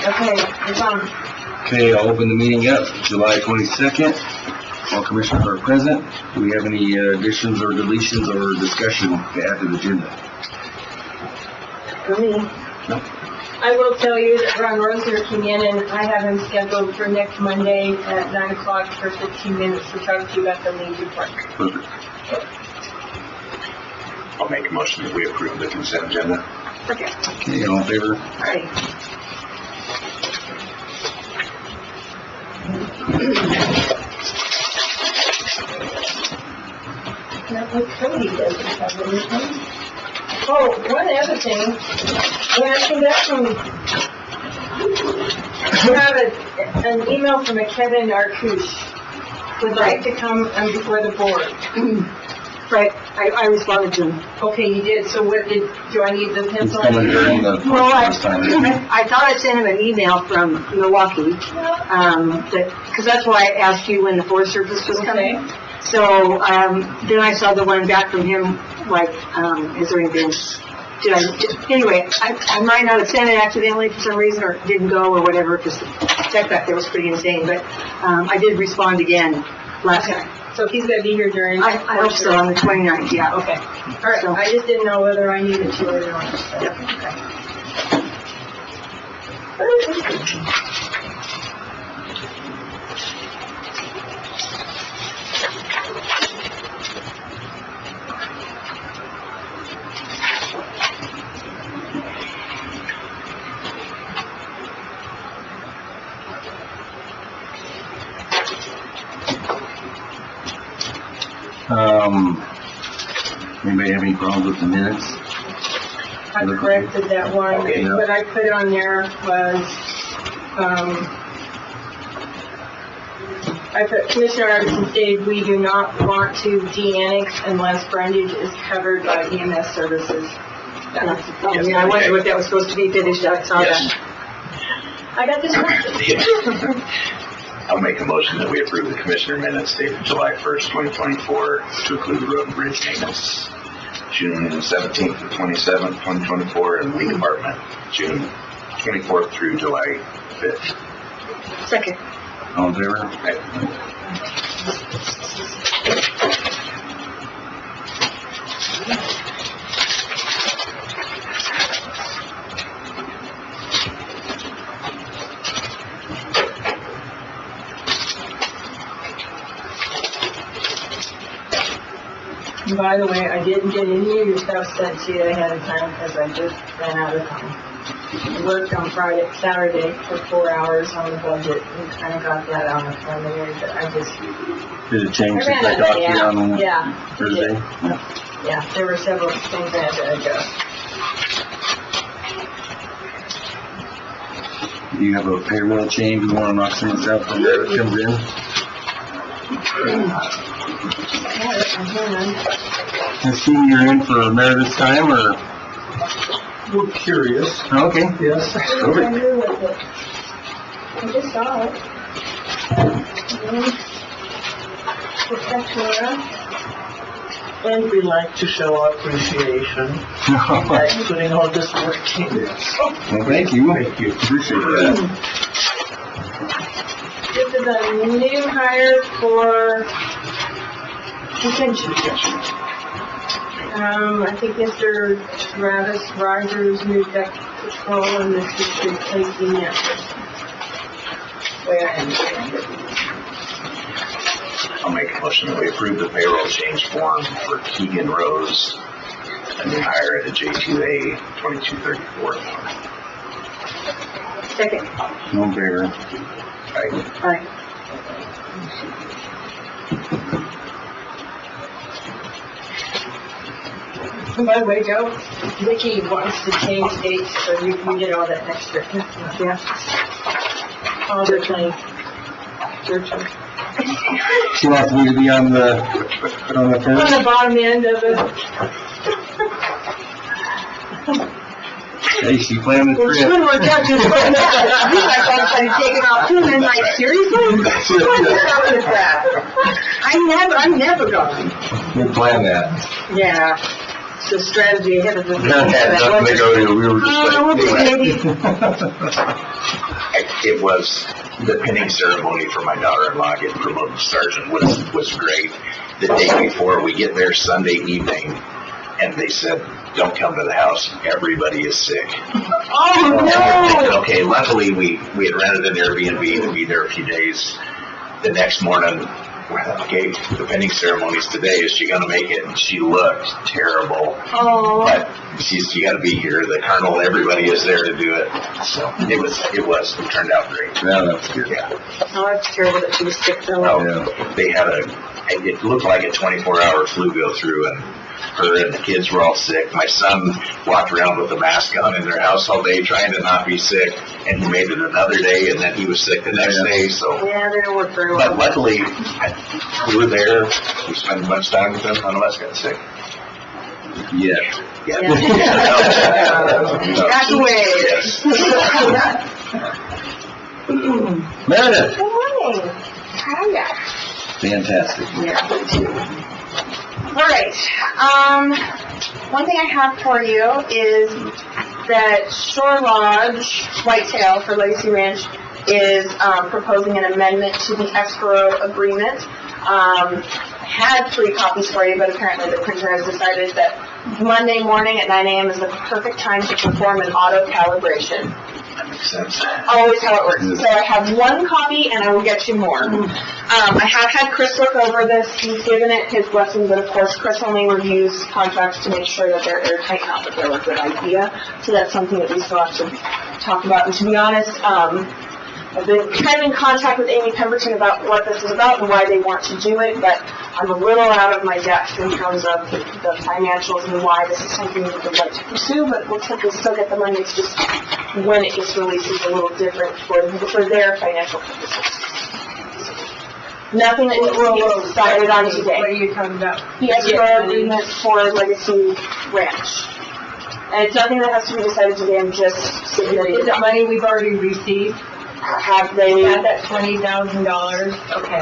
Okay, it's on. Okay, I'll open the meeting up, July 22nd. All commissioners are present. Do we have any additions or deletions or discussion to add to the agenda? For me. No? I will tell you that Ron Rosier came in and I have him scheduled for next Monday at 9 o'clock for 15 minutes to talk to you about the lead report. Perfect. I'll make a motion that we approve the consent agenda. Okay. Okay, all in favor? All right. Not what Cody doesn't have anything. Oh, one other thing. When I came back from, I have an email from a Kevin Arcouche. Would like to come before the board. Right, I responded to him. Okay, you did. So what do I need the It's pencil? coming during the Well, first time. I thought I sent him an email from Milwaukee, because that's why I asked you when the Forest Service was coming. Okay. So, then I saw the one back from him, like, is there anything, anyway, I might not have sent it accidentally for some reason, or it didn't go, or whatever, because the check back there was pretty insane, but, I did respond again last Okay. time. So he's going to be here during... I hope so, on the 29th, yeah. Okay. All right. So- I just didn't know whether I needed to or not. Yep. Anybody have any problems with the minutes? I corrected that one. Okay. What I put on there was, I put Commissioner Arvidsson stated we do not want to de-annex unless Brundage is covered by EMS services. I mean, I wondered what that was supposed to be finished, I saw Yes. that. I got this right. I'll make a motion that we approve the commissioner minutes dated July 1st, 2024 to include the road and bridge maintenance, June 17th to 27th, 2024, and lead department, June 24th through July 5th. Second. All in favor? And by the way, I didn't get any of your stuff sent to you ahead of time because I just ran out of time. I worked on Saturday for 4 hours on the budget and kind of got that on the preliminary, but I just... Did it change I since ran I out of talked to you on Yeah. Thursday? Yeah, there were several things I had to adjust. Do you have a payroll change? We want to knock things out from there that comes in? I see you're in for Meredith's time, or? We're curious. Okay. Yes. I just saw it. And we like to show our appreciation by putting all this work in. Well, thank you. Thank you. Appreciate that. This is a new hire for detention. I think Mr. Travis Rogers moved up to patrol and this is replacing that person. Way I understand it. I'll make a motion that we approve the payroll change form for Keegan Rose, a new hire at a J2A 2234. Second. No in favor. Aye. Aye. And by the way, Joe, Vicki wants to change dates so you can get all that extra. Yeah. All the time. She wants me to be on the On the first. bottom end of it. Hey, she planned the Well, it's trip. gonna work out just fine. I thought I had taken off too, and I'm like, seriously? What's up with that? I'm never gone. We planned that. Yeah. the strategy ahead of the meeting. We were just It was, the pinning ceremony for my daughter-in-law getting promoted to sergeant was great. The day before, we get there Sunday evening, and they said, don't come to the house, everybody is sick. Oh, no! Okay, luckily, we had rented an Airbnb to be there a few days. The next morning, okay, the pinning ceremony's today, is she gonna make it? And she looked terrible. Oh. But you gotta be here, the colonel, everybody is there to do it. So it turned out great. Yeah, that's good. Yeah. Oh, that's terrible that she was sick though. Oh, they had it looked like a 24-hour flu go through, and her and the kids were all sick. My son walked around with a mask on in their house all day trying to not be sick, and he made it another day, and then he was sick the next day, so. Yeah, they don't work very well. But luckily, we were there, we spent much time with them, none of us got sick. Yeah. Yeah. That's the way. Yes. Meredith. Good morning. How are ya? Fantastic. All right. One thing I have for you is that Shore Lodge Whitetail for Legacy Ranch is proposing an amendment to the escrow agreement. Had 3 copies for you, but apparently the printer has decided that Monday morning at 9 a.m. is the perfect time to perform an auto calibration. That makes sense. Always how it works. So I have 1 copy, and I will get you more. I have had Chris look over this. He's given it his blessing, but of course, Chris only reviews contracts to make sure that they're airtight, not that they're a good idea. So that's something that we still have to talk about. And to be honest, I've been kind of in contact with Amy Pemberton about what this is about and why they want to do it, but I'm a little out of my depth in terms of the financials and why this is something that we'd like to pursue, but looks like we still get the money. It's just when it gets released is a little different for their financial purposes. Nothing that we'll decided on today. What are you talking about? The escrow agreement for Legacy Ranch. And it's nothing that has to be decided today. I'm just submitting Is it money we've already received? Have they? Had that $20,000? Okay,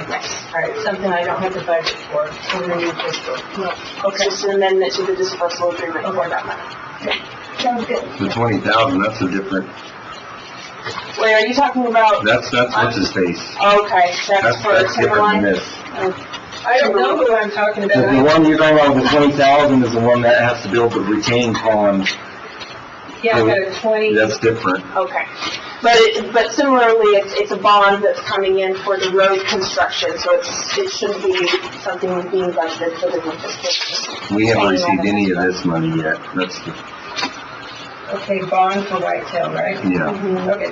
all right, something I don't have the budget for, in the new fiscal. No. Okay. Just an amendment to the dispersal agreement for that money. Sounds good. The 20,000, that's a different, Wait, are you talking about? that's what's his face. Okay, that's for That's different than Timberline? this. I don't know who I'm talking The about. one you're talking about, the 20,000 is the one that has to build the retaining pond. Yeah, I got a 20. That's different. Okay. But similarly, it's a bond that's coming in for the road construction, so it shouldn't be something being budgeted for the new fiscal year. We haven't received any of this money yet. That's the, Okay, bond for Whitetail, right? yeah. Okay.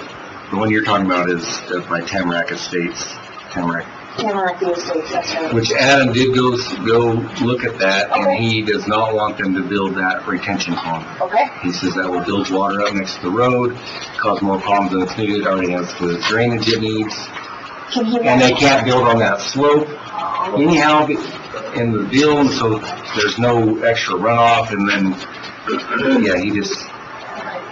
The one you're talking about is by Tamarack Estates. Tamarack. Tamarack Estates, that's right. Which Adam did go look at that, and Okay. he does not want them to build that retention pond. Okay. He says that will build water up next to the road, cause more problems than it's needed, already has the drainage it needs, Can he? and they can't build on that slope anyhow in the deal, and so there's no extra runoff, and then, yeah, he just,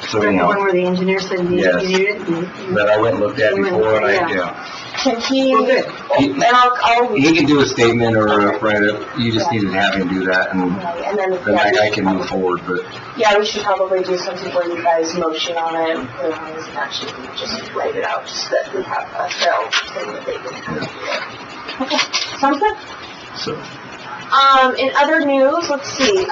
so The one anyhow, where the engineer said he Yes. needed it? and- that I went and looked at before, and yeah. Can he? Well, good. And I'll He can do a statement or a write-up, you just need to have him do that, and and then, then I can move forward, but yeah, we should probably do something where you guys motion on it, put it on this, and actually just write it out, just that we have a cell thing that they can. Okay, sounds good. so. In other news, let's see,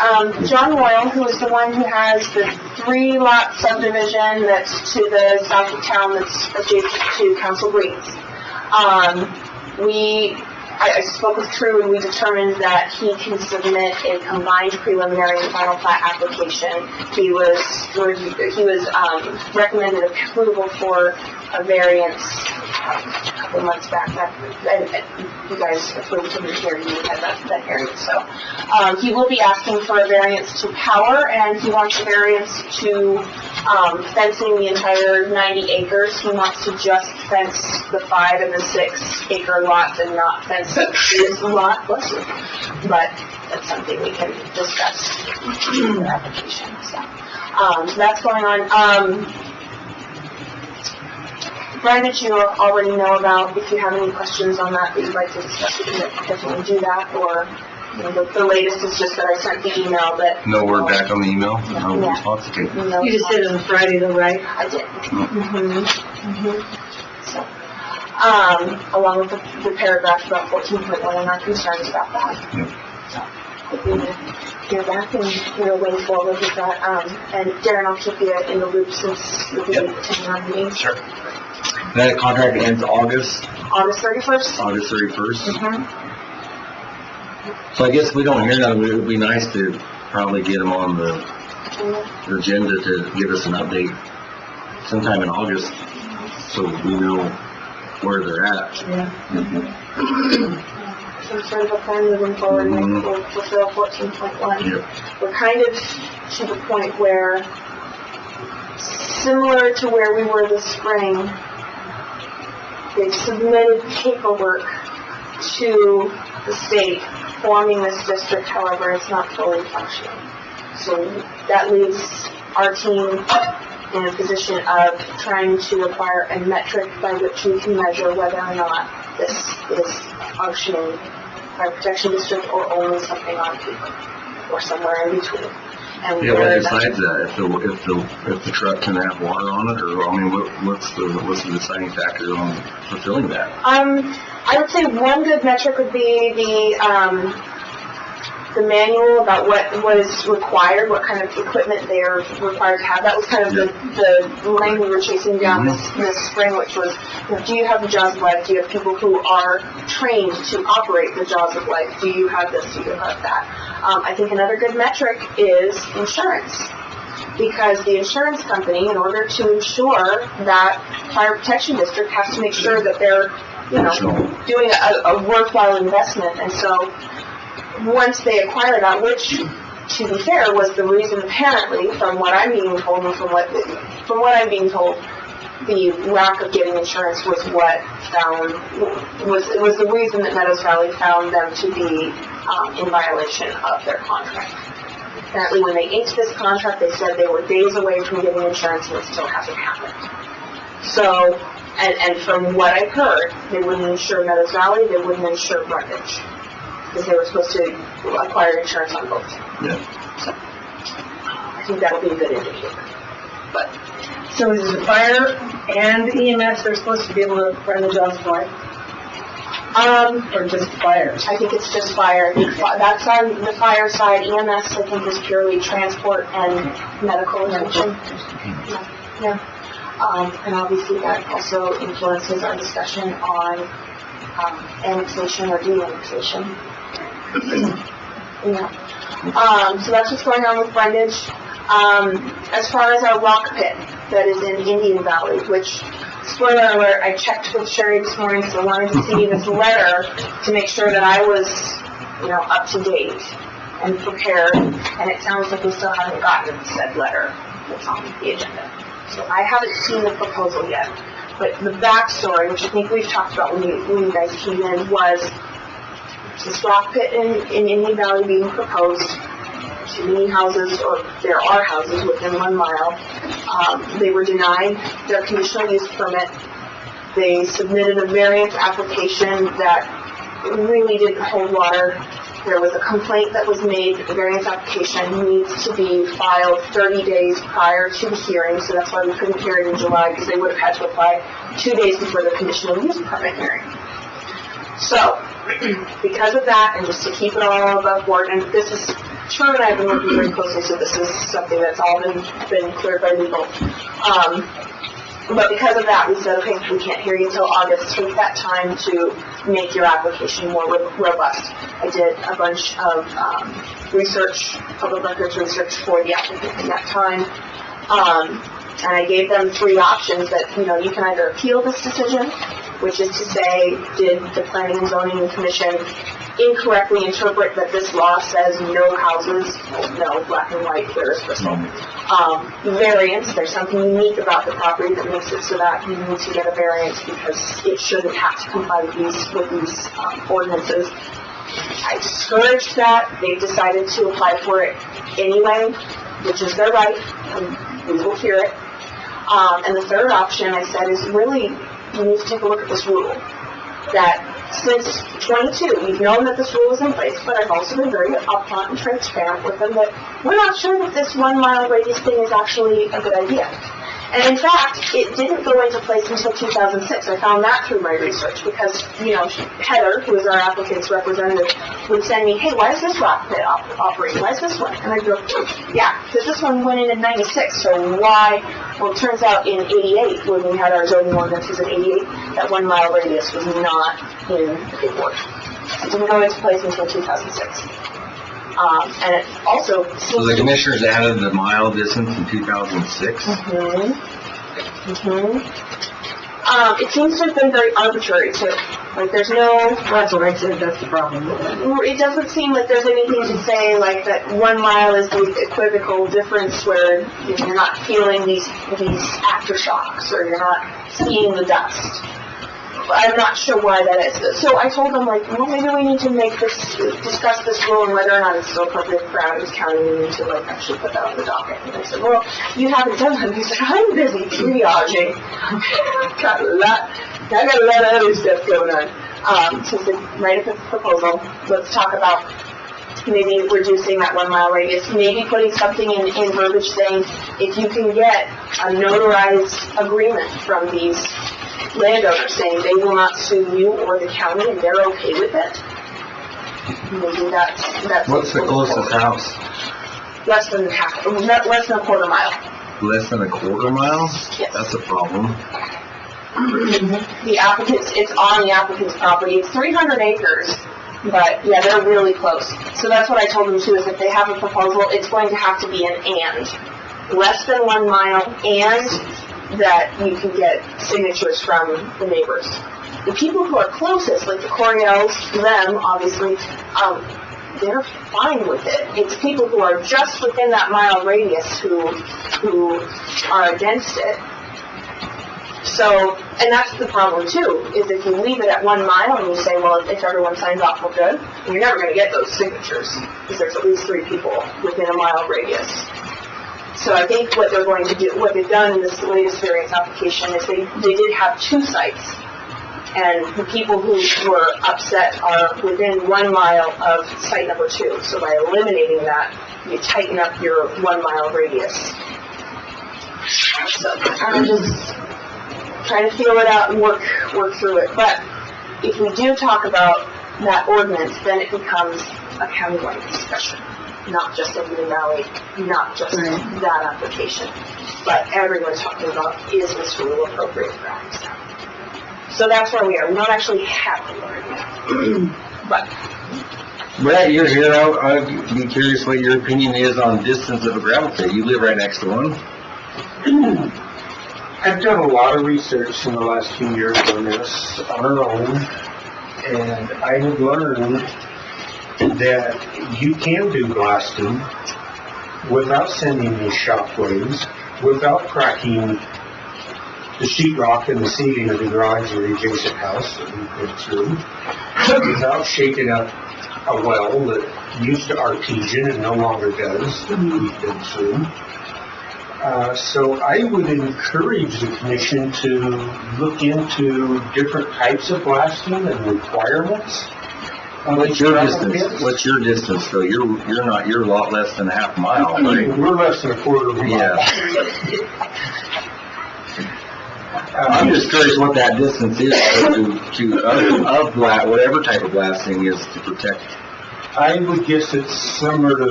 John Royal, who is the one who has the 3-lot subdivision that's to the south of town that's adjacent to Council Greens. I spoke with True, and we determined that he can submit a combined preliminary and final plat application. He was recommended approval for a variance a couple months back, and you guys approved him here, you had that hearing, so. He will be asking for a variance to power, and he wants a variance to, fencing the entire 90 acres. He wants to just fence the 5 and the 6 acre lots and not fence his lot, bless you. But that's something we can discuss in the application, so. That's going on. Brian, that you already know about, if you have any questions on that you'd like to discuss, you can definitely do that, or The latest is just that I sent the email that. No word back on the email? No Yeah. response? Okay. No, You just said it on Friday though, right? I did. So, along with the paragraph about 14.1 and our concerns about that. Yep. So, hoping to hear back and, way forward with that. And Darren, I'll keep you in the loop since you'll be attending our meeting. Sure. That contract ends August 31st. August 31st. Mm-hmm. So I guess we don't hear that, it would be nice to probably get them on the agenda to give us an update sometime in August, so we know where they're at. Some sort of a plan moving forward and we'll fulfill 14.1. Yep. We're kind of to the point where, similar to where we were this spring, they've submitted paperwork to the state forming this district, however, it's not fully functioning. So that leaves our team in a position of trying to acquire a metric by which we can measure whether or not this is functioning fire protection district or only something on paper or somewhere in between. And Yeah, what where decides that? If the truck can have water on it, or, I mean, what's the deciding factor on fulfilling that? I would say one good metric would be the manual about what is required, what kind of equipment they are required to have. That was kind of the lane we were chasing down this spring, which was, do you have the jaws of life? Do you have people who are trained to operate the jaws of life? Do you have this? Do you have that? I think another good metric is insurance. Because the insurance company, in order to ensure that fire protection district, has to make sure that they're, doing a worthwhile investment. And so once they acquire that, which, to be fair, was the reason apparently, from what I'm being told and from what I'm being told, the lack of getting insurance was what was the reason that Meadows Valley found them to be in violation of their contract. Apparently, when they inked this contract, they said they were days away from getting insurance, and it still hasn't happened. So, and from what I've heard, they wouldn't insure Meadows Valley, they wouldn't insure Brundage, because they were supposed to acquire insurance on both. Yeah. So, I think that'll be a good indicator. But, So is it fire and EMS, they're supposed to be able to run the jobs for it? Or just fire? I think it's just fire. That's on the fire side. EMS, I think, is purely transport and medical attention. Yeah. And obviously that also influences our discussion on annexation or de-annexation. Yeah. So that's what's going on with Brundage. As far as our rock pit that is in Indian Valley, which, spoiler alert, I checked with Sherry this morning, so I wanted to see this letter to make sure that I was, up to date and prepared, and it sounds like we still haven't gotten said letter that's on the agenda. So I haven't seen the proposal yet, but the backstory, which I think we've talked about when you guys came in, was this rock pit in Indian Valley being proposed. Too many houses, or there are houses within 1 mile. They were denied their conditional use permit. They submitted a variance application that really didn't hold water. There was a complaint that was made that the variance application needs to be filed 30 days prior to the hearing, so that's why we couldn't hear it in July, because they would have had to apply 2 days before the conditional use permit hearing. So, because of that, and just to keep it all above board, and this is, Sean and I have been working very closely, so this is something that's all been cleared by legal. But because of that, we said, okay, we can't hear you until August. Take that time to make your application more robust. I did a bunch of research, public records research for the applicant in that time. And I gave them 3 options that, you can either appeal this decision, which is to say, did the Planning and Zoning Commission incorrectly interpret that this law says no houses, no black and white, clear as crystal. Variance, there's something unique about the property that makes it so that you need to get a variance because it shouldn't have to comply with these ordinances. I discouraged that. They've decided to apply for it anyway, which is their right, and we will hear it. And the third option, I said, is really, you need to take a look at this rule, that since 22, we've known that this rule is in place, but I've also been very upfront and transparent with them that we're not sure that this 1 mile radius thing is actually a good idea. And in fact, it didn't go into place until 2006. I found that through my research because, Heather, who is our applicant's representative, would send me, hey, why is this rock pit operating? Why is this one? And I'd go, yeah, because this one went in 96, so why? Well, it turns out in 88, when we had our zoning ordinances in 88, that 1 mile radius was not in the paperwork. It didn't go into place until 2006. And it also seems So the commissioners added the mile distance in 2006? It seems to have been very arbitrary too. Like there's no, That's what I said, that's the problem. it doesn't seem like there's anything to say like that 1 mile is the equivocal difference where you're not feeling these aftershocks or you're not seeing the dust. I'm not sure why that is. So I told them, like, well, maybe we need to discuss this rule and whether or not it's still appropriate for Adams County. We need to, like, actually put that on the docket. And I said, well, you haven't done that. And he said, I'm busy triaging. I got a lot of other stuff going on. So I said, write a proposal. Let's talk about maybe reducing that 1 mile radius, maybe putting something in verbiage saying, if you can get a notarized agreement from these landowners saying they will not sue you or the county and they're okay with it. Maybe that's What's the closest house? less than a quarter mile. Less than a quarter mile? Yes. That's a problem. The applicants, it's on the applicant's property. It's 300 acres, but yeah, they're really close. So that's what I told them too, is if they have a proposal, it's going to have to be an and. Less than 1 mile and that you can get signatures from the neighbors. The people who are closest, like the Coriels, them, obviously, they're fine with it. It's people who are just within that mile radius who are against it. So, and that's the problem too, is if you leave it at 1 mile and you say, well, if everyone signs off, we're good, you're never going to get those signatures, because there's at least 3 people within a mile radius. So I think what they're going to do, what they've done in this latest variance application is they did have 2 sites. And the people who were upset are within 1 mile of site number 2. So by eliminating that, you tighten up your 1 mile radius. So I'm just trying to feel it out and work through it. But if we do talk about that ordinance, then it becomes a countywide discussion. Not just a Green Valley, not just that application, but everyone's talking about, is this rule appropriate for Adams County? So that's where we are. We don't actually have a word yet. But Brett, you're here. I'd be curious what your opinion is on distance of a gravel pit. You live right next to one. I've done a lot of research in the last few years on this on our own, and I have learned that you can do blasting without sending these shock waves, without cracking the sheetrock in the ceiling of the garage or the adjacent house that we've been through, without shaking up a well that used to artesian and no longer does, that we've been through. So I would encourage the commission to look into different types of blasting and requirements. What's your distance? What's your distance though? You're a lot less than a half mile, right? We're less than a quarter of a mile. Yeah. I'm just curious what that distance is whatever type of blasting is to protect. I would guess it's similar to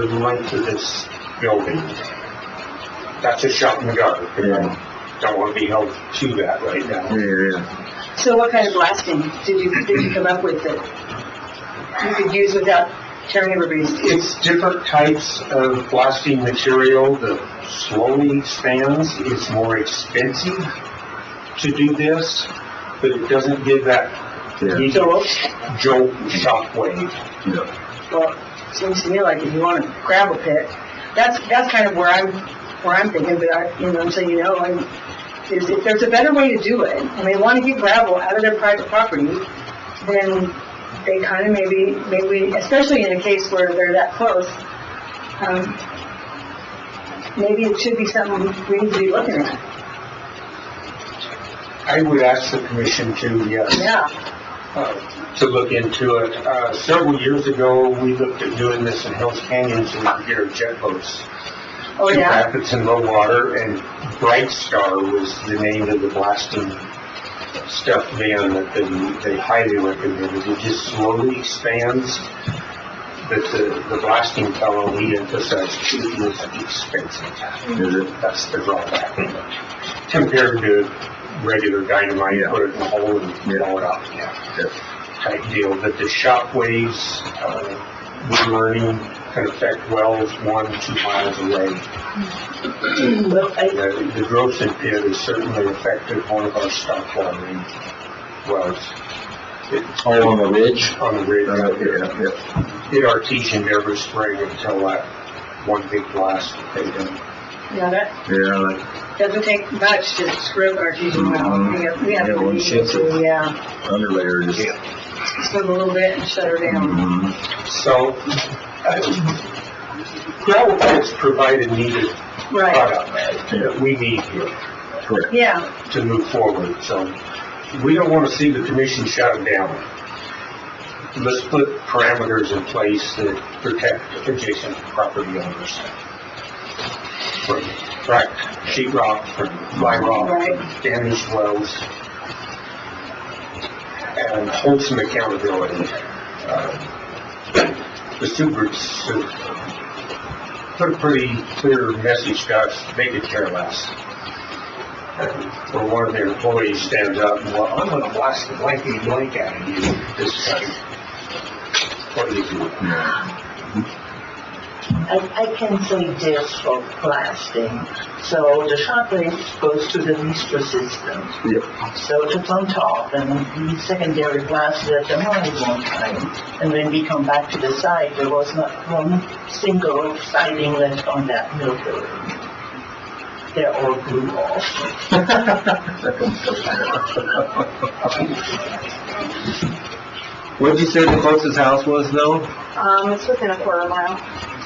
the length of this building. That's a shot in the dark. Yeah. Don't want to be held to that right now. Yeah. So what kind of blasting did you come up with that you could use without tearing everybody's teeth? It's different types of blasting material that slowly expands. It's more expensive to do this, but it doesn't give that jolt shock wave. Yeah. Well, it seems to me like if you want a gravel pit, that's kind of where I'm thinking, but so you know, is if there's a better way to do it, and they want to get gravel out of their private property, then they kind of maybe, especially in a case where they're that close, maybe it should be something we need to be looking at. I would ask the commission to, yes. Yeah. to look into it. Several years ago, we looked at doing this in Hills Canyon so we could get our jet boats. Oh, to yeah? Rapids and low water, and Bright Star was the name of the blasting stuff van that they highly recommended. It just slowly expands, but the blasting fellow, he emphasized it was expensive. Is it? That's the drawback compared to regular dynamite, put it in a hole and blow it up. Type deal, but the shock waves, we're learning can affect wells 1-2 miles away. Well, The Grossen pit has certainly affected one of our stop watering wells. Oh, on the ridge? On the ridge out there. Yeah. It artesian never sprayed until that one big blast that they did. Yeah, that Yeah, like, doesn't take much to screw artesian well. We have Yeah, to one use shifts it to, underlayer just. swim a little bit and shut her down. Mhm. So, gravel pits provide a needed Right, product that we need here Correct. yeah. to move forward. So, we don't want to see the commission shut them down. Let's put parameters in place that protect adjacent property owners. From cracked sheetrock, from fly rock, Right. damaged wells, and hold some accountability. The Subrats have put a pretty clear message to us, they could care less. Where one of their employees stands up and, well, I'm gonna blast the blankety blank out of you this time. What do you do? I can say this for blasting. So the shockwave goes to the least resistance. Yep. So it's on top, and the secondary blast at the one time. And when we come back to the site, there was not one single siding left on that mill building. They're all blew off. What'd you say the closest house was, though? It's within a quarter mile.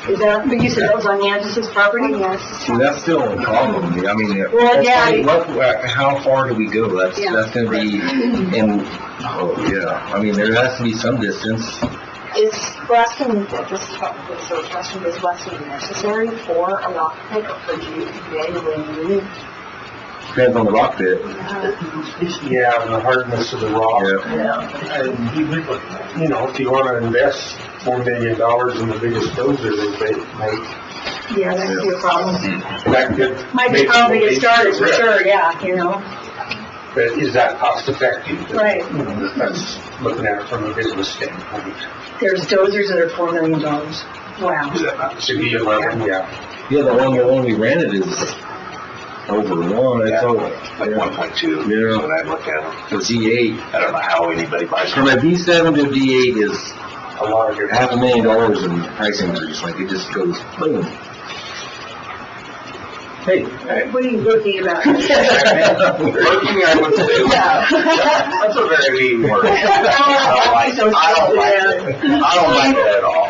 Is that, but you said that was on Yantis's property? Yes. See, that's still a problem. I mean, Well, yeah. how far do we go? That's gonna be in, oh, yeah. I mean, there has to be some distance. Is blasting, this is probably the sort of question, is blasting necessary for a rock pit or for you to be able to move? Depends on the rock bit. Yeah, and the hardness of the rock. Yeah. And, you know, if you want to invest $4 million in the biggest dozer they make, Yeah, that could be a problem. that could. Might be make how to it get started, for rip. sure, yeah, you know. But is that cost effective? Right. You know, that's looking at it from a business standpoint. There's dozers that are $4 million. Wow. Should be 11, yeah. Yeah, the one we rented is over one, I thought. Like 1.2, Yeah. when I look at them. The D8. I don't know how anybody buys From a them. D7 to a D8 is A lot of your. $500,000 in price increase, like it just goes boom. Hey. What are you looking about? Looking, I would say, that's a very mean word. I don't like it at all.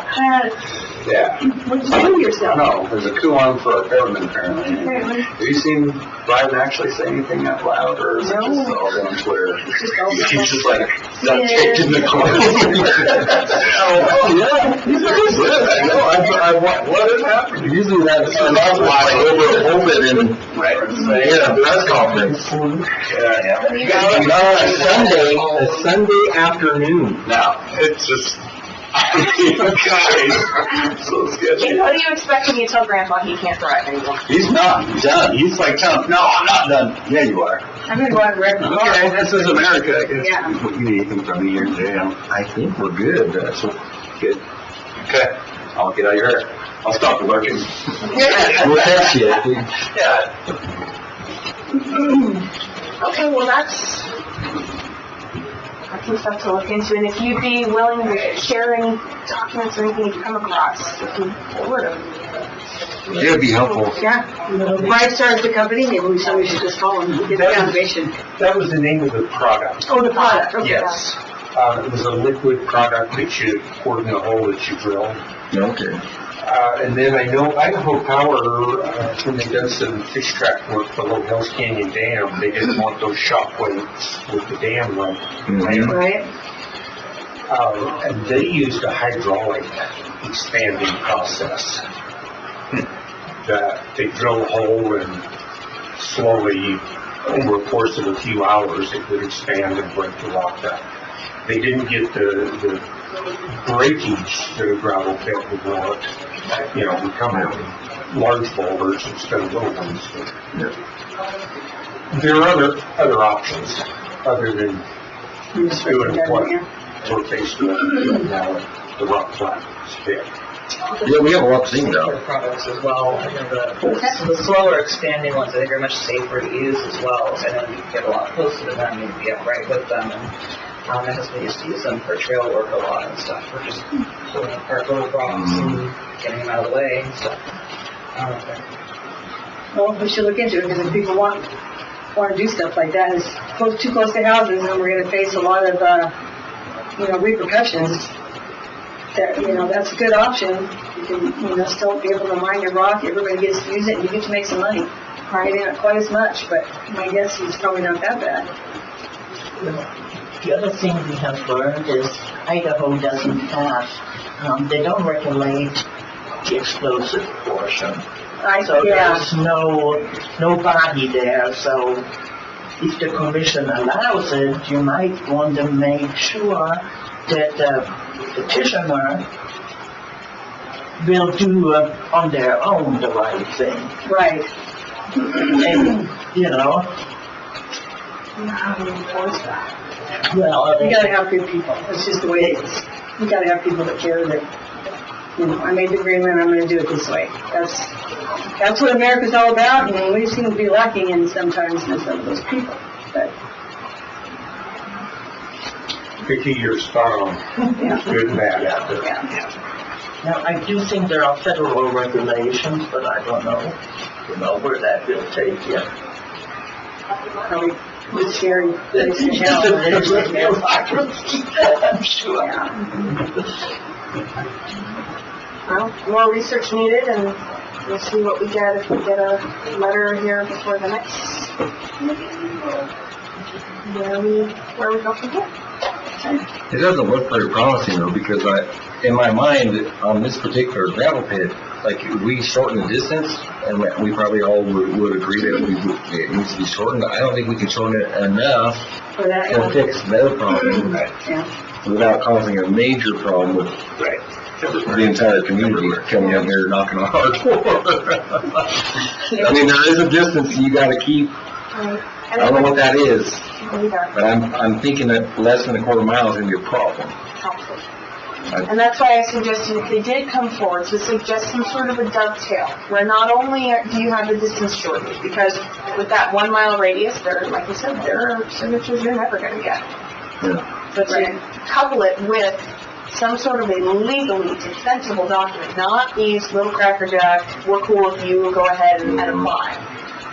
Yeah. What did you do to yourself? No, there's a coup on for a government apparently. Have you seen Biden actually say anything out loud, or is it just all on Twitter? He's just like, not taking the corner. Oh, yeah. What has happened? Usually that's like over in Right. a press conference. Yeah. No, a Sunday afternoon. Now, it's just, guys, so sketchy. What do you expect when you tell Grandpa he can't drive anymore? He's not done. He's like telling him, no, I'm not done. Yeah, you are. I'm gonna go out and wreck my car. Okay, this is America. Yeah. You need anything from me, you're in jail. I think we're good. That's good. Okay, I'll get out of your hair. I'll stop lurking. We'll catch you. Yeah. Okay, well, that's some stuff to look into, and if you'd be willing to share any documents or anything you come across, if you forward them. It'd be helpful. Yeah. Bright Star is the company, maybe we should just call them, get the foundation. That was the name of the product. Oh, the product, okay. Yes. It was a liquid product that you poured in a hole that you drilled. Okay. And then I know Idaho Power, when they done some fish trap work below Hells Canyon Dam, they didn't want those shock waves with the dam running. Mhm. Right? And they used a hydraulic expanding process. That they drill a hole and slowly, over a course of a few hours, it would expand and break the rock up. They didn't get the breakage that a gravel pit would want, becoming large boulders instead of little ones. There are other options other than doing what we're faced with now, the rock flat pit. Yeah, we have a lot of things out. Safer products as well. I know the slower expanding ones, I think, are much safer to use as well. I know you can get a lot closer to them, you can get right with them. And my husband used to use them for trail work a lot and stuff, for just pulling apart little rocks and getting them out of the way and stuff. Well, we should look into it, because if people want to do stuff like that, it's too close to houses, and we're gonna face a lot of, repercussions. That, that's a good option. You can, still be able to mine your rock, everybody gets to use it, and you get to make some money. Maybe not quite as much, but my guess is probably not that bad. The other thing we have learned is Idaho doesn't have, they don't regulate the explosive portion. So there's no body there, so if the commission allows it, you might want to make sure that the petitioner will do on their own the right thing. Right. And, How do you enforce that? well, You gotta have good people. It's just the way it is. You gotta have people that care that, I made the agreement, I'm gonna do it this way. That's what America's all about, and we seem to be lacking in sometimes in some of those people. But, Vicki, you're spot on. yeah, Good and bad out there. yeah. now I do think there are federal regulations, but I don't know, where that will take you. Probably it's scary. It's hell. I'm sure. Well, more research needed, and we'll see what we get if we get a letter here before the next meeting. Where we go from here. It doesn't look very promising though, because in my mind, on this particular gravel pit, like, we shorten the distance, and we probably all would agree that it needs to be shortened. I don't think we can shorten it enough For that, to fix their problem yeah. without causing a major problem with the entire community coming down here knocking on our door. I mean, there is a distance you gotta keep. I don't know what that is, but I'm thinking that less than a quarter mile is gonna be a problem. And that's why I suggested if they did come forward to suggest some sort of a dovetail, where not only do you have the distance shortened, because with that 1 mile radius, like you said, there are signatures you're never going to get. Yeah. But to couple it with some sort of a legally defensible document, not these little crackerjack, we're cool if you go ahead and apply,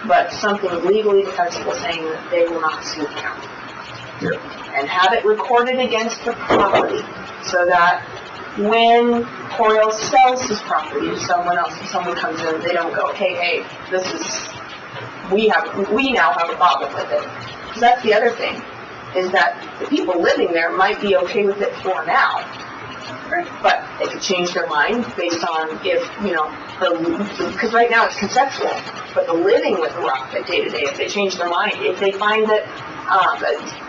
but something legally defensible saying that they will not sue the county. Yeah. And have it recorded against the property, so that when Coriel sells his property to someone else, and someone comes in, they don't go, hey, we now have a problem with it. Because that's the other thing, is that the people living there might be okay with it for now, but they could change their mind based on if, because right now it's conceptual, but the living with the rock pit day to day, if they change their mind, if they find that,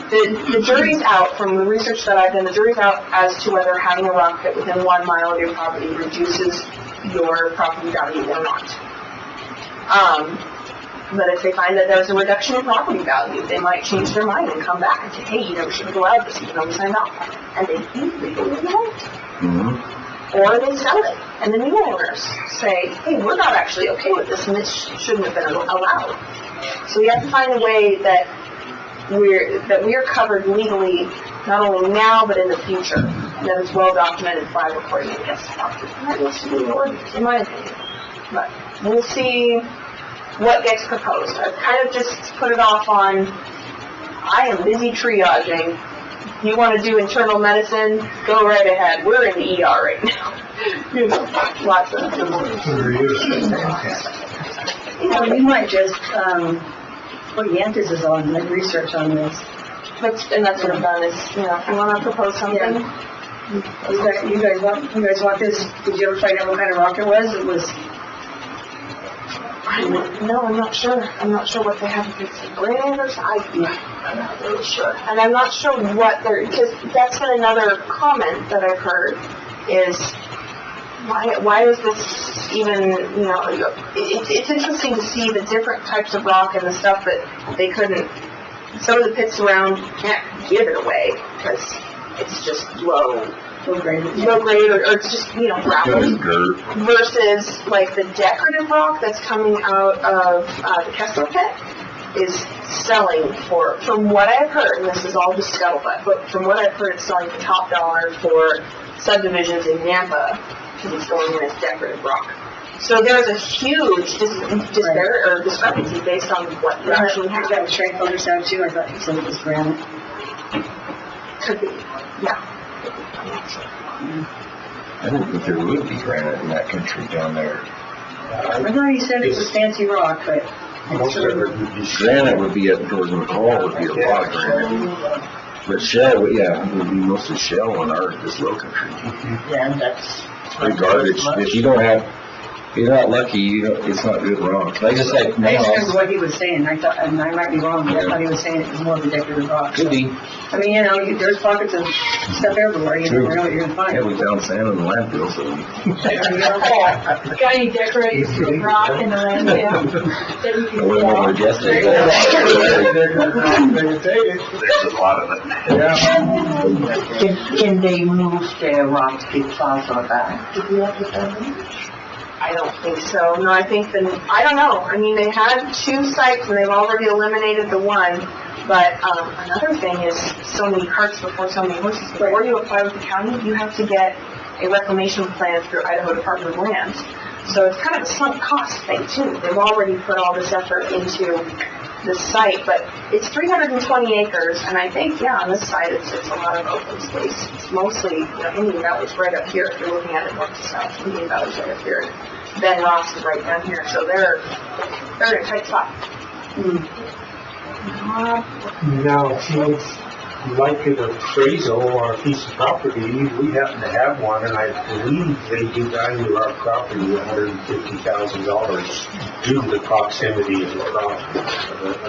the jury's out, from the research that I've done, the jury's out as to whether having a rock pit within 1 mile of your property reduces your property value or not. But if they find that there's a reduction in property value, they might change their mind and come back and say, hey, you never should have allowed this, even though we signed off on it. And they legally won't. Mm-hmm. Or they sell it, and the new owners say, hey, we're not actually okay with this, and this shouldn't have been allowed. So we have to find a way that we are covered legally, not only now, but in the future, and that it's well documented by recording against the property. And that needs to be the ordinance, in my opinion. But we'll see what gets proposed. I've kind of just put it off on, I am busy triaging. You want to do internal medicine, go right ahead. We're in the ER right now. Lots of You might just, put the emphasis on, like, research on this. and that's what I've done is, if you want to propose something, You guys want this? Did you ever find out what kind of rock it was? It was, No, I'm not sure. I'm not sure what they have, if it's granite or something. I'm not really sure. And I'm not sure what they're, because that's been another comment that I've heard, is why is this even, it's interesting to see the different types of rock and the stuff that they couldn't, some of the pits around can't give it away, because it's just low grade or it's just, gravel. Dirt. Versus like the decorative rock that's coming out of the Kessler pit is selling for, from what I've heard, and this is all just scuttlebutt, but from what I've heard, it's selling for top dollar for subdivisions in Nampa because it's going in as decorative rock. So there's a huge discrepancy based on what you actually have. that was straight filter sound too, I thought you said it was granite. Could be, yeah. I didn't think there would be granite in that country down there. I thought you said it was fancy rock, but. Most of it would be Granite would be up towards McCall, would be a lot of granite. But shell, yeah, it would be mostly shell in this low country. Yeah, and that's. Pretty garbage. If you don't have, if you're not lucky, it's not good rock. Like just like I just remember nails. what he was saying, I thought, and I might be wrong, but I thought he was saying it was more of a decorative rock. Could be. I mean, there's pockets of stuff everywhere, you never know what you're gonna Yeah, find. we found sand in the landfill, so. Got any decorated rock in the landfill that you I can wouldn't sell? want to guess They can take it. There's a lot of it. Can they move the rock farther back? Do we have the permit? I don't think so. No, I think I don't know. I mean, they had 2 sites and they've already eliminated the one. But another thing is so many carts before so many horses. Before you apply with the county, you have to get a reclamation plan through Idaho Department of Lands. So it's kind of a sunk cost thing too. They've already put all this effort into this site, but it's 320 acres, and I think, on this side it's a lot of open space. It's mostly, Indian Valley's right up here, if you're looking at it north to south. Indian Valley's right up here, and Ben Ross is right down here, so they're in a tight spot. Now, if you like an appraisal or a piece of property, we happen to have one, and I believe they do value our property $150,000 due to the proximity of the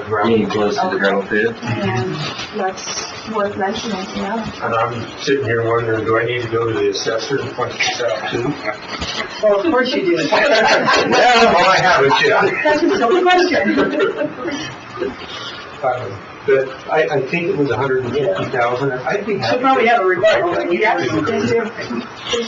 ground. Being close to the gravel pit. And that's worth mentioning, And I'm sitting here wondering, do I need to go to the assessor and point this out too? Well, of course you do. Yeah, well, I haven't yet. That's a silly question. But I think it was $150,000. I'd be happy. She'll probably have a rebuttal, but you have Please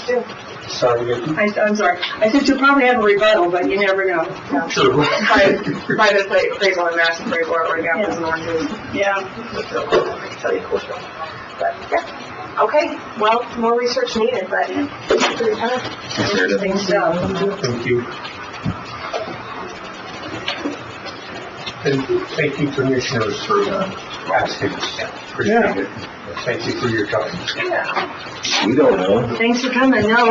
do. Sorry, Vicki. I'm sorry. I said she'll probably have a rebuttal, but you never know. True. By the appraisal and mass appraisal, or apples and oranges. Yeah. Tell you cool stuff. But, okay, well, more research needed, but it's pretty kind of interesting stuff. Thank you. And thank you, commissioners, for asking. Appreciate it. Thank you for your time. We don't know. Thanks for coming, no.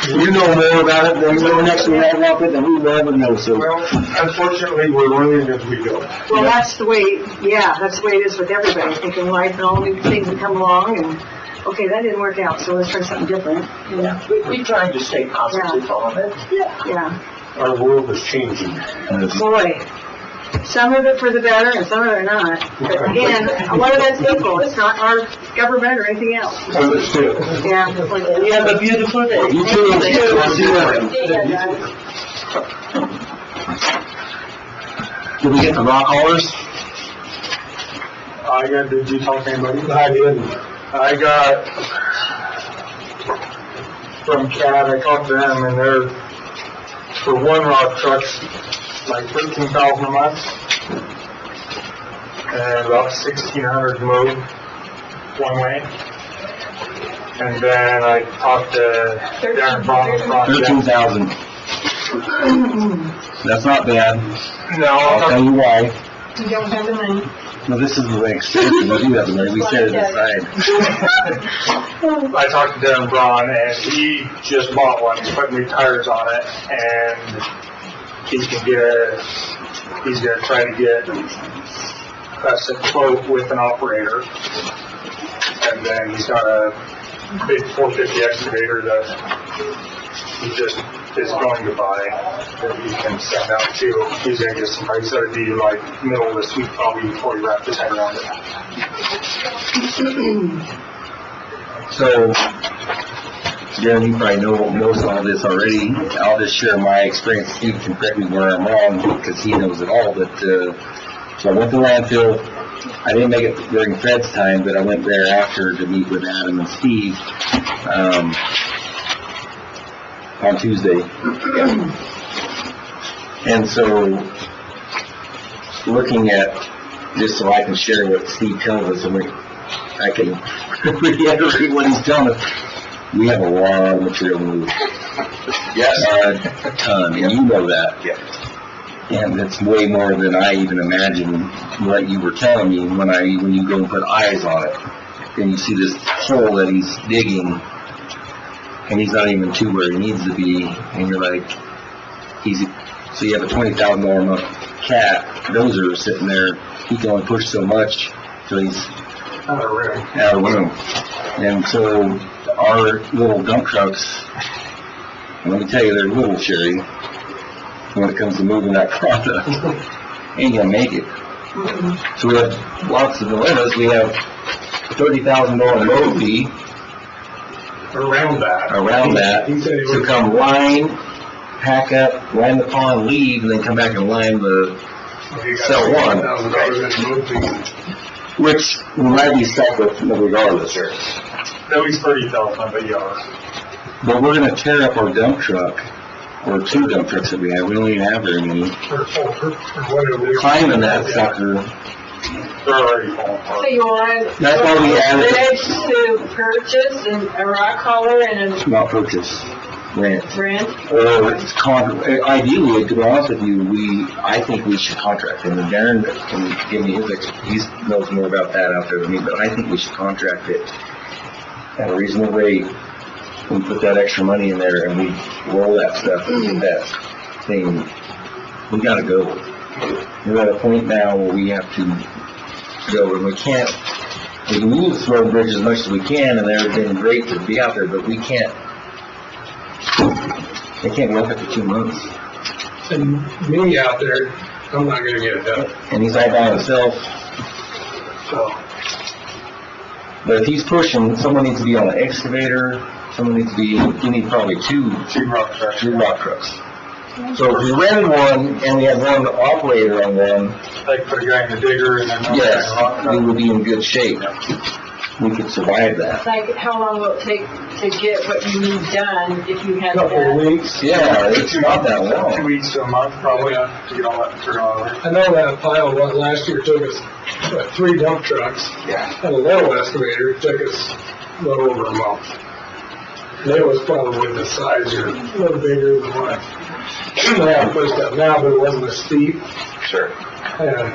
You know more about it than we know next to that rock pit than we will ever know, so. Well, unfortunately, we're learning as we go. Well, that's the way, that's the way it is with everybody, thinking life and all new things that come along, and, okay, that didn't work out, so let's try something different. Yeah, we try to stay positive on it. Yeah. Our world is changing. Boy, some of it for the better and some of it not. But again, one of that's equal, it's not our government or anything else. Understood. Yeah. You have a beautiful day. You too. I'll see you later. Did we get the rock haulers? Did you talk to anybody? I didn't. I got from CAD, I talked to them, and they're, for one rock truck's like $13,000 a month, and about $1,600 to move one way. And then I talked to Darren Braun from 13,000. That's not bad. No, I'll tell you why. You don't have the money. No, this is the extension. We do have the money. We set it aside. I talked to Darren Braun, and he just bought one. He's putting new tires on it, and he's gonna try to get us a quote with an operator, and then he's gotta big 450 excavator that he just is going to buy, that he can send out to. He's gonna get some prices. That'd be like middle of this week probably before he wraps his head around it. So, Darren, you probably know most of all this already. I'll just share my experience. Steve can correct me where I'm wrong because he knows it all. But so I went to landfill. I didn't make it during Fred's time, but I went there after to meet with Adam and Steve on Tuesday. And so, looking at, just so I can share what Steve tells us, and I can reiterate what he's telling us, we have a lot of material to move. Yes. A ton, and you know that. Yeah. And it's way more than I even imagined what you were telling me when you go and put eyes on it. And you see this hole that he's digging, and he's not even to where he needs to be, and you're like, so you have a $20,000 a month cat dozer sitting there, he can only push so much till he's Out of room. out of room. And so our little dump trucks, let me tell you, they're little, Sherry, when it comes to moving that product. Ain't gonna make it. So we have lots of dilemmas. We have $30,000 load fee Around that. He said he to would come line, pack up, line the pond, leave, and then come back and line the, sell one. $1,000 in move fee. which we might be stuck with regardless. No, he's 30,000, but yeah. But we're gonna tear up our dump truck, or 2 dump trucks that we have. We don't even have very many. Or whatever. Climbing that sucker. They're already falling apart. So you want That's why we added- bids to purchase and a rock hauler and Not purchase, rent. a rent? Or it's ideally, to be honest with you, I think we should contract him. And Darren can give me he knows more about that out there than me, but I think we should contract it at a reasonable rate. We put that extra money in there and we roll that stuff and get that thing. We gotta go. We're at a point now where we have to go, and we can use road and bridge as much as we can, and they've been great to be out there, but they can't work it for 2 months. And me out there, I'm not gonna get it done. And he's all by himself. So, But if he's pushing, someone needs to be on an excavator, you need probably two rock trucks. So if we rented one and we had one operator on one, like put a guy in the digger and then. yes, we would be in good shape. We could survive that. Like, how long will it take to get what you need done if you had Couple of that? weeks. Yeah, it's not that 2 long. weeks to a month probably to get all that turned on. I know that pile last year took us, 3 dump trucks Yeah. and a little excavator, it took us a little over a month. And it was probably the size or a little bigger than what I have pushed up now, but it wasn't as steep. Sure. And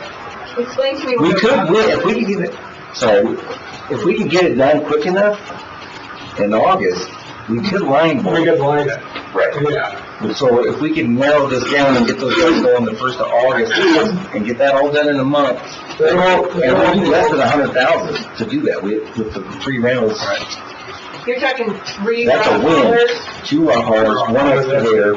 Explain to me. We what- could, if we could get it done quick enough in August, we could line we board. could line it, Right. yeah. So if we can narrow this down and get those guys going the 1st of August and get that all done in a month, They won't, and we'll do less than 100,000 to do that with the 3 rentals. You're talking 3 That's a rock win. haulers? 2 rock haulers, 1 excavator,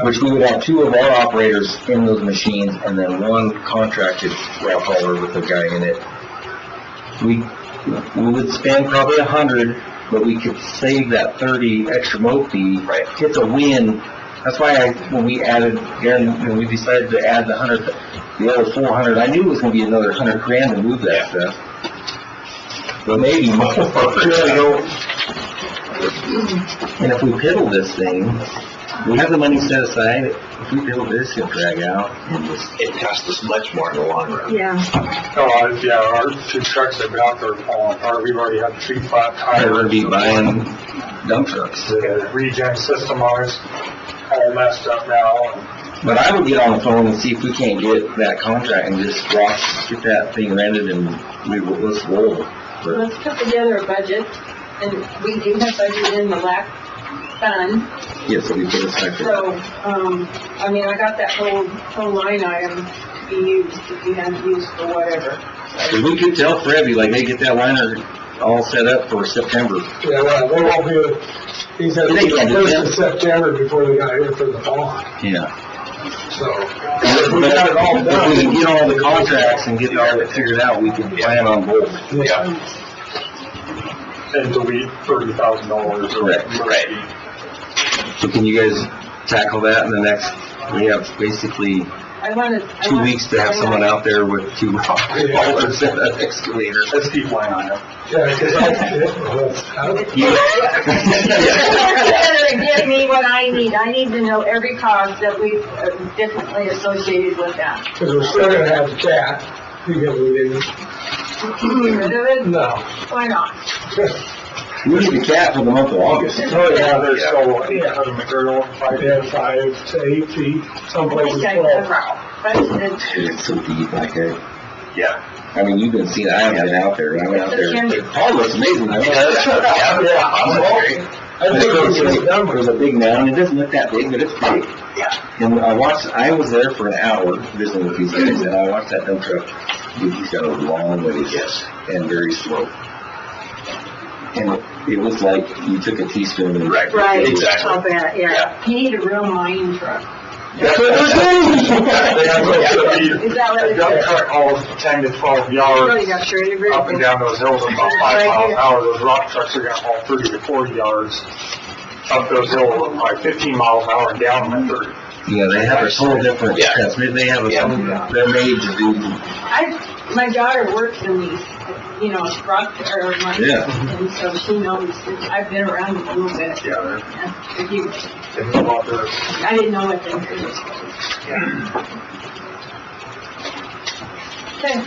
which we would have 2 of our operators in those machines and then 1 contracted rock hauler with a guy in it. We would spend probably 100, but we could save that 30 extra mow fee. Right. It's a win. That's why when we decided to add the other 400, I knew it was gonna be another 100 grand to move that stuff. But maybe more. And if we piddle this thing, we have the money set aside. If we piddle this, it'll drag out. It costs us much more in the long run. Yeah. Oh, yeah, our 2 trucks that have been out there falling apart. We've already had 3 flat tires. We're gonna be buying dump trucks. The regen system on it's all messed up now. But I would get on the phone and see if we can't get that contract and just get that thing rented and let's roll. But Let's put together a budget, and we do have budget in the LAC fund, yes, we put a second. so, I mean, I got that whole line item to be used, if you hadn't used for whatever. We could tell Freddie, like, hey, get that liner all set up for September. Yeah, well, they won't be, he said, They can't do first that. of September before they got here for the bond, Yeah. so. We got it all If we can done. get all the contracts and get all that figured out, we can plan on both. Yeah. And delete $30,000. Correct. Right. So can you guys tackle that in the next, we have basically I wanna. 2 weeks to have someone out there with 2 rollers and an excavator. Let's keep line on it. Yeah, 'cause Better give me what I need. I need to know every cost that we differently associated with that. because we're still gonna have the cat, because we didn't, Get rid of it? no. Why not? We need a cat for the month of August. Oh, yeah, There's there's still, yeah. other material, 5 to 8 feet, some places Okay, 12. that's it. It's so deep back there. Yeah. I mean, you've been seeing, I haven't been out there, I went out there. Oh, it's amazing. I mean, I think we should have done There's a big mound, it doesn't look that big, but it's big. Yeah. And I was there for an hour visiting with these guys, and I watched that dump truck. Dude, he's got a long ways. Yes. And very slow. And it was like you took a teaspoon and. Right. Right, Exactly. all that, yeah. You need a real mine truck. That's what they're saying! Is that what A it dump is? truck hauls 10 to 12 Really yards got shredded real up and good. down those hills at about 5 miles an hour. Those rock trucks are gonna haul 30 to 40 yards up those hills at probably 15 miles an hour and down them at 30. Yeah, they have a whole different, Yeah. they have Yeah. they're made to do, My daughter works in these, rock, or mines, Yeah. and so she knows, I've been around a little bit. Yeah, they're, Yeah, if you- they move out there. I didn't know what they were. Okay.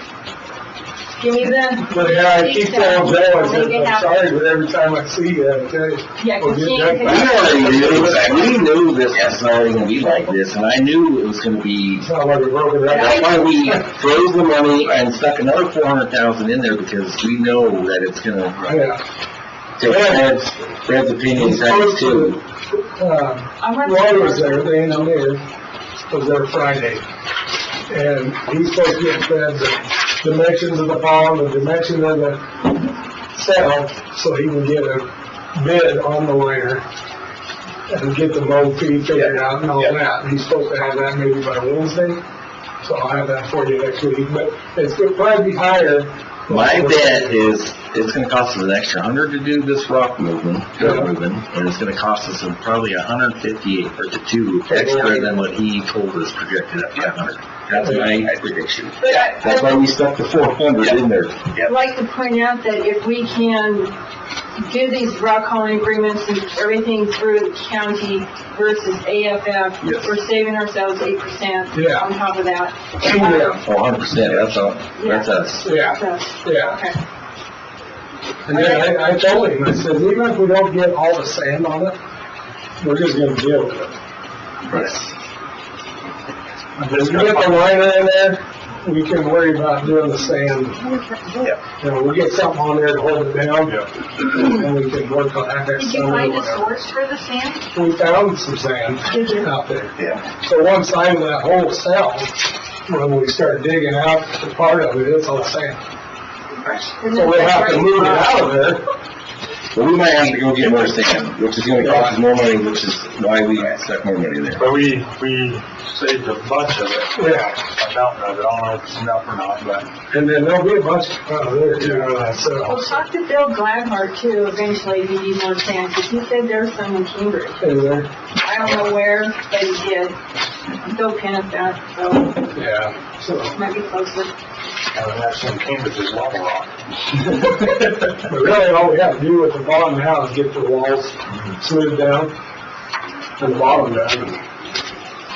Give me the. But yeah, I keep telling Joe, I said, Make it I'm happen. sorry, but every time I see you, I tell you. Yeah, We'll 'cause get she, that we back. already knew this was already gonna be like this, and I knew it was gonna be, It's not like we broke it that's up. why we froze the money and stuck another 400,000 in there, because we know that it's gonna Yeah. take Fred's opinion, Fred's too. I went. Roy was there, the engineer, was there Friday. And he's supposed to get Fred the dimensions of the pond, the dimension of the cell, so he can get a bid on the liner and get the mold feed figured out and all that. And he's supposed to have that maybe by Wednesday, so I'll have that for you next week, but it's gonna probably be higher. My bet is, it's gonna cost us an extra 100 to do this rock movement, dirt moving, and it's gonna cost us probably 150 or to 2 extra than what he told us projected at 500. That's my prediction. That's why we stuck the 400 in there. I'd like to point out that if we can do these rock hauling agreements and everything through the county versus AFF, Yes. we're saving ourselves 8% Yeah. on top of that. Yeah, 100%, that's us. yeah, So, yeah. okay. And then I told him, I said, even if we don't get all the sand on it, we're just gonna deal with it. Right. If we get the liner in there, we can worry about doing the sand. You know, we get something on there to hold it down, and we can work on that next Did you summer or find a whatever. source for the sand? We found some sand Did you? out there. Yeah. So one side of that whole cell, when we start digging out the part of it, it's all sand. So we'll have to move it out of there. But we might have to go get more sand, which is gonna cost us more money, which is why we stuck more money there. But we saved a bunch of it. Yeah. A mountain of it. I don't know if it's enough or not, but. And then there'll be a bunch out of there too, out of that Well, cell. talk to Bill Gladhart too, eventually, if you need more sand, because he said there's some in Cambridge. Is there? I don't know where, but he did. Bill Kenneth that, so Yeah, so. it might be closer. And that's in Cambridge's level rock. But really, all we have to do with the bottom now is get the walls smoothed down and the bottom done and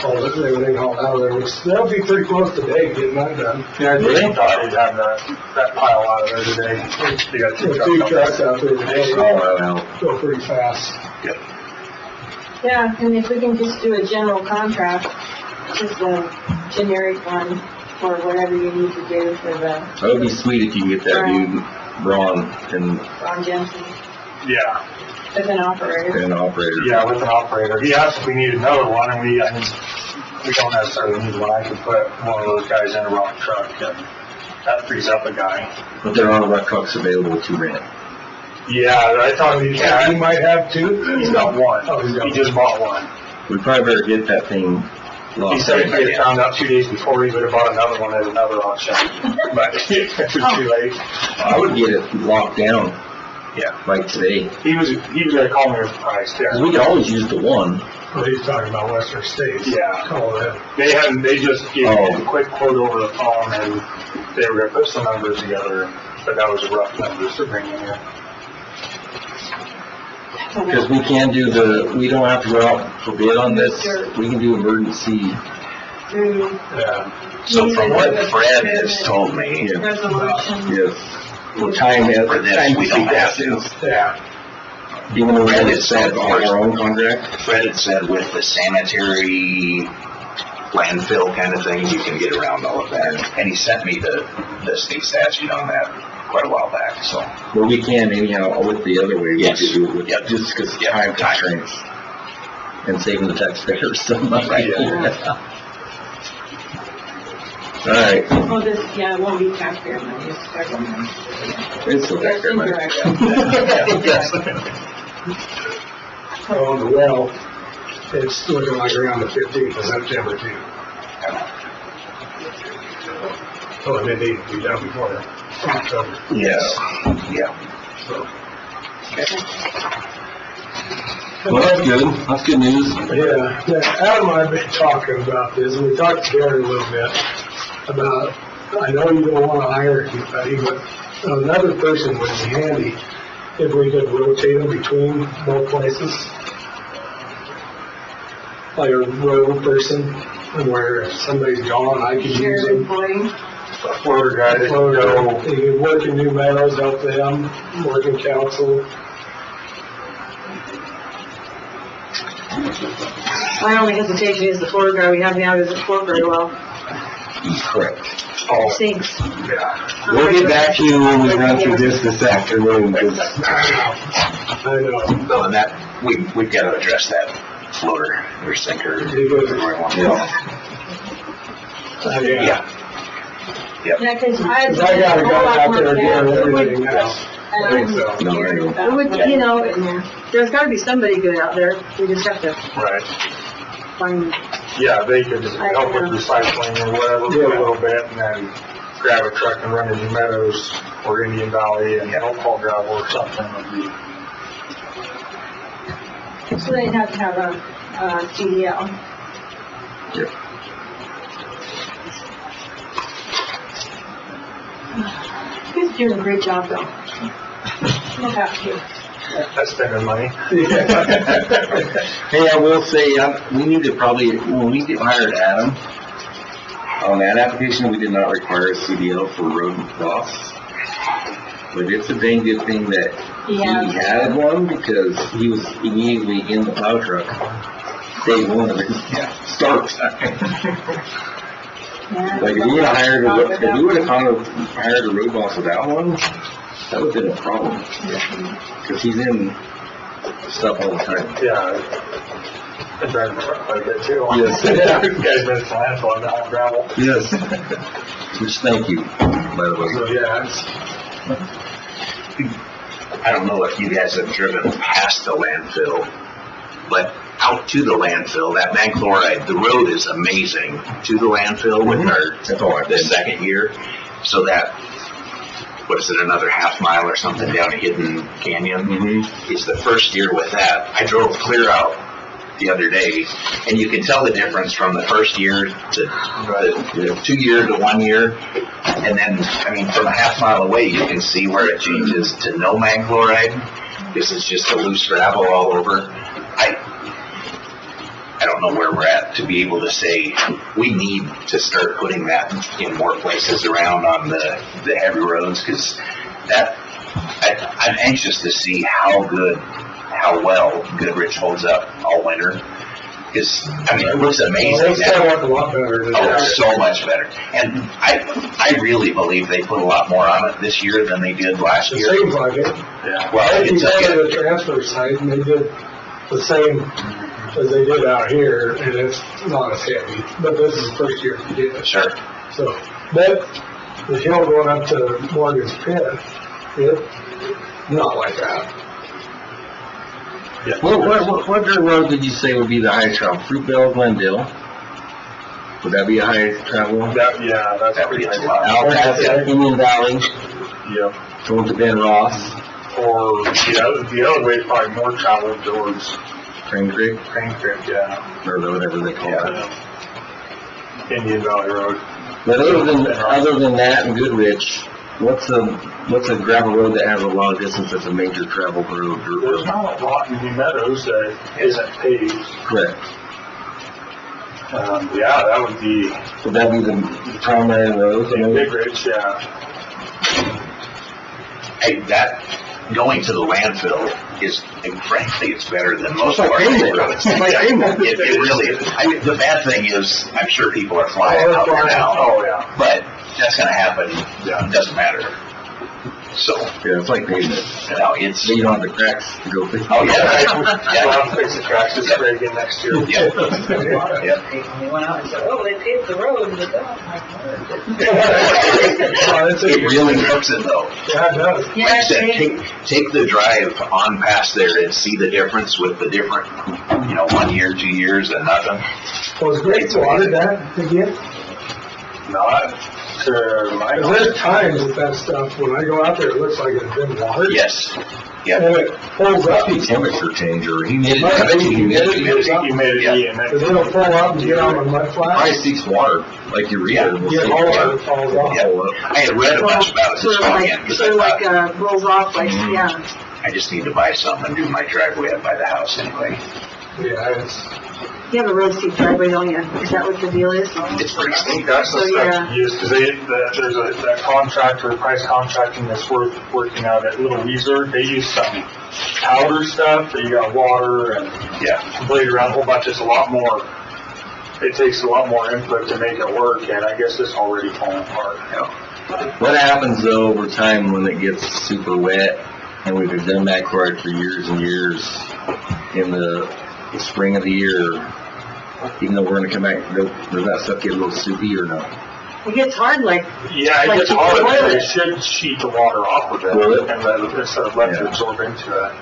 all this, everything all out of there, which they'll be pretty close today getting that done. Yeah, they thought he'd have that pile out of there today. They got two There's 2 trucks. trucks out there today, Oh, go pretty fast. Yeah, and if we can just do a general contract, just a generic one for whatever you need to do for the that would be sweet if you could get that dude, Ron, and Ron Jensen Yeah, as an operator. an operator. yeah, with an operator. He asked if we need another one, and I mean, we don't necessarily need one. I could put one of those guys in a rock truck, and that frees up a guy. But there are rock trucks available to rent. Yeah, I thought he might have two. He's got one. Oh, he just bought one. We probably better get that thing He locked said if he in. had found out 2 days before, he would have bought another one at another auction. But it was too late. I would get it locked down. Yeah. Like today. He was gonna call me with the price, Cause yeah. we could always use the one. Well, he's talking about Western States. Yeah. Oh, that. They just gave me a quick quote over the phone and they were gonna put some numbers together, but that was rough numbers to bring in here. Cause we can do we don't have to go out for bid on this. We can do emergency. Yeah. So from what Fred has told me, Yeah. Resolution. Yes. We're tying that. for this, we don't have to. Yeah. Even though we Fred had has set said on our own contract. Fred had said with the sanitary landfill kind of thing, you can get around all of that. And he sent me the state statute on that quite a while back, so. But we can anyhow with the other way. We Yes. could do it with, Yep. just cause Yep. time constraints. And saving the taxpayers some money. Right. Alright, Well, this, yeah, it won't be taxpayer money, it's federal money. it's still Yes, taxpayer money. indirect. Oh, the well, it's looking like around the 15th of September too. Oh, and it needed to be done before October. Yes. Yeah. Well, that's good. That's good news. Yeah, Adam and I have been talking about this, and we talked to Gary a little bit about, I know you don't want to hire anybody, but another person would be handy if we could rotate them between both places. Like a road person, where if somebody's gone, I could use Shared them. employee. A floater guy that can go. They could work in New Meadows, help them, work in council. My only hesitation is the floor guard we have now doesn't floor very well. Correct. Oh, Sinks. yeah. We'll get back to you when we run through this afternoon, 'cause I know. No, and that, we've got to address that floater or sinker. Yeah. Yeah. Yeah, cause I. Cause I got a guy out there doing everything now. No, I know. It would, you know, there's gotta be somebody good out there. We just have to Right. find, Yeah, they could help with recycling or whatever for a little bit and then grab a truck and run to New Meadows or Indian Valley and help haul gravel or something would be. So they'd have to have a CDL. Yep. He's doing a great job though. He'll have to. That's spending money. Hey, I will say, we need to probably, when we hired Adam, on that application, we did not require a CDL for road boss. But it's a dang good thing that he had one, because he was immediately in the plow truck, day one of his start time. Like, if we would have hired, if we would have hired a road boss without one, that would have been a problem. Because he's in stuff all the time. Yeah. I drive the truck quite a bit too. Yes. Guys been slant on the gravel. Yes. Which, thank you, by the way. So, yeah, I don't know if you guys have driven past the landfill, but out to the landfill, that mag chloride, the road is amazing to the landfill with the second year. So that, what is it, another half mile or something down a hidden canyon? It's the first year with that. I drove clear out the other day, and you can tell the difference from the first year to the 2 year to 1 year. And then, I mean, from a half mile away, you can see where it changes to no mag chloride, because it's just a loose gravel all over. I don't know where we're at to be able to say, we need to start putting that in more places around on the heavy roads, because that, I'm anxious to see how well Goodrich holds up all winter. Because, I mean, it looks amazing. It's gonna look a lot better than Oh, that. so much better. And I really believe they put a lot more on it this year than they did last It year. seems like it. yeah. Well, I it's went to the transfer site and they did the same as they did out here, and it's not as heavy, but this is the first year we did it. sure. So, but the hill going up to Morgan's Pit, Not like that. What dirt road did you say would be the high travel? Fruitvale, Glendale? Would that be a high travel? That's pretty high. Out past Indian Valley, Yep. going to Ben Ross, Or the other way is probably more traveled towards Crane Creek, Crane Creek, yeah. or whatever they call it. Indian Valley Road. But other than that and Goodrich, what's a gravel road that has a lot of distance that's a major travel road? There's not a lot in New Meadows that isn't paved. Correct. That would be Would that be the primary road? in Big Ridge, yeah. Hey, that, going to the landfill is, frankly, it's better than most of It's like our pavement. roads. It's like pavement. It really is. I mean, the bad thing is, I'm sure people are flying out there now, Oh, yeah. but that's gonna happen, it doesn't matter. So, Yeah, it's like pavement. it's, So you don't have the cracks to go through. oh, yeah. We'll have to fix the cracks this spring again next year. Yeah. When we went out and said, oh, they paved the road, and said, oh, my word. It really works it though. Yeah, it does. Like I said, take the drive on past there and see the difference with the different, 1 year, 2 years and nothing. Was Great water that again? Not to my Cause there's times with that stuff, when I go out there, it looks like it's been watered. Yes. And Yep. it pulls up, Maybe temperature change or humidity. Might I bet you be humidity. humidity and cause it'll pull up and get on the mud Probably flat. seeks water, like urea. will Get seek all of water. it falls off. Yeah. I had read a bunch about it this weekend because I thought, rolls off like, yeah. I just need to buy something and do my driveway up by the house anyway. Yeah, it's, You have a real steep driveway, don't you? Is that what the deal is? It's pretty I think steep. that's the So, stuff yeah. to use, because there's that contractor, Price Contracting that's working out at Little Weezer. They use some powder stuff, that you got water and Yeah. blade around a whole bunch. It's a lot more, it takes a lot more input to make it work, and I guess it's already falling apart. What happens though over time when it gets super wet and we've done that quite for years and years in the spring of the year, even though we're gonna come back, does that stuff get a little soupy or no? It gets hard, like, Yeah, it Like gets you hard, boil but it. it should sheet the water off of it, Will it? and instead of letting it absorb into it.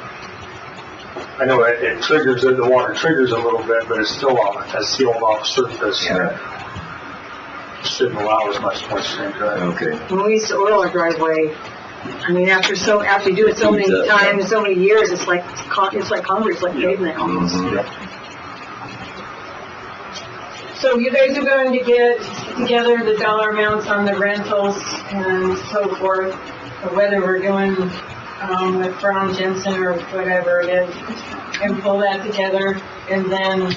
I know it triggers it, the water triggers a little bit, but it's still on a sealed off surface. Yeah. Shouldn't allow as much moisture into it. Okay. when we used to oil our driveway, I mean, after you do it so many Heats up, times, so many years, it's like concrete, it's like pavement almost. Mhm. So you guys are going to get together the dollar amounts on the rentals and so forth, or whether we're doing, with Brown Jensen or whatever it is, and pull that together, and then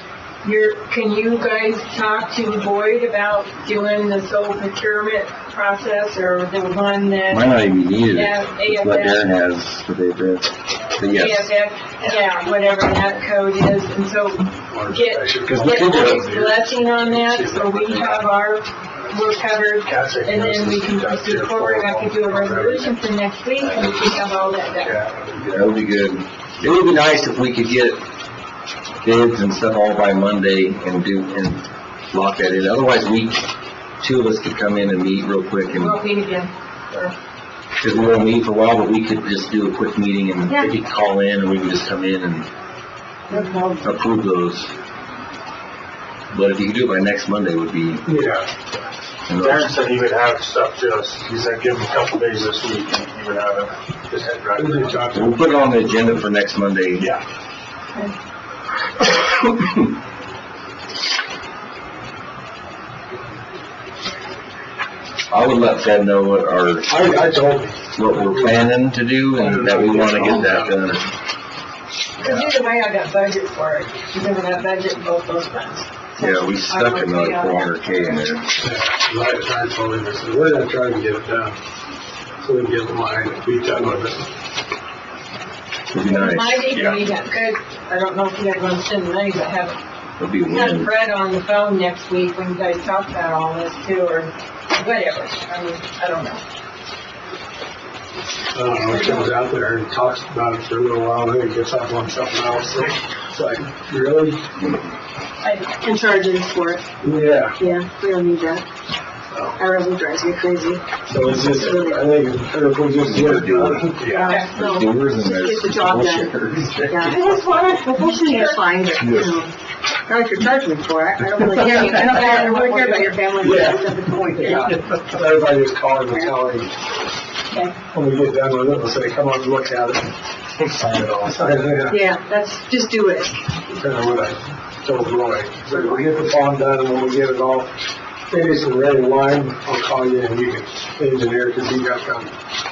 can you guys talk to Boyd about doing the sole procurement process, or the one that? Might not even need it. Yeah, It's what Darren has for the but yes. ASF, yeah, whatever that code is, and so get Boyd's blessing on that, so we have we're covered, and then we can proceed forward. I could do a resolution for next week, and we can have all that done. That would be good. It would be nice if we could get bids and stuff all by Monday and lock that in. Otherwise, two of us could come in and meet real quick and, We'll meet again. because we won't meet for a while, but we could just do a quick meeting and they could call in and we could just come in and approve those. But if you could do it by next Monday would be, Yeah. Darren said he would have stuff to us. He said give him a couple days this week and he would have it. Just head right. we'll put it on the agenda for next Monday. Yeah. I would let Fed know what I told him. what we're planning to do and that we want to get that done. Because either way, I got budget for it, because I got budget in both those funds. Yeah, we stuck another $400K in there. I told him, I said, we're gonna try to get it done. So we can get the line and be done with it. Would be nice. My degree got good, I don't know if you guys want to send money, but Would be a have win. Fred on the phone next week when you guys talk about all this too, or whatever, I mean, I don't know. I don't know, he comes out there and talks about it for a little while, then he gets off on something else. It's like, really? And charges for it. Yeah. Yeah, we don't need that. That really drives me crazy. So it's just, I think if we just get it done, Yeah, no, Doers and just there's get the job done. bullshitters. Yeah. It's fine, but, you know, not if you're charging me for it. I don't really care, I don't really care about your family. Yeah. That's the point. yeah. Everybody just call him and tell him, when we get done with it, we'll say, come on, look at it. Sign it all. Sign it, yeah. Yeah, just do it. Kind of what I told Roy. So we get the pond done, and when we get it all finished and ready to line, I'll call you and you can engineer, because he got some.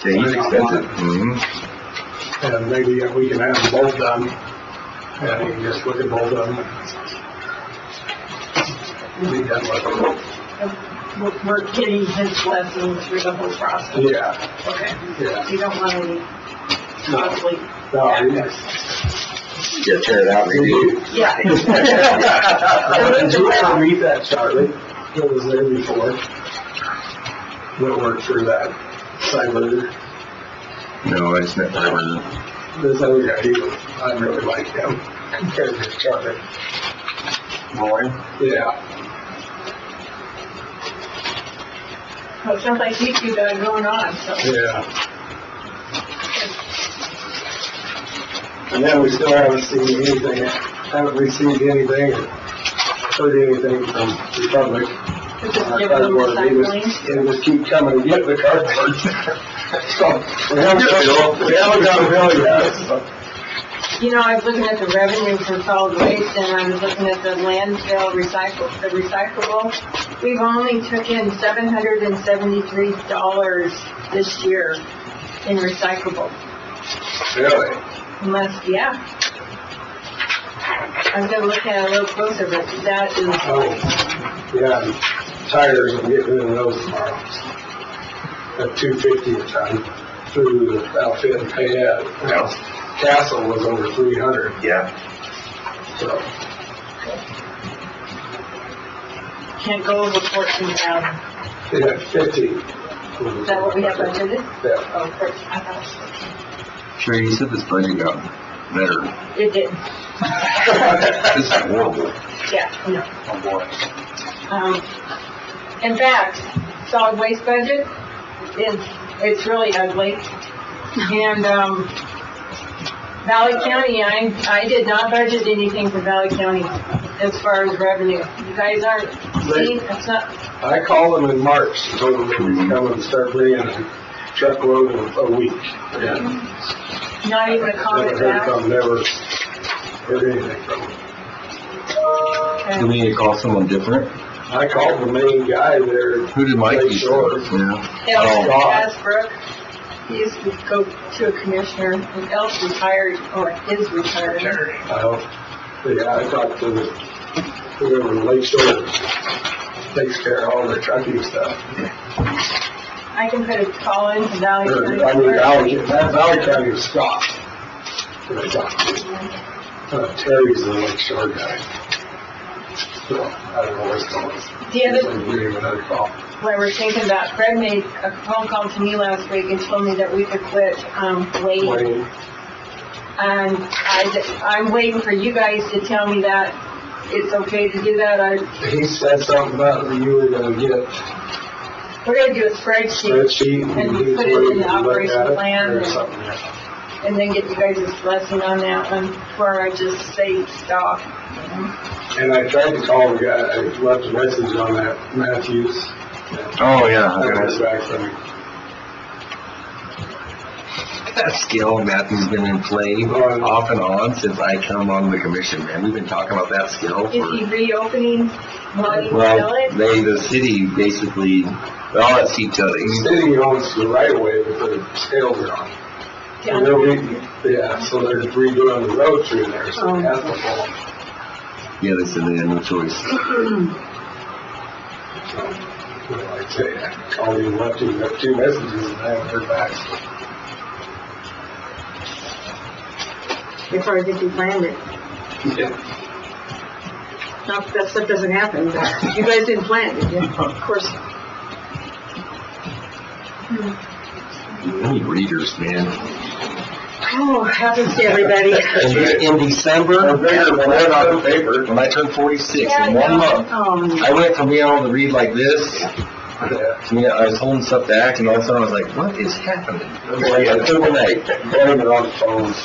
Yeah, he's expensive. Mm-hmm. And maybe we can have them both done, and you can just look at both of them. Be done with them. We're getting his lessons through the whole process. Yeah, Okay. yeah. You don't want any No, conflict. no, You gotta tear it out, redo. Yeah. Did you ever read that, Charlie? It was there before. That worked for that cyber. No, I just met Tyler. This other guy, I really like him compared to Charlie. Roy? Yeah. Well, it sounds like you two got it going on, so. Yeah. And then we still haven't seen anything, haven't received anything, or heard anything from Republic. It's just giving them recycling. They just keep coming to get the cardboard. So, we haven't got a bill yet, so. You know, I was looking at the revenue for solid waste, and I was looking at the landfill the recyclable. We've only took in $773 this year in recyclable. Really? Unless, yeah. I'm gonna look at it a little closer, but that is, Oh, yeah, and tires, I'm getting rid of those tomorrow. At $250 a ton through the outfit and Payette. Yeah. Castle was over 300, Yeah. so. can't go over 14,000. They had 50. Is that what we have budgeted? Yeah. Oh, 14, I thought it was Sure, you said this budget got better. 14. It did, This is horrible. yeah, no. Oh, boy. In fact, solid waste budget it's really ugly. And, Valley County, I did not budget anything for Valley County as far as revenue. You guys aren't seeing, it's not, I called them in March, and told them they would come and start bringing a truckload a week. And not even a comment never heard back. from, never heard anything from them. Do we need to call someone different? I called the main guy there. Who did Mike Lake use? Shore. Yeah. Elton God. Hasbrook, he used to go to a commissioner, and Elton retired, or is retired. Yeah, I talked to whoever Lake Shore takes care of all their trucking stuff. I can put a call in to Valley Or, County. I mean, Valley County is Scott. That I talked to. Terry's the Lake Shore guy. So, I don't know where it's going. The other, We'll give him another call. when we're thinking about, Fred made a phone call to me last week and told me that we could quit, Wade. Wayne, And I'm waiting for you guys to tell me that it's okay to do that. he said something about you were gonna get We're gonna do a spreadsheet spreadsheet And and he was put it in waiting the to look operation at it plan or and- something. Yeah. and then get you guys' blessing on that one, where I just say stop. And I tried to call the guy, I left a message on that Matthews. Oh, yeah. I heard back from him. That skill, Matthew's been in play off and on since I come on the commission, man. We've been talking about that skill Is he for, reopening money well, village? the city basically, all that seat The telling. city owns the right of way that the scales are on. And they're so they're redoing the road through there, so it has to fall. Yeah, they said they had no choice. So, like I say, I called him, left him 2 messages and I haven't heard back. They probably think you planned it. Yeah. Not that stuff doesn't happen, but you guys didn't plan it, did you? Of course. We need readers, man. Oh, happens to everybody. In December, when I turned 46, in 1 month, Oh, I went from being able to read like this Yeah, I was holding stuff back, and all of a sudden I was like, what is happening? It's overnight. Blame it on the phones.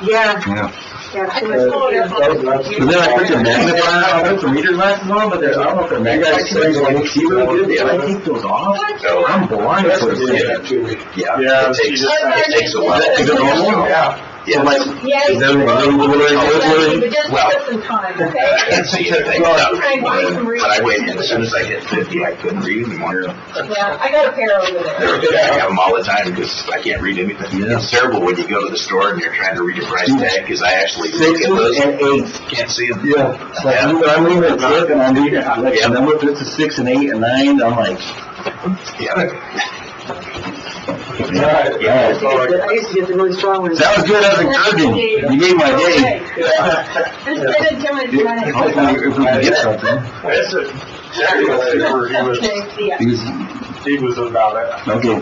Yeah, Yeah. yeah. too That much. was nuts. But then I put the magnifier, I put the reader glasses on, but I don't know if they're magnified, so I can see really good. Did I take those off? I'm blind That's for what a did second. that to me. Yeah, Yeah, it takes a while. Is it normal? Yeah. Yeah. Yeah, Is that really? but just Well, put some time, I okay? can't see anything. Try and find some reasons. But I waited, and as soon as I hit 50, I couldn't read anymore. Yeah, I got a pair over there. They're good. I have them all the time because I can't read anything. Yeah. It's terrible when you go to the store and you're trying to read a price tag because I actually look at Sixes those. and eights. Can't see them. Yeah. It's like, I'm reading a book and I'm reading, like, and then it's a 6 and 8 and 9, I'm like, Yeah. yeah. I used to get the really strong ones. That was good, that was encouraging. You made my day. Just spend too much money. Hopefully, if we can get something. That's it. Jerry was super, Okay, yeah. He was, he was about it. okay,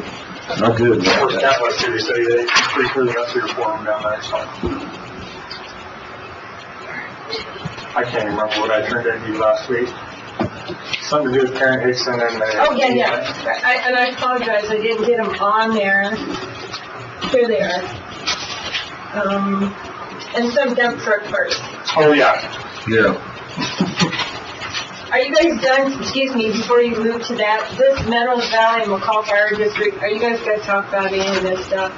not good. First cat was here, he said they pretty clearly got 3 or 4 of them down there, so. I can't remember what I turned into last week. Something to do with Karen Hickson and the. Oh, yeah. And I apologize, I didn't get them on there. Here they are. And some dump truck parts. Oh, yeah. Yeah. Are you guys done, excuse me, before you move to that, this Meadows Valley and McCall Fire District, are you guys gonna talk about any of this stuff?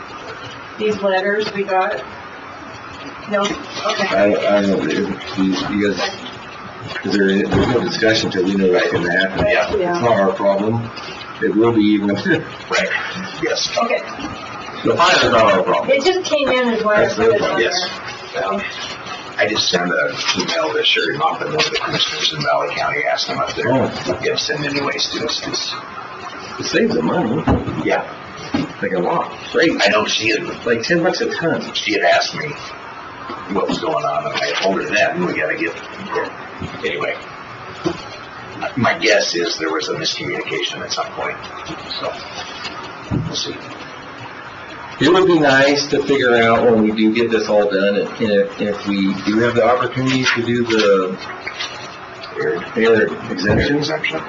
These letters we got? No? Okay. I don't know, you guys, there's no discussion till we know what's gonna happen. Yeah. It's not our problem. It will be even, the Right. Yes. Okay. fire's not our problem. It just came in as well. That's their problem. Yes. I just sent an email to Sherry Moffitt, one of the commissioners in Valley County, asking them if they're gonna send any waste to us. 'Cause, It saves them money, yeah, like a lot. Great. I know she had Like $10 a ton. she had asked me what was going on, and I told her that, and we gotta get, anyway. My guess is there was a miscommunication at some point, so, we'll see. It would be nice to figure out when we do get this all done, and if we do have the opportunity to do the air exemptions, Exemption.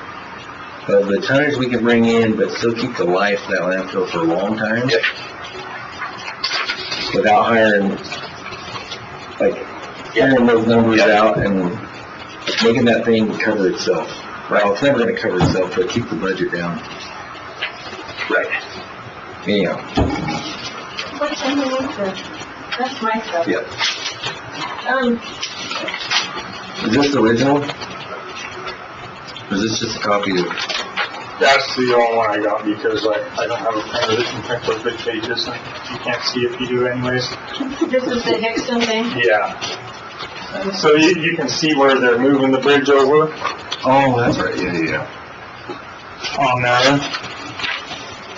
the tonnage we can bring in, but still keep the life of that landfill for a long time. Yep. Without hiring those numbers out and making that thing cover itself. Well, it's never gonna cover itself, but keep the budget down. Right. Anyhow, What's underneath this? That's my stuff. yeah. Um, Is this the original? Or is this just a copy of? That's the only one I got because I don't have a printer that can print those big pages. You can't see if you do anyways. this is the Hickson thing. Yeah. So you can see where they're moving the bridge over Oh, that's right, yeah. on there.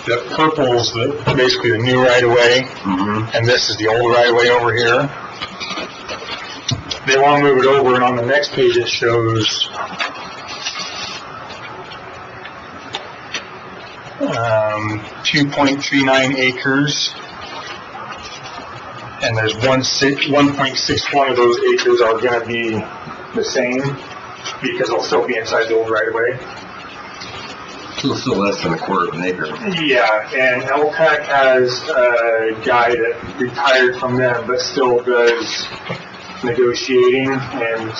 The purple's basically the new right-of-way, Mm-hmm. and this is the old right-of-way over here. They want to move it over, and on the next page it shows 2.39 acres, and there's 1.61 of those acres are going to be the same because they'll still be inside the old right-of-way. Still less than a quarter of an acre. Yeah, and LTAC has a guy that retired from them but still does negotiating and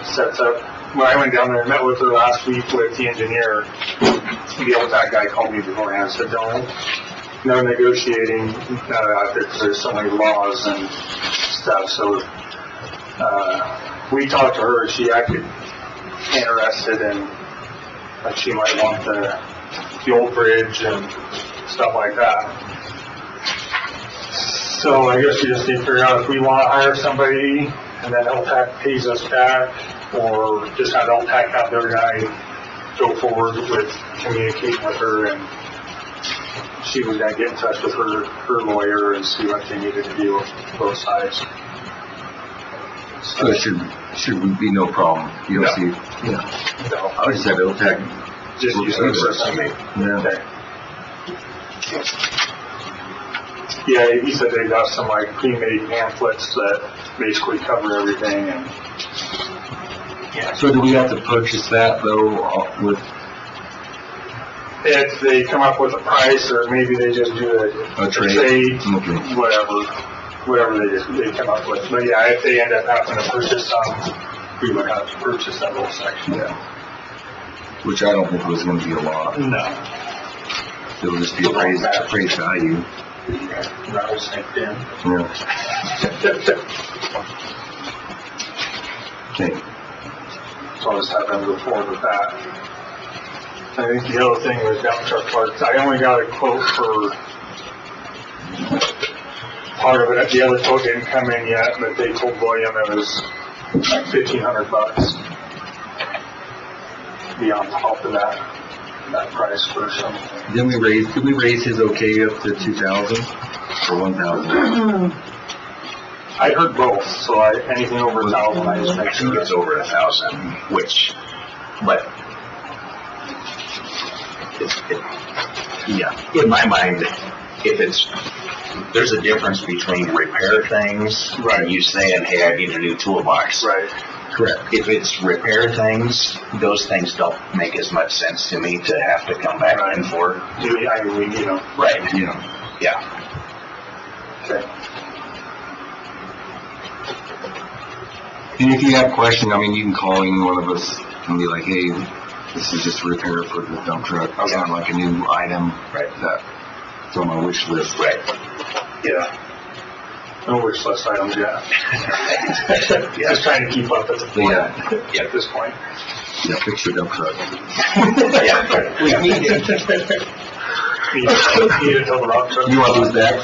sets up. When I went down there and met with her last week with the engineer, the LTAC guy called me beforehand and said, no negotiating out there because there's so many laws and stuff. So we talked to her. She acted interested in, like, she might want the old bridge and stuff like that. So I guess we just need to figure out if we want to hire somebody and then LTAC pays us back, or just have LTAC have their guy go forward with communicating with her, and she was going to get in touch with her lawyer and see what they needed to do with both sides. So it should be no problem. You don't see, yeah. So, I would just have LTAC. just use the system. Yeah. Okay. Yeah, he said they got some like pre-made pamphlets that basically cover everything, and yeah. So do we have to purchase that though, with if they come up with a price, or maybe they just do A trade? Okay. whatever they come up with. But yeah, if they end up having to purchase some, we would have to purchase that whole section. Which I don't think was gonna be a lot. No, It'll just be appraised value. that was sent in. Yeah. Okay. So I'll just have them go forward with that. I think the other thing was dump truck parts. I only got a quote for part of it. The other quote didn't come in yet, but they told William it was like $1,500. Be on top of that price for some. Did we raise his okay up to 2,000 or 1,000? I heard both, so anything over 1,000, I just make I think sure it's over 1,000, but in my mind, there's a difference between repair things and you saying, hey, I need a new toolbox. Right. Correct. If it's repair things, those things don't make as much sense to me to have to come back in for. Right. Yeah. Okay. And if you have questions, I mean, you can call any one of us and be like, hey, this is just a repair for the dump truck. It's not like a new item that's on my wish list. Right. Yeah. No wish list items yet. Just trying to keep up at the point. At this point. Yeah, fix your dump truck. Yeah. We need it. Need it till the rock truck. You want those back?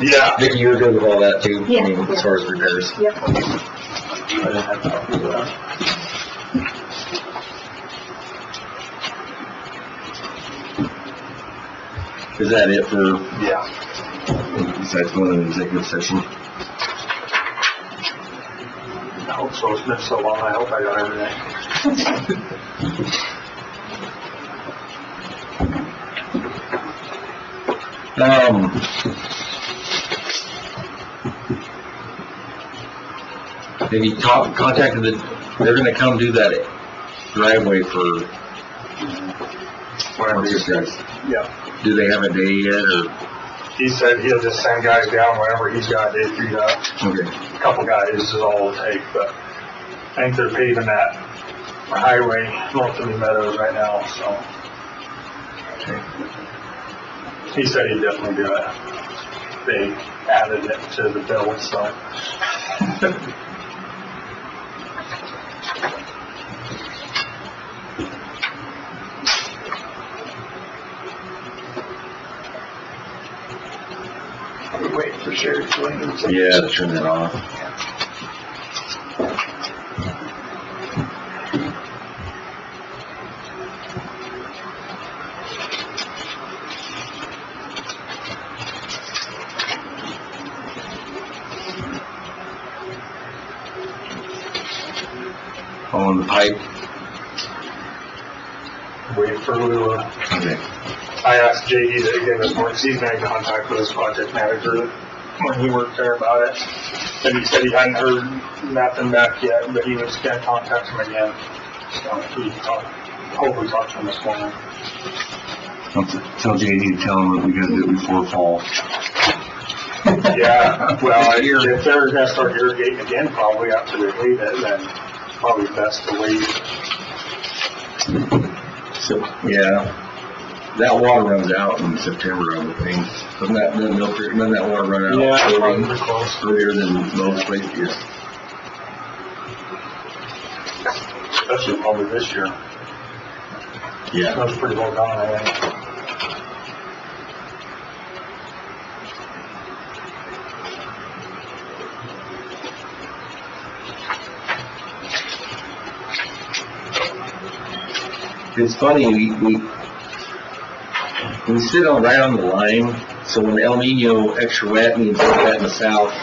Yeah. Vicki, you're good with all that too? Yeah. I mean, as far as repairs? Yep. Is that it for, Yeah. besides going into executive session? I hope so. It's been so long. I hope I got everything. Have you contacted they're gonna come do that driveway for, what's this guy's? Yeah. Do they have a day yet, or? He said he'll just send guys down whenever he's got it figured out. Okay. A couple guys is all it'll take, but I think they're paving that highway north of the Meadows right now, so. He said he'd definitely do it. They added it to the bill, so. We're waiting for Sherry to join us. Yeah, to turn that off. On the pipe. Wait for Lula. Okay. I asked JD to give us more, because he's been in contact with his project manager when he worked there about it. And he said he hadn't heard nothing back yet, but he was gonna contact him again. So he hopefully talked to him this morning. Tell JD to tell him that we gotta do it before fall. Yeah, well, if they're gonna start irrigating again, probably after they leave it, then probably best to wait. So, yeah. That water runs out in September, I would think. Doesn't that water run out? Yeah, early- probably close. Earlier than most places? Especially probably this year. Yeah. That's pretty well gone, I think. It's funny, we sit right on the line, so when El Nino extra wet means wet in the south,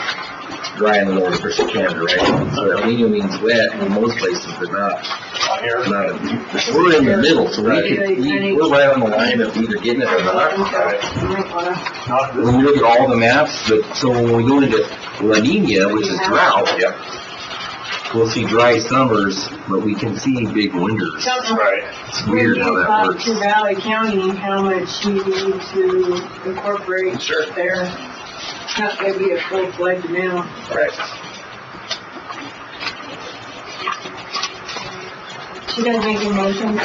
dry in the north, especially Canada, right? So El Nino means wet in most places, but not, we're in the middle, so we're right on the line of either getting it or not. When we look at all the maps, but, so when we go into La Nina, which is drought, we'll see dry summers, but we can see big winters. Right. It's weird how that Talk works. to Valley County, how much you need to incorporate Sure. there. Not gonna be a full-fledged amount. Right. She doesn't make a motion.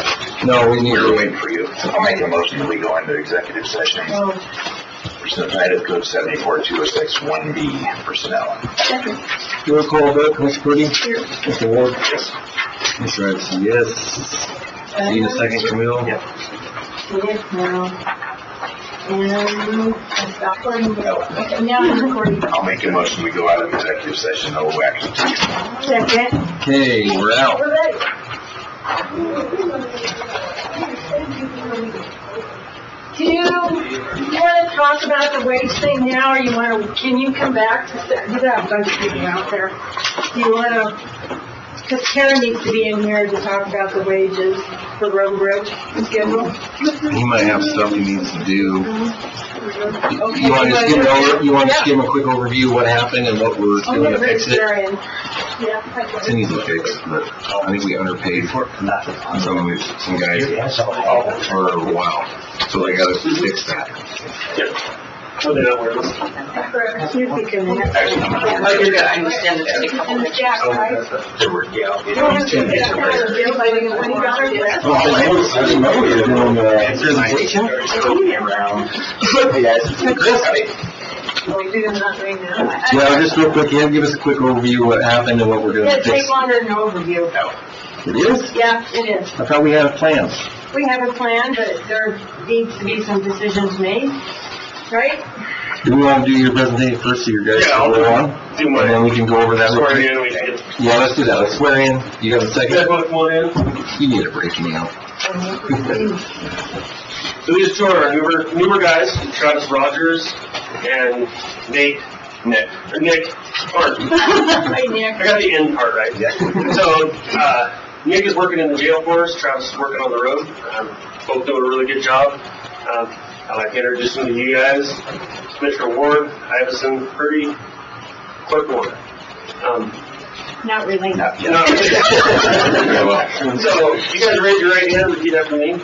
No, we need We're to, waiting for you. I'll make a motion that we go into executive session. Oh, Pursuant to Idaho Code 74-206 1B personnel. roll call vote, Commissioner Prudy? Mr. Ward? Yes. Mr. Edson, yes. Need a second, Camille? Yep. yes, now. And stop recording. Okay, now I'm recording. I'll make a motion, we go out of executive session, no action taken. Second. Okay, we're out. We're ready. Do you want to talk about the wage thing now, or can you come back to, you got a bunch of people out there. Do you want to, because Karen needs to be in here to talk about the wages for Road and Bridge schedule. He might have stuff he needs to do. Okay. You want to just give him a quick overview of what happened and what we're doing to fix it? It's an easy fix, but I think we underpaid some guys for a while, so they gotta fix that. See if we can. Oh, you're good, I understand it's a couple And the Jack, right? They were, yeah. You don't have to get that kind of deal by the $20. I didn't know we were doing presentation. Well, we do not right now. Yeah, just real quick, give us a quick overview of what happened and what we're doing to It'll fix. take longer than an overview. It is? Yeah, it is. I thought we had a plan. We have a plan, but there needs to be some decisions made, right? Do we want to do your presentation first so your guys Yeah, can go on? Do And then we can go over that real Swear quick? in, we can. Yeah, let's do that. Let's swear in. You have a You guys second? want to come on in? You need a break now. So we just joined our newer guys, Travis Rogers and Nick Hart. Hi, Nick. I got the end part right. So, Nick is working in the jail for us, Travis is working on the road. Both doing a really good job. I'd like to introduce them to you guys. Commissioner Ward, Iverson, Purdy, Clerk Ward. Not really. So, you guys raise your right hand, repeat after me.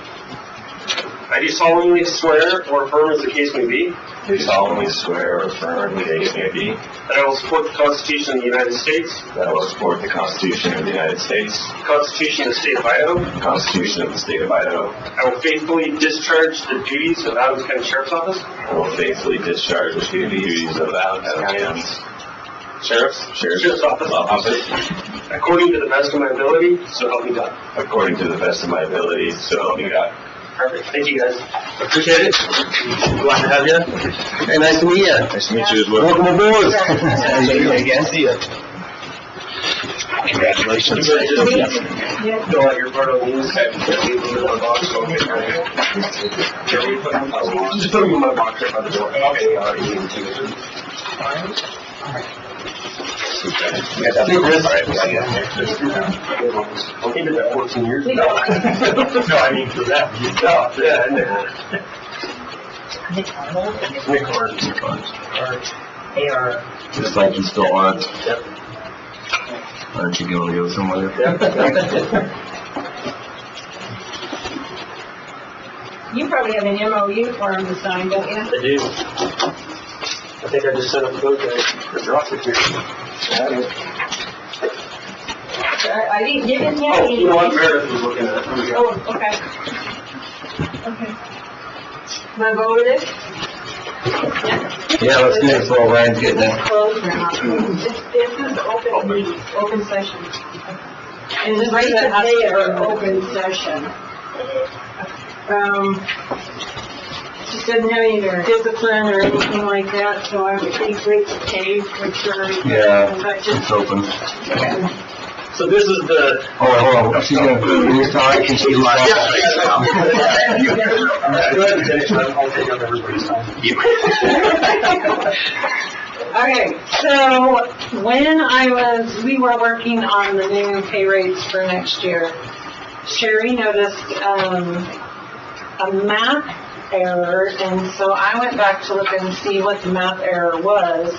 I do solemnly swear or affirm as the case may be. Do solemnly swear or affirm the case may be That I will support the Constitution of the United States, that I will support the Constitution of the United States, the Constitution of the State of Idaho. the Constitution of the State of Idaho. I will faithfully discharge the duties of Adams County Sheriff's Office. I will faithfully discharge the duties of Adams County Sheriff's Office According to the best of my ability, so help me God. according to the best of my abilities, so help me God. Perfect. Thank you, guys. Appreciate it. Glad to have you. Hey, nice to meet you. Nice to meet you as well. Welcome aboard. Again, see you. Congratulations. Fill out your part on these. Just put them in my box right by the door. I did that 14 years ago. No, I mean for that. No, yeah, Nick Hart. AR. Just like you still are. Aren't you going to go somewhere? You probably have an MOU form to sign, don't you? I do. I think I just set up those guys for drop security. I didn't get it yet. Oh, you know what, Meredith was looking at it. Here we go. Oh, okay. Okay. Am I voted it? Yeah, let's do it so Ryan's getting it. Closed now. This is open meeting, open session. And it's right today or open session. Just doesn't have any discipline or anything like that, so I would think great to pay for sure. Yeah, But just, it's open. So this is the, Hold on, she's gonna, can you talk, can she talk? go ahead and finish, I'll take up everybody's time. okay, so when we were working on the new pay rates for next year, Sherry noticed, a math error, and so I went back to look and see what the math error was.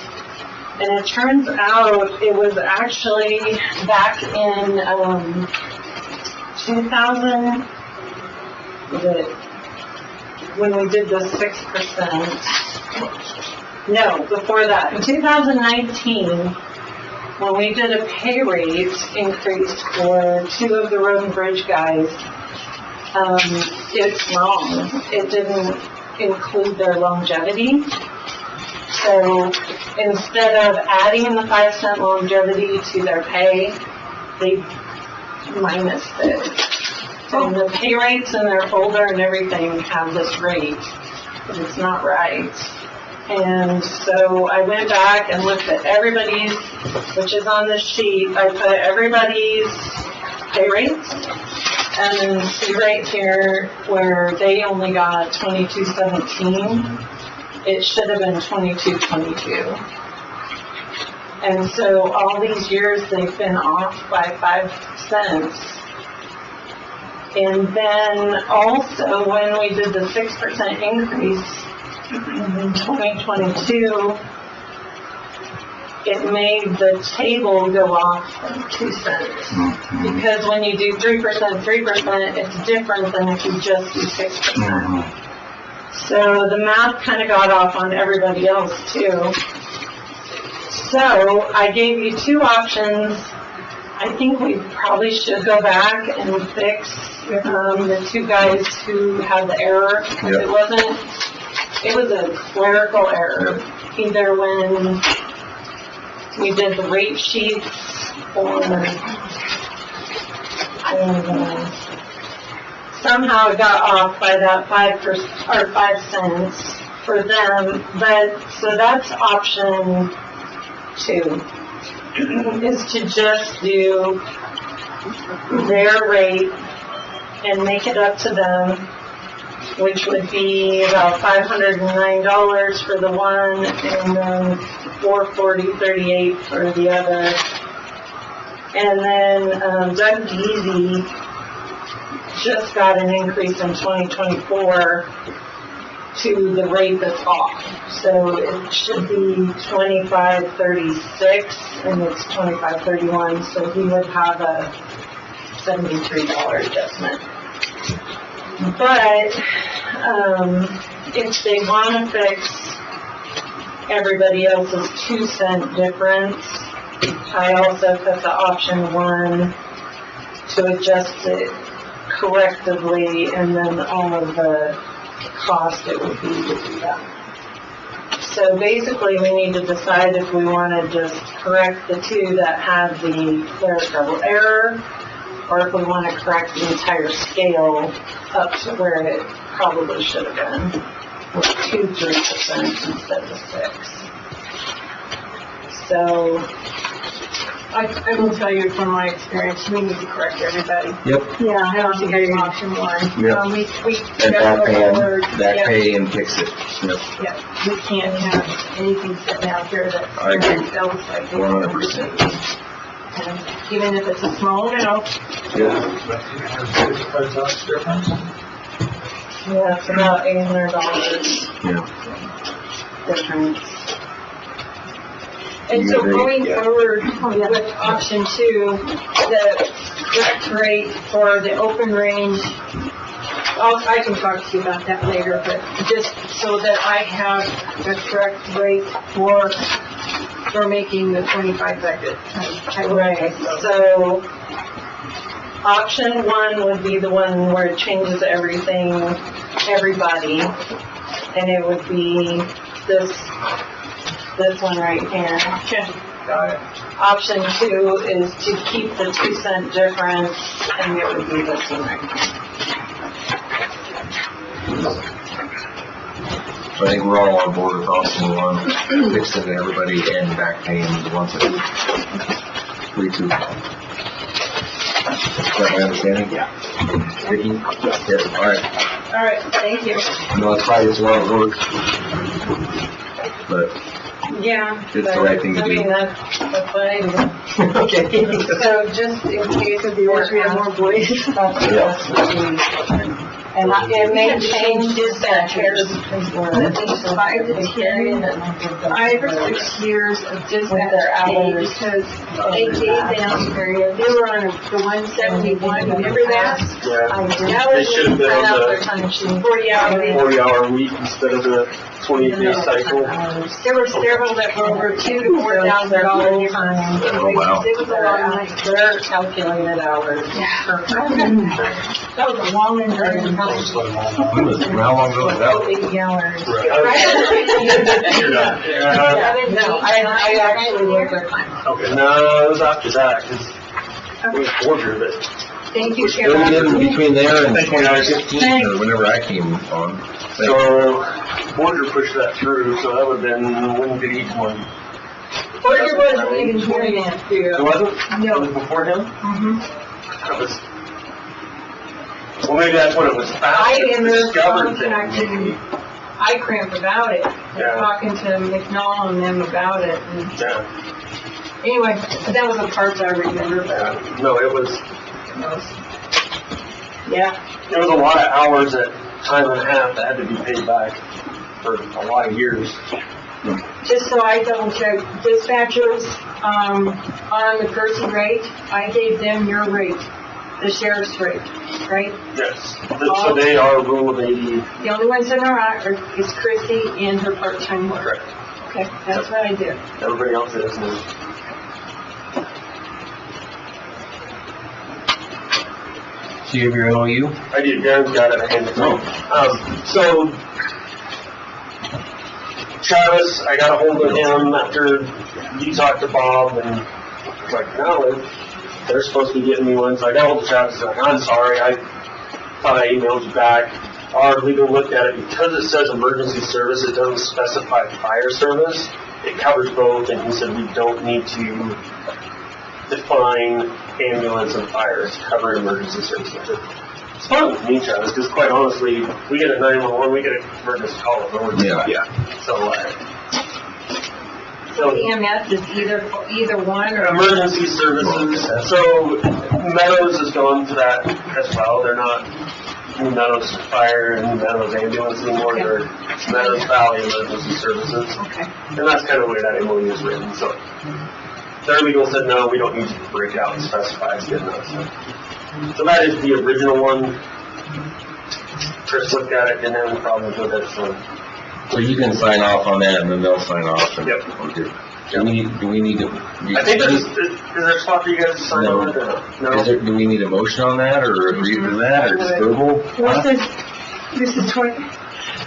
And it turns out it was actually back in, 2000, when we did the 6%. No, before that. In 2019, when we did a pay rate increase for 2 of the road and bridge guys, it's wrong. It didn't include their longevity. So instead of adding the 5-cent longevity to their pay, they minused it. And the pay rates in their folder and everything have this rate, but it's not right. And so I went back and looked at everybody's, which is on this sheet. I put everybody's pay rates, and then see right here where they only got 22.17. It should have been 22.22. And so all these years they've been off by 5 cents. And then also when we did the 6% increase in 2022, it made the table go off 2 cents. Because when you do 3%, it's different than if you just do 6%. So the math kind of got off on everybody else too. So I gave you 2 options. I think we probably should go back and fix the 2 guys who had the error. Because it was a clerical error. Either when we did the rate sheets or, I don't know. Somehow it got off by that 5 cents for them, but, so that's option 2, is to just do their rate and make it up to them, which would be about $509 for the one, and then $440.38 for the other. And then Doug Deasy just got an increase in 2024 to the rate that's off. So it should be $25.36 and it's $25.31, so he would have a $73 adjustment. But if they want to fix everybody else's 2 cent difference, I also put the option 1 to adjust it correctively, and then all of the cost it would be to do that. So basically we need to decide if we want to just correct the 2 that had the clerical error, or if we want to correct the entire scale up to where it probably should have been, with 2-3% instead of 6. So I will tell you from my experience, we need to correct everybody. Yep. Yeah, I don't think I do option 1. Yep. We And back yeah. pay and fix it. Yep. Yeah, we can't have anything sitting out there that I agree. else like 100%. And even if it's a small amount, Yeah. yeah, it's about $800 Yeah. difference. And so going forward with option 2, the correct rate for the open range, I can talk to you about that later, but just so that I have the correct rate for making the 25 budget. Right, So option 1 would be the one where it changes everything, everybody, and it would be this one right here. Got it. Option 2 is to keep the 2 cent difference, and it would be this one right here. So I think we're all on board with option 1, fixing everybody and back paying the ones that 3-2. Is that my understanding? Yeah. Vicki? Yeah. All right. All right, thank you. I know it's probably just a lot of work, but Yeah. It's the right thing to I mean, do. that's what I do. okay. So just in case of the order, we have more boys. Yeah. That's what we And they changed dispatchers. 5 to 10, 5 or 6 years of dispatch pay because they gave them, they were on the 171, remember that? That They was should have been on the 40 hours. 40-hour week instead of the 28-day cycle. There were several that were over $2,000 to $4,000. Oh, wow. It was a long night. Their calculated hours. That was a long and very How long ago was that? 80 hours. You're not. No, I actually worked their time. Okay, no, it was after that, because it was Borger that. Thank you, What we did Sharon. between there and 2015, or whenever I came on. So, Borger pushed that through, so that would have been, when did he come on? Porter wasn't even here yet. It wasn't? No. It was before him? Mhm. That was, well, maybe that's when it was I found, ended discovered contacting that. iCramp about it, Yeah. talking to McNall and them about it. And Yeah, anyway, that was the parts I remember. yeah, no, it was Yeah. a lot of hours at time and a half that had to be paid back for a lot of years. Just so I double check, dispatchers, on the Percy rate, I gave them your rate, the sheriff's rate, right? Yes, so they are rule of 80. The only ones that are not is Chrissy and her part-time work. Correct. Okay, that's what I did. Everybody else is now. So you have your MOU? I did, Darren's got it, I handed it to him. So, Travis, I got a hold of him after you talked to Bob, and I was like, no, they're supposed to be getting me one, so I got a hold of Travis, and like, I'm sorry, I thought I emailed you back. Our legal looked at it, because it says emergency service, it doesn't specify fire service, it covers both, and he said we don't need to define ambulance and fire to cover emergency services. It's fine with me, Travis, because quite honestly, we get a 911, we get an emergency call. Yeah. So EMS is either one or? Emergency services, so Meadows has gone to that as well. They're not New Meadows Fire and New Meadows Ambulance anymore. They're Meadows Valley Emergency Services. Okay. And that's kind of the way that MOU is written, so. Their legal said, no, we don't need to break out and specify, it's good enough. So that is the original one. Chris looked at it, didn't have any problems with it, so. So you can sign off on that, and then they'll sign off. And Yep. Okay. Do we need to? I think is there a spot for you guys to sign on it or no? Do we need a motion on that, or agree to that, or just verbal? This is 20,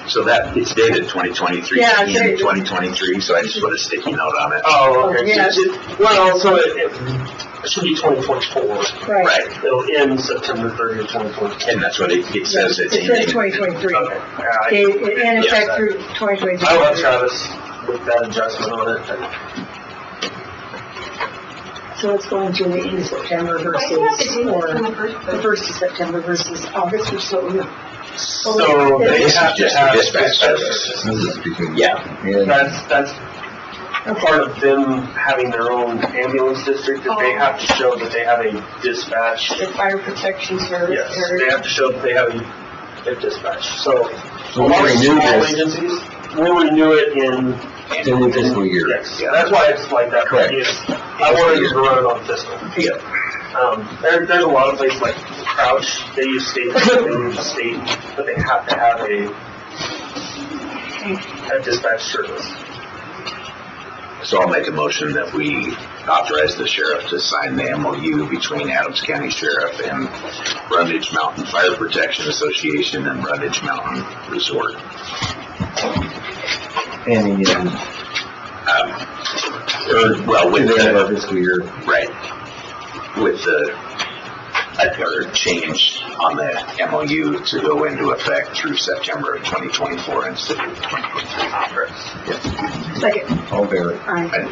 So that, it's dated 2023, Yeah, it's in dated. 2023, so I just put a sticky note on it. Oh, okay. Yeah. Well, so it should be 2024. right. Right, It'll end September 30th, 2024. and that's what it says it's It says ending. 2023. Okay. It in effect through 2023. I let Travis with that adjustment on it. So it's going to the end of September versus, or the 1st of September versus August or so. So they This is have to just have a dispatch dispatch. This is between. Yeah. And That's part of them having their own ambulance district, that they have to show that they have a dispatch. The fire protection service Yes, area. they have to show that they have a dispatch. So, So a we lot of renew small this agencies, we renew it in. in the fiscal year. Yes, that's why it's like that. Correct. I wanted to run it on fiscal. Yeah. There's a lot of places like Crouch, they use state, but they have to have a dispatch service. So I'll make a motion that we authorize the sheriff to sign the MOU between Adams County Sheriff and Brundage Mountain Fire Protection Association and Brundage Mountain Resort. And Well, with the end of our the, fiscal year. right, with the, or change on the MOU to go into effect through September of 2024 instead of 2023. Second. All in favor? Aye.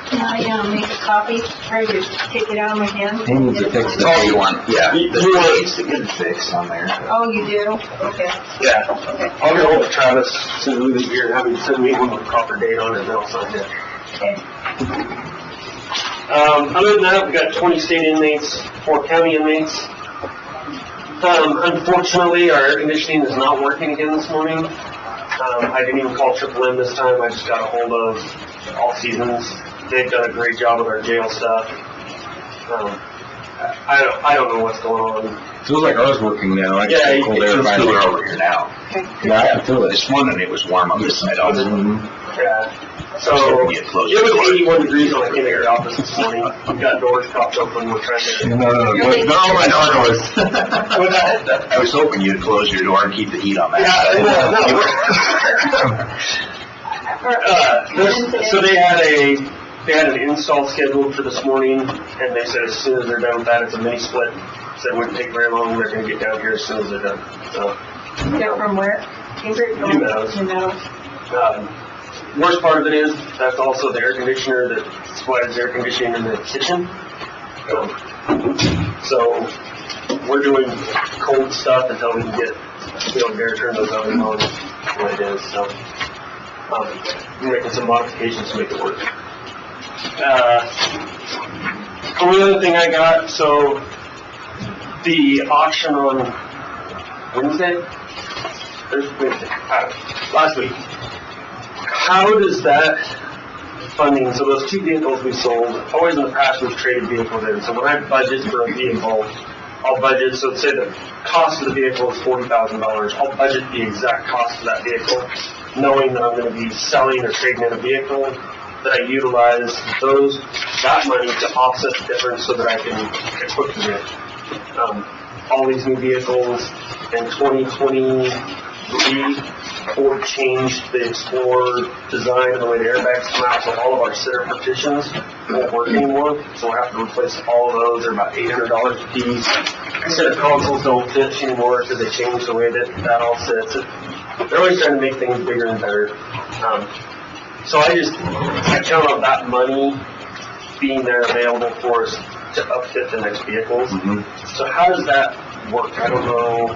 Can I, make a copy, or just take it out of my hand? He needs to fix That's all you the. want, yeah, You the want- date's to get fixed on there. Oh, you do? Okay. Yeah. I'll get hold of Travis as soon as we leave here and have him send me one with a proper date on it, and I'll sign it. Okay. Other than that, we got 20 state inmates, 4 county inmates. Unfortunately, our air conditioning is not working again this morning. I didn't even call Triple M this time. I just got a hold of All Seasons. They've done a great job with our jail stuff. I don't know what's going on. Feels like ours working now. I Yeah, can cold It's air cooler finally. over here now. Yeah, I can feel it. This morning it was warm on this side also. Yeah. So, So you close it your was door. 81 degrees when I came to your office this morning. We've got doors propped open. We're trying to... No, my door doors. I was hoping you'd close your door and keep the heat on that side. So they had an install scheduled for this morning, and they said as soon as they're done with that, it's a mini split. So it wouldn't take very long. They're going to get down here as soon as they're done. So, They're from where? Cambridge? New Meadows. New Meadows. Worst part of it is that's also the air conditioner that supplies air conditioning in the kitchen. So we're doing cold stuff until we can get air turn those ovens on what it is. So we're making some modifications to make it work. Only other thing I got, so the auction on Wednesday, last week. How does that funding, so those two vehicles we sold, always in the past we've traded vehicles in. So when I budget for a vehicle, I'll budget, so say the cost of the vehicle is $40,000. I'll budget the exact cost of that vehicle, knowing that I'm going to be selling or trading in a vehicle, that I utilize that money to offset the difference so that I can equip the vehicle. All these new vehicles in 2023, Ford changed the Explorer design and the way the airbags come out, so all of our center partitions won't work anymore, so we'll have to replace all of those. They're about $800 a piece. Center consoles don't fit anymore because they changed the way that all sits. They're always trying to make things bigger and better. So I count on that money being there available for us to upfit the next vehicles. So how does that work? I don't know.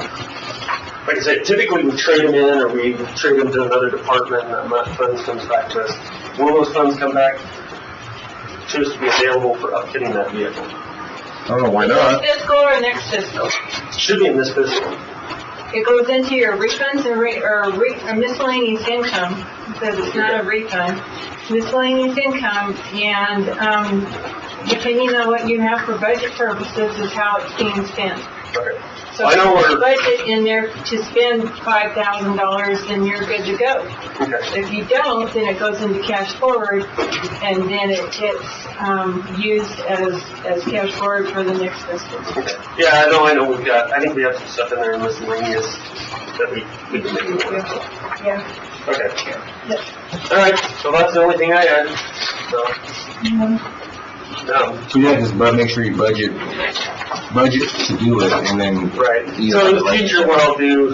Like I said, typically we trade them in or we trade them to another department and that funds comes back to us. Will those funds come back to us to be available for upfitting that vehicle? I don't know, why not? This fiscal or next fiscal? Should be in this fiscal. It goes into your refunds or miscellaneous income, because it's not a refund. Miscellaneous income, and depending on what you have for budget purposes is how it's being spent. Okay. So I know if you we're- budget in there to spend $5,000, then you're good to go. Okay. If you don't, then it goes into cash forward, and then it gets used as cash forward for the next fiscal. Okay. Yeah, I know I think we have some stuff in there in miscellaneous that we can make it work. Yeah. Okay. All right, so that's the only thing I had. So, So yeah, just make sure you budget to do it, and then. right. So in the future, what I'll do,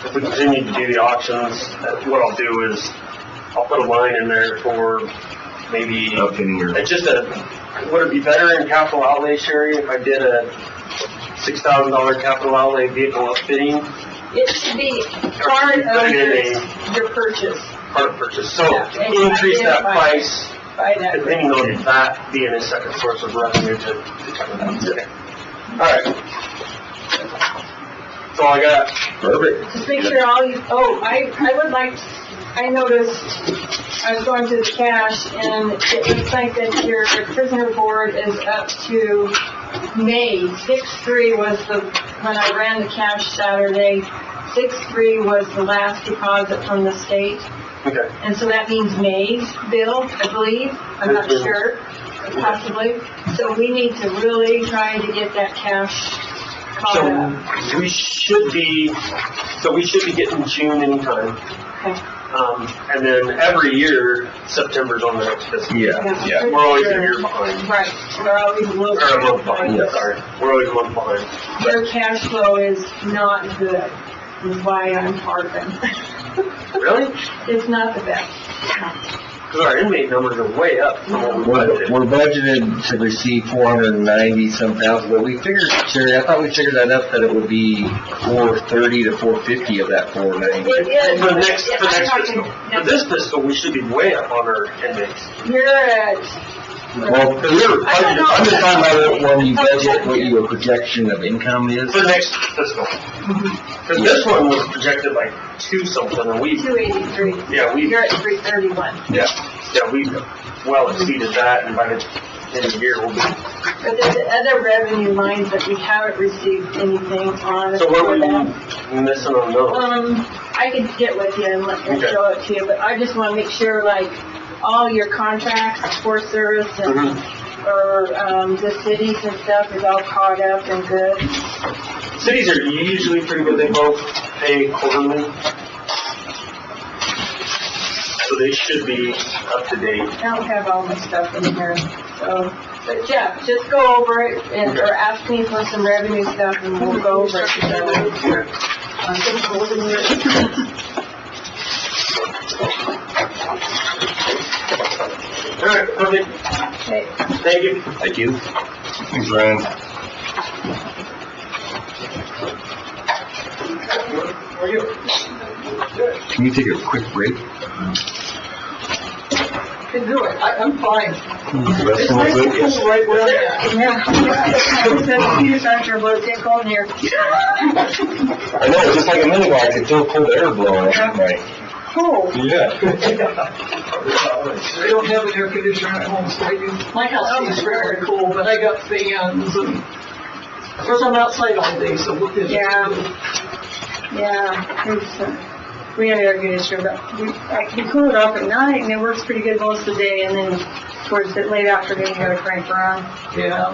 if we continue to do the auctions, what I'll do is I'll put a line in there for maybe Upfitting your. it's just would it be better in capital outlay, Sherry, if I did a $6,000 capital outlay vehicle upfitting? It should be part of your purchase. Part of purchase. So Yeah, and increase that identify price by that. depending on that being a second source of revenue to cover that. Okay. All right. That's all I got. Perfect. Just make sure I would like, I noticed, I was going to the cash, and it looks like that your prisoner board is up to May. 6/3 was when I ran the cash Saturday, 6/3 was the last deposit from the state. Okay. And so that means May's bill, I believe, I'm not sure, possibly. So we need to really try to get that cash caught up. So we should be getting June anytime. Okay. And then every year, September's on the next fiscal year. Yeah. We're always a year behind. Right, we're always a little Or a month bit behind, behind. sorry. We're always a month behind. Your cash flow is not good, is why I'm harping. Really? It's not the best. Because our inmate numbers are way up from what we budgeted. We're budgeted to receive 490 some thousand, but we figured, Sherry, I thought we figured that up, that it would be 430 to 450 of that 490. It is. For next I'm talking- fiscal. For this fiscal, we should be way up on our inmates. You're at Well, I'm just talking about when you budget, what your projection of income is. For next fiscal. Because this one was projected like 2 something, and we, 283. yeah, we, You're at 331. yeah, we well exceeded that, and by the end of the year, we'll be. But there's other revenue lines that we haven't received anything on. So what were for you that. missing on those? I could get with you and Okay. show it to you, but I just want to make sure, like, all your contracts, Forest Service and, or, the cities and stuff is all caught up and good. Cities are usually pretty good, they both pay quarterly. So they should be up to date. I don't have all my stuff in here, so, but Jeff, just go over it and, or ask me for some revenue stuff and we'll go over it together. All right, perfect. Okay. Thank you. Thank you. Thanks, Ryan. Can you take a quick break? Can do it, I'm fine. Rest real quick? Right where I'm at. Yeah. Peter Sargent blows get cold in here. I know, just like a minute ago, I could feel cold air blowing. Right. Cold. Yeah. I don't have an air conditioner at home, so I do. My house is very cool, but I got fans and, of course, I'm outside all day, so what is it? Yeah, we have air conditioner, but I can cool it off at night, and it works pretty good most of the day, and then towards the late afternoon, you gotta crank around. Yeah.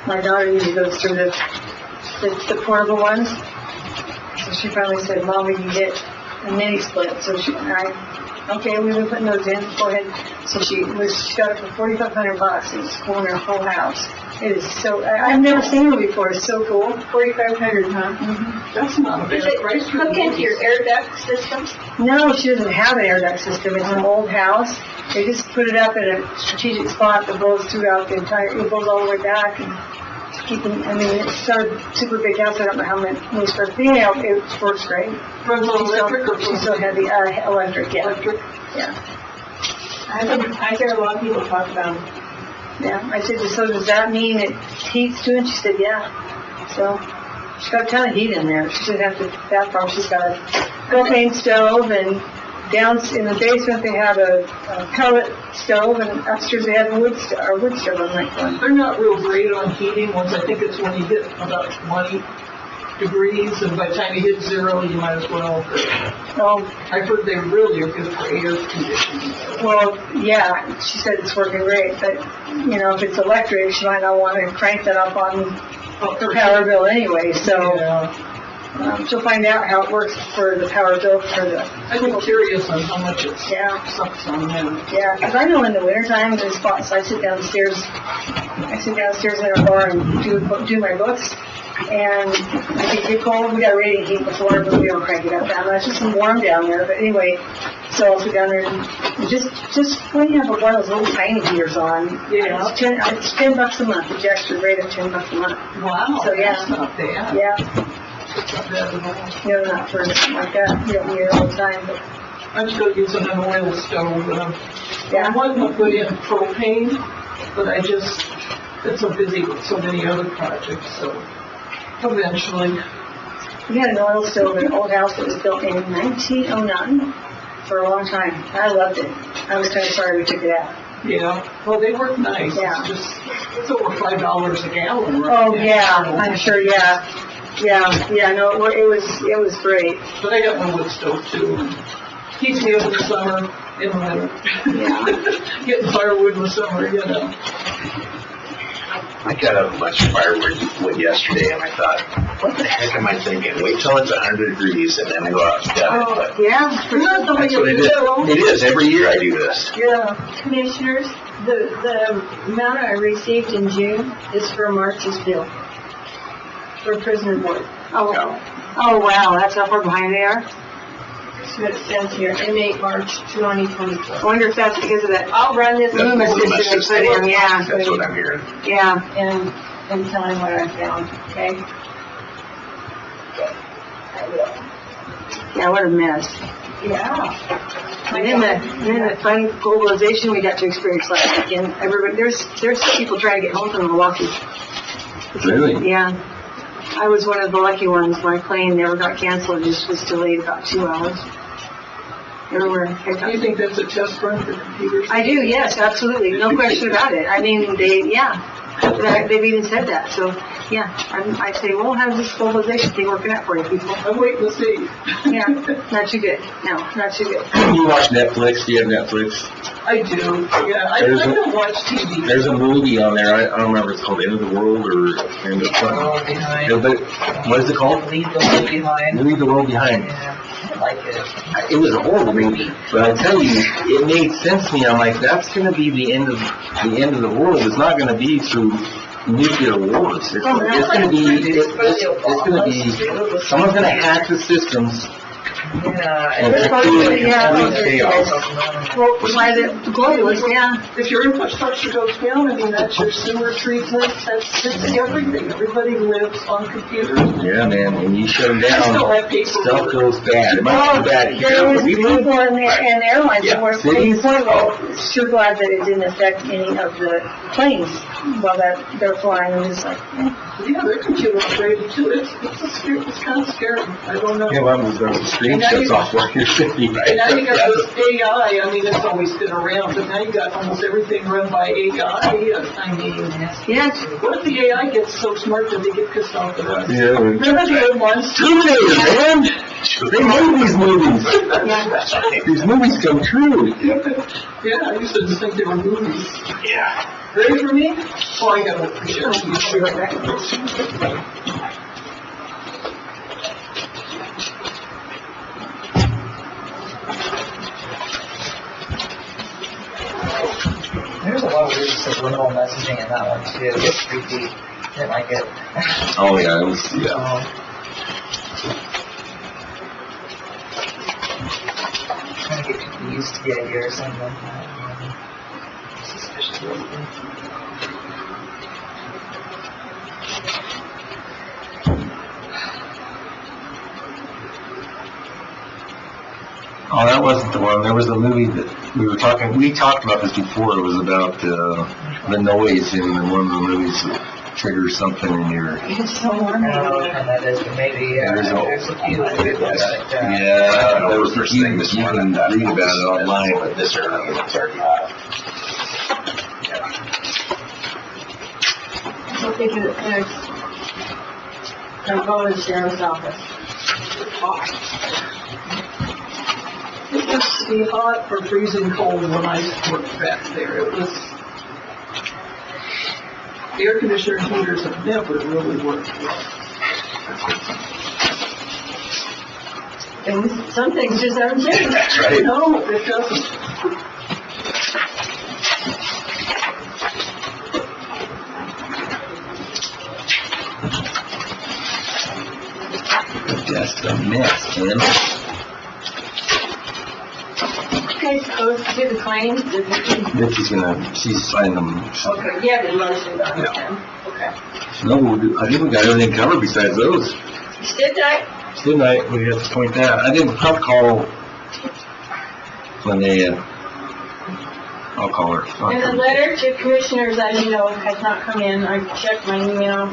My daughter usually goes through the portable ones, so she finally said, Mom, we can get a mini split, so okay, we've been putting those in, go ahead. So she got it for $4,500, and it's cooling her whole house. It is so, I've never seen it before, it's so cool. $4,500, huh? That's not a Is bad it price for hooked into your air duct system? No, she doesn't have an air duct system, it's an old house. They just put it up in a strategic spot that blows throughout the entire, it blows all the way back and keeping, I mean, it's a super big house, I don't know how many square feet, it works great. Runs on electric or She's so heavy, electric, yeah. electric? Yeah. I hear a lot of people talk about them. Yeah, I said, so does that mean it heats too? And she said, yeah. So, she's got a ton of heat in there. She doesn't have to, bathroom, she's got a propane stove, and down in the basement they have a pellet stove, and upstairs they have a wood stove on that one. They're not real great on heating ones. I think it's when you hit about 20 degrees, and by the time you hit 0, you might as well. Oh, I've heard they really are good for air conditioning. well, yeah, she said it's working great, but, you know, if it's electric, she might not want to crank that up on her power bill anyway, so. Yeah. She'll find out how it works for the power bill for the, I'd be curious on how much it yeah, sucks on them. yeah, because I know in the wintertime, there's spots, I sit downstairs in our bar and do my books, and if it get cold, we got radiant heat before, but we don't crank it up that much, it's warm down there, but anyway, so I'll sit down there and just when you have one of those little tiny heaters on, Yeah. it's $10 a month, the extra rate of $10 a month. Wow, So, yeah. that's not bad. Yeah, That's not bad at all. you know, not for something like that, you don't need it all the time, but, I'm still using an oil stove, and I yeah. wanted to put in propane, but it's so busy with so many other projects, so eventually. We had an oil stove in an old house that was built in 1909 for a long time. I loved it. I was kind of sorry we took it out. Yeah, well, they work nice. Yeah. It's over $5 a gallon, right? Oh, yeah, I'm sure, yeah. Yeah, no, it was great. But I got my wood stove too. Keeps me up in the summer, in the winter. Yeah. Getting firewood in the summer, you know. I got up a bunch of firewood yesterday, and I thought, what the heck am I thinking? Wait till it's 100 degrees and then go out and get it. But Yeah, Not something that's what it you is. do. It is, every year I do this. Yeah. Commissioners, the amount I received in June is for March's bill for prisoner board. oh, wow, that's how far behind they are? That's what it says here, inmate March 2024. I wonder if that's because of that I'll run this Loomis Loomis system they put in, yeah. That's what I'm hearing. Yeah, and tell him what I found, okay? I will. yeah, what a mess. Yeah. And then the fun globalization we got to experience last weekend, everybody, there's people trying to get home from Milwaukee. Really? Yeah. I was one of the lucky ones. My plane never got canceled, it just was delayed about 2 hours. Everywhere. Do you think that's a test run for computers? I do, yes, absolutely, no question about it. I mean, they've even said that, so, yeah, I say, well, how's this globalization thing working out for you people? I'm waiting to see. Yeah, not too good, no, not too good. You watch Netflix? Do you have Netflix? I do, yeah. I don't watch TV. There's a movie on there, I don't remember, it's called End of the World or End of World Behind. What is it called? Leave the World Behind. Leave the World Behind. Yeah, I like it. It was a horrible movie, but I tell you, it made sense to me. I'm like, that's going to be the end of the world. It's not going to be through nuclear wars. It's going to be someone's going to hack the systems. Yeah. And it's complete chaos. Well, why the globalists, yeah. If your infrastructure goes down, I mean, that's your sewer treatment, that's everything. Everybody lives on computers. Yeah, man, when you shut them I still down, have paper. stuff goes bad. It might go bad here, There was but we people live. and airlines that were Cities. sure glad that it didn't affect any of the planes while they're flying. And it's like, Yeah, they're computer operated too. It's kind of scary. I don't know. Yeah, well, there's a screen shuts off while you're sitting. And now you got this AI, I mean, it's always been around, but now you got almost everything run by AI. I mean, yes. what if the AI gets so smart that they get pissed off at us? Yeah, Remember the old ones? Terminator, man! They made these movies. These movies come true. Yeah, I used to just think they were movies. Yeah. Ready for me? Oh, I got it. Sure, I'll be right back. There's a lot of weird subliminal messaging in that one too. It's creepy. Didn't like it. Oh, yeah, it was, yeah. Trying to get people used to the idea or something like that. Suspicious of it. Oh, that wasn't the one. There was a movie that we talked about this before. It was about the noise in one of the movies that triggers something in your... It's so I don't know which one that is, but maybe, There's there's a few that we've got like that. Yeah, there was first thing this morning. You can read about it online. But this early, it's already hot. I think it's next. I'm going to the sheriff's office. It used to be hot or freezing cold when I worked back there. It was, air conditioner and heaters have never really worked well. And some things just haven't changed. That's right. No, it doesn't. Just a mess, man. Okay, so let's do the claims. She's signing them. Okay, yeah, the motion done, okay. No, I think we got everything covered besides those. Did I? Good night, we have to point that. I didn't call when they, I'll call her. And the letter to commissioners, as you know, has not come in. I checked my email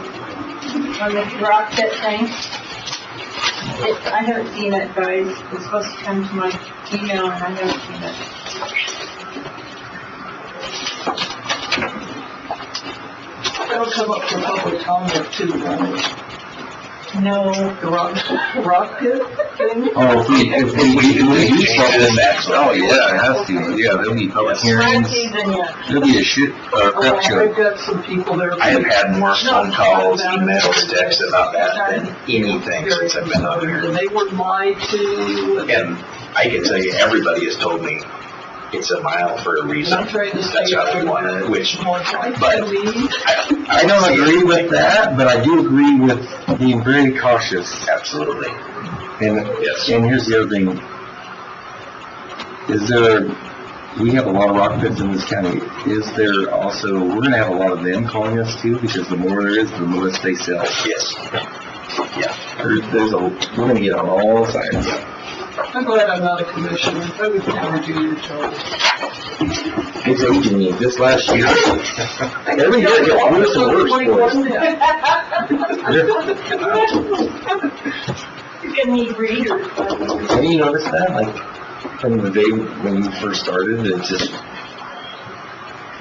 on the rock pit thing. I haven't seen it, guys. It's supposed to come to my email and I haven't seen it. That'll come up for public comment too, right? No. The rock pit thing? Oh, if we do something, oh, yeah, it has to, yeah, there'll be public hearings, Season yet. there'll be a prep I've show. got some people there. I have had more phone calls, emails, texts about that than anything since I've been out here. And they were lied to. And I can tell you, everybody has told me it's a mile for a reason. I'm trying to That's how they want it, which, More but I don't agree with that, but I do agree with being very cautious. Absolutely. And, Yes. and here's the other thing. We have a lot of rock pits in this county. Is there also, we're gonna have a lot of them calling us too, because the more there is, the less they sell. Yes. Yeah. We're gonna get on all sides. I'm glad I'm not a commissioner. I would never do your job. It's aging me. This last year, every year it gets worse and worse for us. You're gonna need readers. Have you noticed that? Like, from the day when you first started, it's just,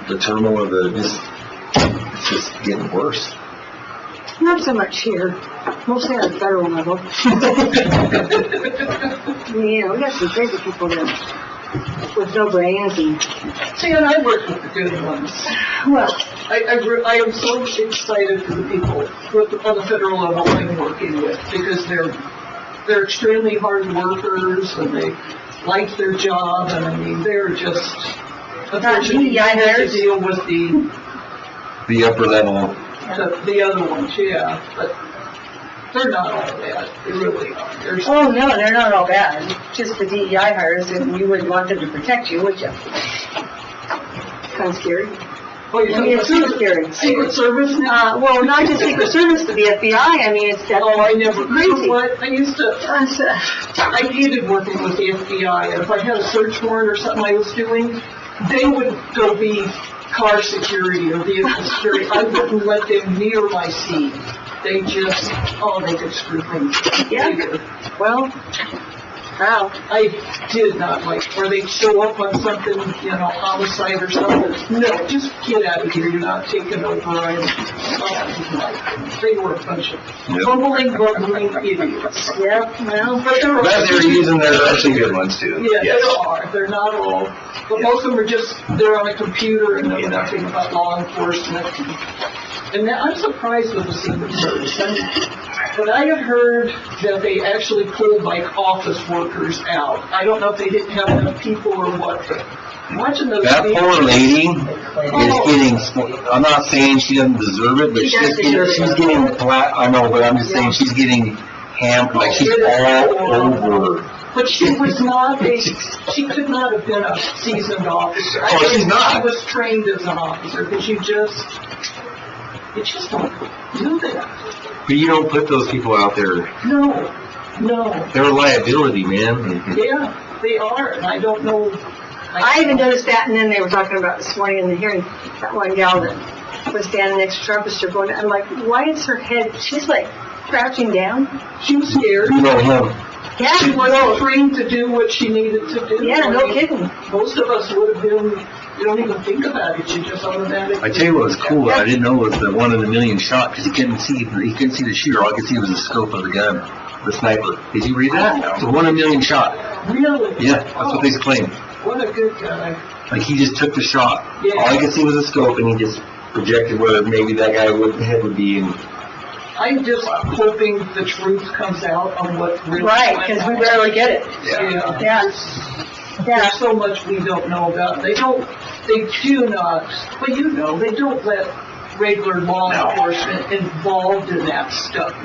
the turmoil of it's just getting worse. Not so much here, mostly on the federal level. Yeah, we got some crazy people there with no brains and, See, and I work with the good ones. well, I am so excited for the people on the federal level I'm working with, because they're extremely hard workers, and they like their job, and I mean, they're just, unfortunately, you have to deal with The upper level. the other ones, yeah, but they're not all bad, they really are. There's, oh no, they're not all bad. Just the DEI hires, and you wouldn't want them to protect you, would you? Kind of scary. oh, you're I mean, it's super talking scary. about Secret Service now? Well, not just Secret Service, but the FBI, I mean, it's that. Oh, I never, you know Crazy. what, I hated working with the FBI, and if I had a search warrant or something I was doing, they would go be car security or vehicle security. I wouldn't let them near my seat. They just, they could screw things up. Yeah. Well, wow. I did not like, where they'd show up on something, homicide or something. No, just get out of here, you're not taking over. They were a bunch of bumbling idiots. Yeah, well, But they're all. But they're using their, Actually good ones too. Yeah, Yes. there are. They're not all, but most of them are just, they're on a computer and know nothing about law enforcement. And now, I'm surprised with the Secret Service. But I had heard that they actually pulled like office workers out. I don't know if they didn't have enough people or what, but watching those. that poor lady is Oh. getting, I'm not saying she doesn't deserve it, but she's getting flat, I know, but I'm just saying she's getting hammered, like she's all over. But she was not she could not have been a seasoned officer. I Oh, think she's not. She was trained as an officer, because you just don't do that. But you don't put those people out there. No. They're a liability, man. Yeah, they are, and I don't know. I even noticed that, and then they were talking about this morning in the hearing, that one gal that was standing next to Trump, going, I'm like, why is her head, she's like crouching down? She was scared. You know him. Yeah, She wasn't trained to do what she needed to do. yeah, no kidding. Most of us would have been, you don't even think about it, you just automatically. I tell you what was cool, I didn't know it was the 1 in a million shot, because he couldn't see the shooter, all I could see was the scope of the gun, the sniper. Did you read that? It's a 1 in a million shot. Really? Yeah, that's what they claim. What a good guy. Like, he just took the shot. Yeah. All I could see was the scope, and he just projected where maybe that guy head would be, and I'm just hoping the truth comes out on what really. Right, because we rarely get it. Yeah. Yeah. There's so much we don't know about. They do not, well, they don't let regular law enforcement involved in that stuff.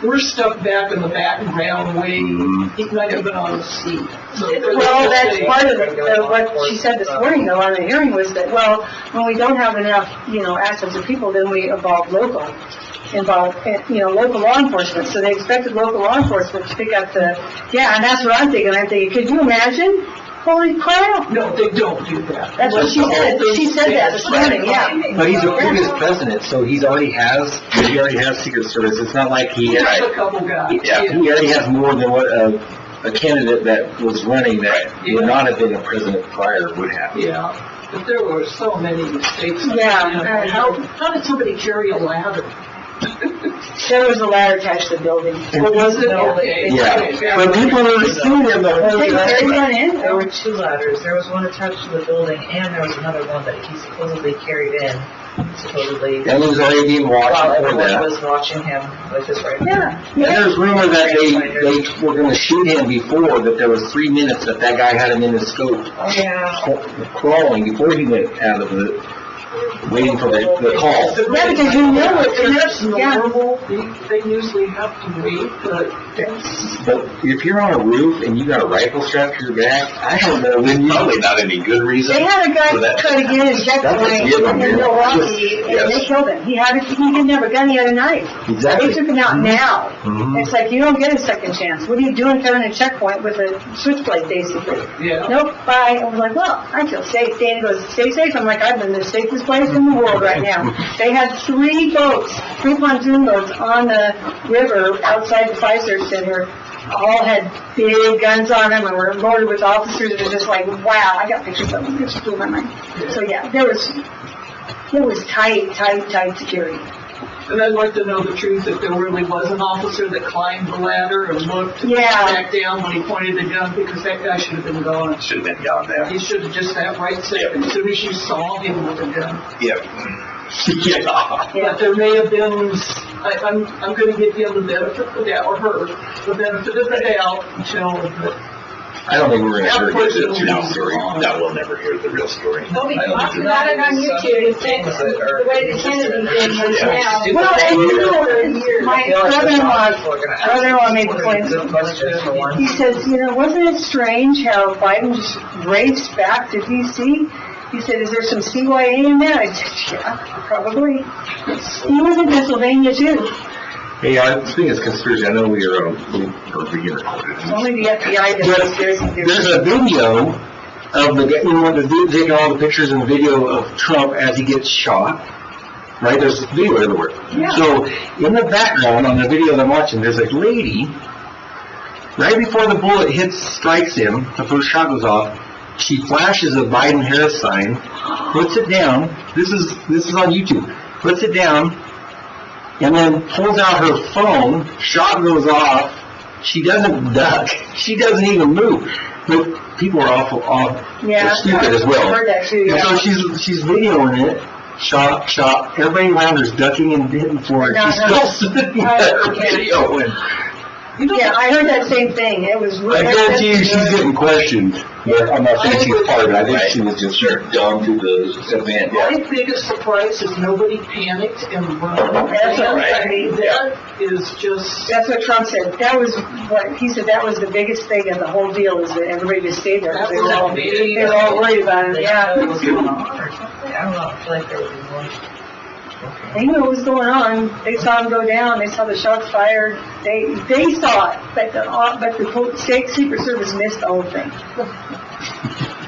We're stuck back in the background way, he might have been on the seat. So for them Well, to that's say- part of it, what she said this morning though on the hearing was that, well, when we don't have enough, assets of people, then we involve local law enforcement. So they expected local law enforcement to pick up and that's what I'm thinking. Could you imagine? Holy crap! No, they don't do that. That's what she said. She said that this morning, yeah. but he's a previous president, so he already has Secret Service. It's not like he There's a couple guys. he already has more than what a candidate that was running that would not have been a president prior would have. Yeah, but there were so many mistakes. Yeah. How did somebody carry a ladder? There was a ladder attached to the building. Or was it? No, Okay. Yeah, but people were suing him the whole They carried time. one in. There were 2 ladders. There was one attached to the building, and there was another one that he supposedly carried in, supposedly, And he was already being watched while before everyone that. was watching him with his rifle. Yeah. And there's rumor that they were going to shoot him before, that there was 3 minutes that guy had him in his scope Oh, yeah. crawling before he went out of it. waiting for the call. Yeah, because you know it, and That's that's, yeah. normal, they usually have to wait, but that's, But if you're on a roof and you got a rifle strapped to your back, I don't know when you. Probably not any good reason. They had a guy for that. try to get his checkpoint That's a given, in yeah. Milwaukee, and Yes. they killed him. He didn't have a gun, he had a knife. Exactly. They took him out now. Mhm. It's like, you don't get a second chance. What are you doing coming to checkpoint with a switchblade, basically? yeah. Nope, bye. I was like, well, I feel safe. Dan goes, stay safe. I'm like, I'm in the safest place in the world right now. They had 3 pontoon boats on the river outside the Pfizer Center. All had big guns on them and were loaded with officers. It was just like, wow, I got pictures of them. It just blew my mind. So yeah, there was tight security. And I'd like to know the truth, if there really was an officer that climbed the ladder and looked Yeah. back down when he pointed the gun, because that guy should have been gone. Should have been gone there. He should have just that right second, as soon as you saw him with a gun. Yep. Yeah. But there may have been, I'm gonna give him the benefit of the doubt, or her, the benefit of the doubt until, I don't think we're gonna ever get to the No, true story. no, we'll never hear the real story. They'll be I don't talking think about it on YouTube, the way the Kennedy thing is now. Well, and you know, my brother-in-law made the point. He says, you know, wasn't it strange how Biden just raced back to D.C.? He said, is there some CYA in there? I said, yeah, probably. He was in Pennsylvania too. Hey, speaking of conspiracy, I know we are being recorded. Only the FBI does this. There's a video of the guy, you know, the dude taking all the pictures and the video of Trump as he gets shot. Right? There's video everywhere. Yeah. So, in the background on the video that I'm watching, there's a lady, right before the bullet strikes him, the first shot goes off, she flashes a Biden-Harris sign, puts it down, this is on YouTube, puts it down, and then pulls out her phone, shot goes off, she doesn't duck, she doesn't even move. But people are they're stupid as well. I heard that too, And yeah. so she's videoing it, shot, everybody around her's ducking and hitting for her, she's still sitting there videoing. Yeah, I heard that same thing. It was. I guarantee you she's getting questioned, but I'm not saying she's part of it, I think she was just dumb to the event. my biggest surprise is nobody panicked and run. That's all right. I mean, that is just, That's what Trump said. That was what, he said that was the biggest thing in the whole deal, is that everybody just stayed there. That They were was all, amazing. they were all worried about it, yeah. What was going on or something? I don't know, I feel like there was one. They knew what was going on. They saw him go down. They saw the shots fired. They saw it, but the state Secret Service missed the whole thing.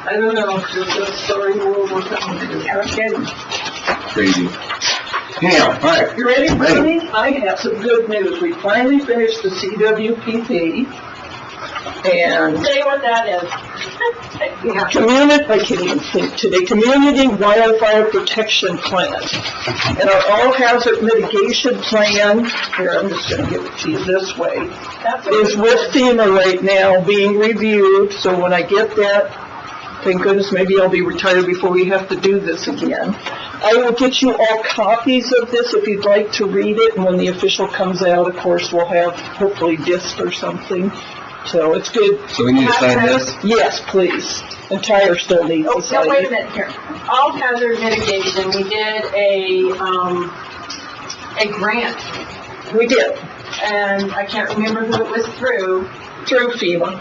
I don't know, it's a sorry world we're coming to. Yeah, no kidding. Crazy. Anyhow, all right. You ready, Ready. Bernie? I have some good news. We finally finished the CWPP. And Say what that is. I can't even think today, Community Wildfire Protection Plan. And our all hazard mitigation plan, here, I'm just gonna give it to you this way, is with FEMA right now being reviewed, so when I get that, thank goodness, maybe I'll be retired before we have to do this again. I will get you all copies of this if you'd like to read it, and when the official comes out, of course, we'll have hopefully disc or something. So it's good. So we need to sign this? Yes, please. And Tyler still needs Oh, to sign no, wait a it. minute here. All hazard mitigation, we did a grant, We did, and I can't remember who it was through FEMA.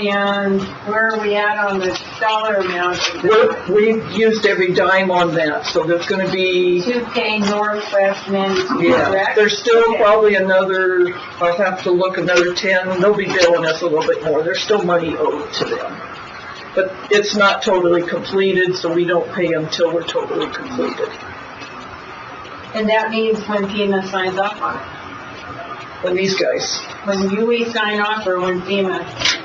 and where are we at on the dollar amount? We've used every dime on that, so there's gonna be, 2K Northwest Management, yeah, correct? there's still Okay. probably another, I'll have to look, another 10, they'll be billing us a little bit more, there's still money owed to them. But it's not totally completed, so we don't pay them till we're totally completed. And that means when FEMA signs off on it. And these guys, When we sign off or when FEMA,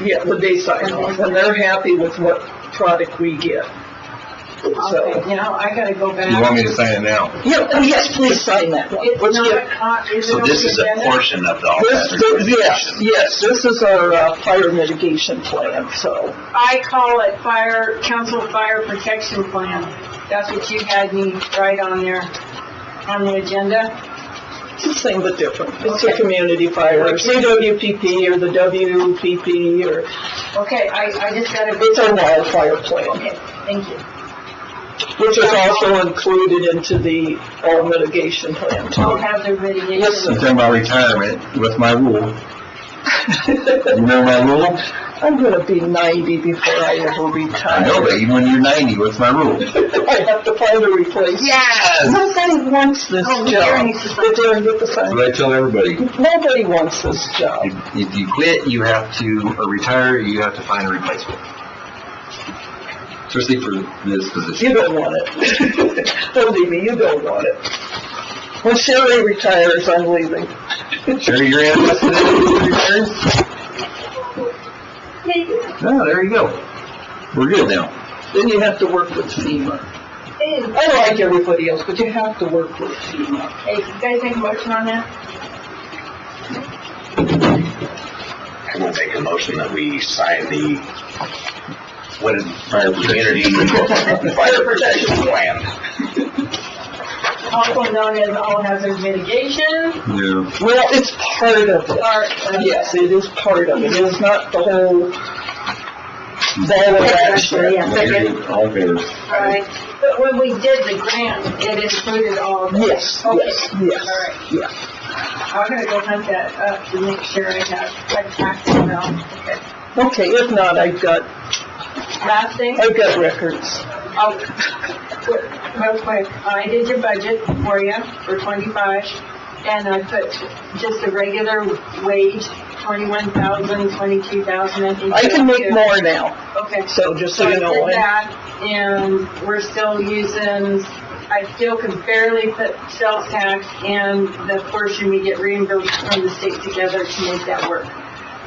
yeah, when they sign off, and they're happy with what product we get. So, okay, you know, I gotta go back. You want me to sign it now? yeah, oh, yes, please sign that one. It's Let's not, get- is it So on this the is a agenda? portion of the all This, hazard yes, mitigation. yes, this is our fire mitigation plan, so. I call it Council Fire Protection Plan. That's what you had me write on there, on the agenda. It's the same but different. It's a community fire, or CWPP, or the WPP, or, Okay, I just gotta. it's our wildfire plan. Okay, thank you. Which is also included into the all mitigation plan All too. hazard mitigation. Yes, I'm talking about retirement, what's my rule? You know my rule? I'm gonna be 90 before I ever retire. I know, but even when you're 90, what's my rule? I have to find a replacement. Yes! Nobody wants this Oh, job. Sharon needs to Sit there and get the That's sign. what I tell everybody. Nobody wants this job. If you quit, you have to, or retire, you have to find a replacement. Especially for this position. You don't want it. Believe me, you don't want it. When Sherry retires, I'm leaving. Sherry, you're interested in retiring? No, there you go. We're good now. Then you have to work with FEMA. I like everybody else, but you have to work with FEMA. Hey, you guys make a motion on that? I'm gonna make a motion that we sign the Fire Community Fire Protection Plan. Also known as all hazard mitigation. Yeah. Well, it's part of it. Yes, it is part of it. It is not the whole ball of action. All in favor? Right. But when we did the grant, it included all of that. Yes, Okay. yes, All right. yes. I'm gonna go hunt that up to make sure I have it now. Okay. Okay, if not, I've got Last thing, records. real quick, I did your budget for you for 25, and I put just a regular wage, 21,000, 22,000, I think. I can make more now, Okay. so just so So I you know. did that, and we're still using, I still can barely put sales tax and the portion we get reimbursed from the state together to make that work.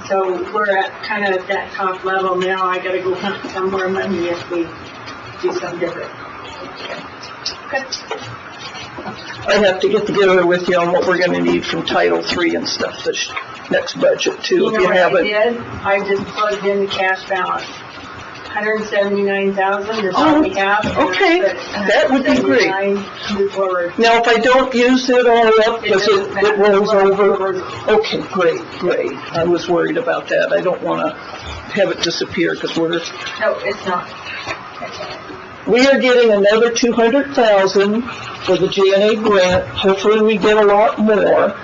So we're at kind of at that top level now. I gotta go hunt some more money if we do something different. Okay. I have to get together with you on what we're gonna need from Title III and stuff this next budget too, You if know you what haven't. I did? I just plugged in the cash balance. 179,000 is all we have. Okay, that would be great. 179 Move forward. Now, if I don't use it all up, because it rolls over? Okay, great. I was worried about that. I don't wanna have it disappear, because No, it's not. we are getting another 200,000 for the GNA grant. Hopefully we get a lot more.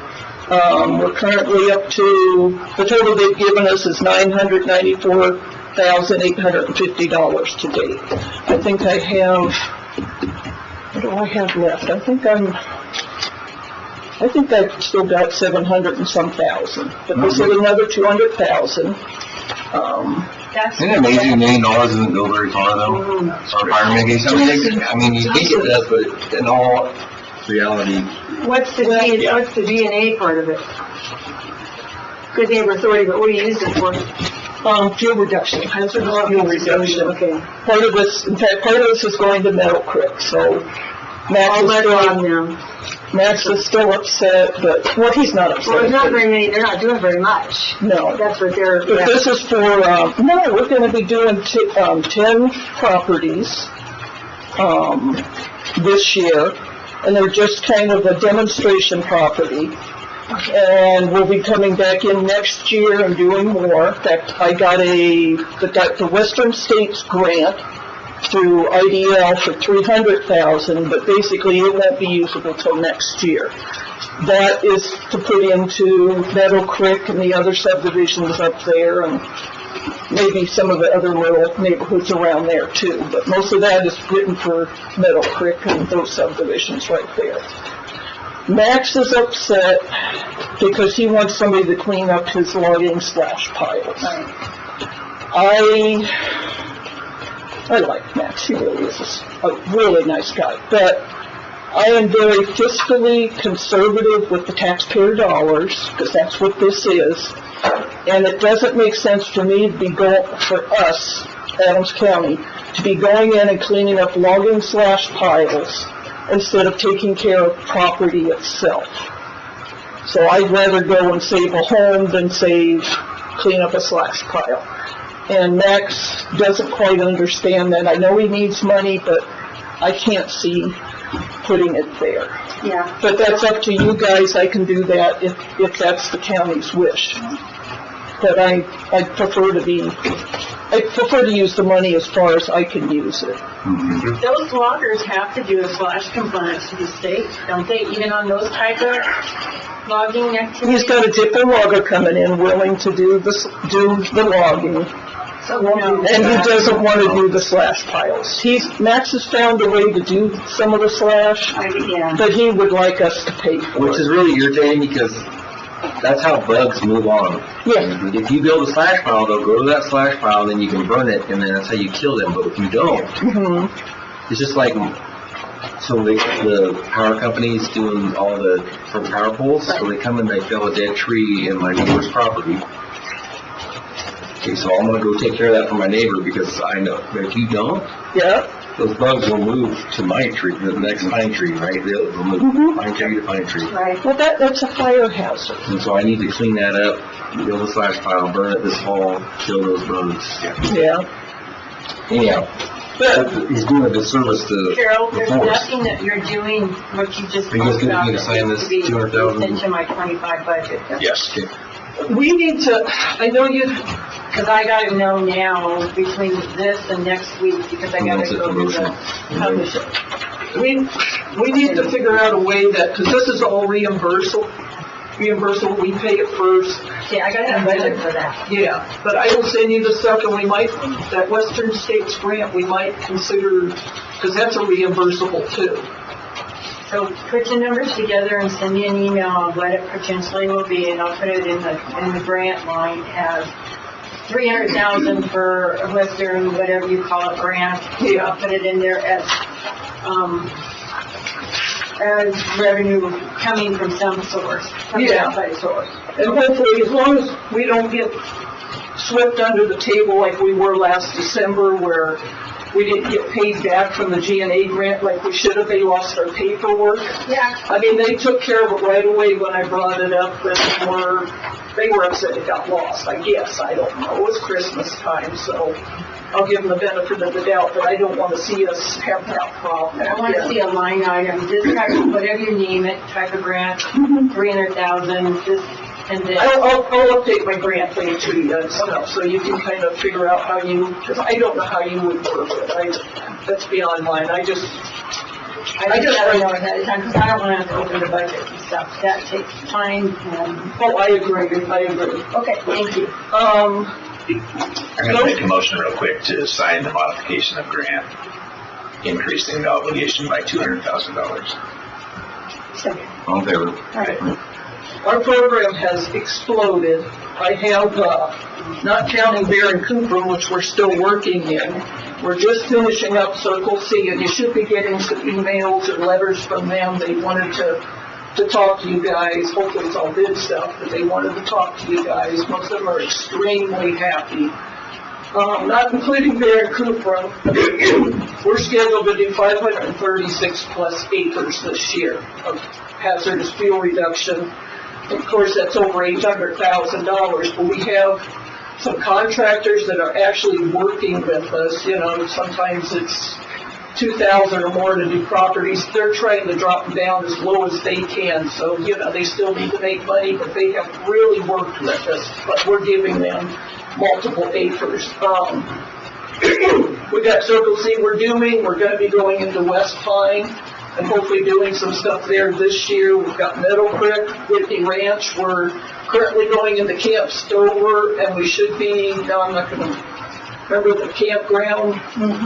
We're currently up to, the total they've given us is $994,850 to date. I think I have, what do I have left? I think I've still got 700 and some thousand, but this is another 200,000. That's. Isn't it amazing, $1 million doesn't go very far though? Or fire mitigation, I mean, you think it does, but in all reality, What's the DNA part of it? Good neighbor authority, but what do you use it for? Fuel reduction, hazardous fuel reduction. Okay. Part of this, in fact, part of this is going to Meadow Creek, so Max I'll is let still, on them. Max is still upset, but, well, he's not upset. Well, there's not very many, they're not doing very much. No. That's what they're, But this is for, no, we're gonna be doing 10 properties, this year, and they're just kind of a demonstration property. And we'll be coming back in next year and doing more. In fact, I got the Western States grant through IDL for $300,000, but basically it won't be usable till next year. That is to put into Meadow Creek and the other subdivisions up there, and maybe some of the other rural neighborhoods around there too. But most of that is written for Meadow Creek and those subdivisions right there. Max is upset because he wants somebody to clean up his logging piles. I like Max, he really is a really nice guy, but I am very fiscally conservative with the taxpayer dollars, because that's what this is, and it doesn't make sense for me to be for us, Adams County, to be going in and cleaning up logging piles instead of taking care of property itself. So I'd rather go and save a home than clean up a pile. And Max doesn't quite understand that. I know he needs money, but I can't see putting it there. yeah. But that's up to you guys. I can do that if that's the county's wish. but I prefer to use the money as far as I can use it. Those loggers have to do a slash compliance to the state, don't they, even on those type of logging activities? He's got a different logger coming in willing to do the logging, So, no. and he doesn't want to do the slash piles. Max has found a way to do some of the slash, Yeah. but he would like us to pay for Which it. is really irritating because that's how bugs move on. Yeah. If you build a slash pile, they'll go to that slash pile, and then you can burn it, and then that's how you kill them. But if you don't, it's just like, so the power company's doing all for power poles, so they come and they fell a dead tree in my neighbor's property. Okay, so I'm gonna go take care of that for my neighbor because I know, but if you don't, Yeah, those bugs will move to my tree, the next pine tree, right? They'll move pine tree to pine tree. Right. well, that's a fire hazard. And so I need to clean that up, build a slash pile, burn it this fall, kill those bugs. Yeah. Anyhow, but he's doing a disservice to Carol, the there's forest. nothing that you're doing, what you just Are you guys talked gonna about, need to that sign needs this to be 200,000? into my 25 budget. Yes. We need to, I know you, Because I gotta know now between this and next week, because I gotta go to the publisher. we need to figure out a way that, because this is all reimbursable, we pay it first. See, I gotta have budget for that. Yeah, but I will send you the stuff, and we might, that Western States grant, we might consider, because that's a reimbursable too. So put the numbers together and send me an email on what it potentially will be, and I'll put it in the grant line as 300,000 for Western, whatever you call it, grant. Yeah. I'll put it in there as revenue coming from some source, from the Yeah. outside source. And hopefully, as long as we don't get swept under the table like we were last December, where we didn't get paid back from the GNA grant like we should have, they lost our paperwork. Yeah. I mean, they took care of it right away when I brought it up, and they were upset it got lost, I guess, I don't know, it was Christmas time, so I'll give them the benefit of the doubt, but I don't want to see us have that problem. I want to see a line item, this type of, whatever you name it, type of grant, 300,000, this, and this. I'll update my grant thing to you and stuff, so you can kind of figure out how because I don't know how you would work it, that's beyond mine, I just gotta know ahead of time, because I don't want to have to open the budget and stuff, that takes time, and, oh, I agree. okay, thank you. I'm gonna make a motion real quick to sign the modification of grant, increasing the obligation by $200,000. All in favor? Our program has exploded. I have, not counting Bear and Cooper, which we're still working in, we're just finishing up Circle C, and you should be getting some emails and letters from them. They wanted to talk to you guys. Hopefully it's all good stuff, but they wanted to talk to you guys. Most of them are extremely happy. Not including Bear and Cooper, we're scheduled to do 536 plus acres this year of hazardous fuel reduction. Of course, that's over $800,000, but we have some contractors that are actually working with us. You know, sometimes it's 2,000 or more to do properties. They're trying to drop them down as low as they can, so, you know, they still need to make money, but they have really worked with us, but we're giving them multiple acres. We got Circle C we're going to be going into West Pine and hopefully doing some stuff there this year. We've got Meadow Creek, Whitney Ranch, we're currently going into Camp Stover, and we should be, now I'm not going to remember the campground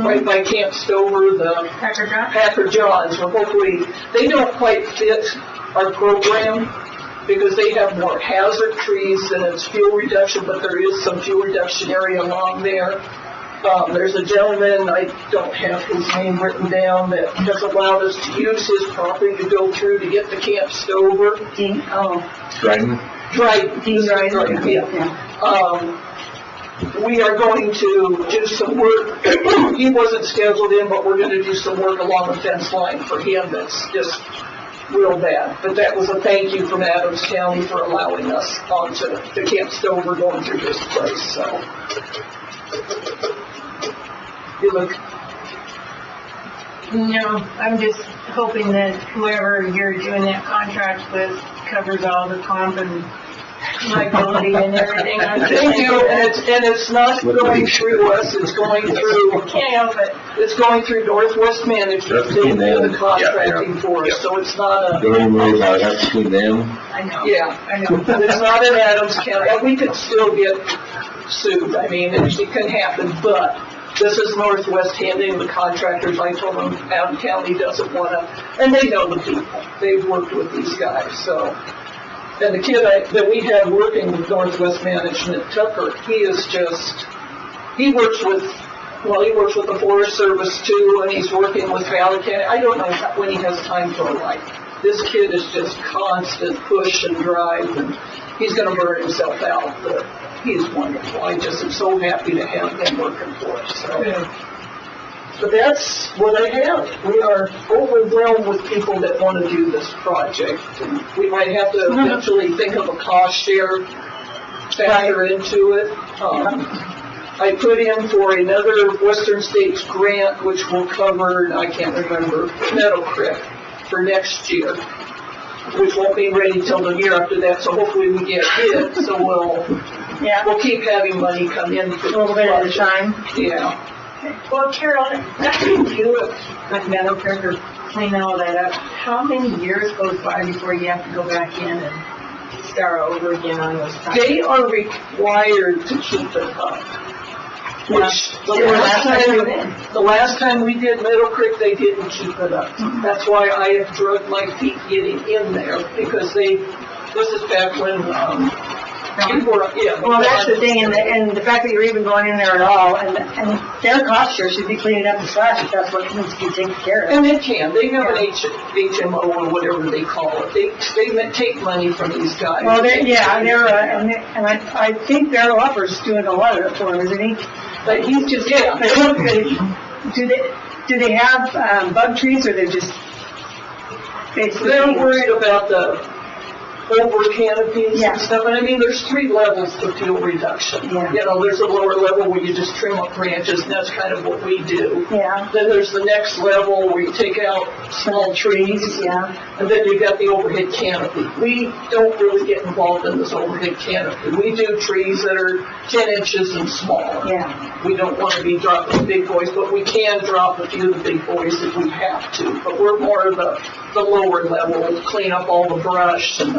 right by Camp Stover, the Packer Johns. Well, hopefully, they don't quite fit our program because they have more hazard trees than it's fuel reduction, but there is some fuel reduction area along there. There's a gentleman, I don't have his name written down, that has allowed us to use his property to go through to get to Camp Stover. Dryden? Dryden, yeah. We are going to do some work. He wasn't scheduled in, but we're going to do some work along the fence line for him that's just real bad. But that was a thank you from Adams County for allowing us onto the Camp Stover going through this place, so. You look, No, I'm just hoping that whoever you're doing that contract with covers all the comp and liability and everything. I'm just They do, thinking, and it's not going through us, it's going through, can't help it. it's going through Northwest Management, That's they do between the them. contracting for us, so it's not a, Don't even worry about it, that's between them. I know. yeah. I know. It's not in Adams County, and we could still get sued, I mean, it can happen, but this is Northwest handling the contractors. I told them Adams County doesn't want to, and they know the people, they've worked with these guys, so. And the kid that we have working with Northwest Management, Tucker, he works with the Forest Service too, and he's working with Valley County. I don't know when he has time for a life. This kid is just constant push and drive, and he's gonna burn himself out, but he's wonderful. I just am so happy to have him working for us, so. But that's what I have. We are overwhelmed with people that want to do this project, and we might have to eventually think of a cost share factor into it. I put in for another Western States grant, which will cover, I can't remember, Meadow Creek for next year, which won't be ready till the year after that, so hopefully we get it, so we'll keep having money come in for A little bit at a time. Yeah. Well, Carol, after you do it, like Meadow Creek or clean all that up, how many years goes by before you have to go back in and start over again on those projects? They are required to keep it up. Which, the last time we did Meadow Creek, they didn't keep it up. That's why I have drugged my feet getting in there, because this is back when, Well, that's the thing, and the fact that you're even going in there at all, and their cost share should be cleaning up the slash if that's what needs to be taken care of. And they can, they have an HMO or whatever they call it, they take money from these guys. Well, and I think Darrell Upper's doing a lot of it for him, isn't he? But he's just, do they have, bug trees, or they're just basically? They're worried about the over canopies Yeah. and stuff, and I mean, there's 3 levels to fuel reduction. Yeah. You know, there's a lower level where you just trim up branches, and that's kind of what we do. Yeah. Then there's the next level where you take out small trees, Yeah. and then you got the overhead canopy. We don't really get involved in this overhead canopy. We do trees that are 10 inches and smaller. Yeah. We don't want to be dropping big boys, but we can drop a few of the big boys if we have to. But we're more of the lower level, clean up all the brush and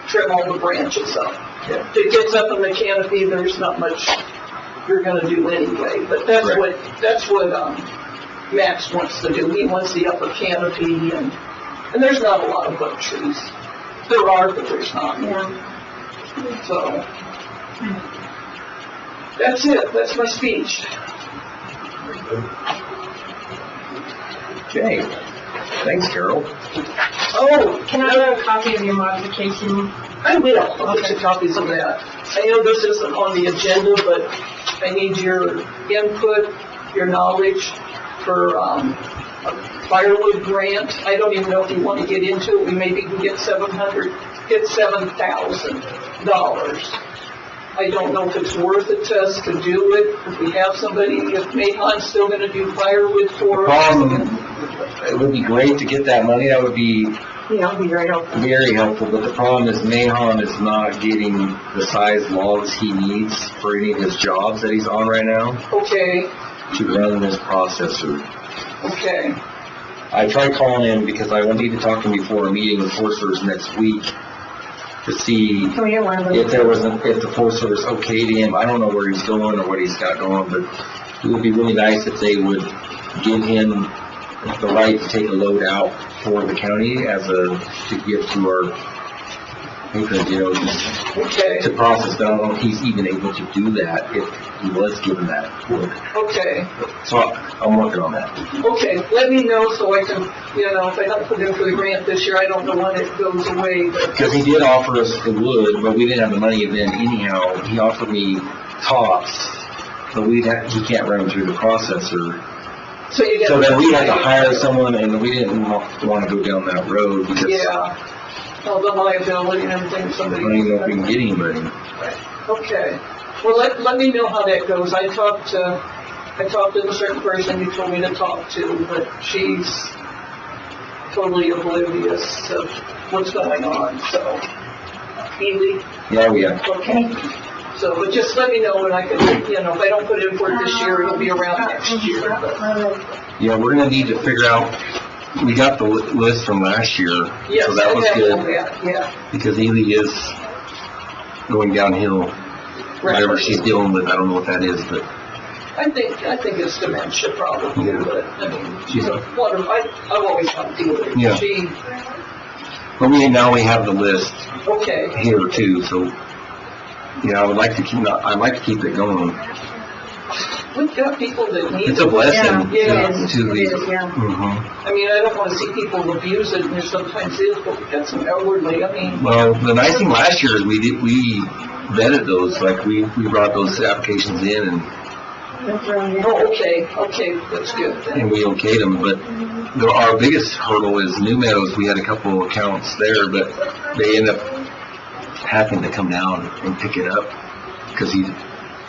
trim all the branches up. If it gets up in the canopy, there's not much you're going to do anyway. But that's what Max wants to do. He wants the upper canopy, and there's not a lot of oak trees. There are, but there's not. Yeah. So that's it. That's my speech. Okay, thanks, Carol. Oh, Can I have a copy of your modification? I will. I'll get you copies of that. I know this isn't on the agenda, but I need your input, your knowledge for a firewood grant. I don't even know if you want to get into it. We maybe can get $7,000. I don't know if it's worth it to us to do it. If we have somebody, if Mahon's still going to do firewood for us. It would be great to get that money, that would be Yeah, it'd be very helpful. very helpful, but the problem is Mahon is not getting the size logs he needs for any of his jobs that he's on right now Okay, to run this processor. okay. I tried calling him because I need to talk to him before a meeting with Forest Service next week to see Can we get one of those? if the Forest Service okayed him. I don't know where he's going or what he's got going, but it would be really nice if they would give him the right to take a load out for the county to give to our patrons, Okay. to process. But I don't know if he's even able to do that if he was given that work. Okay. So I'm working on that. Okay, let me know so I can, if I don't put in for the grant this year, I don't know when it goes away, but. Because he did offer us the wood, but we didn't have the money then anyhow. He offered me tops, but he can't run them through the processor. So then we had to hire someone, and we didn't want to go down that road because Yeah, all the liability and everything, I somebody. don't even know if we can get anybody. Okay, well, let me know how that goes. I talked to the certain person you told me to talk to, but she's totally oblivious of what's going on, so. Ely, Yeah, we are. Okay. So, but just let me know when I can, if I don't put in for it this year, it'll be around next year. But Yeah, we're gonna need to figure out, we got the list from last year, yes, so that was good, yeah, because Ely is going downhill. Whatever right. she's dealing with, I don't know what that is, but I think it's dementia probably, Yeah. but, I mean, She's whatever, I've always had to deal with it. Yeah. but now we have the list Okay, here too, so, yeah, I'd like to keep it going. we've got people that need It's a it. blessing Yeah, to it is, the, yeah. Mhm. I mean, I don't want to see people abuse it, and there sometimes is, but we've got some elderly, I mean, Well, the nice thing last year is we vetted those, like we brought those applications in and oh, okay, that's good. and we okayed them, but our biggest hurdle is New Meadows. We had a couple accounts there, but they end up having to come down and pick it up because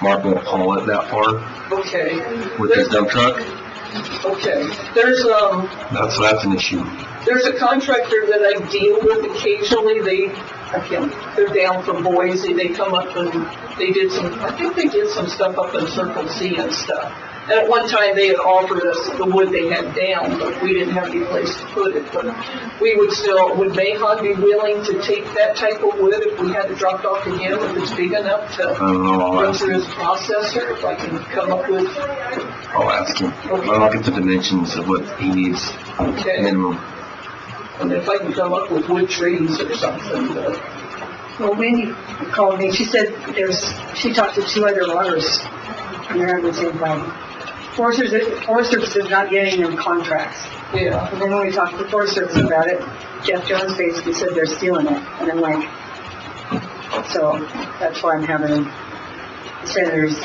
Mark won't haul it that far Okay, with his dump truck. okay. There's That's an issue. There's a contractor that I deal with occasionally, they're down from Boise, they come up and I think they did some stuff up in Circle C and stuff. And at one time, they had offered us the wood they had down, but we didn't have any place to put it. But would Mahon be willing to take that type of wood if we had to drop it off to him, if it's big enough I to don't know. run through his processor, if I can come up with, I'll ask him. I'll get the dimensions of what he needs okay. minimum. And if I can come up with wood trees or something, but. Well, Wendy called me, she said she talked to 2 other loggers, and they're having the same problem. Forest Service is not getting them contracts. Yeah. And then when we talked to the Forest Service about it, Jeff Jones basically said they're stealing it, and I'm like, so that's why I'm having them, senators,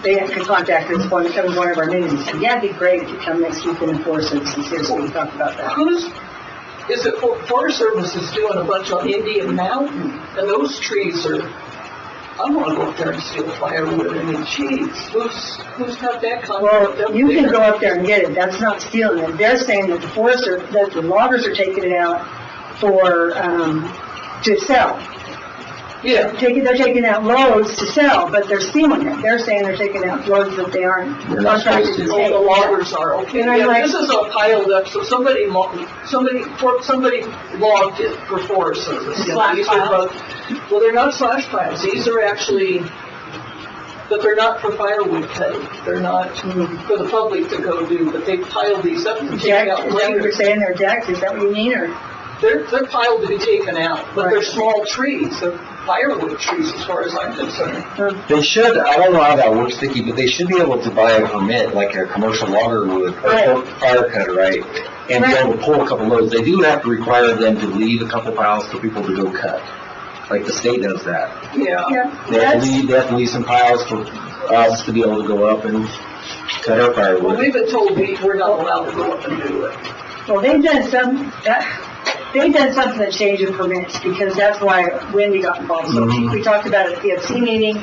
they can contact us when it comes to one of our meetings and say, yeah, it'd be great if you come next week in the Forest Service and see us when we talk about that. Is it Forest Service is doing a bunch on Indian Mountain, and those trees are, I want to go up there and steal firewood, I mean, geez, who's got that contract Well, up you can there? go up there and get it, that's not stealing it. They're saying that that the loggers are taking it out for, to sell. Yeah, They're taking out loads to sell, but they're stealing it. They're saying they're taking out loads that they aren't contracted to all take. the loggers are, okay, And I'm yeah, like- this is all piled up, so somebody logged it for Forest Service. You know, Slash these are pile? well, they're not slash piles, these are actually, but they're not for firewood cutting, they're not for the public to go do, but they pile these up and take Decked, out is that what later. you're saying, they're decked, is that what you mean, or? They're piled to be taken out, but they're Right. small trees, they're firewood trees as far as I'm concerned. They should, I don't know how that works, Vicki, but they should be able to buy a permit, like a commercial logger would, or Right. fire cutter, right? And be able to pull a couple loads. They do have to require them to leave a couple piles for people to go cut. Like the state does that. Yeah. Yeah, They have that's, they have to leave some piles for us to be able to go up and cut our Well, firewood. we've been told we're not allowed to go up and do it. well, they've done something to change the permits, because that's why Wendy got involved. So Mhm. we talked about it at the FC meeting,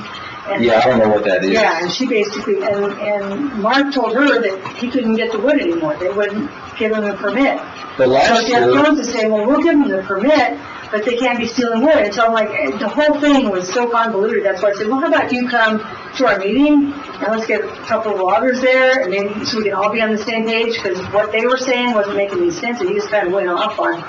and. Yeah, I don't know what that is. Yeah, and she basically, and Mark told her that he couldn't get the wood anymore, they wouldn't give him a permit. But So last Jeff year, Jones is saying, well, we'll give them the permit, but they can't be stealing wood. And so I'm like, the whole thing was so convoluted. That's why I said, well, how about you come to our meeting and let's get a couple of loggers there, and maybe so we can all be on the same page, because what they were saying wasn't making any sense, and he just kind of went off on,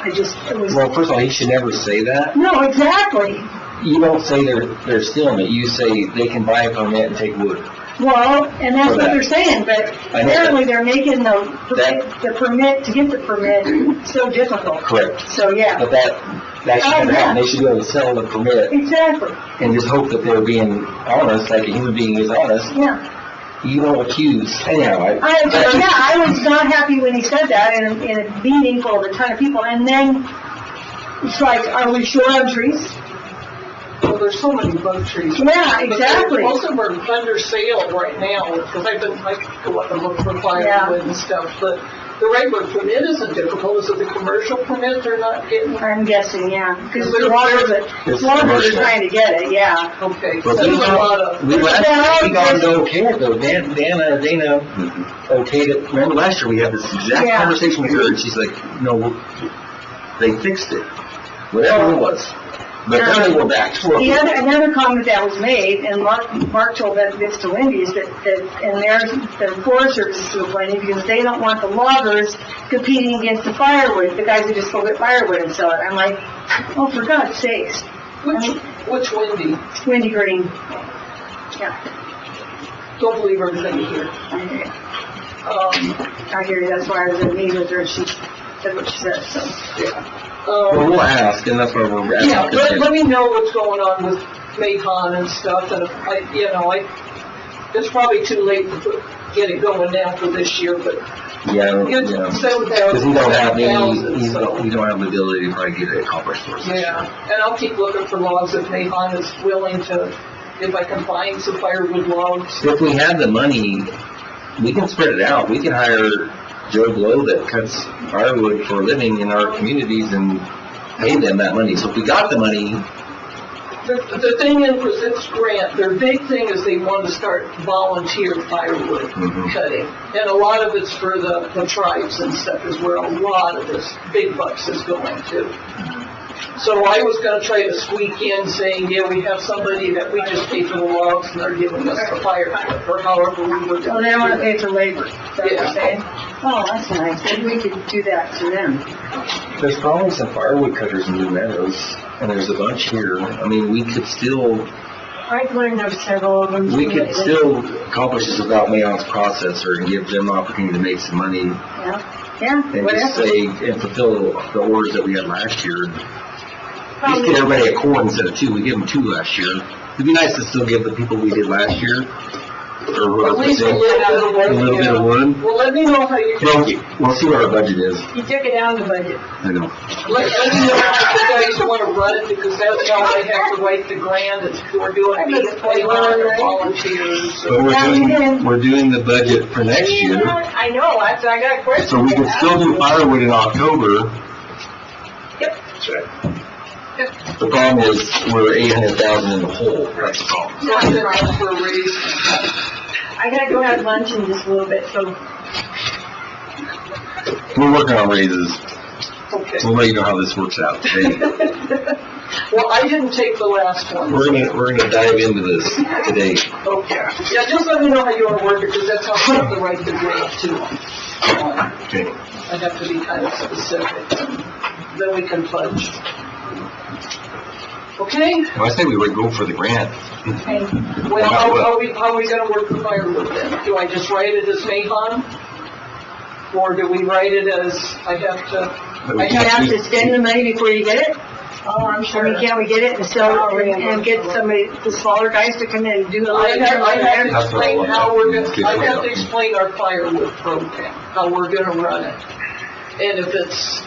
it was, well, first of all, he should never say that. no, exactly. You don't say they're stealing it, you say they can buy a permit and take wood. Well, and that's what that. they're saying, but I know apparently they're making the That- permit, to get the permit so difficult. Correct. So, yeah, But that should never happen. They should be able to sell the permit exactly, and just hope that they're being honest, like a human being is honest. yeah. You don't accuse, anyhow, I was not happy when he said that in a meeting full of a ton of people, and then it's like, are we short on trees? Well, there's so many bug trees. Yeah, exactly. Most of them are under sale right now, because I go up and look for firewood and stuff, but the regular permit isn't difficult, is it the commercial permit they're not getting? I'm guessing, yeah, because It's the loggers It's are commercial. trying to get it, yeah. Okay, so But there's a lot of, we got to okay it though. Dana okayed it. Remember last year we had this exact Yeah. conversation with her and she's like, no, they fixed it. Whatever it was. But now that we're back to work. Another comment that was made, and Mark told this to Wendy, is that and the Forest Service is complaining because they don't want the loggers competing against the firewood, the guys who just go get firewood and sell it. I'm like, oh, for God's sakes. Which Wendy? Wendy Green. Yeah. Don't believe everything you hear. I hear you, that's why I was in a meeting with her, and she said what she said, so. Well, we'll ask, and that's why we're asking. Yeah, let me know what's going on with Maycon and stuff, and it's probably too late to get it going now for this year, but Yeah, it's yeah. 7,000. Because we don't have any, so. we don't have the ability to probably get it accomplished for us. Yeah, and I'll keep looking for logs if Maycon is willing to, if I can find some firewood logs. If we had the money, we can spread it out. We can hire Joe Blow that cuts firewood for a living in our communities and pay them that money. So if we got the money, The thing is, it's grant, their big thing is they want to start volunteer firewood cutting. And a lot of it's for the tribes and stuff is where a lot of this big bucks is going to. So I was gonna try to squeak in saying, yeah, we have somebody that we just pay for the logs and they're giving us the firewood, or however we were Oh, gonna they don't want to do pay it. for labor, is that what you're saying? Oh, that's nice, maybe we could do that to them. there's probably some firewood cutters in New Meadows, and there's a bunch here. I mean, we could still accomplish this without Mayon's processor and give them opportunity to make some money Yeah, and just whatever. say, and fulfill the orders that we had last year. Just get everybody a quart instead of two. We gave them 2 last year. It'd be nice to still give the people we did last year, or At least a little bit of a little bit of one. Well, let me know how you Well, we'll see what our budget is. You took it down the budget. I know. Let me know if you guys want to run it, because that's how I have to write the grant, it's, we're doing volunteers. But we're doing the budget for next year, I know, I got a question. so we can still do firewood in October. Yep. The problem is, we're 800,000 in the hole, that's the problem. So I'm gonna ask for a raise. I gotta go have lunch in just a little bit, so. We're working on raises. Okay. We'll let you know how this works out today. Well, I didn't take the last one. We're gonna dive into this today. Okay. Yeah, just let me know how you want to work it, because that's how I have to write the grant too. Okay. I have to be kind of specific, then we can fudge. Okay? Well, I say we would go for the grant. Well, how are we gonna work the firewood then? Do I just write it as Mahon? Or do we write it as, I have to spend the money before you get it? Oh, I'm I mean, can't we get it and sell it and get somebody, the smaller guys to come in and do a little I have to That's what I explain want. how we're gonna, Good I for have to you. explain our firewood program, how we're gonna run it. And if it's,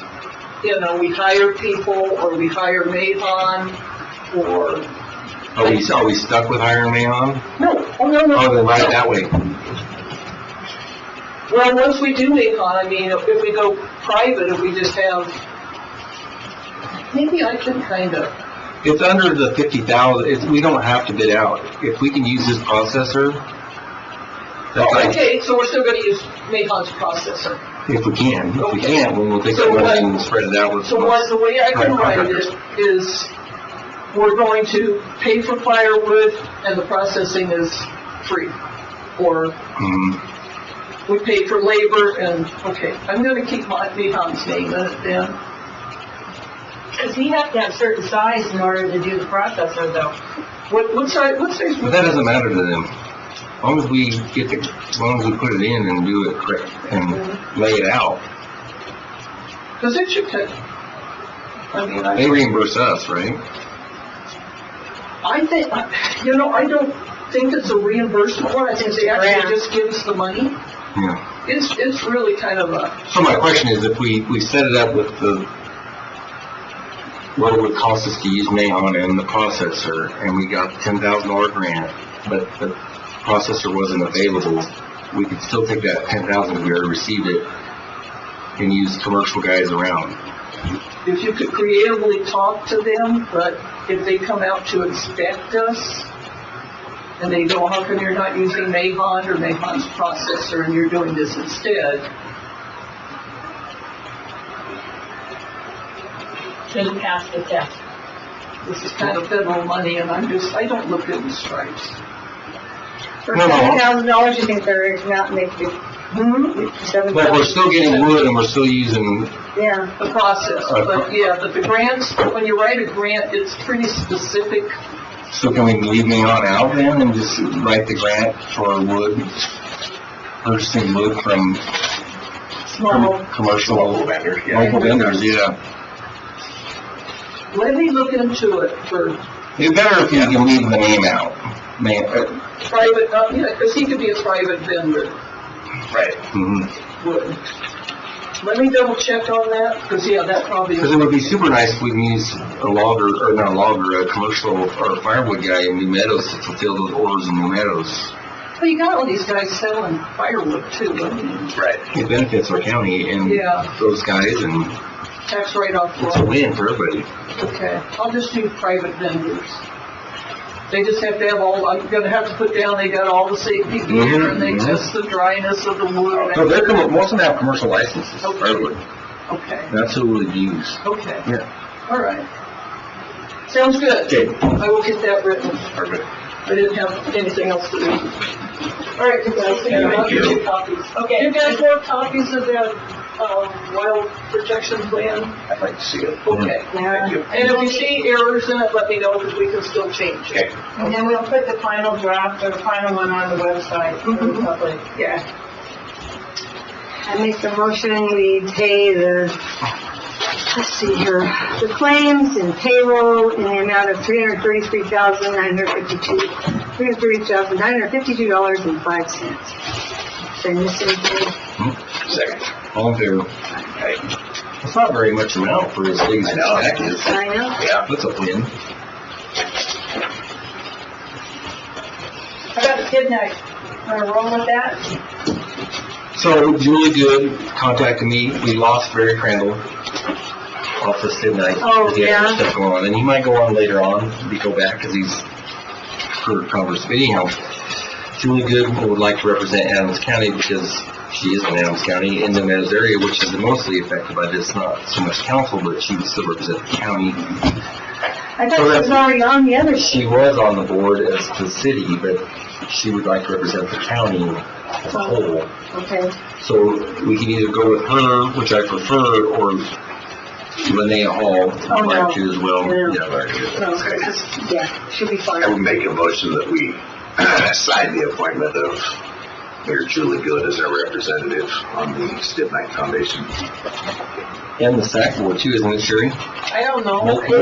we hire people, or we hire Mahon, or, Are we stuck with hiring Mayon? no. Oh, then write it that way. Well, once we do Mahon, I mean, if we go private, if we just have, maybe I can kind of, It's under the 50,000, we don't have to bid out. If we can use this processor, that's like, okay, so we're still gonna use Mahon's processor. if we can. If we Okay. can't, then we'll take So that money what- and spread it out with So some the way I can write it is, we're going to pay for firewood and the processing is free. Or we pay for labor and, okay, I'm gonna keep Mahon's name in it then. Because you have to have certain size in order to do the processor though. What size? But that doesn't matter to them. As long as we as long as we put it in and do it correct and lay it out, Because it should take, they reimburse us, right? I think, I don't think it's a reimbursement one, I think they actually just give us the money. Yeah. It's really kind of a, So my question is, if we set it up with what it would cost us to use Mahon and the processor, and we got $10,000 grant, but the processor wasn't available, we could still take that $10,000 if we already received it and use commercial guys around. if you could creatively talk to them, but if they come out to inspect us, and they go, how come you're not using Mahon or Mahon's processor and you're doing this instead? Should pass the test. this is kind of federal money, and I don't look at the stripes. For No, no. $7,000, you think they're ready to come out and make the But we're still getting wood and we're still using, Yeah. The process, but yeah, but the grants, when you write a grant, it's pretty specific. so can we leave me on out then and just write the grant for wood? Purchasing wood from commercial, Local vendor, yeah. local vendors, yeah. Let me look into it for It's better if you can leave the name out. private, because he could be a private vendor, Right. would. Let me double check on that, because yeah, that probably Because is. it would be super nice if we can use a logger, or not a logger, a commercial or a firewood guy in New Meadows to fulfill those orders in New Meadows. Well, you got all these guys selling firewood too, I mean, Right. It benefits our county and Yeah. those guys, and tax write-off. it's a win for everybody. Okay, I'll just do private vendors. They just have to have I'm gonna have to put down, they got all the safety gear, and they test the dryness of the wood. So most of them have commercial licenses, Okay. firewood. Okay, That's who we use. okay. Yeah. All right. Sounds good. Okay. I will get that written. Perfect. I didn't have anything else to do. All right, you guys, Thank you. two copies. Okay. You guys want copies of that, wild protection plan? I'd like to see it. Okay. Thank you. And if you see errors in it, let me know, because we can still change it. Okay. And then we'll put the final draft or the final one on the website for the public. Yeah. I make the motion, we pay the, let's see here, the claims and payroll in the amount of $333,952.05. Did I miss anything? Second. All in favor? Okay. It's not very much amount for as big as I know. the stack is. I know. Yeah. That's a win. How about the kid night? Want to roll with that? So Julie Good contacted me. We lost Barry Crandall off the midnight. Oh, He had other yeah? stuff going on, and he might go on later on. We go back because he's heard conversation. Anyhow, Julie Good would like to represent Adams County because she is in Adams County in the Meadows area, which is mostly affected by this. Not so much council, but she would still represent the county. I thought she was already on the other She was on the board as the city, but she would like to represent the county as a whole. Okay. So we can either go with her, which I prefer, or Linnea Hall, I'd like to as well. No. Yeah, very good. No, yeah, she'll be I fine. would make a motion that we sign the appointment of Mayor Julie Good as our representative on the Stibnite Foundation. And the SAC board too, isn't it, Sherry? I don't know. Both I didn't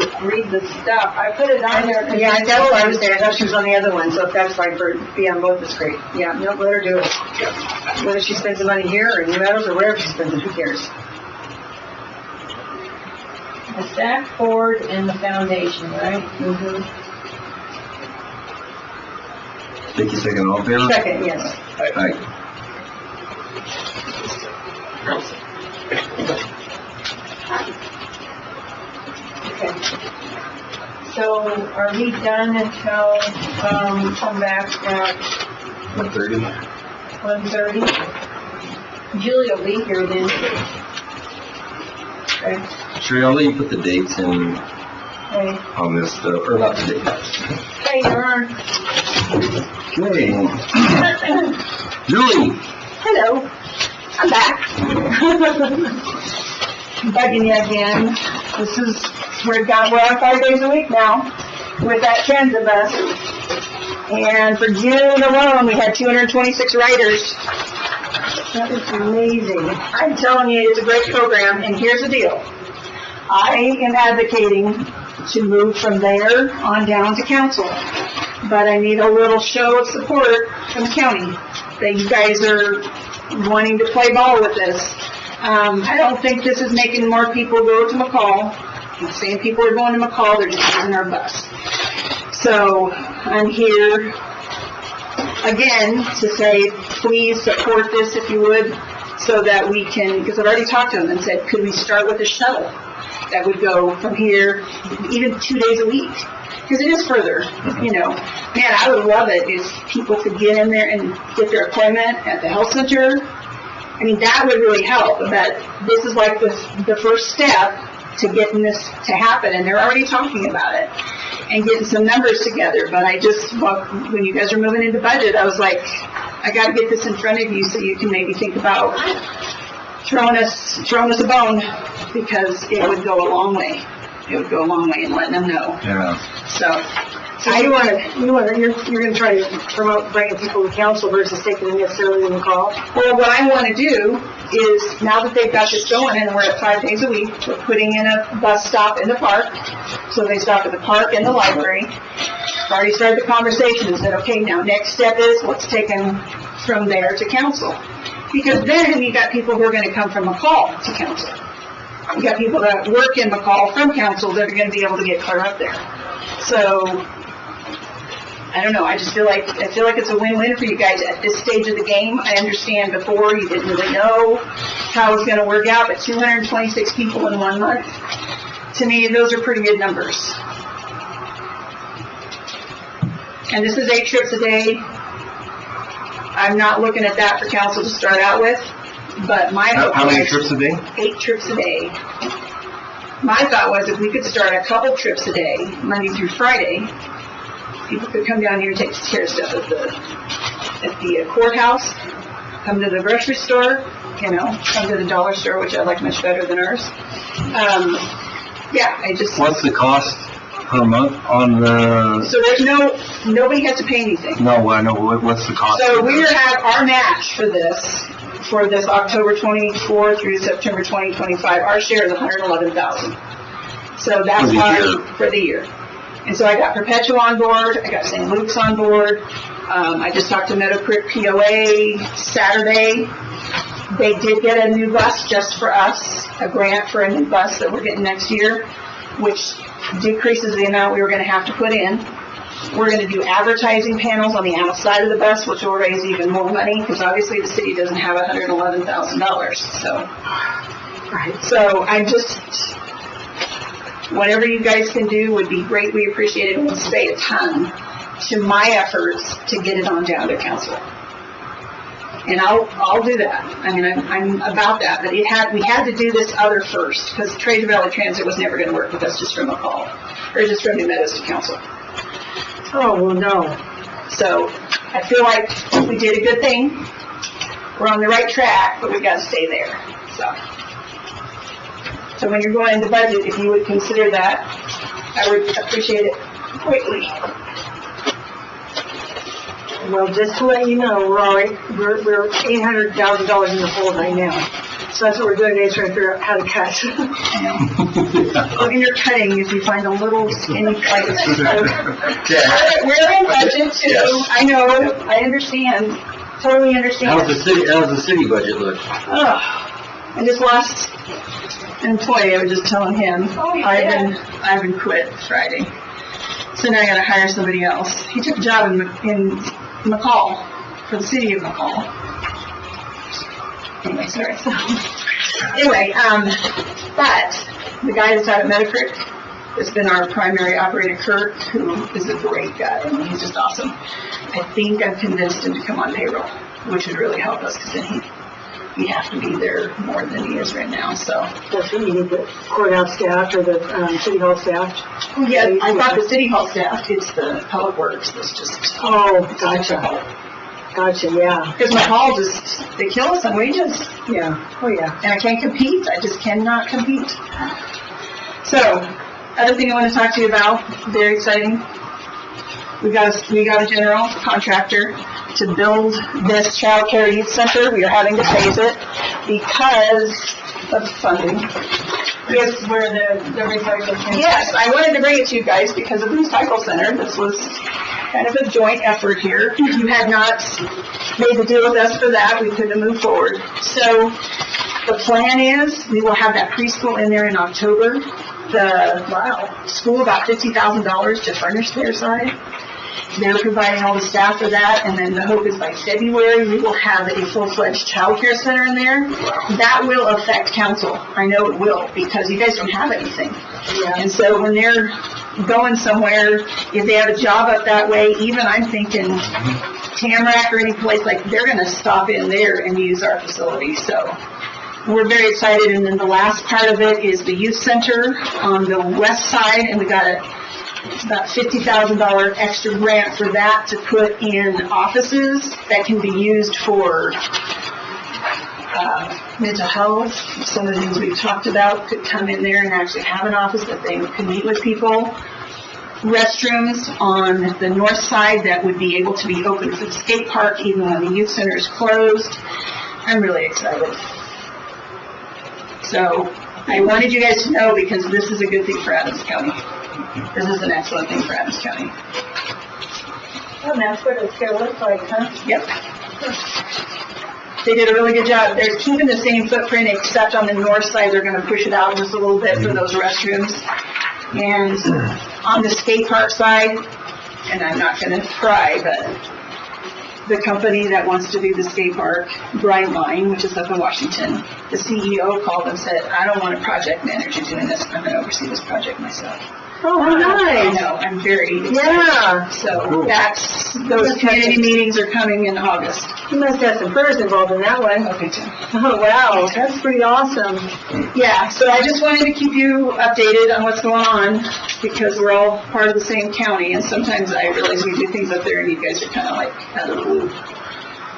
boards? read the stuff. I put it on there. 'cause Yeah, you that's why I told was me. there, I thought she was on the other one, so if that's fine for, be on both, it's great. Yeah, no, let her do it. Whether she spends the money here or in New Meadows or wherever she spends it, who cares? The staff board and the foundation, right? Mm-hmm. Take a second, all in favor? Second, yes. Aye. Okay. So are we done until, come back at 1:30. 1:30? Julie will be here then. Okay. Sherry, I'll let you put the dates in Okay. on this stuff, or not the dates. Hey, Vern. Okay. Julie, Hello, I'm back. Bugging you again. This is, we're on 5 days a week now with that transit bus. And for June alone, we had 226 riders. That is amazing. I'm telling you, it's a great program, and here's the deal. I am advocating to move from there on down to council, but I need a little show of support from the county, that you guys are wanting to play ball with this. I don't think this is making more people go to McCall. The same people are going to McCall, they're just using our bus. So I'm here again to say, please support this if you would, so that we can, because I've already talked to them and said, could we start with a shuttle that would go from here, even 2 days a week? Because it is further, you know. Man, I would love it if people could get in there and get their appointment at the health center. I mean, that would really help, but this is like the first step to getting this to happen, and they're already talking about it and getting some numbers together. But I just, well, when you guys are moving into budget, I was like, I gotta get this in front of you so you can maybe think about throwing us a bone, because it would go a long way. It would go a long way in letting them know. Yeah. So, So you're gonna try to promote bringing people to council versus taking them necessarily in the call? Well, what I wanna do is, now that they've got this going and we're at 5 days a week, we're putting in a bus stop in the park. So they stop at the park and the library. I've already started the conversation and said, okay, now next step is, let's take them from there to council. Because then you got people who are gonna come from McCall to council. You got people that work in McCall from council that are gonna be able to get clear up there. So, I don't know, I feel like it's a win-win for you guys at this stage of the game. I understand before you didn't really know how it was gonna work out, but 226 people in 1 month, to me, those are pretty good numbers. And this is 8 trips a day. I'm not looking at that for council to start out with, but my hope How many was trips a day? 8 trips a day. My thought was if we could start a couple trips a day, Monday through Friday, people could come down here and take care of stuff at the courthouse, come to the grocery store, come to the dollar store, which I like much better than ours. What's the cost per month on the, So there's nobody has to pay anything. no, I know, what's the cost? So we have our match for this October 24 through September 2025. Our share is $111,000. So that's for the year. And so I got Perpetua on board, I got St. Luke's on board, I just talked to Meadow Creek POA Saturday. They did get a new bus just for us, a grant for a new bus that we're getting next year, which decreases the amount we were gonna have to put in. We're gonna do advertising panels on the outside of the bus, which will raise even more money, because obviously the city doesn't have $111,000, so. Right. So whatever you guys can do would be greatly appreciated, and will stay a ton to my efforts to get it on down to council. And I'll do that. I mean, I'm about that, but we had to do this other first, because Treasure Valley Transit was never gonna work with us just from McCall, or just from New Meadows to council. Oh, well, no. So, I feel like we did a good thing. We're on the right track, but we gotta stay there, So when you're going into budget, if you would consider that, I would appreciate it greatly. Well, just to let you know, Rory, we're $800,000 in the hole right now. So that's what we're doing today, is trying to figure out how to cut. When you're cutting, if you find a little skinny place. We're in budget too. Yes. I know, I understand, totally understand. How's the city budget look? Ugh. I just lost an employee. I was just telling him, Ivan quit Friday. So now I gotta hire somebody else. He took a job in McCall, for the city of McCall. Anyway, sorry. Anyway, but the guy that's out at Meadow Creek has been our primary operator, Kurt, who is a great guy. I mean, he's just awesome. I think I've convinced him to come on payroll, which would really help us, because then he'd have to be there more than he is right now, so. Does he need the courthouse staff or the city hall staff? Yeah, I thought the city hall staff, it's the public works that's just. Oh, gotcha. Gotcha, yeah. Because McCall they kill us on wages. Yeah, oh yeah. And I can't compete, I just cannot compete. So, other thing I want to talk to you about, very exciting. We got a general contractor to build this child care youth center. We are having to phase it because of funding. Yes, where the recycle center. Yes, I wanted to bring it to you guys because of the recycle center. This was kind of a joint effort here. If you had not made the deal with us for that, we couldn't move forward. So the plan is we will have that preschool in there in October. The school about $50,000 to furnish their side. They're providing all the staff for that, and then the hope is by February we will have a full-fledged child care center in there. That will affect council. I know it will, because you guys don't have anything. Yeah. And so when they're going somewhere, if they have a job up that way, even I'm thinking Tamarack or any place, like, they're going to stop in there and use our facility. So we're very excited. And then the last part of it is the youth center on the west side, and we got about $50,000 extra grant for that to put in offices that can be used for mental health. Some of the things we've talked about could come in there and actually have an office that they can meet with people. Restrooms on the north side that would be able to be open for the skate park even when the youth center is closed. I'm really excited. So I wanted you guys to know because this is a good thing for Adams County. This is an excellent thing for Adams County. And that's what it's gonna look like, huh? Yep. They did a really good job. They're keeping the same footprint except on the north side they're going to push it out just a little bit for those restrooms. And on the skate park side, and I'm not going to cry, but the company that wants to do the skate park, Brightline, which is up in Washington, the CEO called and said, I don't want a project manager doing this. I'm going to oversee this project myself. Oh, I nice. know, I'm very excited. Yeah. So those community meetings are coming in August. You must have some PERS involved in that one. Okay, Tim. Oh, wow, that's pretty awesome. Yeah, so I just wanted to keep you updated on what's going on because we're all part of the same county and sometimes I realize we do things up there and you guys are kind of like out of the loop.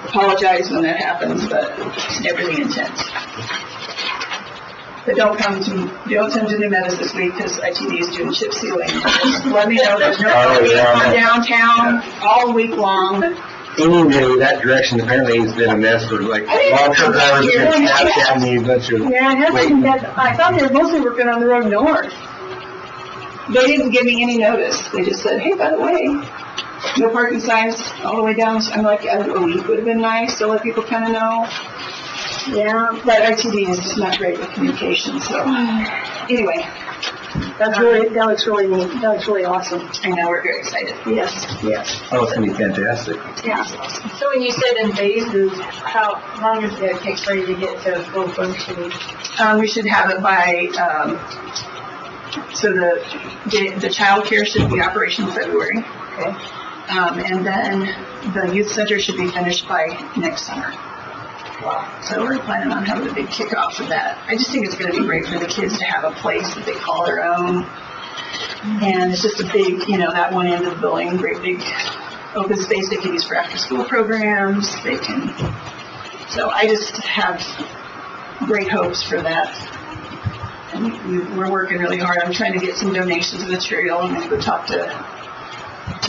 Apologize when that happens, but it's never the intent. But don't come to New Meadows this week because ITD is doing chip sealing. Just let me know there's no parking on downtown all week long. Anyway, that direction apparently has been a mess for like long truck drivers have been snapped at me a bunch of. Yeah, it hasn't been, I thought they were mostly working on the road north. They didn't give me any notice. They just said, hey, by the way, no parking signs all the way down. I'm like, a week would have been nice to let people kind of know. Yeah, but ITD is just not great with communication, so anyway. That looks really neat. That looks really awesome. I know, we're very excited. Yes, yes. Oh, it's gonna be fantastic. Yeah. So when you said in phases, how long is it gonna take for you to get to full functioning? We should have it by, so the child care should be operational February. Okay. And then the youth center should be finished by next summer. So we're planning on having a big kickoff for that. I just think it's going to be great for the kids to have a place that they call their own. And it's just a big, that one end of the building, great big open space they can use for after school programs. So I just have great hopes for that. And we're working really hard. I'm trying to get some donations of material. I'm going to go talk to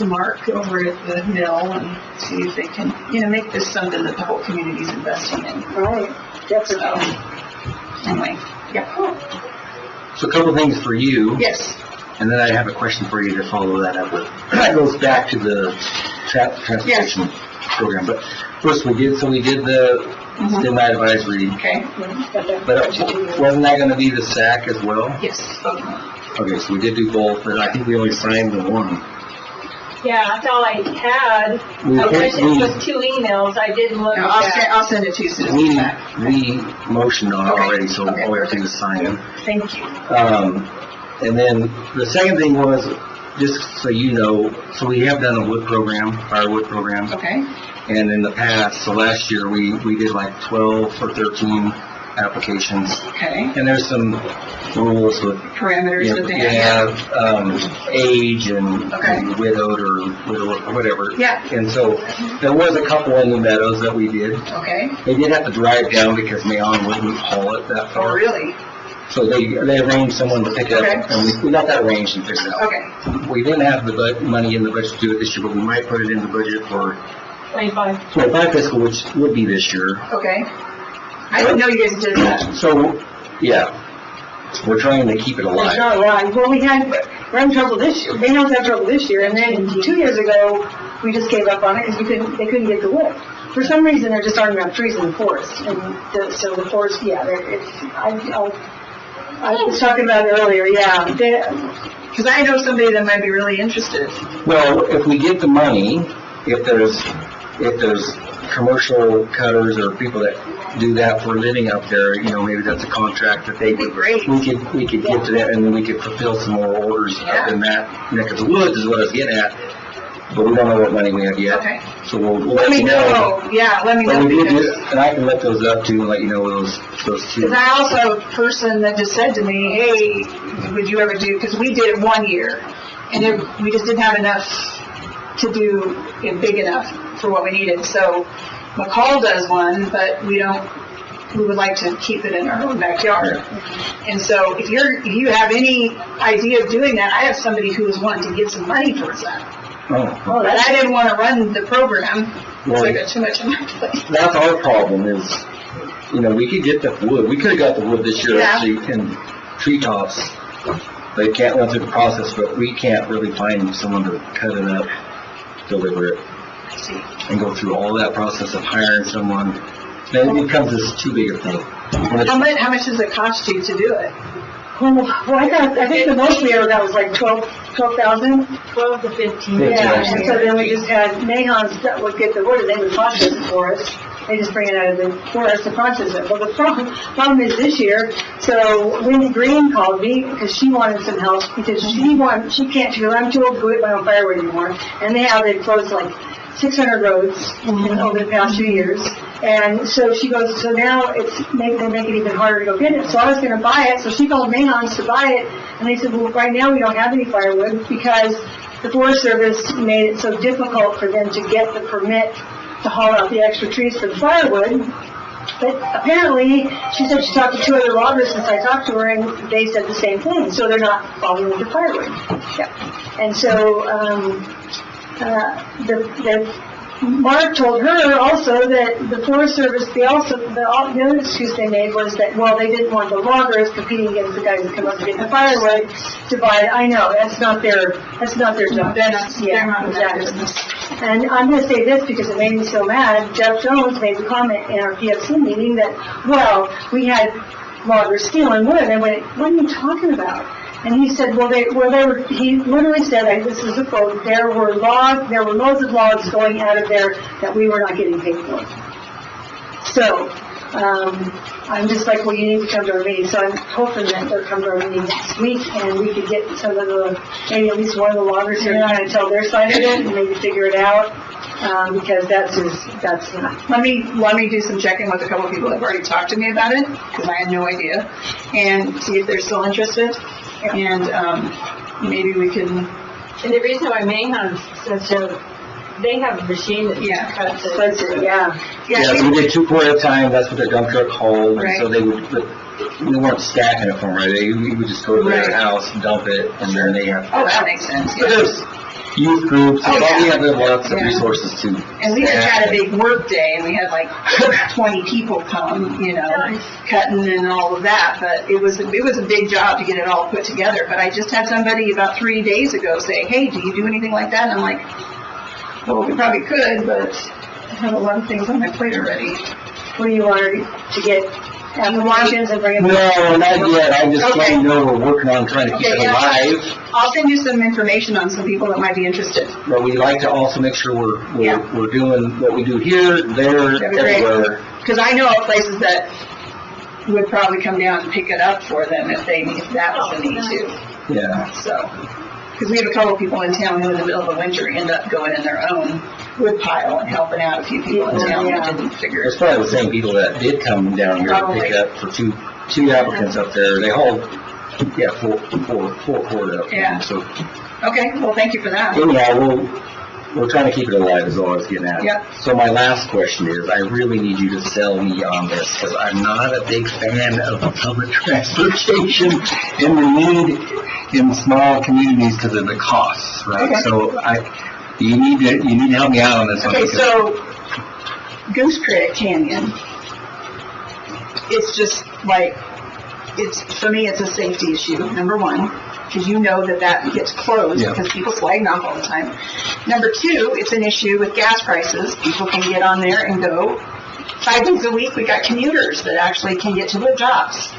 Mark over at the mill and see if they can, make this something that the whole community's investing in. Right, definitely. So, anyway, yeah. So a couple things for you. Yes. And then I have a question for you to follow that up with. That goes back to the transportation program. But first we did the semi advisory. Okay. But wasn't that going to be the SAC as well? Yes. Okay, so we did do both, but I think we only signed the one. Yeah, that's all I had. I wish it was 2 emails. I didn't look No, at that. I'll send it to you soon as it's back. We motioned on it Okay. already, so Okay. all we have to do is sign them. Thank you. And then the second thing was, just so you know, so we have done a wood program, firewood program. Okay. And in the past, so last year, we did like 12 or 13 applications. Okay. And there's some rules with, Parameters that they have. age and Okay. widowed or whatever. Yeah. And so there was a couple in the Meadows that we did. Okay. They did have to drive down because Mayon wouldn't haul it that Oh, far. really? So they arranged someone to pick it up, Okay. and we got that arranged and figured it out. Okay. We didn't have the money in the budget to do it this year, but we might put it in the budget for 25. 25 fiscal, which would be this year. Okay. I didn't know you guys did that. So, yeah, we're trying to keep it It's alive. not right. Well, we're having trouble this year. They don't have trouble this year, and then 2 years ago, we just gave up on it because they couldn't get the wood. For some reason, there just aren't enough trees in the forest, and so the forest, yeah, I was talking about it earlier, yeah. Because I know somebody that might be really interested. Well, if we get the money, if there's commercial cutters or people that do that for a living up there, maybe that's a contract that they would, Great. we could give to them, and then we could fulfill some more orders up in that neck of the woods is what I was getting at. but we don't know what money we have yet. Okay. So we'll Let let me you know. know, yeah, let me But know, we did, because, and I can let those up too and let you know those two. because I also have a person that just said to me, hey, would you ever do, because we did it 1 year, and we just didn't have enough to do it big enough for what we needed, so McCall does one, but we would like to keep it in our own backyard. And so if you have any idea of doing that, I have somebody who is wanting to give some money towards that. Oh, But I didn't want to run the program, because I well, got too much on my plate. that's our problem is, we could get the wood. We could have got the wood this year Yeah. actually in treetops. They can't run through the process, but we can't really find someone to cut it up, deliver it, and go through all that process of hiring someone. Then it becomes this too big a thing. When it's- How much does it cost you to do it? Well, I think the most we ever got was like 12,000. 12 to 15. Yeah, and so then we just had Mahon's that would get the wood, and they would process it for us. They just bring it out of the forest to process it. Well, the problem is this year, so Wendy Green called me because she wanted some help because she can't, I'm too old to go get my own firewood anymore. And they've closed like 600 roads over the past few years. And so she goes, so now they make it even harder to go get it. So I was going to buy it, so she called Mahon's to buy it, and they said, well, right now we don't have any firewood because the Forest Service made it so difficult for them to get the permit to haul out the extra trees for the firewood. But apparently, she said she talked to 2 other loggers since I talked to her, and they said the same thing, so they're not following with the firewood. Yeah. And so, Mark told her also that the Forest Service, the other excuse they made was that, well, they didn't want the loggers competing against the guys that come up to get the firewood to buy it. I know, that's not their job. They're not in that exactly. business. And I'm going to say this because it made me so mad. Jeff Jones made the comment in our PFC meeting that, well, we had loggers stealing wood. And I went, what are you talking about? And he said, he literally said, this is a quote, there were loads of logs going out of there that we were not getting paid for. So, I'm just like, well, you need to come to our meeting. So I'm hoping that they'll come to our meeting next week and we could get some of maybe at least one of the loggers here to kind of tell their side of it and maybe figure it out. Because that's not. Let me do some checking with a couple of people that have already talked to me about it, because I had no idea, and see if they're still interested. And maybe we can. And the reason why Mahon says so, they have a machine that cuts it. Yeah. Yeah, so we did 2 cord at a time. That's what their dump truck hauled. Right. And so they would, but we weren't stacking it for them, right? We would just go to their house, dump it, and then they have. Oh, that makes sense. But there's youth groups, Oh, we yeah. have lots of Yeah. resources too. And we just had a big work day, and we had like 20 people come, cutting and all of that. But it was a big job to get it all put together. But I just had somebody about 3 days ago say, hey, do you do anything like that? And I'm like, well, we probably could, but I have a lot of things on my plate already. What do you want to get applications and bring them? No, not yet. I'm just Okay. letting you know we're working on trying to keep it alive. I'll send you some information on some people that might be interested. But we like to also make sure we're Yeah. doing what we do here, there, That'd be great. everywhere. Because I know of places that would probably come down and pick it up for them if that was the need too. Yeah. So, because we have a couple of people in town who in the middle of the winter end up going in their own wood pile and helping out a few people in town that didn't figure It's it. probably the same people that did come down here to Probably. pick up for two applicants up there. They hauled, four cord up. Yeah. So Okay, well, thank you for that. anyhow, we're trying to keep it alive is all I was getting at. Yep. So my last question is, I really need you to sell me on this because I'm not a big fan of public transportation and the need in small communities because of the costs, right? Okay. So you need to help me out on this one. Okay, because- so Goose Creek Canyon, it's just like, for me, it's a safety issue, number one, because you know that gets closed Yeah. because people slagging off all the time. Number two, it's an issue with gas prices. People can get on there and go 5 days a week. We got commuters that actually can get to their jobs.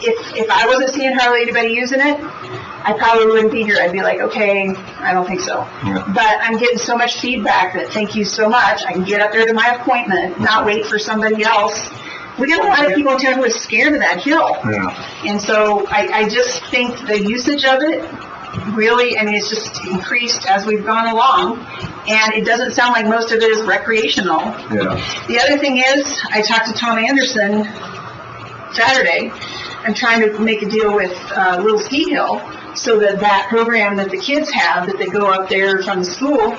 If I wasn't seeing hardly anybody using it, I probably wouldn't be here. I'd be like, okay, I don't think so. Yeah. But I'm getting so much feedback that thank you so much. I can get up there to my appointment, not wait for somebody else. We got a lot of people in town who are scared of that hill. Yeah. And so I just think the usage of it really, I mean, it's just increased as we've gone along, and it doesn't sound like most of it is recreational. Yeah. The other thing is, I talked to Tom Anderson Saturday. I'm trying to make a deal with Little Ski Hill so that that program that the kids have, that they go up there from the school,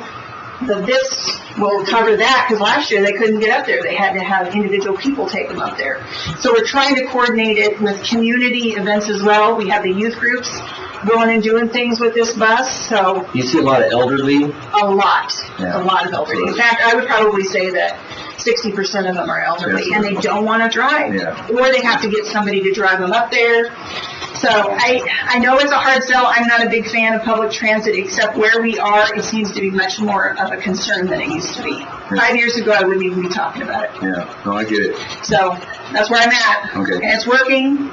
that this will cover that, because last year they couldn't get up there. They had to have individual people take them up there. So we're trying to coordinate it with community events as well. We have the youth groups going and doing things with this bus, so You see a lot of elderly? a lot Yeah. of elderly. In fact, I would probably say that 60% of them are elderly, Yes. and they don't want to drive. Yeah. Or they have to get somebody to drive them up there. So I know it's a hard sell. I'm not a big fan of public transit, except where we are, it seems to be much more of a concern than it used to be. 5 years ago, I wouldn't even be talking about it. Yeah, no, I get it. So that's where I'm at. Okay. And it's working.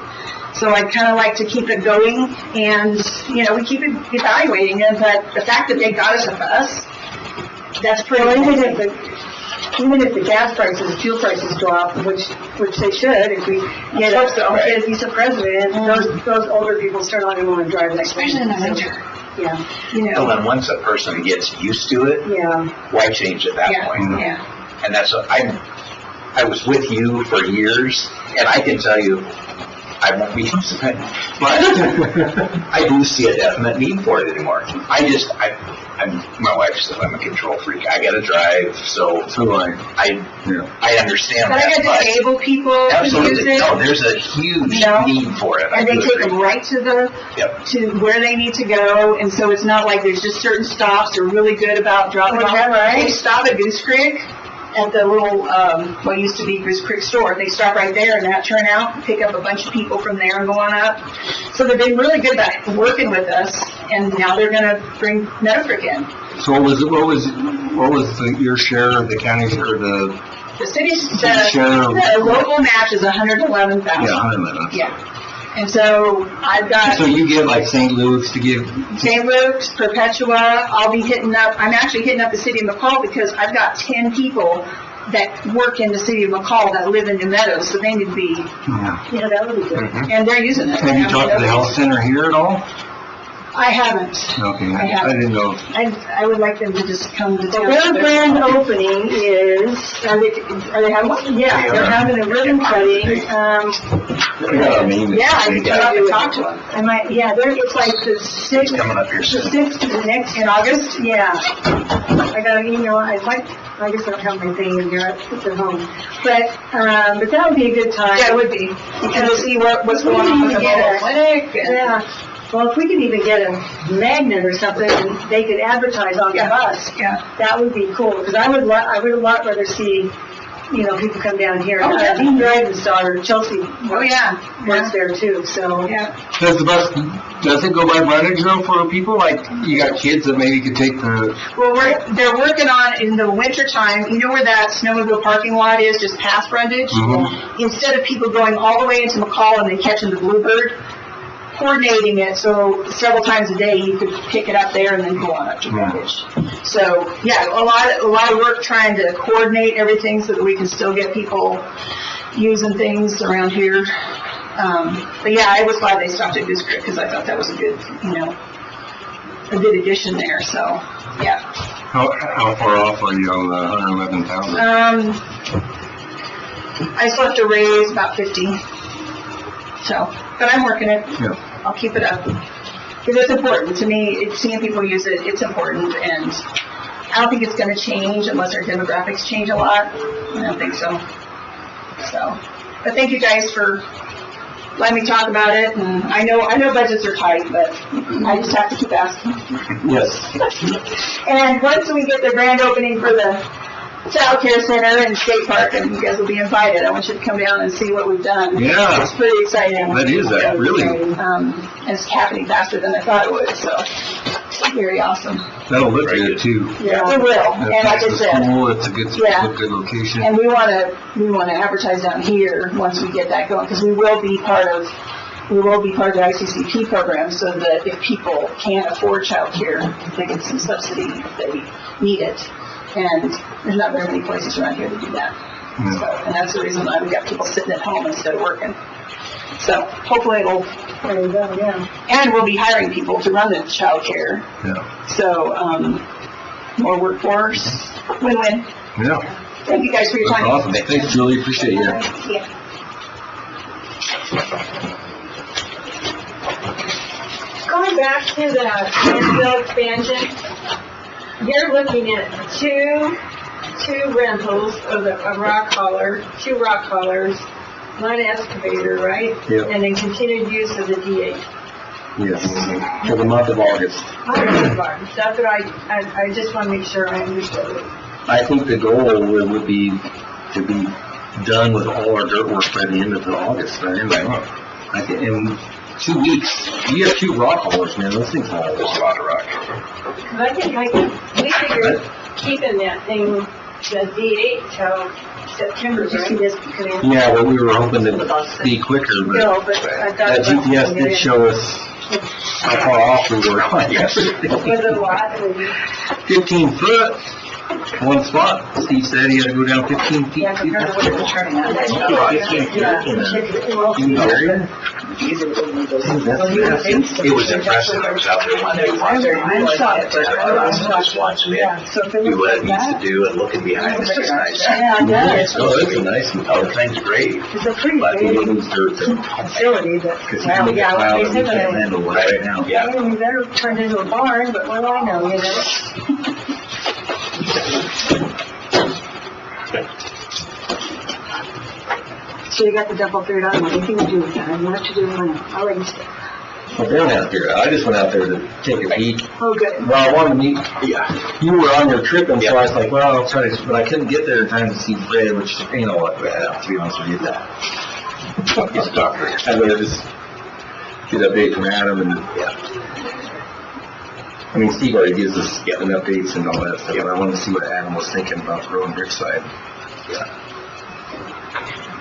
So I'd kind of like to keep it going, and, you know, we keep evaluating it, but the fact that they got us a bus, that's pretty Well, amazing. even if the gas prices, fuel prices drop, which they should, if we get a decent president, those older people start not going to want to drive next. Especially in the winter, Yeah, you So know. then once a person gets used to it, yeah. why change at that Yeah, point? yeah. And that's, I was with you for years, and I can tell you, I won't be using it, but I do see a definite need for it anymore. My wife said I'm a control freak. I gotta drive, so I understand But I that. got disabled people who use Absolutely, it. no, there's a huge No. need for it. I And they do take agree. them right to Yep. to where they need to go, and so it's not like there's just certain stops. They're really good about dropping Oh, is off. that right? They stop at Goose Creek, at the little, what used to be Goose Creek store. They stop right there in that turnout, pick up a bunch of people from there and go on up. So they've been really good about working with us, and now they're gonna bring Meadowbrook in. So what was your share of the county's, or the, The city's, Share of- the local match is 111,000. yeah, 111. Yeah. And so I've got So you get like St. Luke's to give, St. Luke's, Perpetua, I'll be I'm actually hitting up the city of McCall because I've got 10 people that work in the city of McCall that live in New Meadows, so they need to be, Yeah, that would be good. and they're using it. have you talked to the health center here at all? I haven't. Okay, I haven't. I didn't know. I would like them to just come to town. Their grand opening is, Are they having one? yeah, they're having a ribbon cutting, Yeah, I can go up and talk to them. it's like the sixth, Coming up here the soon. sixth to the next, In August? yeah. I got an email, I guess I don't have my thing in here, it's at home. But that would be a good time. Yeah, it would be. And to see what's going on with the mobile clinic and. Yeah, well, if we could even get a magnet or something, and they could advertise on the Yeah. bus, Yeah. that would be cool, because I would a lot rather see, people come down here. Oh, yeah. Dean Dryden's daughter, Chelsea, Oh, yeah. works there too, so. Yeah. Does the bus, does it go by frontage though for people? Like, you got kids that maybe could take the, Well, they're working on, in the winter time, you know where that snowmobile parking lot is, just past frontage? Mhm. Instead of people going all the way into McCall and then catching the Bluebird, coordinating it so several times a day you could pick it up there and then go on up to frontage. So, yeah, a lot of work trying to coordinate everything so that we can still get people using things around here. But yeah, I was glad they stopped at Goose Creek because I thought that was a good, a good addition there, so, yeah. how far off are you on the 111,000? I still have to raise about 50. So, but I'm working it. Yeah. I'll keep it up. Because it's important to me, seeing people use it, it's important, and I don't think it's gonna change unless our demographics change a lot. I don't think so. So, but thank you guys for letting me talk about it, and I know budgets are tight, but I just have to keep asking. Yes. And once we get the grand opening for the Child Care Center and Skate Park, and you guys will be invited. I want you to come down and see what we've done. Yeah. It's pretty exciting. That is, really. It's happening faster than I thought it would, so it's very awesome. That'll look good too. Yeah, it will, and like I It's said, cool, it's a good location. and we wanna advertise down here once we get that going, because we will be part of the ICCP program, so that if people can't afford childcare, they get some subsidy if they need it. And there's not very many places around here to do that. Yeah. So, and that's the reason why we got people sitting at home instead of working. So hopefully it'll, There you go, yeah. and we'll be hiring people to run the childcare. Yeah. So, more workforce, win-win. Yeah. Thank you guys for your That's time. awesome. Thanks, Julie. Appreciate you. Yeah. Going back to the landfill expansion, you're looking at two rentals of a rock hauler, 2 rock haulers, 1 excavator, right? Yep. And then continued use of the D8. Yes. For the month of August. That's what I just want to make sure I understood it. I think the goal would be to be done with all our dirt work by the end of August, by the end of the month. I think in 2 weeks. You have 2 rock haulers, man. Those things haul. There's a lot of rock. Because I think we figured keeping that thing, the D8 till September, Did you see right? this come in? Yeah, well, we were hoping to be quicker, but No, but I thought. that GPS did show us how far off we were on yesterday. Was it a lot? 15 foot, one spot. Steve said he had to go down 15 feet. Yeah, compared to what it was turning out. 15 feet. In the area? It was impressive. I was out there one day watching. I saw it, but I was Just watching it, So if it do was what it like needs that. to do and looking behind it's just nice. Yeah, it does. Oh, it's a nice one. Everything's great. It's a pretty But he big moves dirt to, facility, but, because he well, can get yeah, plowed they and he said can't that. handle it right now. Yeah. Well, we better turn it into a barn, but what do I know, you know? So you got the dump all figured out, and anything to do with that, and what to do with money, already said. Well, they went out there. I just went out there to take a peek. Oh, good. Well, I wanted to meet, Yeah. you were on your trip, and so I was like, well, I'll try to, but I couldn't get there in time to see Fred, which ain't all that bad, to be honest with you. He's a doctor. I'd rather just get an update from Adam and, I mean, Steve already gives us an updates and all that stuff, but I wanted to see what Adam was thinking about the road and brick side.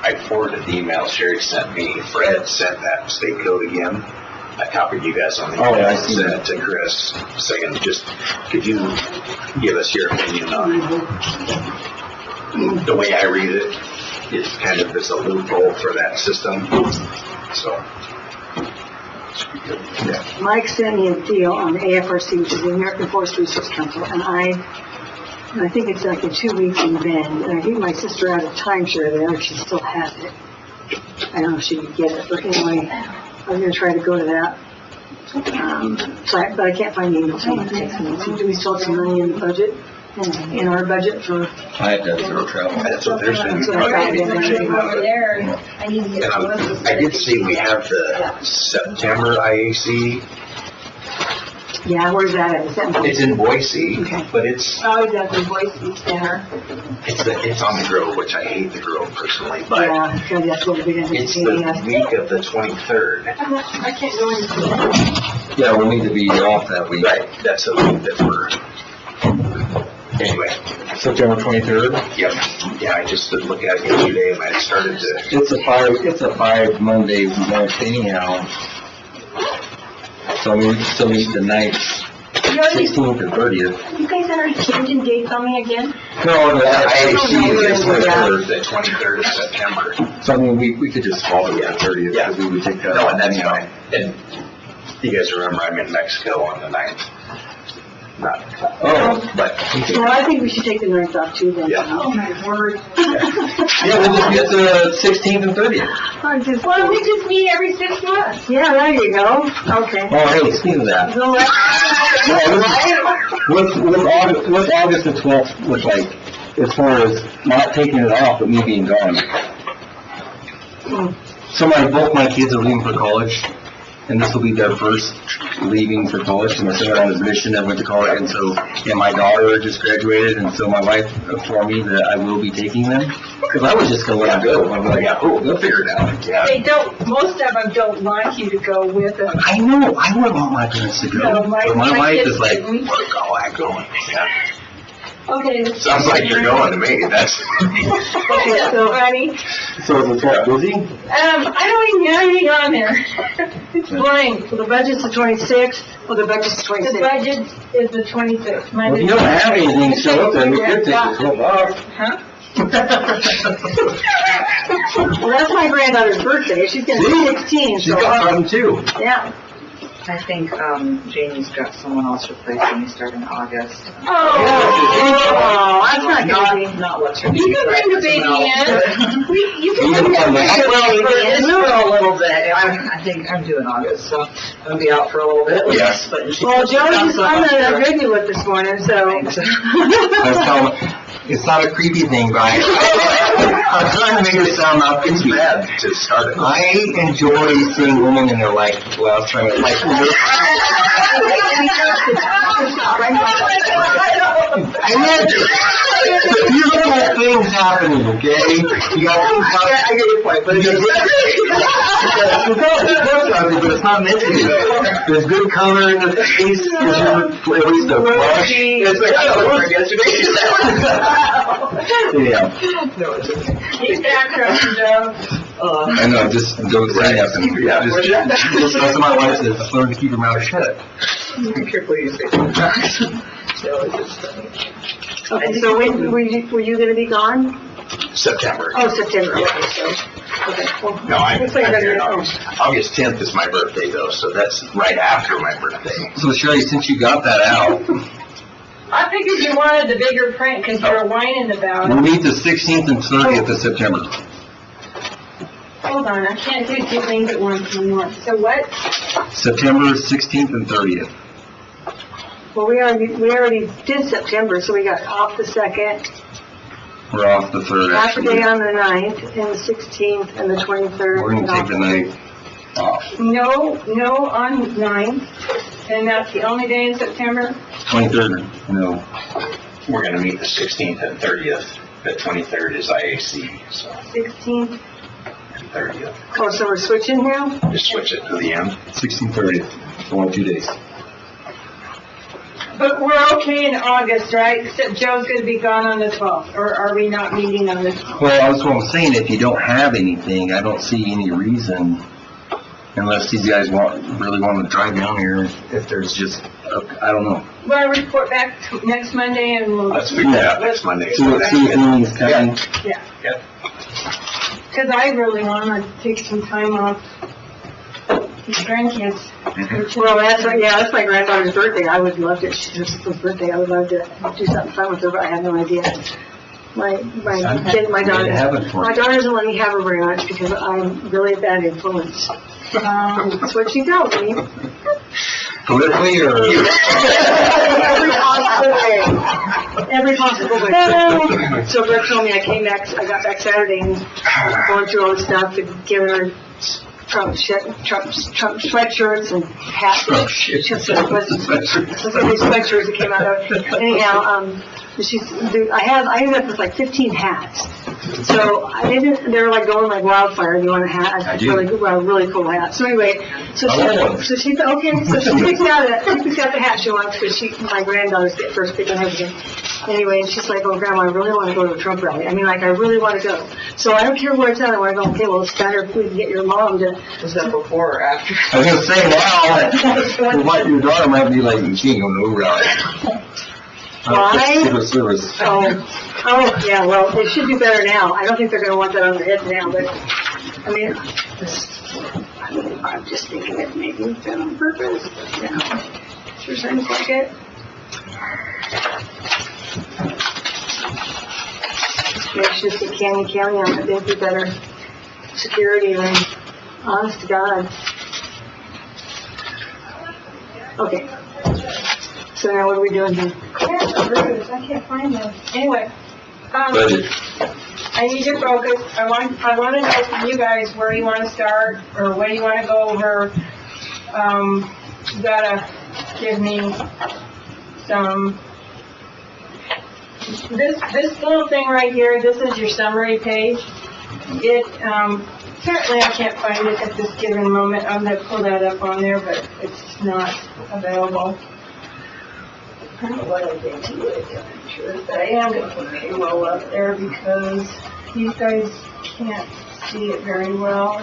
I forwarded the email Sherry sent me. Fred sent that state code again. I copied you guys on the Oh, email. I see Sent that. it to Chris, saying, just, could you give us your opinion on it? The way I read it, it's kind of, it's a loophole for that system, so. Mike sent me a deal on the AFRC, which is the American Forest Research Council, and I think it's like in 2 weeks in Bend, and I think my sister has a timeshare there, and she still has it. I don't know if she can get it, but anyway, I'm gonna try to go to that. But I can't find the email, so I'm gonna text me. So do we still have some money in the budget, in our budget for? I had done zero travel. That's what they're saying. That's what I found in Over there. there, I need to get And close. I did see we have the September IAC. Yeah, where's that at? Is that- It's in Boise, Okay. but it's Oh, that's the Boise Center. it's on the Grove, which I hate the Grove personally, but Yeah, because that's what we're gonna it's do. the week of the 23rd. I can't go into. Yeah, we'll need to be off that week. Right, that's the week that we're, anyway, September 23rd. yep. Yeah, I just did look at it yesterday and I started to, It's a 5 Monday month anyhow. So we still meet the 9th, 16th and 30th. You guys are changing dates on me again? No, the IAC is the 23rd of September. So I mean, we could just follow the 30th, because we would take that. No, off and that's anyhow. fine. And you guys remember I'm in Mexico on the 9th. Not, Oh, but, Well, I think we should take the 9th off too then. Yeah. Oh, my word. yeah, we'll just get the 16th and 30th. Why don't we just meet every 6 months? Yeah, there you go. Okay. Oh, hey, speaking of that, So what's August the 12th look like, as far as not taking it off, but me being gone? So both my kids are leaving for college, and this will be their first leaving for college, and my son on his mission that went to college, and my daughter just graduated, and so my wife informed me that I will be taking them, because I was just gonna let them go, I'm like, oh, they'll figure it out. yeah. They don't, most of them don't want you to go with them. I know, I wouldn't want my parents to go, No, but my wife kids is like, didn't. We're going, yeah. Okay. Sounds like you're going to me, that's. Okay, so funny. so is the trip busy? I don't even have anything on there. It's blank. the budget's the 26th, or the budget's the The 26th. budget is the 26th. Well, if you don't have anything, show up there, we could take the 12 off. Huh? Well, that's my granddaughter's birthday. She's gonna be 16, She's so, got something too. yeah. I think, Janie's got someone else replacing me starting August. Oh, that's not gonna be. Not what's her name. You can bring the baby in. You can bring the baby in. For a little bit. I think I'm doing August, so I'm gonna be out for a little bit. Yes. But she- Well, Joe just found out a baby with this morning, so. I was telling her, it's not a creepy thing, but I'm trying to make it sound not It's creepy. bad to start it. I enjoy seeing women in their life, well, I was trying to, like, and then, beautiful things happening, okay? You got, I get your point, but but it's not meant to be. There's good color in the face, there's at least a flush. it's like, I don't yesterday. Yeah, No, it's okay. He's back, Joe. I know, just don't say nothing. Yeah. Just, that's what my wife says, just learn to keep your mouth shut. Be careful you say that. So it's just, Okay, so when, were you gonna be gone? September. Oh, September, okay, so, okay. Well, No, I'm looks like I'm you're here in gonna- August. August 10th is my birthday though, so that's right after my birthday. So Sherry, since you got that out, I figured you wanted the bigger print because you were whining about we'll it. meet the 16th and 30th of September. Hold on, I can't do two things at once anymore. So what? September 16th and 30th. Well, we already did September, so we got off the 2nd, We're off the 3rd, half a day actually. on the 9th, and the 16th, and the 23rd. We're gonna take the night off. No on 9th, and that's the only day in September? 23rd, no. We're gonna meet the 16th and 30th. The 23rd is IAC, so 16th? 30th. Oh, so we're switching now? Just switch it to the end. 16th, 30th, only 2 days. But we're okay in August, right? Except Joe's gonna be gone on the 12th, or are we not meeting on the 12th? Well, that's what I'm saying, if you don't have anything, I don't see any reason, unless these guys really want to drive down here, if there's just, I don't know. Well, I'll report back next Monday and we'll, Let's figure that out next Monday. See what meeting's coming. yeah. Yep. Because I really wanna take some time off with grandkids. Well, that's my granddaughter's birthday. I would love to, she's her sister's birthday, I would love to do something fun with her, but I have no idea. My daughter, Made it happen for my you. daughter doesn't let me have her very much because I'm really a bad influence. That's what she tells me. Politically, or? Every possible way. Every possible way. So Brett told me I got back Saturday and going through all the stuff and giving her Trump sweatshirts and hats. Look at these sweatshirts that came out of it. Anyhow, I ended up with like 15 hats. So they were like going like wildfire. You want a hat? I do. Really cool hat. So anyway, she picks out the hat she wants because my granddaughter's first picking everything. Anyway, and she's like, oh, Grandma, I really want to go to a Trump rally. I mean, like, I really want to go. So I don't care where it's at. I want to go, okay, well, it's better if we can get your mom to. Was that before or after? I was gonna say now, your daughter might be like, she ain't gonna know rally. Why? Civil service. Oh, yeah, well, it should be better now. I don't think they're going to want that on their head now, but, I mean, I'm just thinking that maybe it's done on purpose. Yeah. Sure seems like it. It's just a County on it. They'd be better security than, honest to God. Okay. So now what are we doing here? I can't find them. Anyway, Budget. I need your focus. I want to know from you guys where you want to start or what you want to go over. You gotta give me some. This little thing right here. This is your summary page. It certainly I can't find it at this given moment. I'm gonna pull that up on there, but it's not available. I don't know what I did to it, but I am going to put payroll up there because you guys can't see it very well.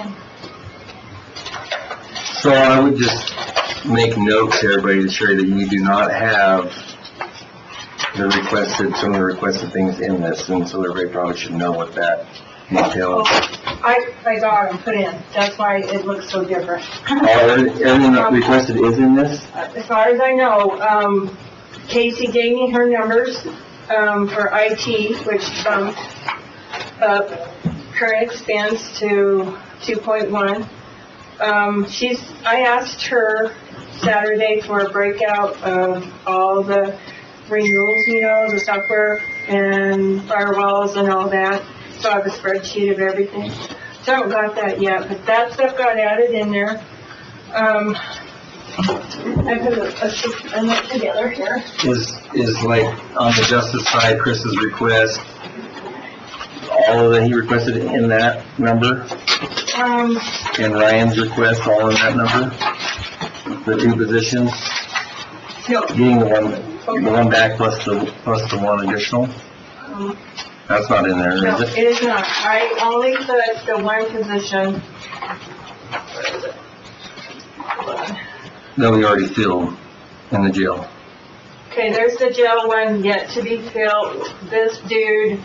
So I would just make note to everybody to show you that you do not have someone requested things in this, and so everybody probably should know what that entails. I got them put in, that's why it looks so different. Everything that requested is in this? As far as I know, Casey gave me her numbers, for IT, which bumped up current expense to 2.1. I asked her Saturday for a breakout of all the renewals, the software and firewalls and all that. So I have a spreadsheet of everything. So I haven't got that yet, but that stuff got added in there. I put a note together here. Is like on the justice side, Chris's request, all that he requested in that number? And Ryan's request, all in that number? The two positions? No. Being the one back plus the one additional? That's not in there, No, is it? it is not. I only put the one position. No, we already filled in the jail. Okay, there's the jail one yet to be filled. This dude,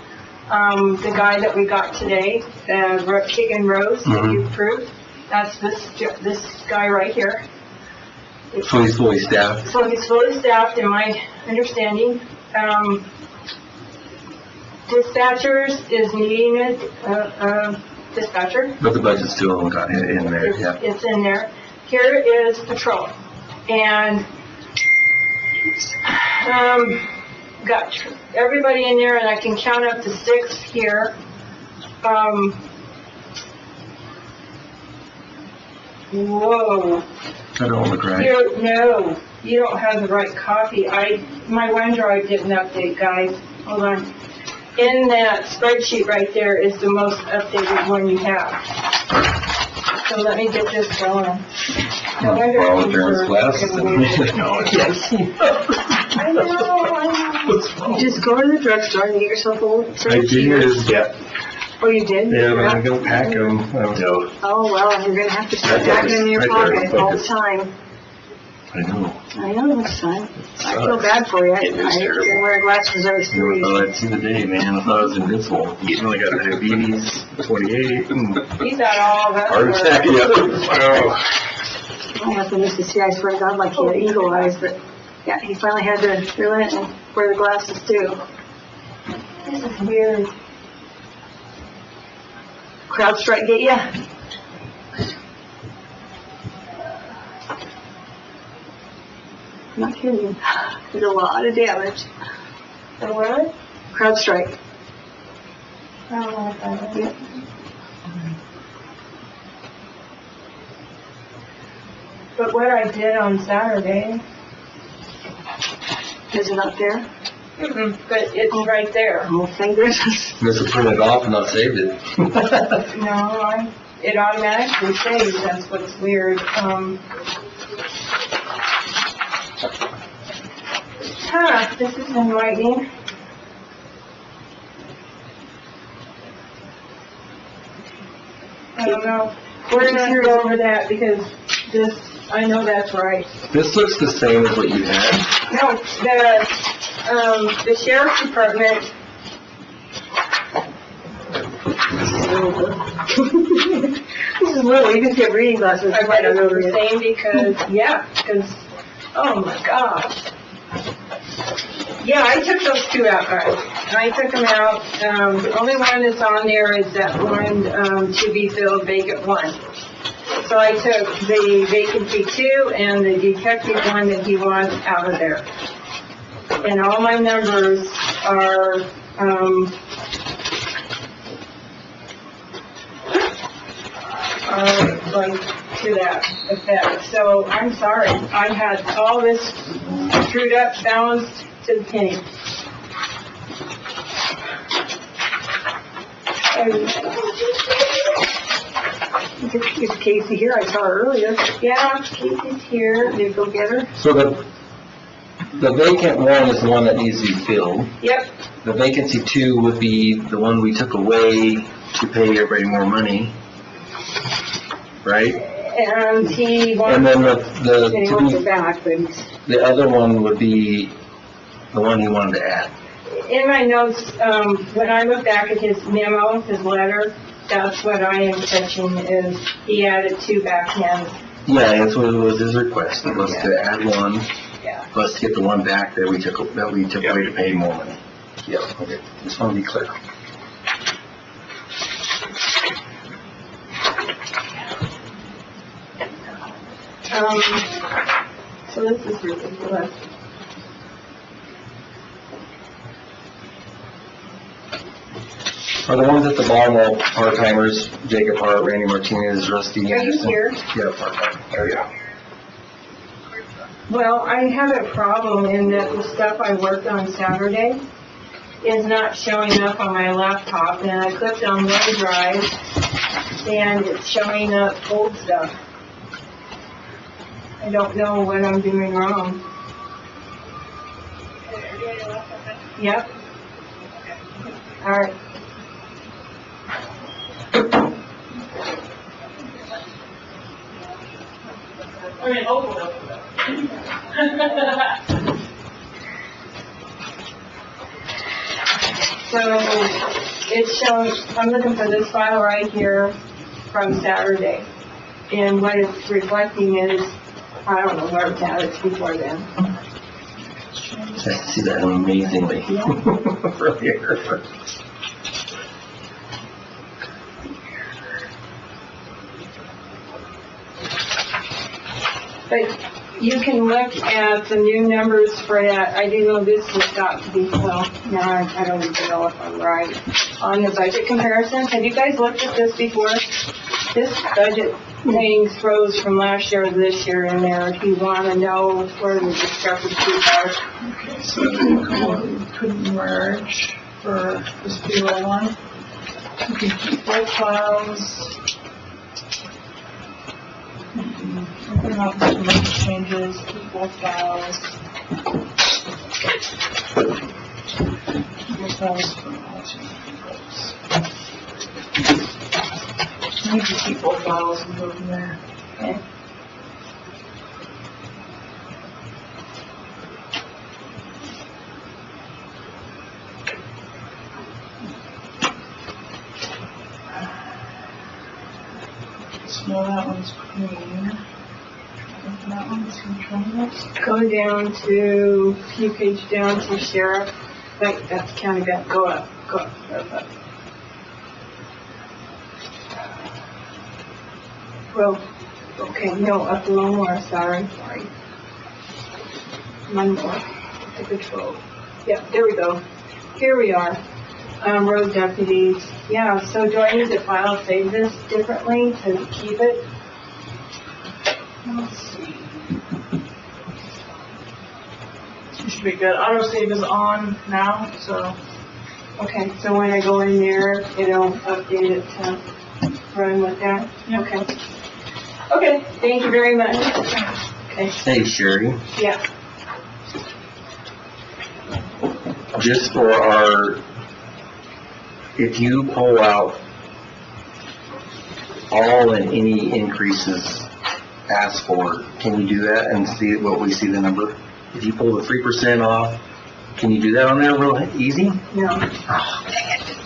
the guy that we got today, Keegan Rose, that you approved, that's this guy right here. So he's fully staffed? So he's fully staffed, in my understanding. Dispatchers is needing a dispatcher. But the budget still got it in there, yeah. It's in there. Here is patrol. And, got everybody in there, and I can count up to 6 here. Whoa. That don't look right. No, you don't have the right copy. My OneDrive didn't update, guys. Hold on. In that spreadsheet right there is the most updated one you have. So let me get this going. No wonder Borrow things Darren's are glasses. getting weird. Yes. I know. Just go to the drugstore and get yourself a little I did, yeah. Oh, you did? Yeah, but I don't pack them. Oh, well, you're gonna have to start packing them in your pocket all the time. I know. I know, it's fine. I feel bad for you. I didn't wear glasses I was 3. Oh, I'd seen the day, man. I thought I was invincible. You know, I got diabetes, 28, and He's got all that. heart attack, yeah. Oh. I have to miss to see, I swear to God, like he had eagle eyes, but yeah, he finally had to relent and wear the glasses too. This is weird. CrowdStrike get ya? I'm not kidding. Did a lot of damage. The what? CrowdStrike. I don't know what that is. But what I did on Saturday, Is it up there? but it's right there. Oh, thank goodness. Must have printed it off and not saved it. No, it automatically saves, that's what's weird. This is enlightening. I don't know. We're gonna go over that because this, I know that's right. This looks the same as what you had. No, the sheriff's department. This is little, you just get reading glasses. I read it the same because, oh my gosh. Yeah, I took those 2 out, guys. I took them out. The only one that's on there is that one, to be filled vacant 1. So I took the vacancy 2 and the detective one that he wants out of there. And all my numbers are, like to that effect. So I'm sorry. I had all this screwed up, balanced to the penny. Is Casey here? I saw her earlier. Yeah, Casey's here. Did you go get her? So the vacant one is the one that needs to be filled. Yep. The vacancy 2 would be the one we took away to pay everybody more money. Right? And he wants. And then He wants it back, but the other one would be the one you wanted to add. In my notes, when I look back at his memo, his letter, that's what I am catching is he added 2 backhands. Yeah, that's what it was his request, was to add one, Yeah. plus get the one back that we took away to pay more money. Yep, okay, just want to be clear. So this is ridiculous. Are the ones at the bottom all part-timers, Jacob Hart, Randy Martinez, Rusty Are you Anderson? here? Yeah, part-time. Oh, yeah. Well, I have a problem in that the stuff I worked on Saturday is not showing up on my laptop, and I clicked on OneDrive, and it's showing up old stuff. I don't know what I'm doing wrong. Yep. All right. So it's showing, I'm looking for this file right here from Saturday. And what it's reflecting is, I don't know where it's at, it's before then. I see that amazingly from here. But you can look at the new numbers for that. I do know this has got to be, well, now I don't even know if I'm right. On the budget comparisons, have you guys looked at this before? This budget thing throws from last year to this year in there if you want to know where the discrepancies are. Okay, so we couldn't merge for this BOL one. We can keep both files. Open up to make changes, keep both files. Keep both files for all changes. I need to keep both files and go from there. Okay. So that one's clean. That one's controlled. Go down to, few page down to sheriff. Wait, that's county vet. Go up, go up. Well, okay, no, up a little more, sorry. One more, the control. Yeah, there we go. Here we are. Road deputies. Yeah, so do I need to file save this differently to keep it? Let's see. It should be good. Autosave is on now, so. Okay, so when I go in there, it'll update it to run with that? Okay. Okay, thank you very much. Okay, Hey, Sherry, yeah. just for our, if you pull out all and any increases asked for, can you do that and see what we see the number? If you pull the 3% off, can you do that on there real easy? No, Oh, dang it.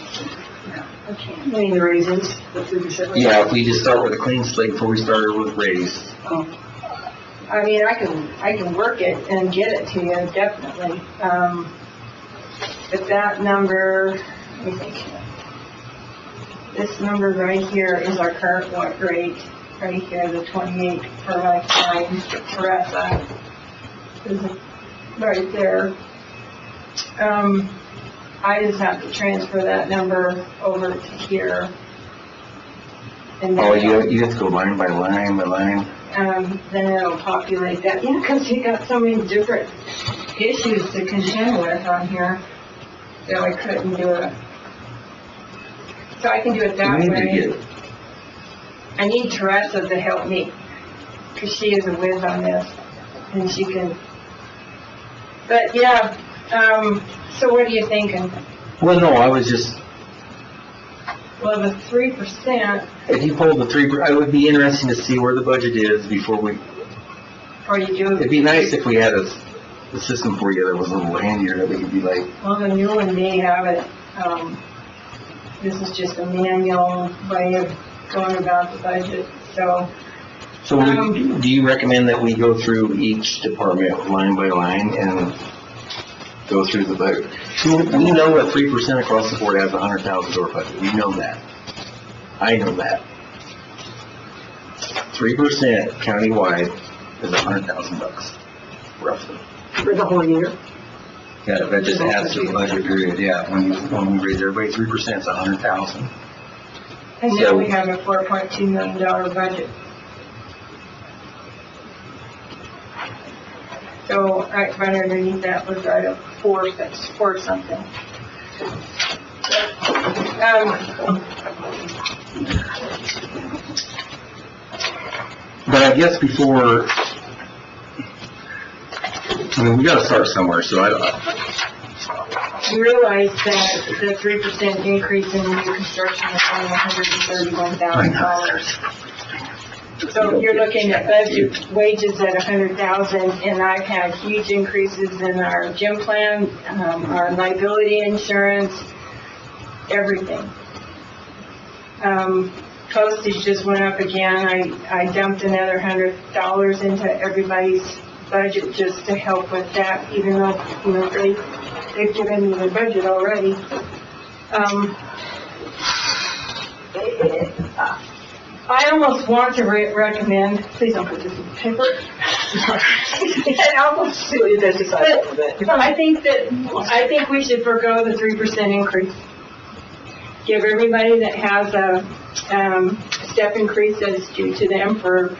I can't. I mean, the raises, the 3%. Yeah, if we just start with a clean slate before we started with raise. I mean, I can work it and get it to you, definitely. But that number, let me think. This number right here is our current rate, right here, the 28 for lifetime Teresa. Is right there. I just have to transfer that number over to here. And Oh, then, you have to go line by line by line. then it'll populate that. Yeah, because you got so many different issues to contend with on here that I couldn't do it. So I can do it that We need way. to get, I need Teresa to help me, because she is a whiz on this, and she can. But yeah, so what are you thinking? well, no, I was just, Well, the 3%, if you pull the 3, it would be interesting to see where the budget is before we, or you do. it'd be nice if we had a the system for you that was a little handier, that we could be like, Well, the new one may have it, this is just a manual way of going about the budget, so. do you recommend that we go through each department line by line and go through the budget? We know that 3% across the board has a $100,000 budget. We know that. I know that. 3% countywide is $100,000, roughly. For the whole year. Yeah, that just adds to the budget period, yeah. When we raise everybody 3%, it's $100,000. And So- now we have a $4.2 million budget. So right underneath that was right at four something. But I guess before, we gotta start somewhere, so You realize that the 3% increase in new construction is only $131,000. So you're looking at budget wages at $100,000, and I've had huge increases in our gym plan, our liability insurance, everything. Postage just went up again. I dumped another $100 into everybody's budget just to help with that, even though, they've given me the budget already. I almost want to recommend, please don't put this in the paper. I almost do it, but I think we should forego the 3% increase. Give everybody that has a, step increase that is due to them for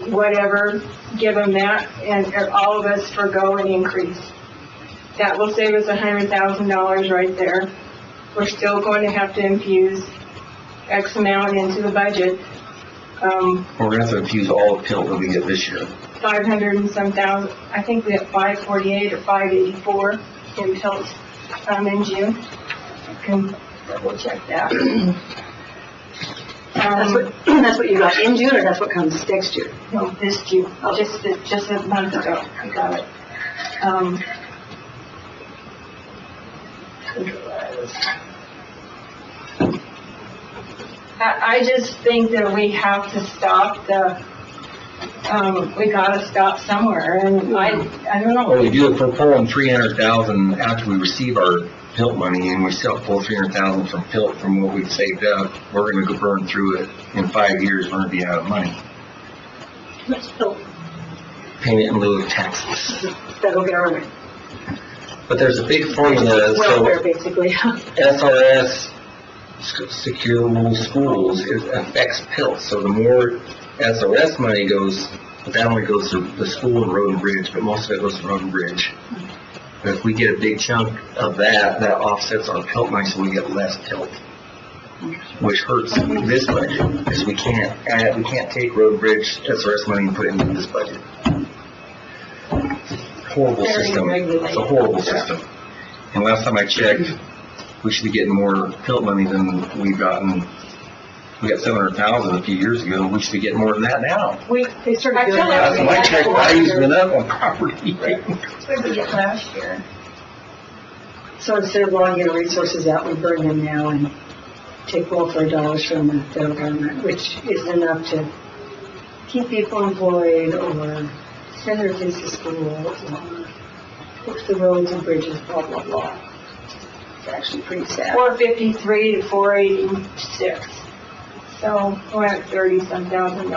whatever, give them that, and all of us forgo an increase. That will save us $100,000 right there. We're still going to have to infuse X amount into the budget. we're gonna have to infuse all the PILT that we get this year. 500 and some thousand, I think we have 548 or 584 in PILT, in June. I can double check that. That's what you got in June, or that's what comes next year? No, this June, just a month ago, I got it. I just think that we have to stop we gotta stop somewhere, and I don't know. Well, we do, if we're pulling 300,000 after we receive our PILT money, and we still pull 300,000 from PILT from what we've saved up, we're gonna go burn through it. In 5 years, we're gonna be out of money. Let's go. Payment in lieu of taxes. Federal government. But there's a big formula, Welfare, so basically. SRS, Secure Schools, it affects PILT. So the more SRS money goes, but that only goes to the school and road and bridge, but most of it goes to road and bridge. But if we get a big chunk of that, that offsets our PILT money, so we get less PILT, which hurts this budget, because we can't take road and bridge SRS money and put it into this budget. Horrible system. It's a horrible system. And last time I checked, we should be getting more PILT money than we've gotten. We got 700,000 a few years ago. We should be getting more than that now. They started doing Last that. time I checked, values went up on property. What did we get last year? So instead of logging resources out, we burn them now and take welfare dollars from the federal government, which isn't enough to keep people employed or send their kids to school or fix the roads and bridges, blah, blah, blah. It's actually pretty sad. 453 to 486. So we're at $30-some thousand.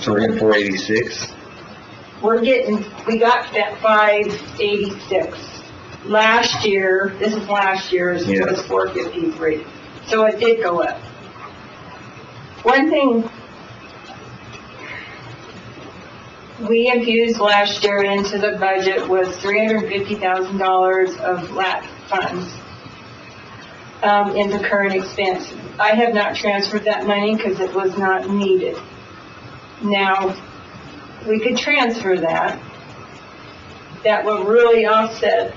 So we're getting 486. We got that 586. Last year, this is last year's, it was 453. So it did go up. One thing we infused last year into the budget was $350,000 of LAT funds into current expense. I have not transferred that money because it was not needed. Now, we could transfer that. That will really offset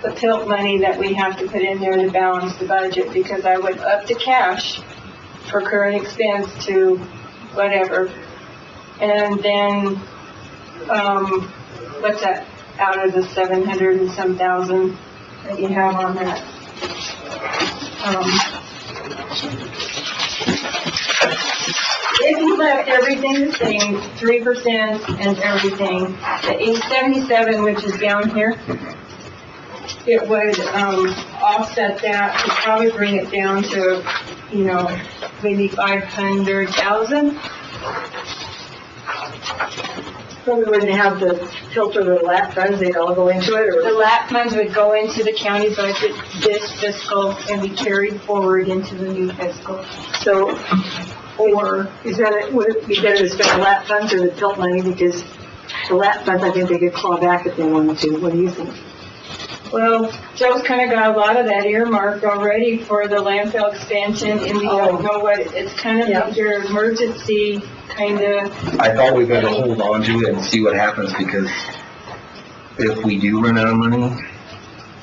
the PILT money that we have to put in there to balance the budget, because I would up the cash for current expense to whatever. And then what's that, out of the 700 and some thousand that you have on that. If you left everything the same, 3% and everything, the 877, which is down here, it would, offset that, to probably bring it down to, you know, maybe 500,000. So we wouldn't have to filter the lap funds, they'd all go into it, The or? lap funds would go into the county budget this fiscal and be carried forward into the new fiscal. So, or is that, would it be better to spend the lap funds or the tilt money, because the lap funds, I think they could claw back if they wanted to, what do you think? Well, Joe's kind of got a lot of that earmarked already for the landfill expansion, and we don't know what, it's kind of like your emergency kind of. I thought we better hold on to it and see what happens, because if we do run out of money,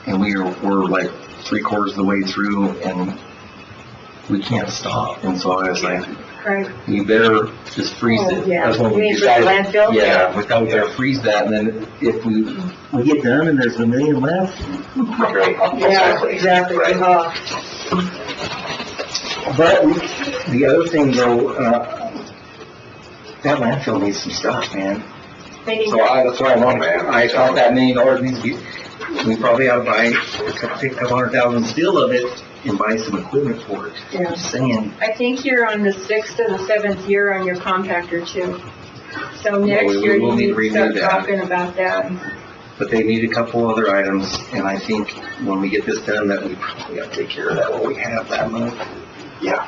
and we're like 3/4 of the way through, and we can't stop, and so I was like, Right. we better just freeze it. Yeah. That's when You we mean for the decided. landfill? Yeah, we thought we better freeze that, and then if we get done and there's $1 million left, Great. Yeah, exactly. Right. but the other thing though, that landfill needs some stuff, man. Maybe So that's what I wanted, I thought that $1 million needs to be, we probably ought to buy, take a couple $100,000 still of it and buy some equipment for it. Yeah. Just saying. I think you're on the 6th to the 7th year on your compactor too. So next we year will you need need to to renew start that. talking about that. But they need a couple other items, and I think when we get this done, that we probably gotta take care of that when we have that money. Yeah.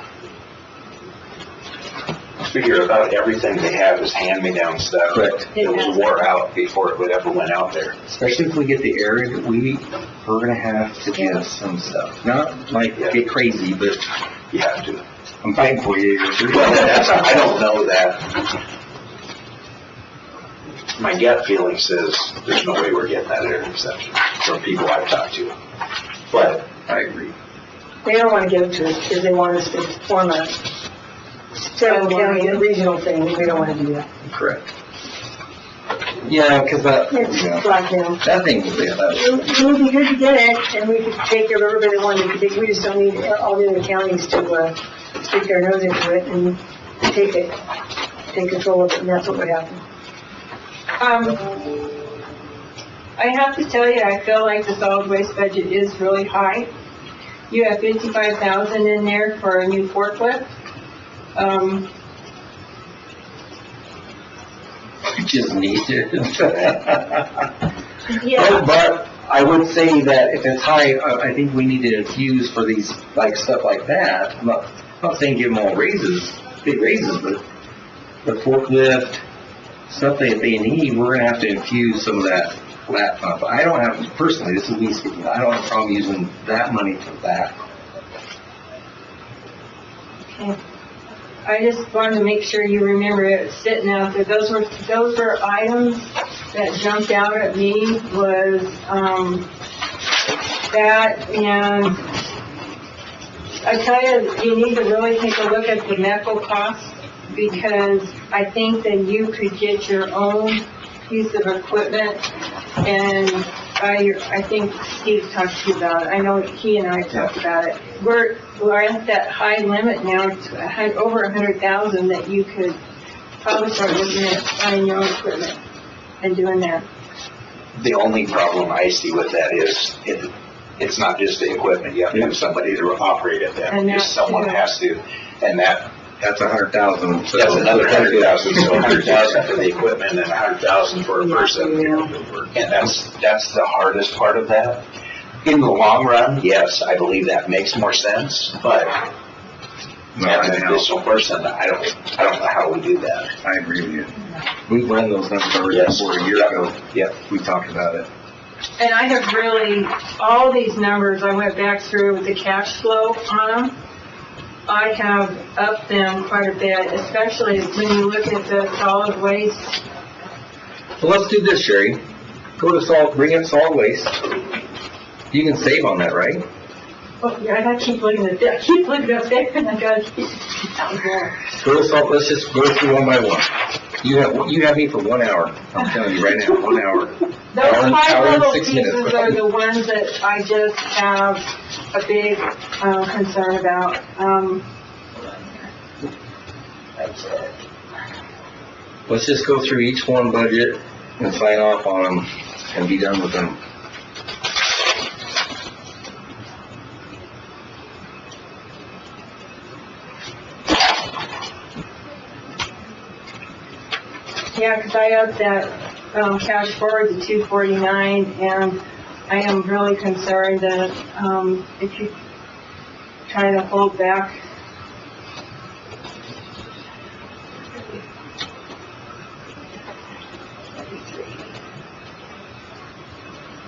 Figure about everything they have is hand-me-down stuff. Correct. It was wore out before it ever went out there. Especially if we get the area that we're gonna have to give some stuff. Not like get crazy, but You have to. I'm fighting for you. Well, I don't know that. My gut feeling says there's no way we're getting that air exception from people I've talked to. But I agree. They don't want to give it to us because they want us to form a several county regional thing, we don't want to do that. Correct. Yeah, because It's like, that thing will be about. it would be good to get it, and we could take care of everybody that wanted to take, we just don't need all the other counties to, stick their nose into it and take control of it, and that's what would happen. I have to tell you, I feel like the solid waste budget is really high. You have 55,000 in there for a new forklift. We just need it. Yeah, But I would say that if it's high, I think we need to infuse for these, like, stuff like that. I'm not saying give them all raises, big raises, but the forklift, stuff that they need, we're gonna have to infuse some of that laptop. I don't have, personally, this is me speaking, I don't have a problem using that money for that. I just wanted to make sure you remember it sitting out there. Those were items that jumped out at me was, that, and I tell you, you need to really take a look at the medical costs, because I think that you could get your own piece of equipment, and I think Steve talked to you about it. I know he and I talked about it. We're at that high limit now, to over 100,000, that you could probably start looking at buying your own equipment and doing that. the only problem I see with that is it's not just the equipment. You have to have somebody to operate it then. And that Just someone too. has to, and that's $100,000. So another 100,000. So 100,000 for the equipment and 100,000 for a person. And that's the hardest part of that. In the long run, yes, I believe that makes more sense, but as an additional person, I don't know how we do that. I agree with you. We've run those numbers already before a year ago. Yep. We talked about it. And I have really, all these numbers, I went back through with the cash flow on them. I have upped them quite a bit, especially when you look at the solid waste. So let's do this, Sherry. Go to bring in solid waste. You can save on that, right? Oh, yeah, I gotta keep looking at that. I keep looking up there, and I gotta keep down there. Go to let's just go through one by one. You have me for 1 hour. I'm telling you right now, 1 hour. Those Hour and high-level 6 pieces minutes. are the ones that I just have a big, concern about. Let's just go through each one budget and sign off on them and be done with them. Yeah, because I have that, cash forward to 249, and I am really concerned that, if you try to hold back.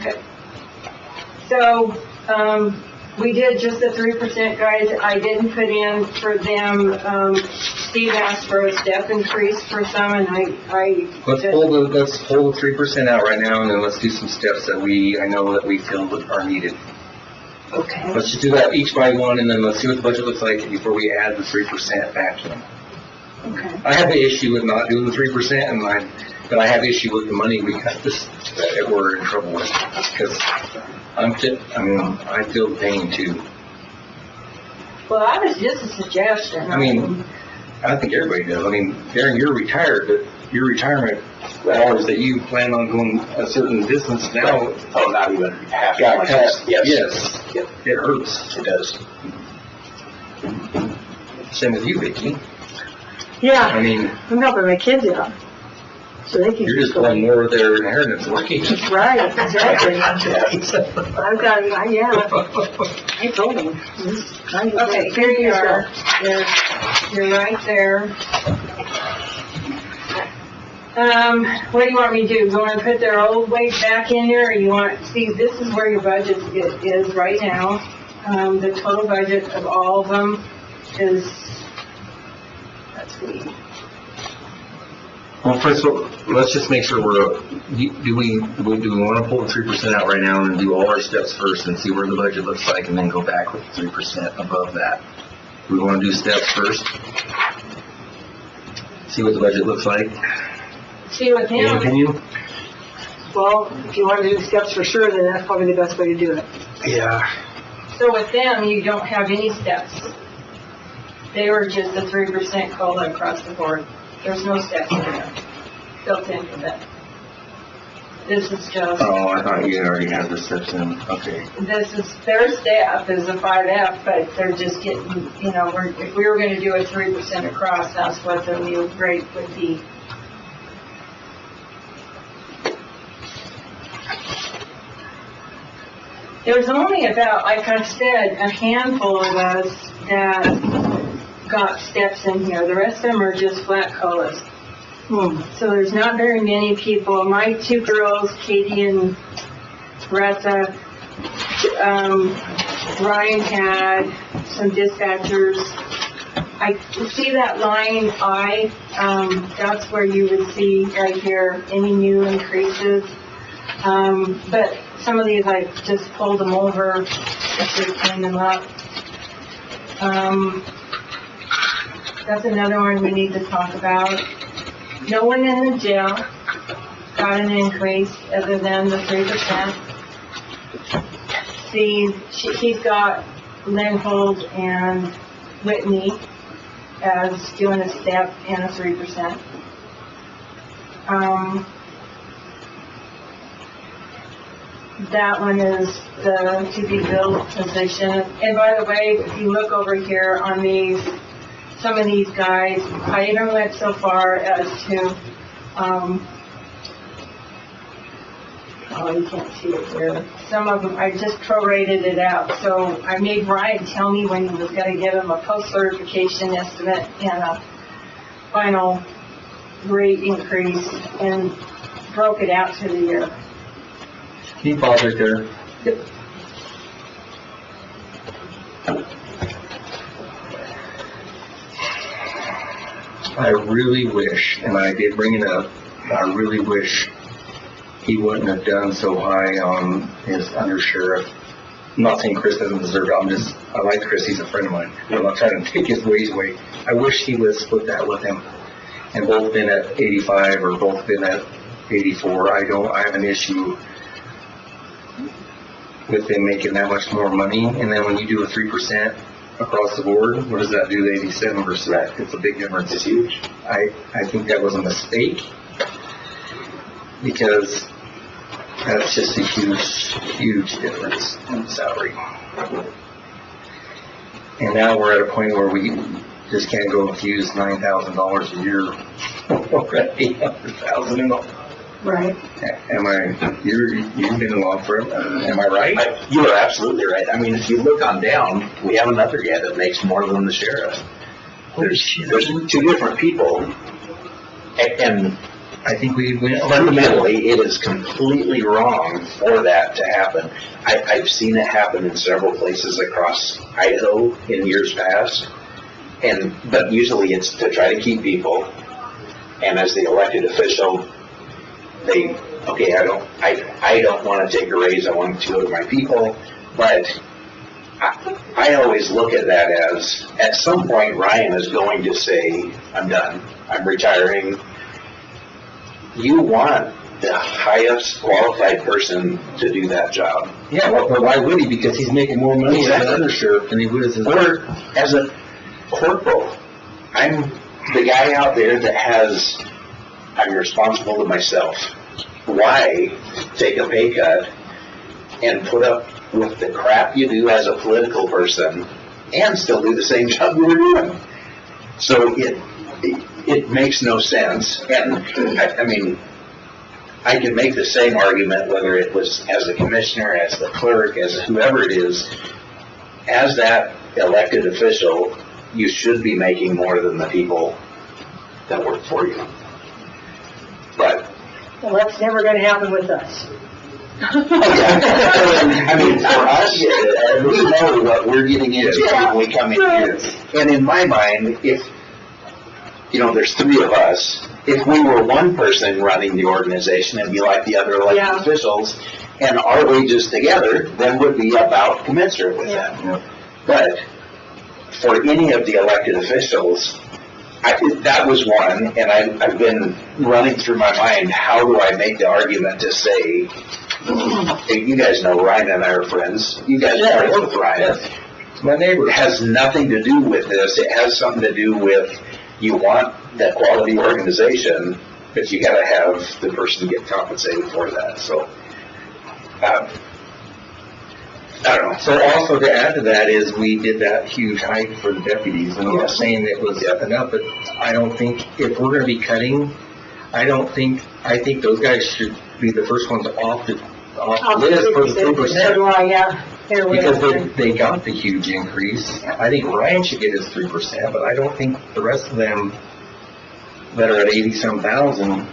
Okay. So, we did just the 3%, guys. I didn't put in for them, Steve asked for a step increase for some, and Let's hold the 3% out right now, and then let's do some steps that I know that we feel that are needed. Okay. Let's just do that each by one, and then let's see what the budget looks like before we add the 3% back to them. Okay. I have the issue with not doing the 3%, but I have issue with the money we got that we're in trouble with, because I feel the pain too. Well, that was just a suggestion. I mean, I think everybody does. I mean, Darren, you're retired, but your retirement hours that you plan on going a certain distance now. Oh, not even half. Got cut. Yes. Yes. It hurts. It does. Same with you, Vicki. Yeah, I mean, I'm helping my kids out, so they can. you're just pulling more of their inheritance working. Right, exactly. I've got, yeah, I told them. Okay, here you are. You're right there. What do you want me to do? You want to put their old wage back in there, or you want, see, this is where your budget is right now. The total budget of all of them is, let's see. Well, first of all, let's just make sure do we want to pull the 3% out right now and do all our steps first and see where the budget looks like, and then go back with 3% above that? Do we want to do steps first? See what the budget looks like? See with Any him, opinion? Well, if you want to do the steps for sure, then that's probably the best way to do it. Yeah. so with them, you don't have any steps. They were just a 3% COLA across the board. There's no steps in there, built into that. This is just, Oh, I thought you already had the steps in. Okay. this is, their staff is a 5F, but they're just getting, if we were gonna do a 3% across, that's what the new rate would be. There's only about, like I said, a handful of us that got steps in here. The rest of them are just flat COLAs. So there's not very many people. My two girls, Katie and Reza, Ryan had some dispatchers. I see that line I, that's where you would see right here any new increases. But some of these I just pulled them over, just to clean them up. That's another one we need to talk about. No one in the jail got an increase other than the 3%. See, he's got Lindhold and Whitney as doing a step and a 3%. That one is the to be billed position. And by the way, if you look over here on these, some of these guys, I even went so far as to, oh, you can't see it there. Some of them, I just prorated it out. So I made Ryan tell me when he was going to give him a post-certification estimate and a final rate increase, and broke it out to the year. Can you pause right there? Yep. I really wish, and I did bring it up, I really wish he wouldn't have done so high on his undersheriff. I'm not saying Chris doesn't deserve it, I like Chris, he's a friend of mine. I'm not trying to take his ways away. I wish he would have split that with him. and both been at 85 or both been at 84, I have an issue with them making that much more money. And then when you do a 3% across the board, what does that do to 87%? It's a big difference. It's huge. I think that was a mistake, because that's just a huge difference in salary. And now we're at a point where we just can't go and use $9,000 a year or $800,000 in all. Right. You've been along for it, am I right? You are absolutely right. I mean, if you look on down, we have another guy that makes more than the sheriff. There's two different people, and I think we went fundamentally, it is completely wrong for that to happen. I've seen it happen in several places across Idaho in years past, but usually it's to try to keep people, and as the elected official, I don't want to take a raise, I want to go to my people, but I always look at that as, at some point, Ryan is going to say, I'm done, I'm retiring. You want the highest qualified person to do that job. Yeah, well, but why would he? Because he's making more money as an undersheriff than he would as Or as a corporal. I'm the guy out there that I'm responsible to myself. Why take a pay cut and put up with the crap you do as a political person and still do the same job you were doing? So it makes no sense. And I mean, I can make the same argument whether it was as a commissioner, as the clerk, as whoever it is. As that elected official, you should be making more than the people that work for you. But Well, that's never gonna happen with us. I mean, for us, we know what we're getting into when we come in here. And in my mind, if, there's three of us, if we were one person running the organization, it'd be like the other elected officials, and our wages together then would be about commensurate with them. Yeah. But for any of the elected officials, that was one, and I've been running through my mind, how do I make the argument to say, hey, you guys know Ryan and I are friends, you guys are friends with Ryan. My neighbor. It has nothing to do with this, it has something to do with, you want that quality organization, but you gotta have the person get compensated for that, so. I don't know. So also to add to that is we did that huge hike for the deputies, and I'm not saying it was enough, but I don't think, if we're gonna be cutting, I think those guys should be the first ones off the list for the 3%. So do I, yeah. They're way up there. Because they got the huge increase. I think Ryan should get his 3%, but I don't think the rest of them that are at 80-some thousand.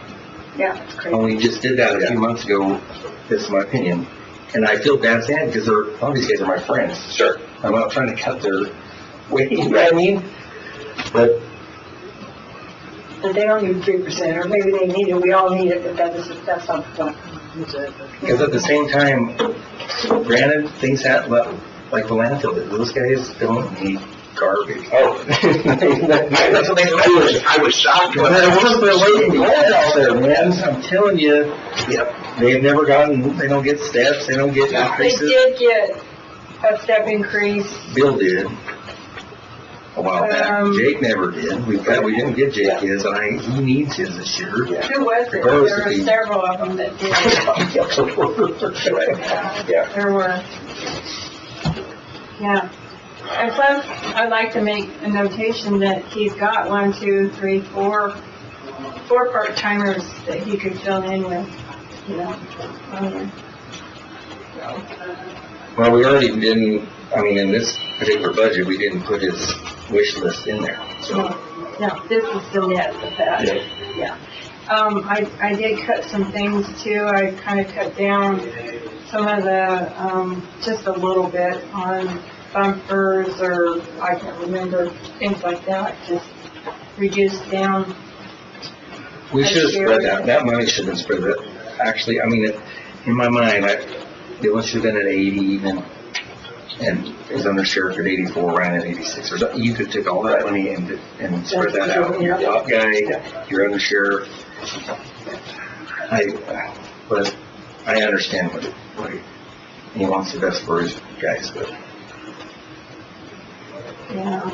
Yeah, it's crazy. And we just did that a few months ago, this is my opinion. And I feel bad saying, because all these guys are my friends. Sure. I'm not trying to cut their weight, you know what I mean? But they don't need 3%, or maybe they need it, we all need it, but that's not the point. because at the same time, granted, things happen, like the landfill, but those guys don't need garbage. Oh. That's what I was shocked when I was waiting cold out there, man. I'm telling you, they've never they don't get steps, they don't get They increases. did get a step increase. Bill did a while back. Jake never did. We didn't get Jake his, and he needs his this year. Who was it? There were several of them that did. Yeah. There were. Yeah. And plus, I'd like to make a notation that he's got 4 part-timers that he could fill in with, Well, we already didn't, in this particular budget, we didn't put his wish list in there, so. No, this is the net of that. Yeah. I did cut some things too. I kind of cut down some of the, just a little bit on bumpers, or I can't remember, things like that, just reduced down. We should have spread that money should have been spread, but actually, in my mind, it should have been at 80 even. and his undersheriff at 84 ran at 86, or something. You could take all that money and spread that out. Your top guy, your undersheriff. But I understand what he wants the best for his guys, but. Yeah.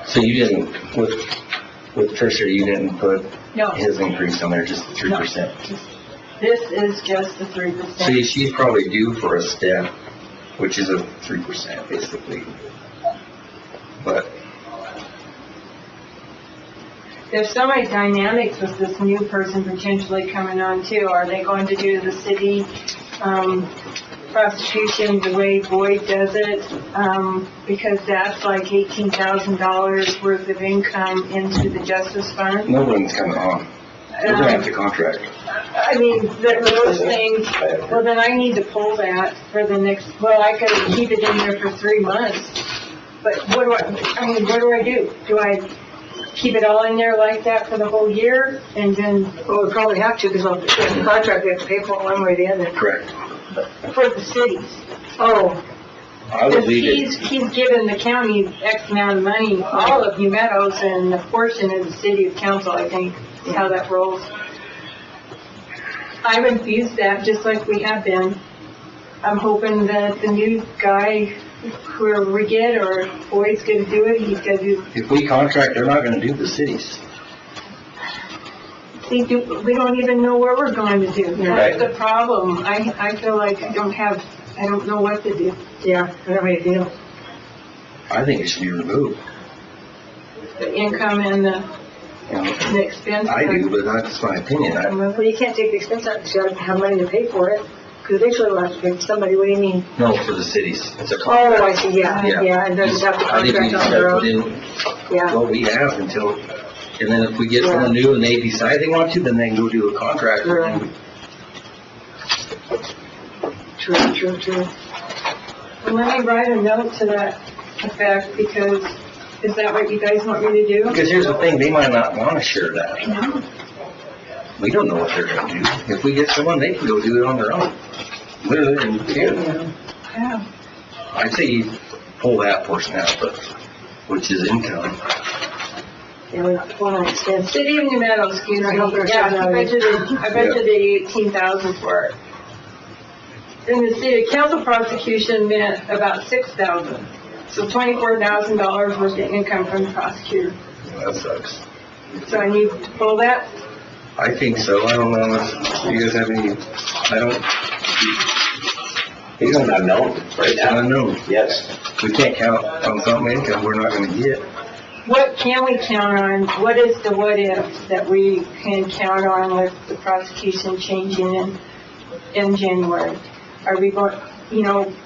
So you didn't, with Tricia, you didn't put No. his increase on there, just the 3%? This is just the 3%. See, she's probably due for a step, which is a 3% basically. But There's so many dynamics with this new person potentially coming on too. Are they going to do the city, prosecution the way Boyd does it? Because that's like $18,000 worth of income into the justice fund. no one's coming on. We're gonna have to contract. I mean, those things, well, then I need to pull that for the next, well, I could keep it in there for 3 months. But what do I do? Do I keep it all in there like that for the whole year and then? Well, we probably have to, because on the contract, we have to pay for it one way or the other. Correct. For the cities. Oh, I would Because leave it, he's given the county X amount of money, all of New Meadows and a portion of the city of council, I think, is how that rolls. I've infused that just like we have been. I'm hoping that the new guy, whoever we get, or Boyd's gonna do it, he's gonna do, if we contract, they're not gonna do the cities. we don't even know what we're going to do. Right. That's the problem. I feel like I don't know what to do. yeah, I don't really feel. I think it should be removed. The income and the You know, expense. I do, but that's my opinion. Well, you can't take the expense out, because you gotta have money to pay for it, because eventually we'll have to pay for somebody. What do you mean? No, for the cities. It's a Oh, contract. I see, yeah, Yeah. yeah, and they'll just have to I think we contract just on have their to put own. in Yeah, what we have until, and then if we get someone new and they decide they want to, then they can go do a contract. Right. true. Well, let me write a note to that effect, because is that what you guys want me to do? Because here's the thing, they might not want to share that. We don't know what they're gonna do. If we get someone, they can go do it on their own. Literally, and can. Yeah. I'd say you pull that portion out, but, which is income. Yeah, we don't want to extend. City of New Meadows, excuse me, Help ourselves yeah, out. I budgeted the 18,000 for it. Then the city council prosecution meant about 6,000. So $24,000 worth of income from the prosecutor. That sucks. So I need to pull that. I think so. I don't know unless you guys have any, He's an unknown right it's now. unknown. Yes. We can't count on some income we're not gonna get. What can we count on? What is the what if that we can count on with the prosecution changing in January? Are we going,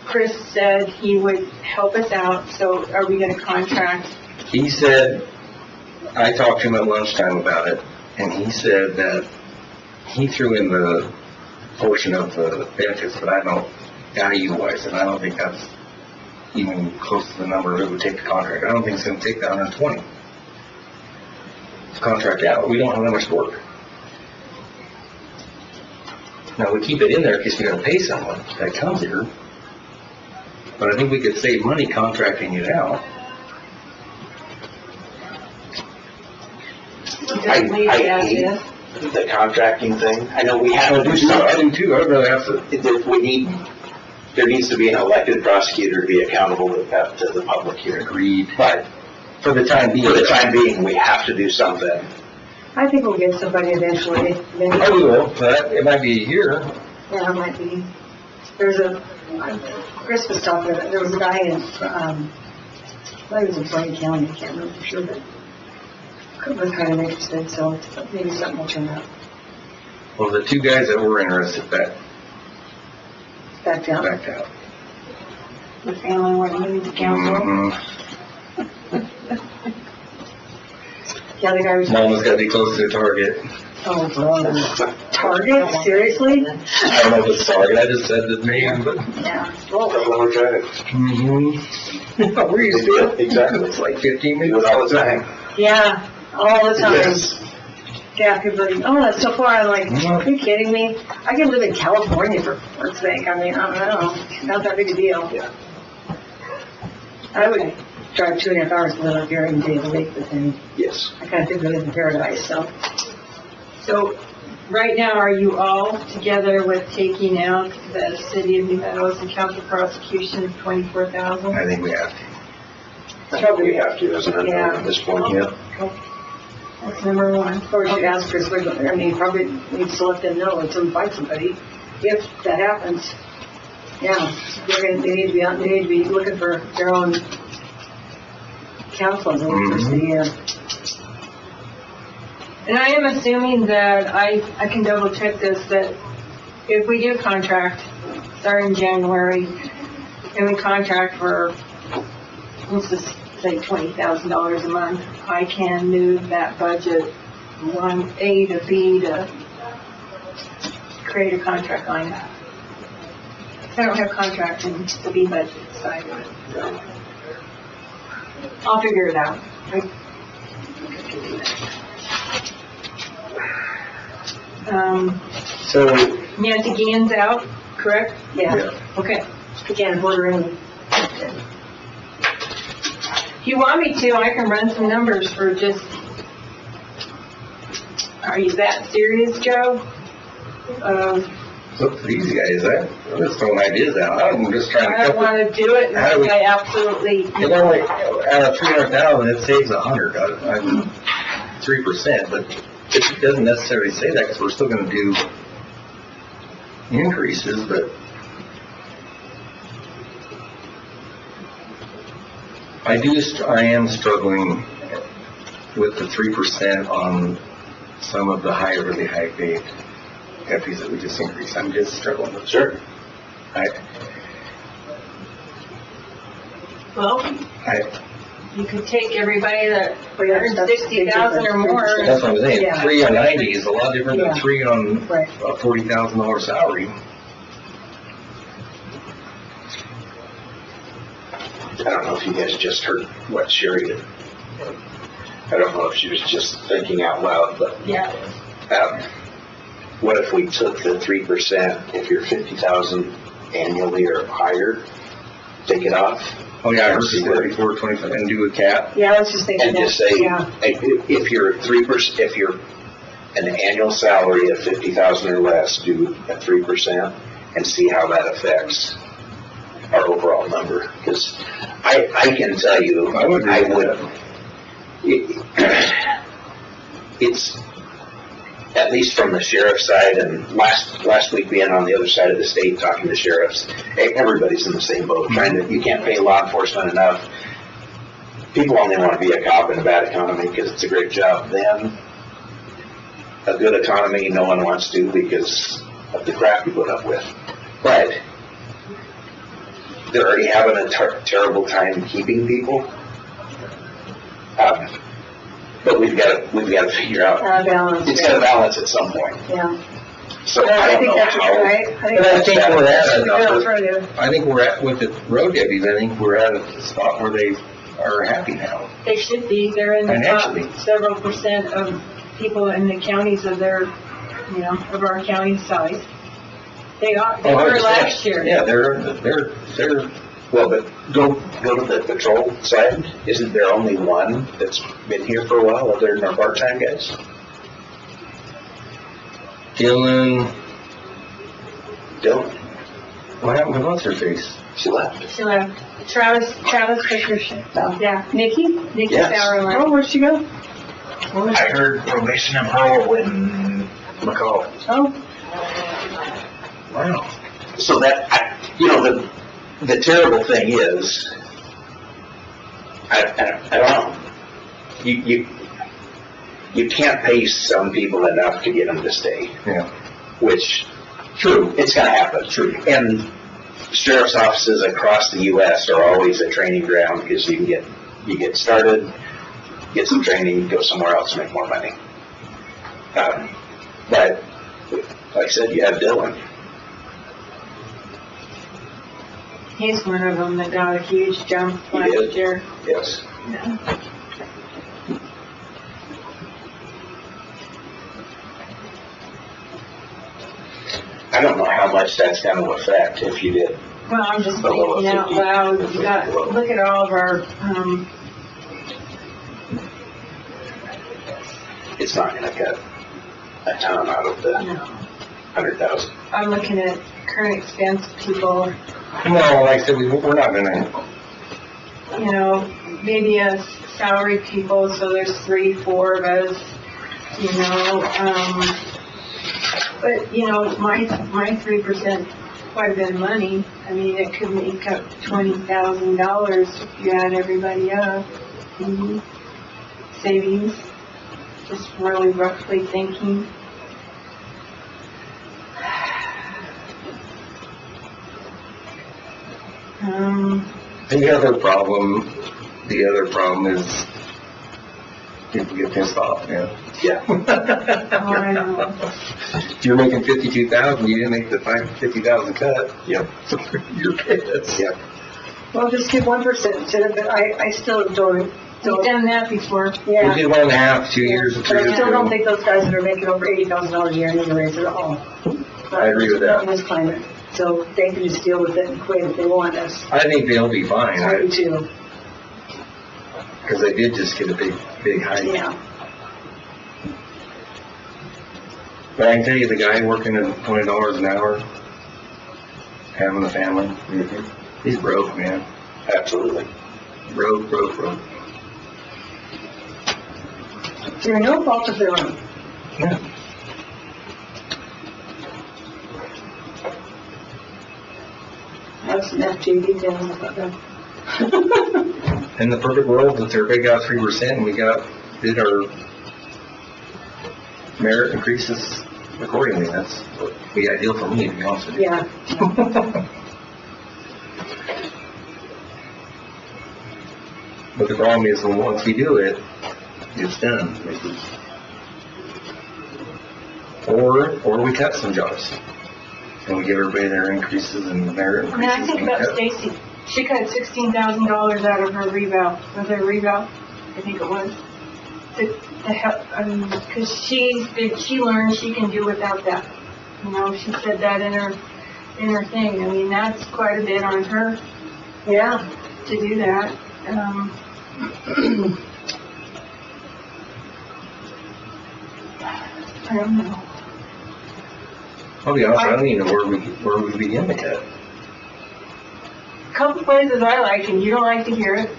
Chris said he would help us out, so are we gonna contract? He said, I talked to him at lunchtime about it, and he said that he threw in the portion of the benefits, but I don't, value-wise, and I don't think that's even close to the number it would take to contract. I don't think it's gonna take the 120 to contract out. We don't have that much work. Now, we keep it in there because we gotta pay someone that comes here, but I think we could save money contracting it out. Just leave it as is. The contracting thing, I know we have to do I something. do too, I'd rather have to. There needs to be an elected prosecutor to be accountable to the public here. Agreed. But For the time being. for the time being, we have to do something. I think we'll get somebody eventually. Oh, we will, but it might be a year. Yeah, it might be. Chris was talking about, there was a guy in, I thought he was in Plain County, I can't remember for sure, but was kind of interested, so maybe something will turn out. Well, the two guys that were interested Back down. backed out. The family went to the council. Mhm. Yeah, the guy was. Mama's gotta be close to the target. Oh, brother. Target, seriously? I don't know if it's target, I just said the name, but. Yeah. Lower Drive. Mm-hmm. We're used to it. Exactly. It's like 15 We do minutes. it all the time. Yeah, all the time. Yes. Yeah, people are like, oh, that's so far. I'm like, are you kidding me? I can live in California for fuck's sake. I mean, I don't know. Not that big a deal. Yeah. I would drive 2.5 hours to live up here any day of the week, but then Yes. I kind of think we live in paradise, so. So, right now, are you all together with taking out the city of New Meadows and council prosecution of $24,000? I think we have to. I think we have to, as an unknown at this point, yeah. That's number one. Or we should ask Chris, I mean, probably needs to let them know until we find somebody, if that happens. Yeah, they need to be looking for their own counsel for the year. And I am assuming that I can double check this, that if we do contract, start in January, and we contract for, let's just say $20,000 a month, I can move that budget from A to B to create a contract line. I don't have contract in the B budget side of it. I'll figure it out. So, Nancy Guillen's out, correct? Yeah. Okay. Again, bordering. If you want me to, I can run some numbers for just, are you that serious, Joe? look for these guys, I'm just throwing ideas out. I'm just trying to. I don't want to do it How do we- until I absolutely, You know, like, out of 300,000, it saves 100, I'm 3%, but it doesn't necessarily say that, because we're still gonna do increases, but I am struggling with the 3% on some of the really high paid deputies that we just increased. I'm just struggling with it. Sure. well, you could take everybody that earns 60,000 or more. That's what I'm saying, Yeah. 3 on 90 is a lot different than Yeah. 3 on Right. a $40,000 salary. I don't know if you guys just heard what Sherry did. I don't know if she was just thinking out loud, but Yeah. what if we took the 3%, if you're 50,000 annually or higher, take it off? Oh, yeah, I heard 34, 25, and do a cap. Yeah, I was just thinking And that. just say, Yeah. if you're 3%, if you're an annual salary of 50,000 or less, do a 3% and see how that affects our overall number. Because I can tell you, I would agree with it's, at least from the sheriff's side, and last week being on the other side of the state talking to sheriffs, everybody's in the same boat, you can't pay law enforcement enough. People only want to be a cop in a bad economy because it's a great job. Then, a good economy no one wants to because of the crap you put up with. But they're already having a terrible time keeping people. But we've got to figure out. Balance. It's got to balance at some point. Yeah. So Yeah, I I don't think know that's how. right. But I think we're that's at a good alternative. I think we're at, with the road deputies, I think we're at a spot where they are happy now. They should be, they're in the top Financially. several percent of people in the counties of their, of our county size. They were last year. Yeah, they're, Well, but go to the patrol side. Isn't there only one that's been here for a while other than our part-time guys? Dylan, Dylan. what happened with what's her face? She left. She left. Travis Fisher, yeah. Nikki Yes. Sauer left. Oh, where'd she go? I heard probation and parole in McCall. Oh, Wow. So that, the terrible thing is, I don't know. You can't pay some people enough to get them to stay. Yeah. Which, true, it's gonna happen. True. And sheriff's offices across the U.S. are always a training ground because you get started, get some training, go somewhere else, make more money. But, like I said, you have Dylan. He's one of them that got a huge jump He last did. year. Yes. how much that's gonna affect if you did. Well, I'm just thinking out loud, you got, look at all of our, It's not gonna cut a ton out of the no. 100,000. I'm looking at current expense people, No, like I said, we're not gonna, you know, maybe us salaried people, so there's 3, 4 of us, you know, but, you know, my 3%, quite a bit of money. I mean, it could make up $20,000 if you add everybody up. Savings, just really roughly thinking. the other problem is people get pissed off, yeah. Yeah. Oh, I know. If you're making 52,000, you didn't make the 50,000 cut. Yep. So you're pissed. Yep. Well, just give 1% instead of, I still don't, We've done that before. We yeah. did 1.5, 2 years, or 3 But I years still don't ago. think those guys that are making over $80,000 a year need a raise at all. I agree with that. In this climate, so they can just deal with it and quit if they want us. I think they'll be fine, I do too, because they did just get a big hike. yeah. But I can tell you, the guy working at $20 an hour, having a family, he's broke, man. Absolutely. Broke. Through no fault of their own. Yeah. Have some FJ details about that. In the perfect world, if everybody got 3% and we did our merit increases accordingly, that's would be ideal for me, to be honest with you. Yeah. But the problem is, when once we do it, it's done. Or we cut some jobs. And we give everybody their increases and merit I mean, I increases. think and we about cut. Stacy. She cut $16,000 out of her reval. Was it a reval? I think it was. To help, I mean, because she learned she can do without that. You know, she said that in her thing. I mean, that's quite a bit on her. Yeah. To do that. I don't know. I'll be honest, I don't even know where we begin to cut. A couple places I like, and you don't like to hear it,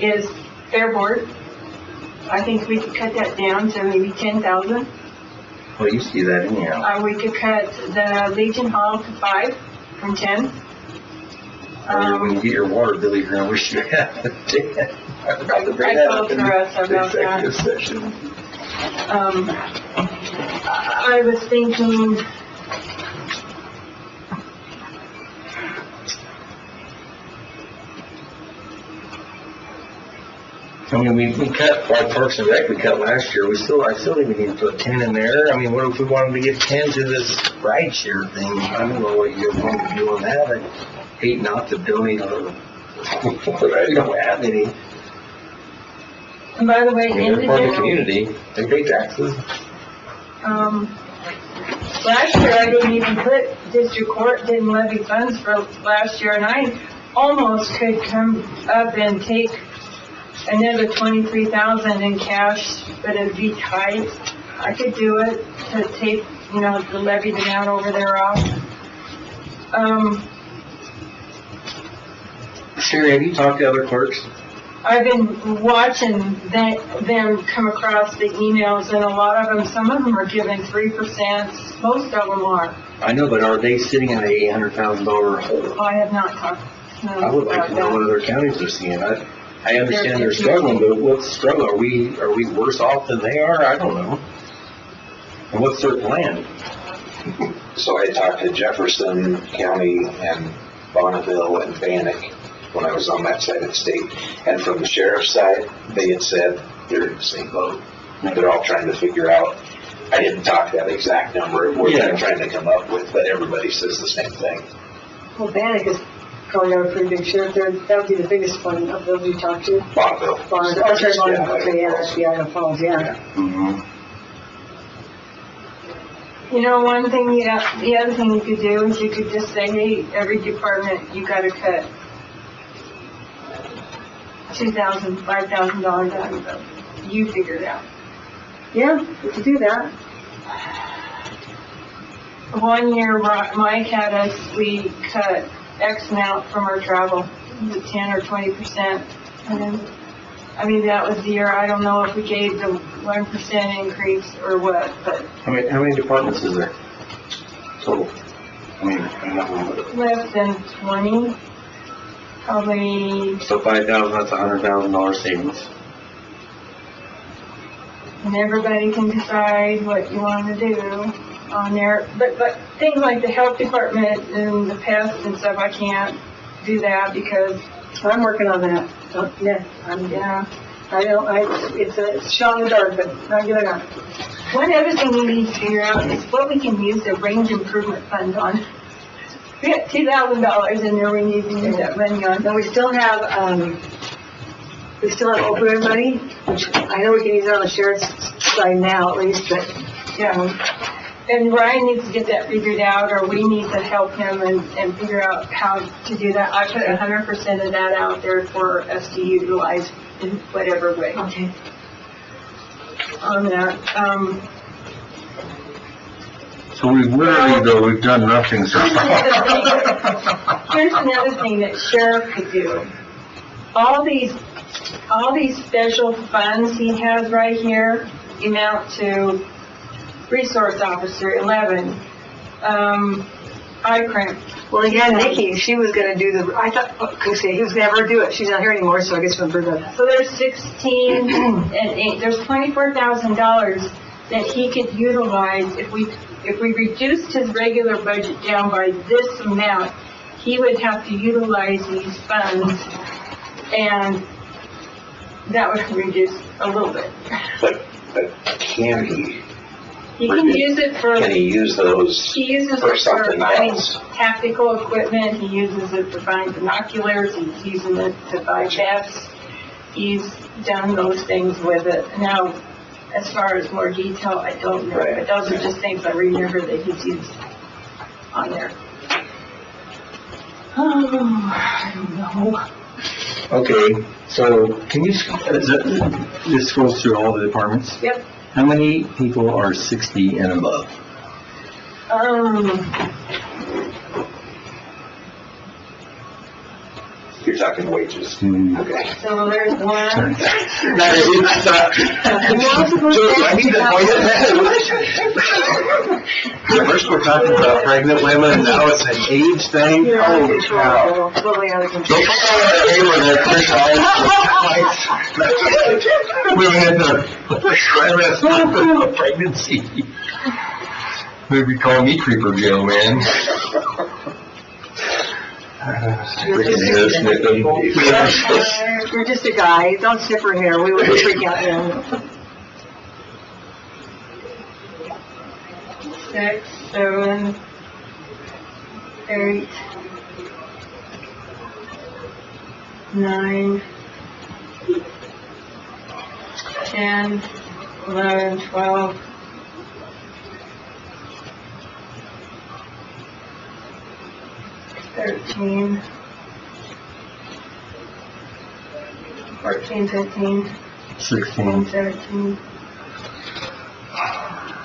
is Fair Board. I think we could cut that down to maybe 10,000. Well, you see that anyhow. We could cut the Legion Hall to 5 from 10. When you get your water bill, you're gonna wish you had it. I forgot to bring I that told up in Teresa the about that. executive session. I was thinking, I mean, we cut, like Parks and Rec, we cut last year, I still think we need to put 10 in there. I mean, what if we wanted to give 10 to this ride share thing? I don't know what you want to do on that. I hate not to donate on we don't have any. and by the way, I mean, they're part of the community, they pay taxes. last year I didn't even put district court, didn't levy funds for last year, and I almost could come up and take another 23,000 in cash, but it'd be tight. I could do it to take, you know, the levy amount over there off. Sherry, have you talked to other clerks? I've been watching them come across the emails, and a lot of them, some of them are giving 3%, most of them are. I know, but are they sitting in a $800,000 hole? I have not talked to them I would like to know about what that. other counties are seeing. I understand they're struggling, but what's the struggle? Are we worse off than they are? I don't know. And what's their plan? So I talked to Jefferson County and Bonneville and Bannock when I was on that side of the state. And from the sheriff's side, they had said they're in the same boat. They're all trying to figure out, I didn't talk that exact number of what they're trying to come up with, but everybody says the same thing. Well, Bannock is probably got a pretty big share there. That would be the biggest one of those we talked to. Bonneville. Bonneville, oh, sorry, Bonneville, okay, yeah, that's the Idaho Falls, yeah. Mm-hmm. You know, one thing, the other thing you could do is you could just say, hey, every department, you gotta cut $2,000, $5,000 out of them. You figure it out. Yeah, we could do that. One year, Mike had us, we cut X amount from our travel, 10 or 20%. And I mean, that was the year, I don't know if we gave the 1% increase or what, but How many departments is there total? I mean, less than 20, probably, so 5,000, that's $100,000 savings. and everybody can decide what you want to do on there. But things like the health department and the pests and stuff, I can't do that because, I'm working on that. So, yeah, yeah. it's a shot in the dark, but not good enough. One other thing we need to figure out is what we can use the range improvement fund on. We got $2,000 in there we need to use that money on. And we still have opioid money, which I know we can use it on the sheriff's side now at least, but Yeah. And Ryan needs to get that figured out, or we need to help him and figure out how to do that. I put 100% of that out there for us to utilize in whatever way. okay. On that. So we've literally, though, we've done nothing so far. Here's another thing that sheriff could do. All these special funds he has right here amount to resource officer 11, ICRIM. Well, yeah, Nikki, she was gonna do I thought, he was gonna have her do it. She's not here anymore, so I guess we'll do that. So there's 16 and 8, there's $24,000 that he could utilize if we reduced his regular budget down by this amount, he would have to utilize these funds, and that would reduce a little bit. But can he? He can use it for. Can he use those He uses for it for something buying else? tactical equipment, he uses it for buying binoculars, he's using it to buy vests. He's done those things with it. Now, as far as more detail, I don't know, but those are just things I remember that he's used on there. Oh, I don't know. Okay, so can you, This goes through all the departments? Yep. How many people are 60 and above? You're talking wages. Okay. So there's one. I need to point it First we're talking about pregnant women, and now it's an age thing? Holy cow. Totally out of Don't control. put on that paper there, Chris. Women in the pregnancy. Maybe call me creeper Joe, man. You're just a guy. Don't sniff her hair. We would freak out then. 6, 7, 8, 9, 10, 11, 12, 13, 14, 15, 16. 17,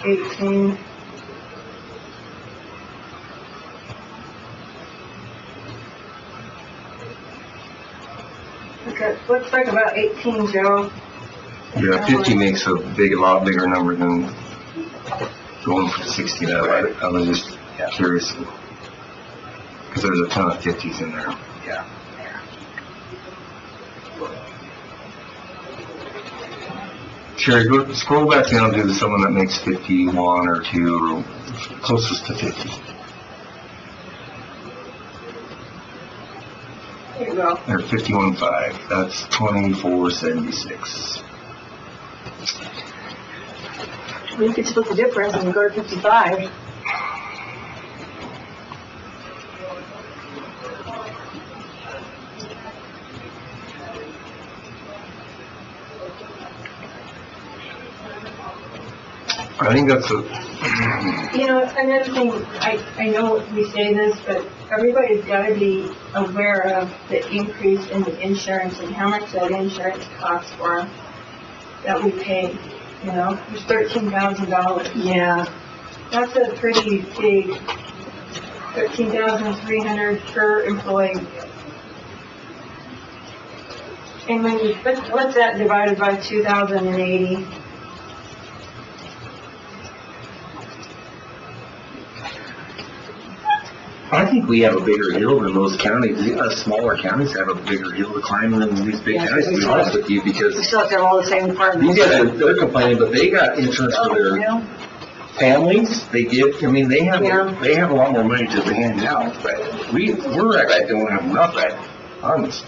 18, 'Looks like about 18, Joe. Yeah, 50 makes a lot bigger number than going for 60. I was just curious. Because there's a ton of 50s in there. Yeah. Sherry, scroll back down to someone that makes 51 or 2 or closest to 50. There you go. Or 51.5. That's 24.76. We could split the difference and go to 55. I think that's a, You know, another thing, I know we say this, but everybody's gotta be aware of the increase in the insurance and how much that insurance costs for them that we pay, you know? There's $13,000. Yeah. That's a pretty big, $13,300 per employee. And when you, what's that divided by 2,080? I think we have a bigger hill than those counties. Smaller counties have a bigger hill to climb than these big counties, to be honest with you, We because still have to have all the same departments. these guys, they're complaining, but they got insurance for their families. They give, I mean, they have a lot more money to hand out, but we're actually don't have enough, honest.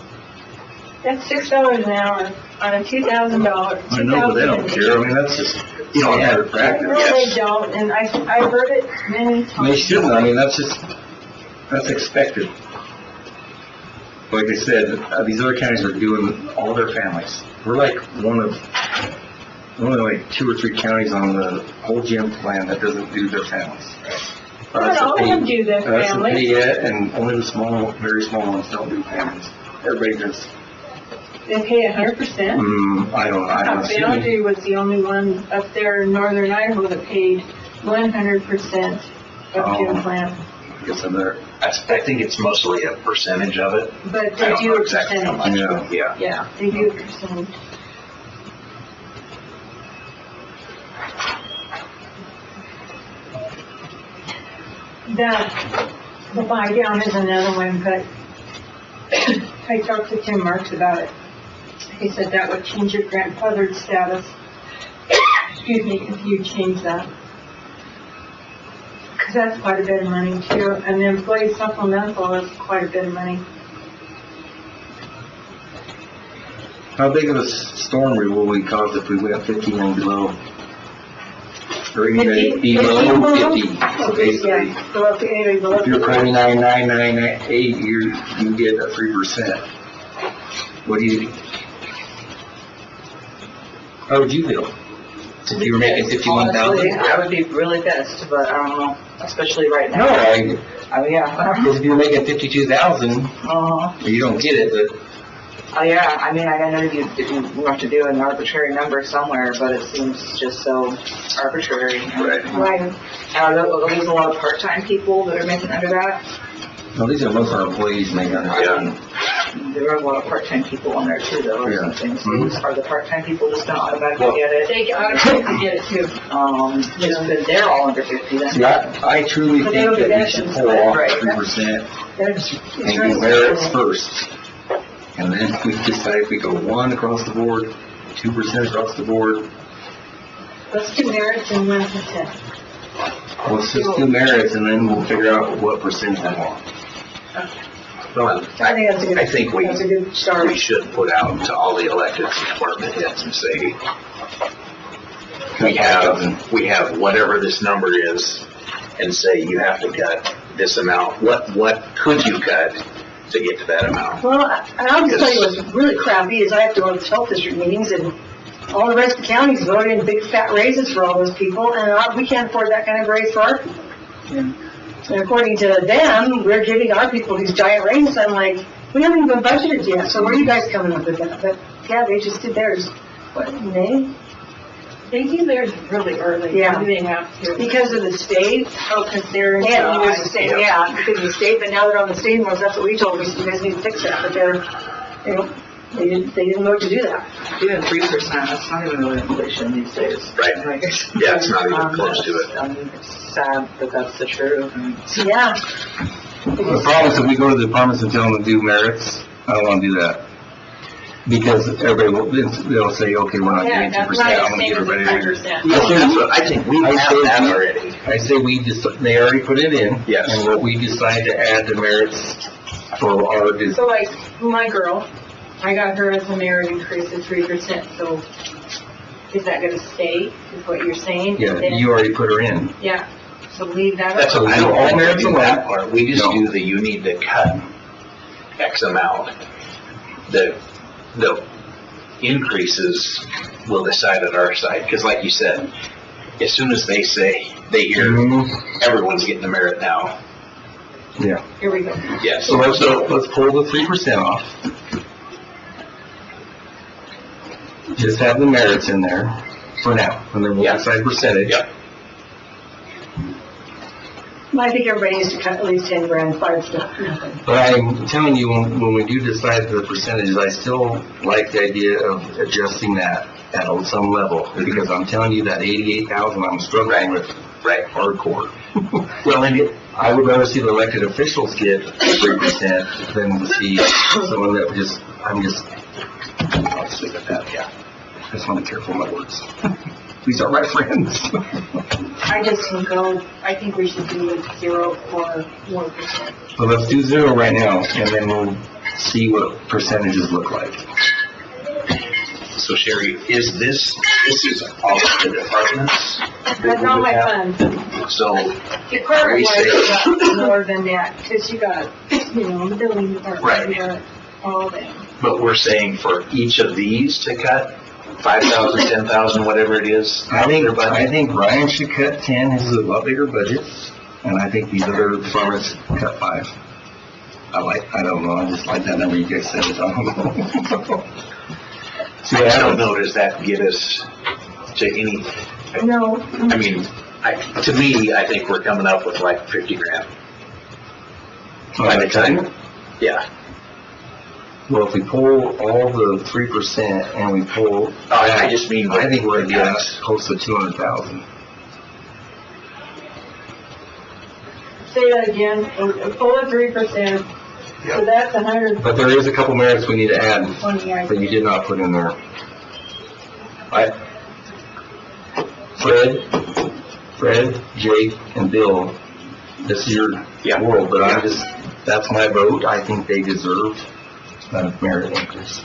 That's $6 an hour on a $2,000. I know, but they don't care. I mean, that's just, standard practice. No, they don't, and I've heard it many times. They shouldn't, I mean, that's expected. Like I said, these other counties are doing all their families. We're like only like 2 or 3 counties on the whole gym plan that doesn't do their families. Not all of them do their That's the families. Payette, and only the very small ones don't do families. Everybody does. They pay 100%. I don't see Boundary was the only one up there in northern Idaho that paid 100% of gym plan. I guess I'm there. I think it's mostly a percentage of it. But I they don't do know a exactly how percentage. much, but yeah. Yeah, they do a percentage. The buy down is another one, but I talked to Tim Marks about it. He said that would change your grandfathered status. Excuse me, if you change that. Because that's quite a bit of money too, and the employee supplemental is quite a bit of money. How big of a storm will we cause if we went 15 and below? Or even below 50, so basically. Yeah, below, anyway, below. If you're 29,998, you get a 3%. What do you, how would you feel? If you were making 51,000? Honestly, I would be really pissed, but I don't know, especially right now. No, I mean, yeah. because if you're making 52,000, Uh-huh. you don't get it, but Yeah, I mean, I know you have to do an arbitrary number somewhere, but it seems just so arbitrary. Right. Are those a lot of part-time people that are making under that? no, these are most of our employees making it. There are a lot of part-time people on there too, though, or Yeah. something. So are the part-time people just don't automatically get it? They automatically get it too. Just because they're all under 50 then? See, I truly But think they don't that get we should that, pull off right. 3% That's and do merits first. And then we decide if we go 1 across the board, 2% across the board. Let's do merits and 1%. Let's just do merits and then we'll figure out what percent we want. Well, I think that's a good. I think we, That's a good start. we should put out to all the elected department heads and say, we have whatever this number is, and say you have to cut this amount. What could you cut to get to that amount? Well, and I'll just tell you what's really crappy is I have to go to health district meetings and all the rest of the counties voted in big fat raises for all those people, and we can't afford that kind of raise for our people. And according to them, we're giving our people these giant raises. I'm like, we haven't even budgeted yet, so where are you guys coming up with that? But yeah, they just did theirs, what, in May? They do theirs really early. Yeah. They have to. Because of the state? Oh, because they're in Yeah, July. because the state, yeah, because of the state, but now they're on the state ones, that's what we told them, you guys need to fix that, but they didn't know what to do that. Even 3%, that's not even really inflation these days. Right. Like, Yeah, it's not even close to it. I mean, it's sad that that's the truth. Yeah. The problem is if we go to the departments and tell them to do merits, I don't want to do that. Because everybody will, they'll say, okay, we're not Yeah, getting that's 2%, why I'm I'm gonna saying give everybody it's 100%. 100%. That's what I think we have that already. I say they already put it in. Yes. And what we decide to add the merits for our, So like, my girl, I got her as a merit increase of 3%, so is that gonna stay, is what you're saying? yeah, Then- you already put her in. Yeah, so leave that. That's alone. what I don't All think we merits do alone. that part. We just No. do the, you need to cut X amount. The increases will decide at our side, because like you said, as soon as they hear everyone's getting the merit now. Yeah. Here we go. Yes. So let's pull the 3% off. Just have the merits in there for now, and then we'll decide percentage. Yep. I think everybody needs to cut at least 10 grand, 5 stuff, nothing. But I'm telling you, when we do decide the percentages, I still like the idea of adjusting that at some level, because I'm telling you that 88,000 I'm struggling with hardcore. Well, and I would rather see the elected officials get 3% than to see someone that I'll just leave it at that, yeah. I just want to be careful of my words. These are my friends. I think we should do 0 or 1%. So let's do 0 right now, and then we'll see what percentages look like. So Sherry, this is all of the departments? That's all my funds. So, Department-wise, you got more than that, because you got, the building department, you got all that. but we're saying for each of these to cut 5,000, 10,000, whatever it is? I think Ryan should cut 10, his is a lot bigger budget, and I think these other departments cut 5. I don't know, I just like that number you guys said, I don't know. I don't know, does that get us to any? No. I mean, to me, I think we're coming up with like 50 grand. By the time, yeah. Well, if we pull all the 3% and we pull, I just mean, I think we're gonna be close to 200,000. Say that again, pull the 3%, so that's 100. But there is a couple merits we need to add that you did not put in there. Fred, Jake, and Bill, this is your world, but that's my vote. I think they deserve a merit increase.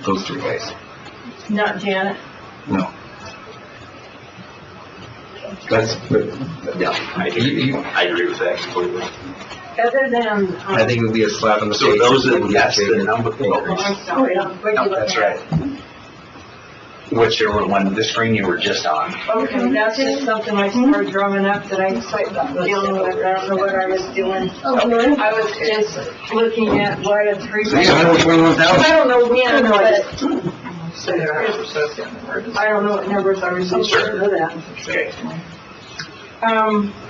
Those 3 guys. Not Janet. No. I agree with that completely. Other than. I think it would be a slap in the face. So that's the number. Oh, yeah. That's right. Whichever one, the screen you were just on. Okay, that's just something I started drumming up that I started dealing with. I don't know what I was doing. I was just looking at why a 3%. I don't know when, but I don't know what numbers I was using for that. Okay.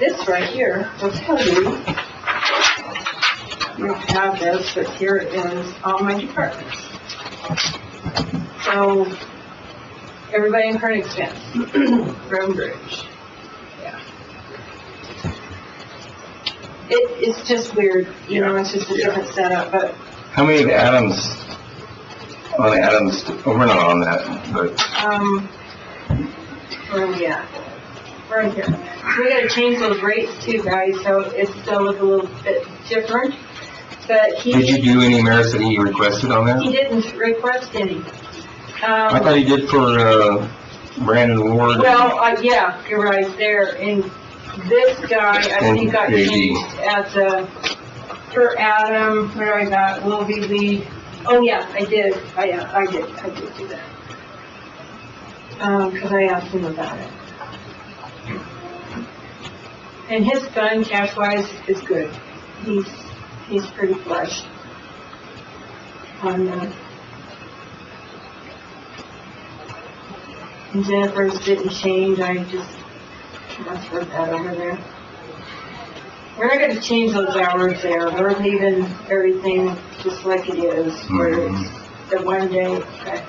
This right here will tell you. You don't have this, but here it is, all my departments. So, everybody in current expense, road and bridge. Yeah. It's just weird, it's just a different setup, but. How many of Adams, we're not on that, but. Where are we at? Right here. So we gotta change those rates too, guys, so it still look a little bit different, but Did you do any merits that he requested on there? He didn't request any. I thought he did for, Brandon Ward. Well, yeah, you're right there, and this guy, I think got changed as for Adam, where I got Will be lead. Oh, yeah, I did do that. Cause I asked him about it. And his fund, cash-wise, is good. He's pretty flush on that. And Jennifer's didn't change, I just transferred that over there. We're not gonna change those hours there, we're leaving everything just like it is, where it's the 1 day, okay.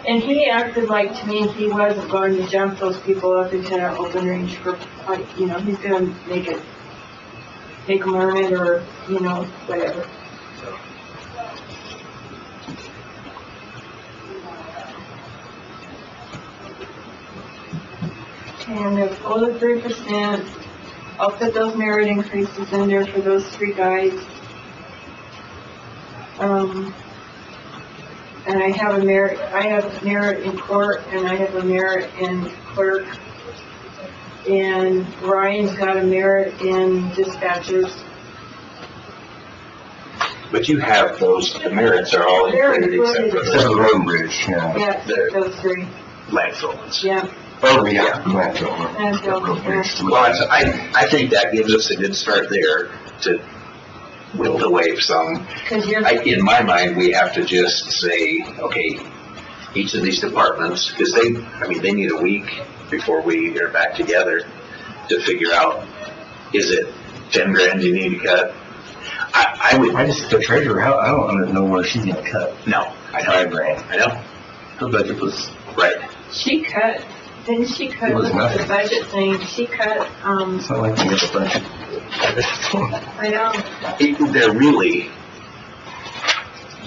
And he acted like to me he wasn't going to jump those people up into that open range for, like, he's gonna make them earn it or, whatever. And if all the 3%, I'll put those merit increases in there for those 3 guys. And I have a merit in court, and I have a merit in clerk. and Ryan's got a merit in dispatchers. But you have those, the merits are all They're included except for Except for the the road and bridge, yeah. Yeah, The- those three, landfill ones. yeah. Oh, yeah, landfill. And Road and bridge. Well, I think that gives us a good start there to will to waive some. Cause you're, In my mind, we have to just say, okay, each of these departments, because they need a week before we are back together to figure out, is it 10 grand you need to cut? The treasurer, I don't know where she's gonna cut. No, I know. 5 grand. I know. Her budget was, Right. she cut, didn't she cut It was the nothing. budget thing? She cut, it's not like we get a budget. I know, They're really,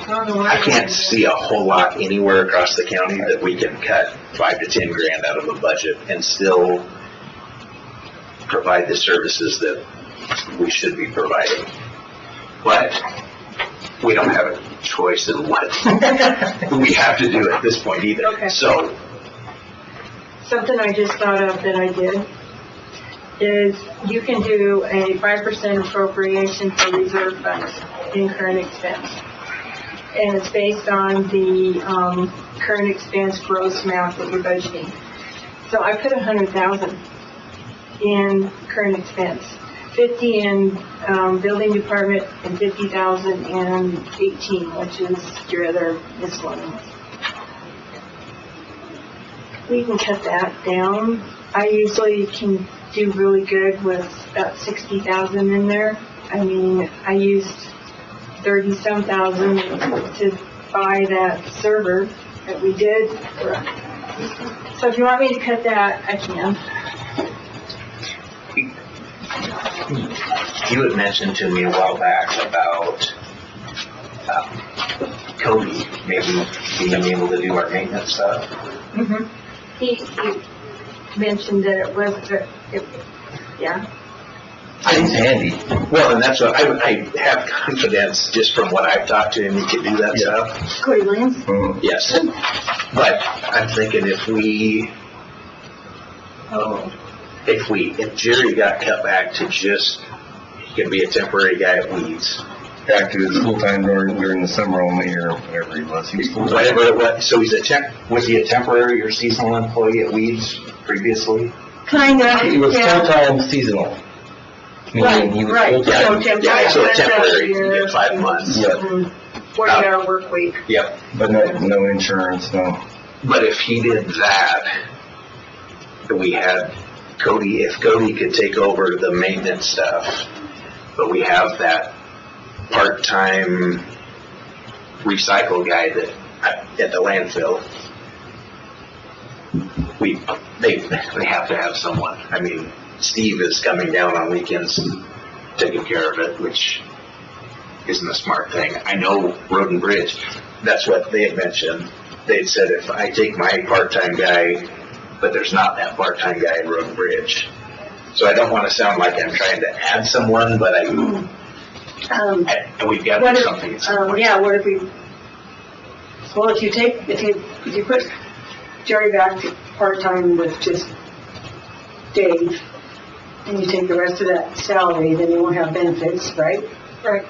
I don't know what. I can't see a whole lot anywhere across the county that we can cut 5 to 10 grand out of a budget and still provide the services that we should be providing. But we don't have a choice in what we have to do at this point either. Okay. So, Something I just thought of that I did is you can do a 5% appropriation for reserve funds in current expense. And it's based on the, current expense gross amount that you're budgeting. So I put 100,000 in current expense, 50 in, building department and 50,000 in 18, which is your other miscellaneous. We can cut that down. I usually can do really good with about 60,000 in there. I mean, I used 30-some thousand to buy that server that we did. So if you want me to cut that, I can. you had mentioned to me a while back about Cody maybe being able to do our maintenance stuff. Mm-hmm. He mentioned that it was, yeah. He's handy. Well, and that's what, I have confidence just from what I've talked to him, he can do that stuff. Cody Williams? Yes. But I'm thinking if Jerry got cut back to just, he can be a temporary guy at Weeds. Back to his full-time during the summer only, or whatever he was. He was full-time. Whatever it was, so was he a temporary or seasonal employee at Weeds previously? Kinda, He was yeah. full-time seasonal. Meaning he was Right, full-time. Yeah, so temporary, you get 5 months. Yep, 40-hour work week. Yep. but no insurance, no. But if he did that, we had Cody, if Cody could take over the maintenance stuff, but we have that part-time recycle guy that, at the landfill, they have to have someone. I mean, Steve is coming down on weekends and taking care of it, which isn't a smart thing. I know Road and Bridge, that's what they had mentioned. They'd said if I take my part-time guy, but there's not that part-time guy in Road and Bridge. So I don't want to sound like I'm trying to add someone, but and we've got to do something at some point. Yeah, what if we, well, if you put Jerry back to part-time with just Dave, and you take the rest of that salary, then you won't have benefits, right? Right.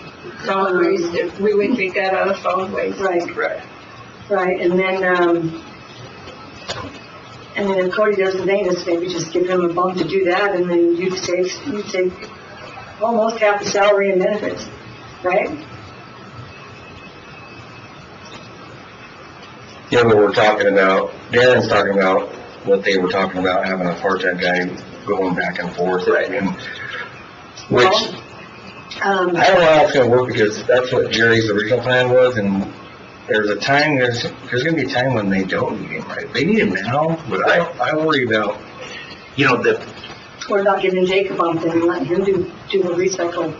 Solid waste, if we would take that out of solid waste. Right. Right. Right, and then if Cody does the maintenance, maybe just give him a bump to do that, and then you take almost half the salary and benefits, right? Yeah, but we're talking about, Darren's talking about what they were talking about, having a part-time guy going back and forth. Right. And, which, I don't know how it's gonna work, because that's what Jerry's original plan was, and there's gonna be a time when they don't need him, right? They need him now, but I worry about, What about giving Jake a bump and letting him do the recycle?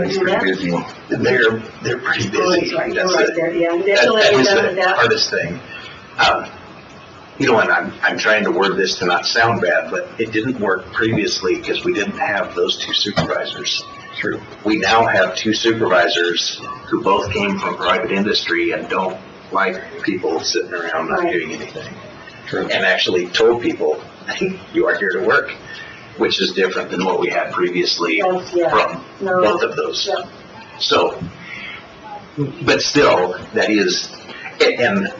he's pretty busy. They're pretty busy. Oh, that's right, you're That's right it. there, yeah. That Definitely is done the with that. hardest thing. And I'm trying to word this to not sound bad, but it didn't work previously because we didn't have those two supervisors. True. We now have two supervisors who both came from private industry and don't like people sitting around not Right. doing anything. True. And actually told people, you are here to work, which is different than what we had previously Yeah. from No. both of those. Yeah. So, but still, that is, and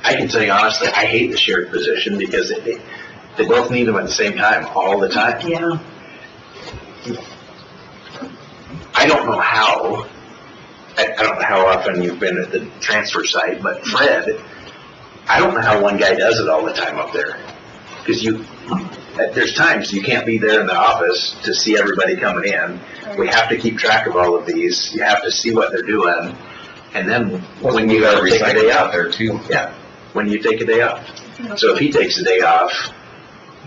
I can tell you honestly, I hate the sheriff position because they both need them at the same time, all the time. Yeah. I don't know how, I don't know how often you've been at the transfer site, but Fred, I don't know how one guy does it all the time up there. Because there's times you can't be there in the office to see everybody coming in. We have to keep track of all of these. You have to see what they're doing. And then when you take a day off there too. Yeah, when you take a day off. So if he takes a day off,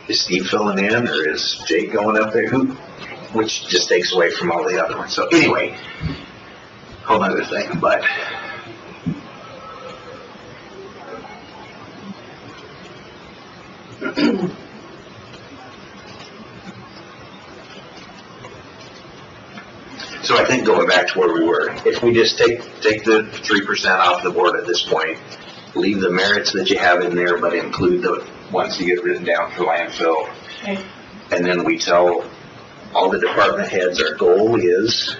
is Steve filling in or is Jake going up there? Which just takes away from all the other ones. So anyway, whole other thing, but. So I think going back to where we were, if we just take the 3% off the board at this point, leave the merits that you have in there, but include the ones you get written down for landfill. Okay. And then we tell all the department heads our goal is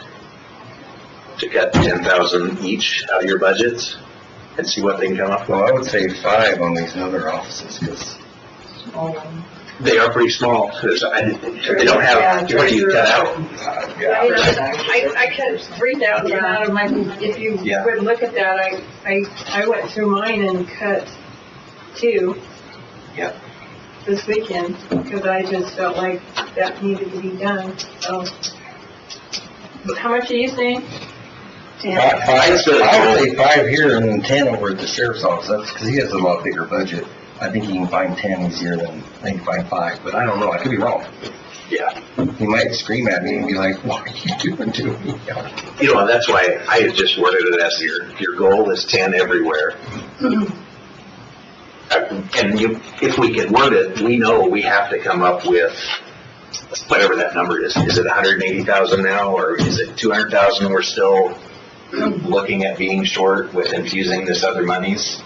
to cut 10,000 each out of your budgets and see what they can come up with. Well, I would say 5 on these other offices, because They are pretty small. They don't have, what do you cut out? I cut 3,000 out of my, if you would look at that, I went through mine and cut 2. Yep. This weekend, because I just felt like that needed to be done, so. But how much are you saying? 5, I would say 5 here and then 10 over at the sheriff's office. That's because he has a lot bigger budget. I think he can find 10 easier than I can find 5, but I don't know. I could be wrong. Yeah. He might scream at me and be like, "What are you doing to me?" You know, that's why I had just worded it as your goal is 10 everywhere. And if we can word it, we know we have to come up with whatever that number is. Is it 180,000 now, or is it 200,000? We're still looking at being short with infusing this other monies.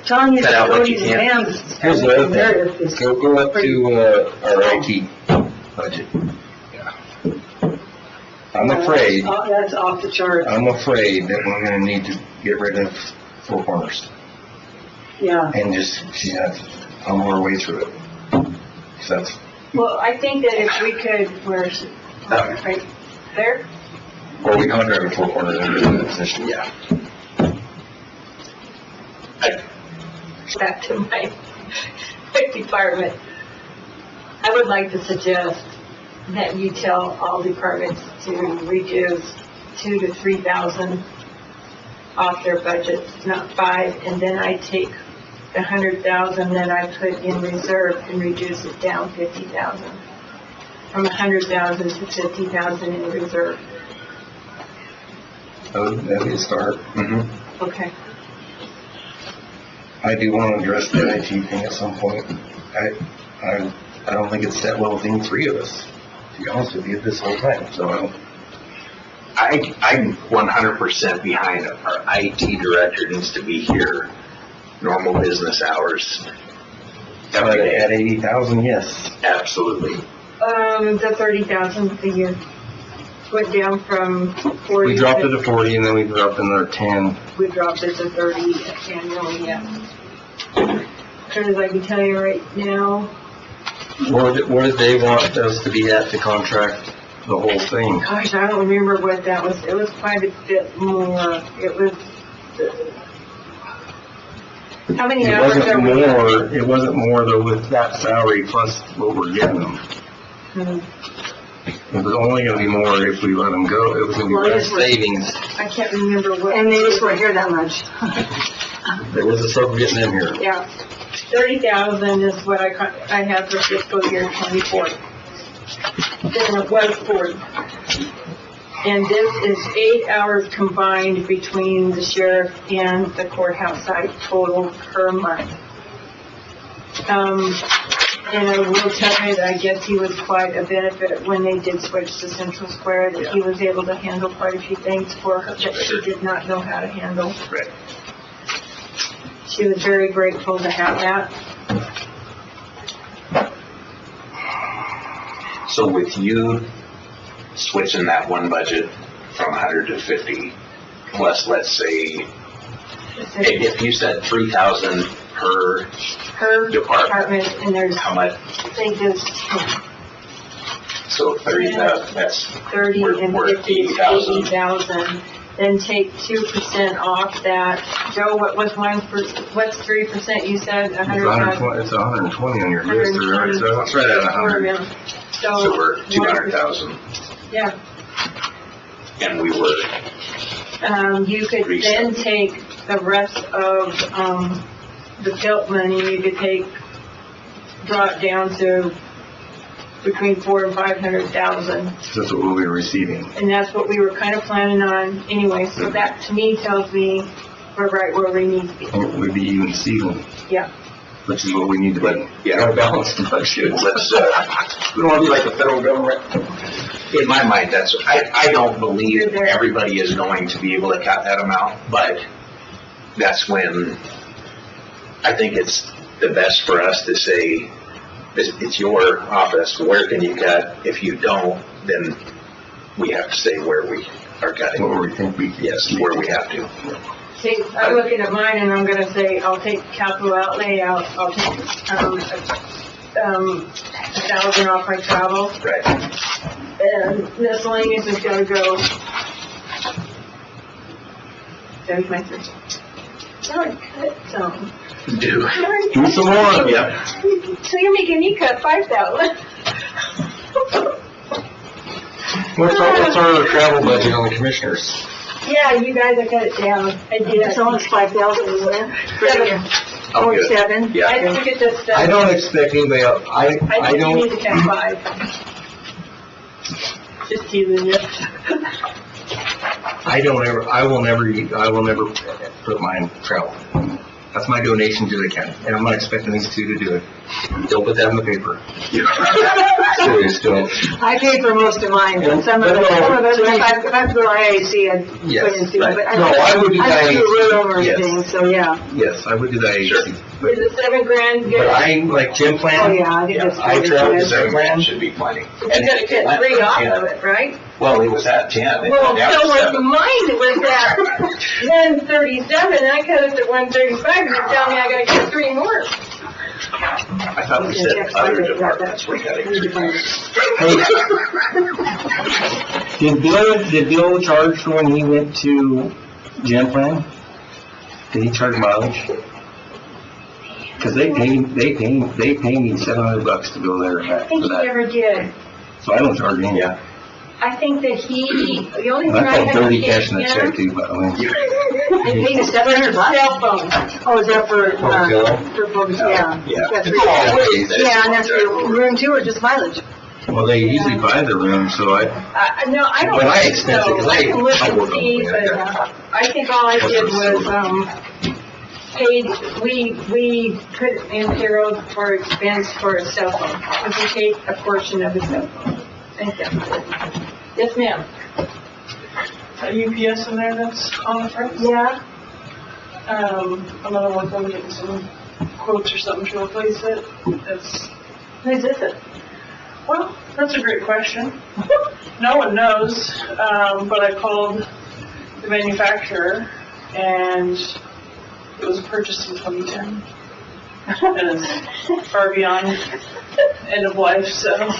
John used Cut out to what you these can. vans. Here's the other thing. Go up to our IT budget. I'm afraid, That's off the chart. I'm afraid that we're gonna need to get rid of Four Corners Yeah. and just humble our way through it. So that's, Well, I think that if we could, where's it? Right there? or we contract with Four Corners and do that position. Yeah. Back to my department. I would like to suggest that you tell all departments to reduce 2,000 to 3,000 off their budgets, not 5, and then I take the 100,000 that I put in reserve and reduce it down 50,000. From 100,000 to 50,000 in reserve. That'd be a start. Okay. I do want to address the IT thing at some point. I don't think it's set well with any 3 of us, to be honest with you, this whole time, so I don't. I'm 100% behind our IT director needs to be here, normal business hours. Every day. At 80,000, yes. Absolutely. The 30,000 a year went down from 40. We dropped it to 40 and then we dropped another 10. We dropped it to 30 annually, yeah. Because I can tell you right now, What did they want us to be at to contract the whole thing? gosh, I don't remember what that was. It was quite a bit more. It was, how many It hours are we? it wasn't more though with that salary plus what we're getting them. It was only gonna be more if we let them go. It was gonna be less savings. I can't remember what. And they just weren't here that much. There was a trouble getting in here. Yeah, 30,000 is what I have for fiscal year 24. Then it was 40. And this is 8 hours combined between the sheriff and the courthouse site total per month. And I will tell you that I guess he was quite a benefit when they did switch to Central Square, that he was able to handle quite a few things for her that she did not know how to handle. Right. She was very grateful to have that. So with you switching that one budget from 100 to 50, plus, let's say, if you said 3,000 per department, and there's, how much? they just, So 30,000, that's, 30 and we're 50 is 80,000. 80,000. Then take 2% off that. Joe, what was what's 3% you said? 100,000? It's 120 on your list, right? So it's right at 100. So we're 200,000, Yeah. and we were, You could then take the rest of, the tilt money, you could draw it down to between 400,000 and 500,000. That's what we'll be receiving. And that's what we were kind of planning on anyway, so that to me tells me we're right where we need to be. And it would be even Steven, Yeah. which is what we need to be. yeah. Gotta balance the budget. Let's, We don't want to be like the federal government. in my mind, I don't believe everybody is going to be able to cut that amount, but that's when I think it's the best for us to say, it's your office, where can you cut? If you don't, then we have to say where we are cutting. Where we think we can. Yes, where we have to. See, I'm looking at mine and I'm gonna say, I'll take capital outlay out, I'll take, 1,000 off my travel. Right. And miscellaneous is gonna go. There's my 3. Sorry, cut some. Do some more. Yep. So you're making me cut 5,000? What's our travel budget on the commissioners? Yeah, you guys are cut it down. I did. It's almost 5,000, isn't it? Oh, Or good. 7. Yeah. I took it to 7. I don't expect anybody else, I think you need to don't, cut 5. Just teasing you. I will never put mine in travel. That's my donation to the county, and I'm not expecting these two to do it. Don't put that in the paper. Serious, don't. I pay for most of mine, but some of it, if I go to IAC, I'd Yes, put into it. But no, I would do I that. do rollover Yes. things, so yeah. Yes, I would do that. Sure. Is it $7,000 good? But I, like Jim Oh, Plan, yeah, I think that's. I travel to $7 Plan. should be plenty. You gotta cut 3 off of it, right? Well, it was at 10. It Well, went down so to was 7. mine, it was at 137, and I cut it to 135, and you're telling me I gotta cut 3 more. I thought we said other departments were cutting 3. Did Bill charge for when he went to Jim Plan? Did he charge mileage? Cause they pay me $700 to go there and I back think for he that. never did. So I don't charge him. Yeah. I think that the only thing I I felt had to dirty pay cashing that check him, too, but I mean. They paid us $700. cell phone. Oh, is that for, Bill? yeah. Yeah. That's It's always that. Yeah, and that's for room 2 or just mileage? Well, they usually buy the room, so No, I don't But I think expense it, so. 'cause I can look I and work on see, it, but I think all I did was, we put in payroll for expense for a cell phone. If we take a portion of the cell phone. Thank you. Yes, ma'am. A UPS in there that's on the front? Yeah? I'm gonna work on getting some quotes or something to replace it. It's, Whose is it? well, that's a great question. No one knows, but I called the manufacturer and it was purchased in 2010. And it's far beyond end of life, so,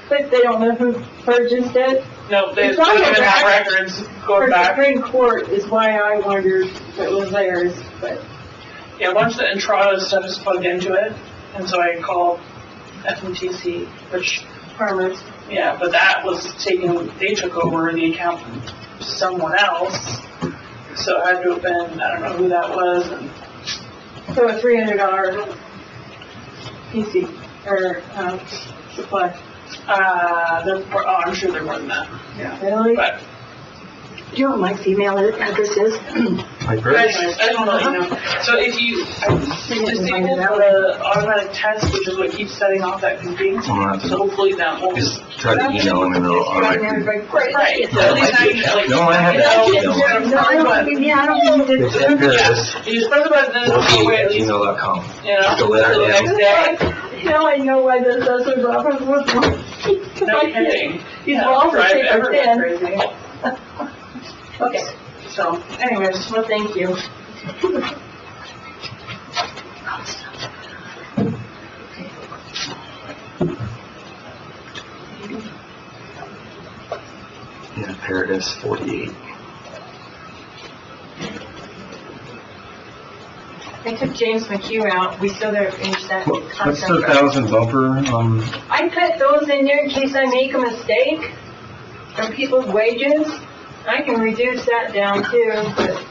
But they don't know who purchased it? no, they It's don't on the even have back. records For going back. Supreme Court is why I wondered if it was theirs, but. Yeah, a bunch of the Entrada stuff is plugged into it, and so I called FMTC, which, Farmers. yeah, but that was taken, they took over the account from someone else, so it had to have been, I don't know who that was, and, So a $300 PC, or, supply. I'm sure they're more than that, Really? but, Do you know what my email address is? my but purse. anyways, I just want to let you know. So if you, I disabled the automatic test, which is what keeps setting off that config, so hopefully that won't. Just try to email him and they'll automatically. Right, so at least now you can, like. No, I have that email. No, I don't think, yeah, I don't think It's at Paris. You just press the button, then it's away, at least, gmail.com. you know, The letter until the M. next day. Now I know why the assessor's office was. No kidding. He's Yeah, all for drive paper everyone thin. crazy. Okay, so anyways, well, thank you. Yeah, Paradise 48. I took James McHugh out, we still gotta finish that What's the contract. 1,000 bumper, I put those in there in case I make a mistake on people's wages. I can reduce that down too, but.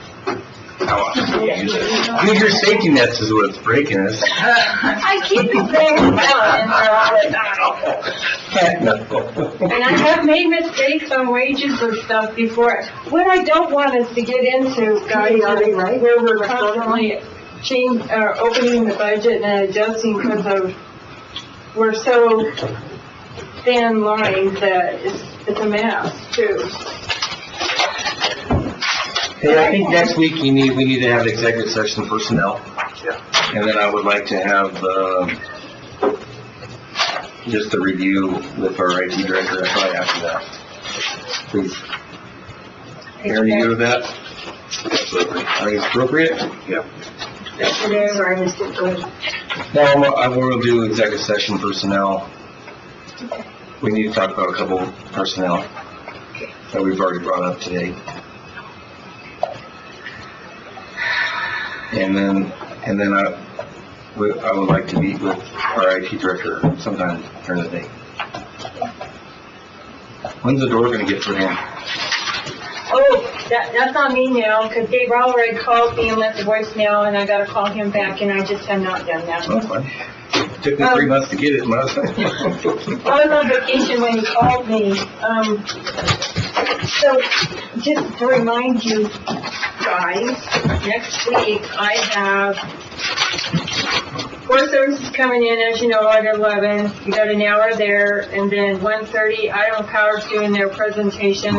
how often do you use it? Dude, your safety nets is what's breaking us. I keep the things on there all the time. And I have made mistakes on wages and stuff before. What I don't want us to get into, guys, is where we're constantly opening the budget and adjusting because of, we're so thin lines that it's a mess too. Hey, I think next week we need to have executive session personnel. Yeah. And then I would like to have, just a review with our IT director, probably after that. Please. Aaron, you good with that? Absolutely. I think it's appropriate? Yep. Sorry, I missed it. Go ahead. No, I will do executive session personnel. We need to talk about a couple personnel that we've already brought up today. And then I would like to meet with our IT director sometime during the day. When's the door gonna get put in? Oh, that's on me now, because Dave already called me and left a voicemail, and I gotta call him back, and I just have not done that. That's fine. Took me 3 months to get it, must. I was on vacation when he called me. So, just to remind you guys, next week I have Forest Services coming in, as you know, at 11. You got an hour there, and then 1:30, Idaho Power's doing their presentation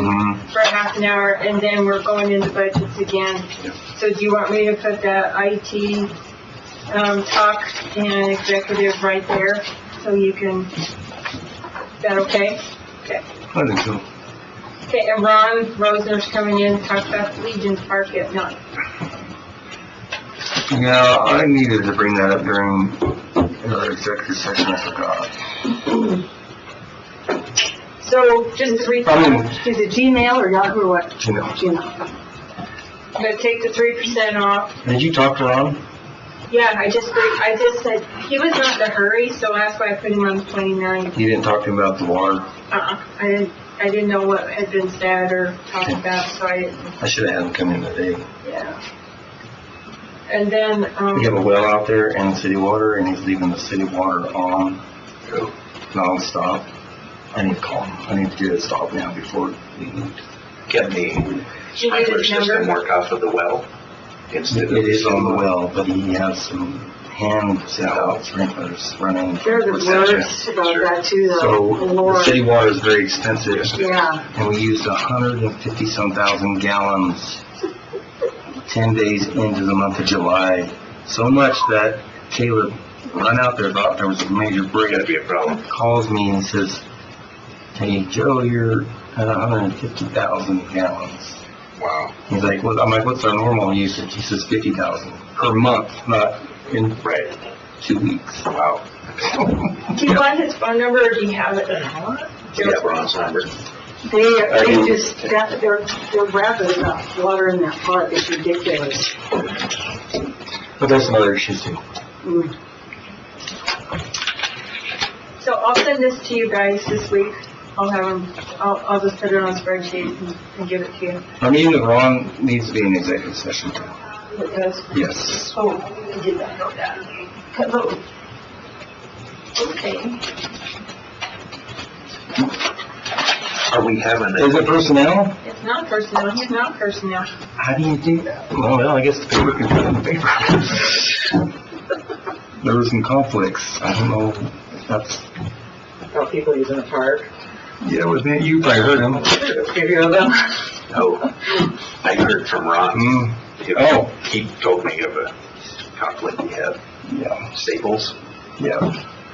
for half an hour, and then we're going into budgets again. So do you want me to put the IT talk and executive right there, so you can, is that okay? Okay. I think so. Okay, and Ron Rosner's coming in to talk about Legion's Park at 9. Yeah, I needed to bring that up during our executive session, I forgot. So, just to recap, Is it Gmail or Yahoo or what? Gmail. Gmail. I'm gonna take the 3% off. Did you talk to Ron? Yeah, I just said, he was not in a hurry, so that's why I put him on the 29th. You didn't talk to him about the water? I didn't know what had been said or talked about, so I didn't, I should have had him come in today. yeah. And then, We have a well out there in city water, and he's leaving the city water on non-stop. I need to call him. I need to get it stopped now before we leave. Can the sprinkler system work off of the well instead of? It is on the well, but he has some hand set out sprinklers running. They're the with that worst about that too, though. So the Lord. city water is very expensive. Yeah. And we used 150-some thousand gallons 10 days into the month of July. So much that Caleb run out there, thought there was a major break. That'd be a problem. Calls me and he says, "Hey, Joe, you're at 150,000 gallons." Wow. He's like, "Well," I'm like, "What's our normal usage?" He says 50,000 per month, not in 2 weeks. Wow. do you want his phone number, or do you have it? Yeah, Ron's number. They just, they're rapid about water in that park. It's ridiculous. But there's some other issues too. Mm. So I'll send this to you guys this week. I'll have them, I'll just put it on a spreadsheet and give it to you. Our meeting with Ron needs to be an executive session too. It does? Yes. Oh, I did not know that. Hello. Okay. Are we having Is it personnel? It's not personnel, he's not personnel. How do you do that? Well, I guess the paper can put it in the paper. There were some conflicts. I don't know if that's, About people using the park. yeah, was it, you probably heard him. Have you heard them? No. I heard from Ron. Oh. He told me of a conflict he had. Yeah. Staples. Yeah.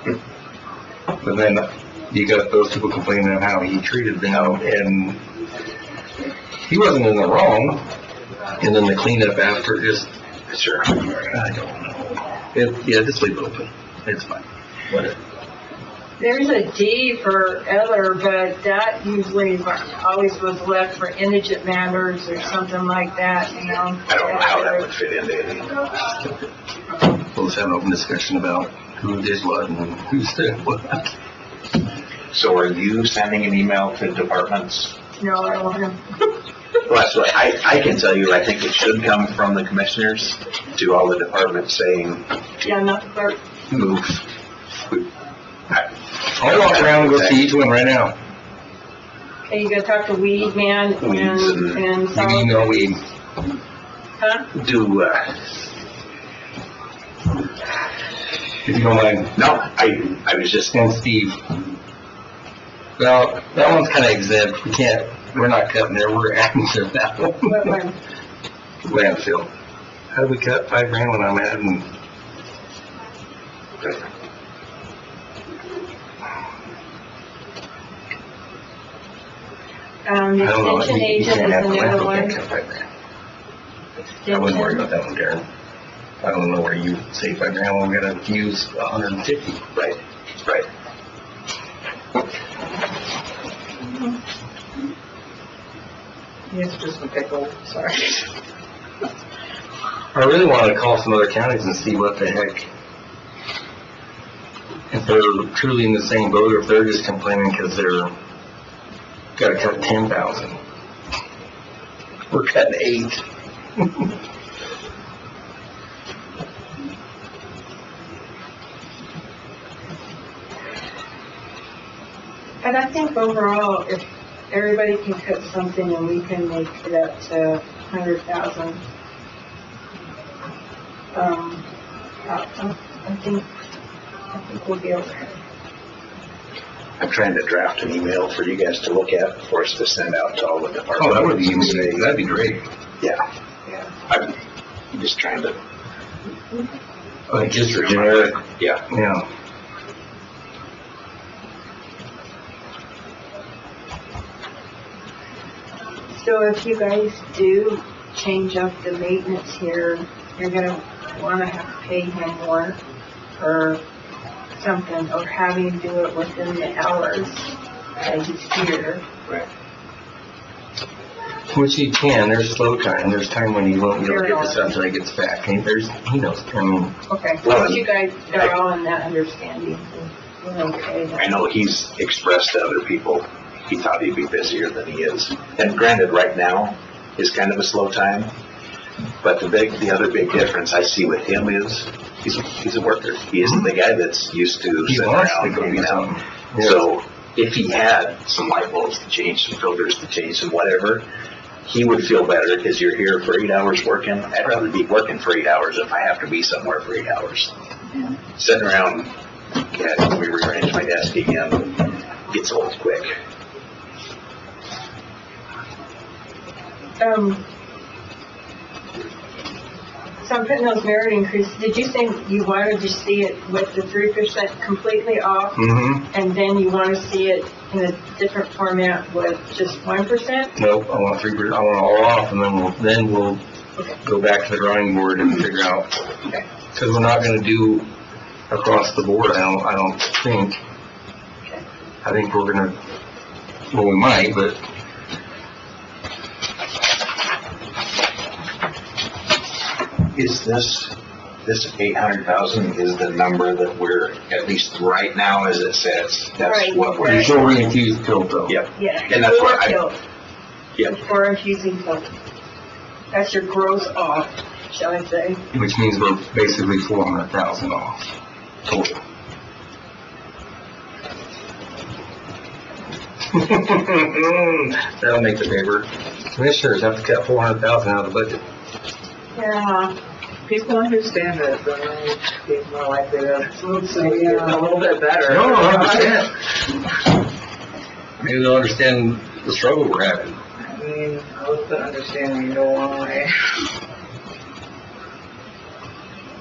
But then you got those people complaining of how he treated them, and he wasn't in the wrong. And then the cleanup after, just, Sure. I don't know. Yeah, just leave it open. It's fine. Whatever. There's a D for other, but that usually always was left for indigent matters or something like that, you know? I don't know how that would fit into anything. We'll just have an open discussion about who did what and who said what. So are you sending an email to departments? No, I don't want him. Well, that's what, I can tell you, I think it should come from the commissioners to all the departments saying, Yeah, not the clerk. move. I'll walk around and go see each one right now. Okay, you gotta talk to Weed Man Weeds and You Solid. know we, Huh? if you don't mind, No, I was just, and Steve. Well, that one's kind of exempt. We're not cutting there. We're adding to that one. What one? Landfill. How do we cut $5,000 when I'm adding? The I don't know. extension You agent can't is have another landfill, one. can't cut $5,000. I wouldn't worry about that one, Darren. I don't know where you say $5,000 when we're gonna use 150. right. It's just a pickle, sorry. I really want to call some other counties and see what the heck, if they're truly in the same boat or if they're just complaining because they're got to cut 10,000. We're cutting 8. And I think overall, if everybody can cut something and we can make it up to 100,000, I think we'll be okay. I'm trying to draft an email for you guys to look at for us to send out to all the departments. Oh, that would be, that'd be great. Yeah. I'm just trying to, Just for generic, yeah. yeah. So if you guys do change up the maintenance here, you're gonna wanna have to pay him more or something, or have him do it within the hours that he's here. Right. Which he can, there's slow time, there's time when he won't be able to get this out until he gets back, and he knows, I mean. Okay, Well, so you guys are all in that understanding, so we're okay. I know he's expressed to other people, he thought he'd be busier than he is. And granted, right now is kind of a slow time, but the other big difference I see with him is, he's a worker. He isn't the guy that's used to He sitting wants to around go looking do out. something. Yeah. So if he had some light bulbs to change, some filters to change, some whatever, he would feel better because you're here for 8 hours working. I'd rather be working for 8 hours if I have to be somewhere for 8 hours. Sitting around, let me rearrange my desk again, gets old quick. So I'm putting those merit increases, did you say you wanted to see it with the 3% completely off? Mm-hmm. And then you want to see it in a different format with just 1%? Nope, I want 3%, I want it all off, and then we'll go back to the drawing board and figure out. Okay. Because we're not gonna do across the board, I don't think. I think we're gonna, well, we might, but Is this 800,000 is the number that we're, at least right now as it says, that's Right. what we're. before we infuse tilt though. Yep. Yeah. And that's what Before tilt. Yep. Before infusing tilt. That's your gross off, shall I say. Which means we're basically 400,000 off total. That'll make the paper. Commissioners have to cut 400,000 out of the budget. Yeah. People understand it, then it's more likely to maybe get a little bit better. No, I understand. Maybe they'll understand the struggle we're having. I mean, I was understanding, you know why.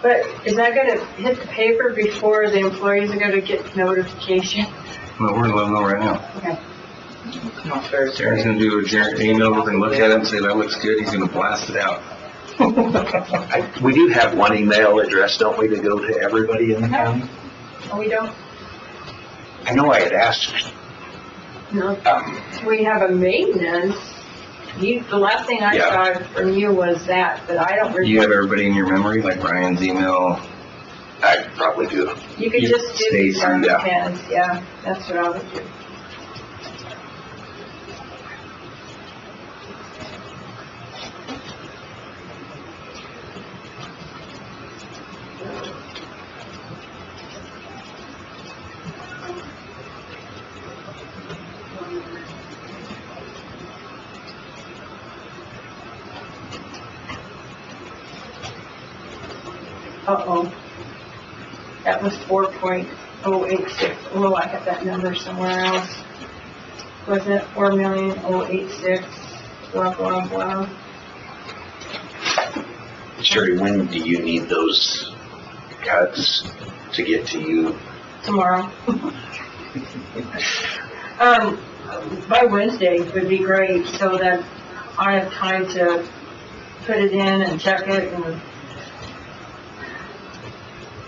But is that gonna hit the paper before the employees are gonna get notification? Well, we're gonna let them know right now. Okay. Not Thursday. Darren's gonna do a email, we're gonna look at it and say, that looks good, he's gonna blast it out. We do have one email address, don't we, to go to everybody in the county? Oh, we don't? I know I had asked, No. We have a maintenance. The last thing I Yeah. saw from you was that, but I don't You have remember. everybody in your memory, like Brian's email? I probably do. You could you- just do the Stacy, department yeah. heads, yeah, that's what I would do. Uh-oh. That was 4.086. Oh, I have that number somewhere else. Wasn't it 4,086,086? Blah, blah, blah. Sherry, when do you need those cuts to get to you? Tomorrow. By Wednesday would be great, so that I have time to put it in and check it and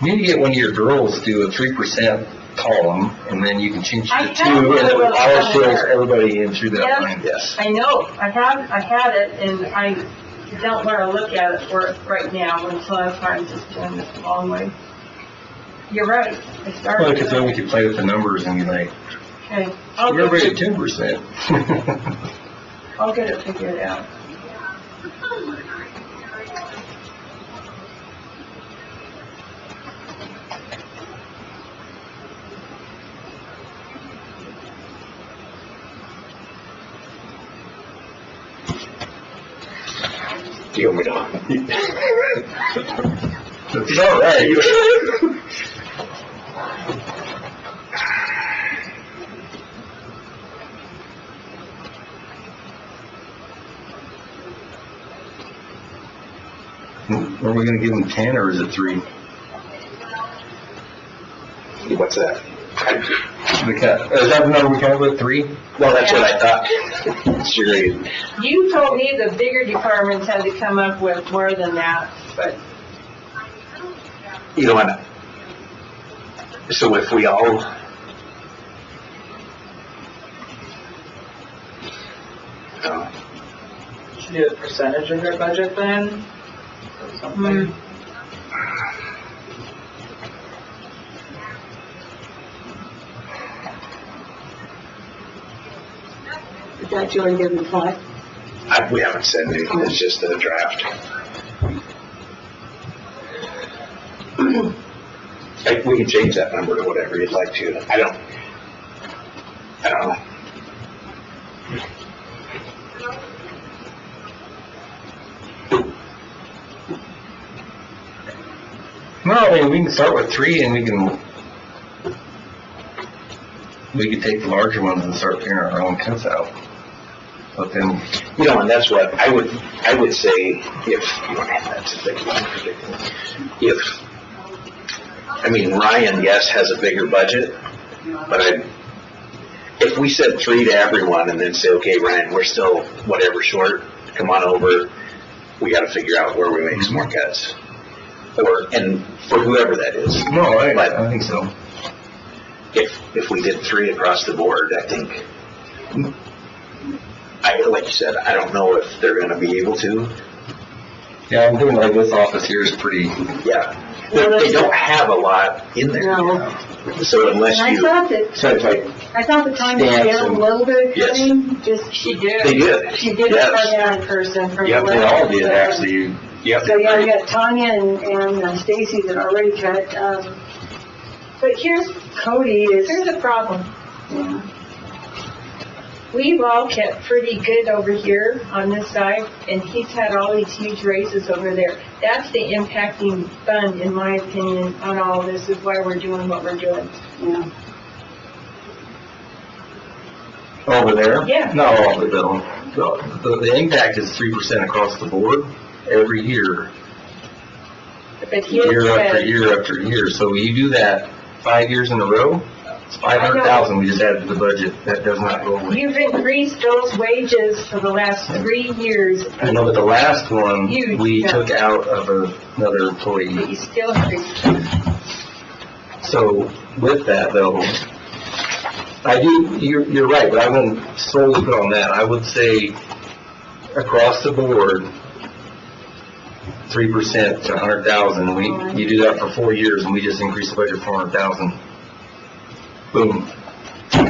You need to get one of your girls to do a 3% column, and then you can change I it to have 2, and it one auto on fills there. everybody in through that Yeah. line. Yes. I know, I had it, and I don't want to look at it for right now until I find just doing this the long way. You're right, I started. Well, because then we could play with the numbers and be like, Okay, I'll we're get already it, at 10%. I'll get it figured out. Do you want me to? It's all right. Are we gonna give them 10 or is it 3? What's that? The cut, is that the number we come up with, 3? Well, that's what I thought. Sherry, You told me the bigger departments had to come up with more than that, but you know what? So if we all, Should do a percentage of their budget then, or something. Is that you want to give them 5? we haven't said anything, it's just a draft. We can change that number to whatever you'd like to. I don't know. No, I mean, we can start with 3 and we could take the larger ones and start figuring our own cuts out. But then, You know, and that's what I would say, if you don't have that, Ryan, yes, has a bigger budget, but if we said 3 to everyone and then say, okay, Ryan, we're still whatever short, come on over, we gotta figure out where we make some more cuts. And for whoever that is. no, I think so. If we did 3 across the board, I think, like you said, I don't know if they're gonna be able to. Yeah, I'm thinking like this office here is pretty, Yeah. They don't have a lot in there. No. So unless And I you, thought that, so it's like, I thought the time was Stamps down a and- little bit, Yes. cutting, just, she did. they did. She did Yes. cut down in person from the Yep, left. they all did actually. Yep. so yeah, we got Tanya and Stacy that already cut, But here's Cody is, the problem. yeah. We've all kept pretty good over here on this side, and he's had all these huge raises over there. That's the impacting fund, in my opinion, on all this, is why we're doing what we're doing. Yeah. Over there? Yeah. No, the impact is 3% across the board every year. but he had year after said, year after year. So you do that 5 years in a row, it's 500,000 we just added to the budget. That does not go away. you've increased those wages for the last 3 years. I know, but the last one, Huge, we yeah. took out of another employee. You still increased. So with that though, you're right, but I wouldn't solely put on that. I would say across the board, 3% to 100,000. You do that for 4 years and we just increase the budget 400,000. Boom.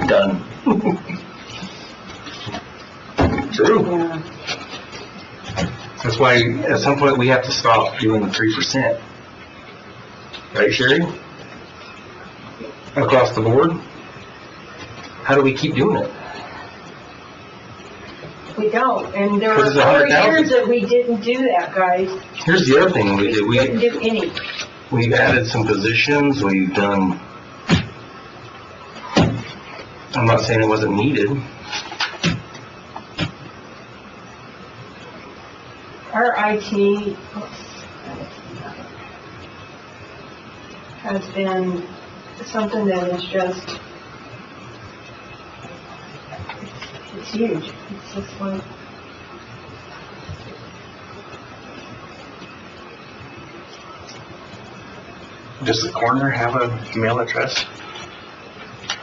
Done. True. Yeah. That's why at some point we have to stop doing the 3%. Right, Sherry? Across the board? How do we keep doing it? We don't, and there were Because it's 4 100,000. years that we didn't do that, guys. Here's the other thing we did. We didn't do any. We've added some positions, we've done, I'm not saying it wasn't needed. Our IT has been something that is just, it's huge. It's just like, Does the coroner have a email address?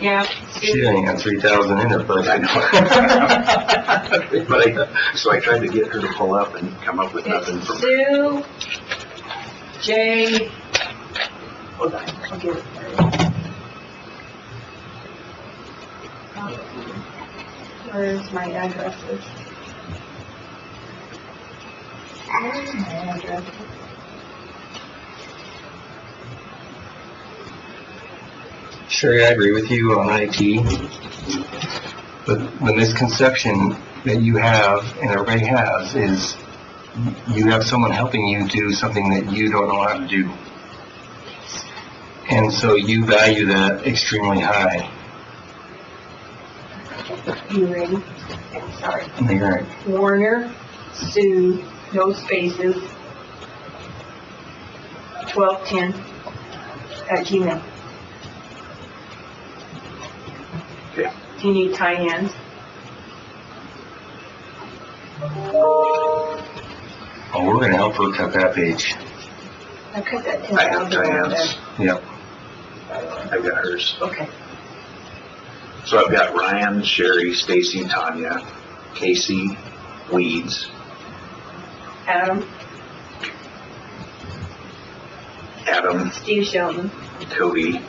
yeah. She didn't have 3,000 in her budget. I know. So I tried to get her to pull up and come up with nothing It's from. Sue J. Hold on, I'll get it for you. Where's my addresses? Where's my addresses? Sherry, I agree with you on IT, but the misconception that you have, and everybody has, is you have someone helping you do something that you don't know how to do. And so you value that extremely high. You ready? Sorry. You're right. Warner, Sue, no spaces, 1210 at Gmail. Okay. Do you need tie-ins? Oh, we're gonna help her cut that page. I cut that I have 10,000 out Diane's. Yep. I've got hers. there. Okay. So I've got Ryan, Sherry, Stacy, Tanya, Casey, Weeds, Adam, Adam, Steve Shelton, Cody.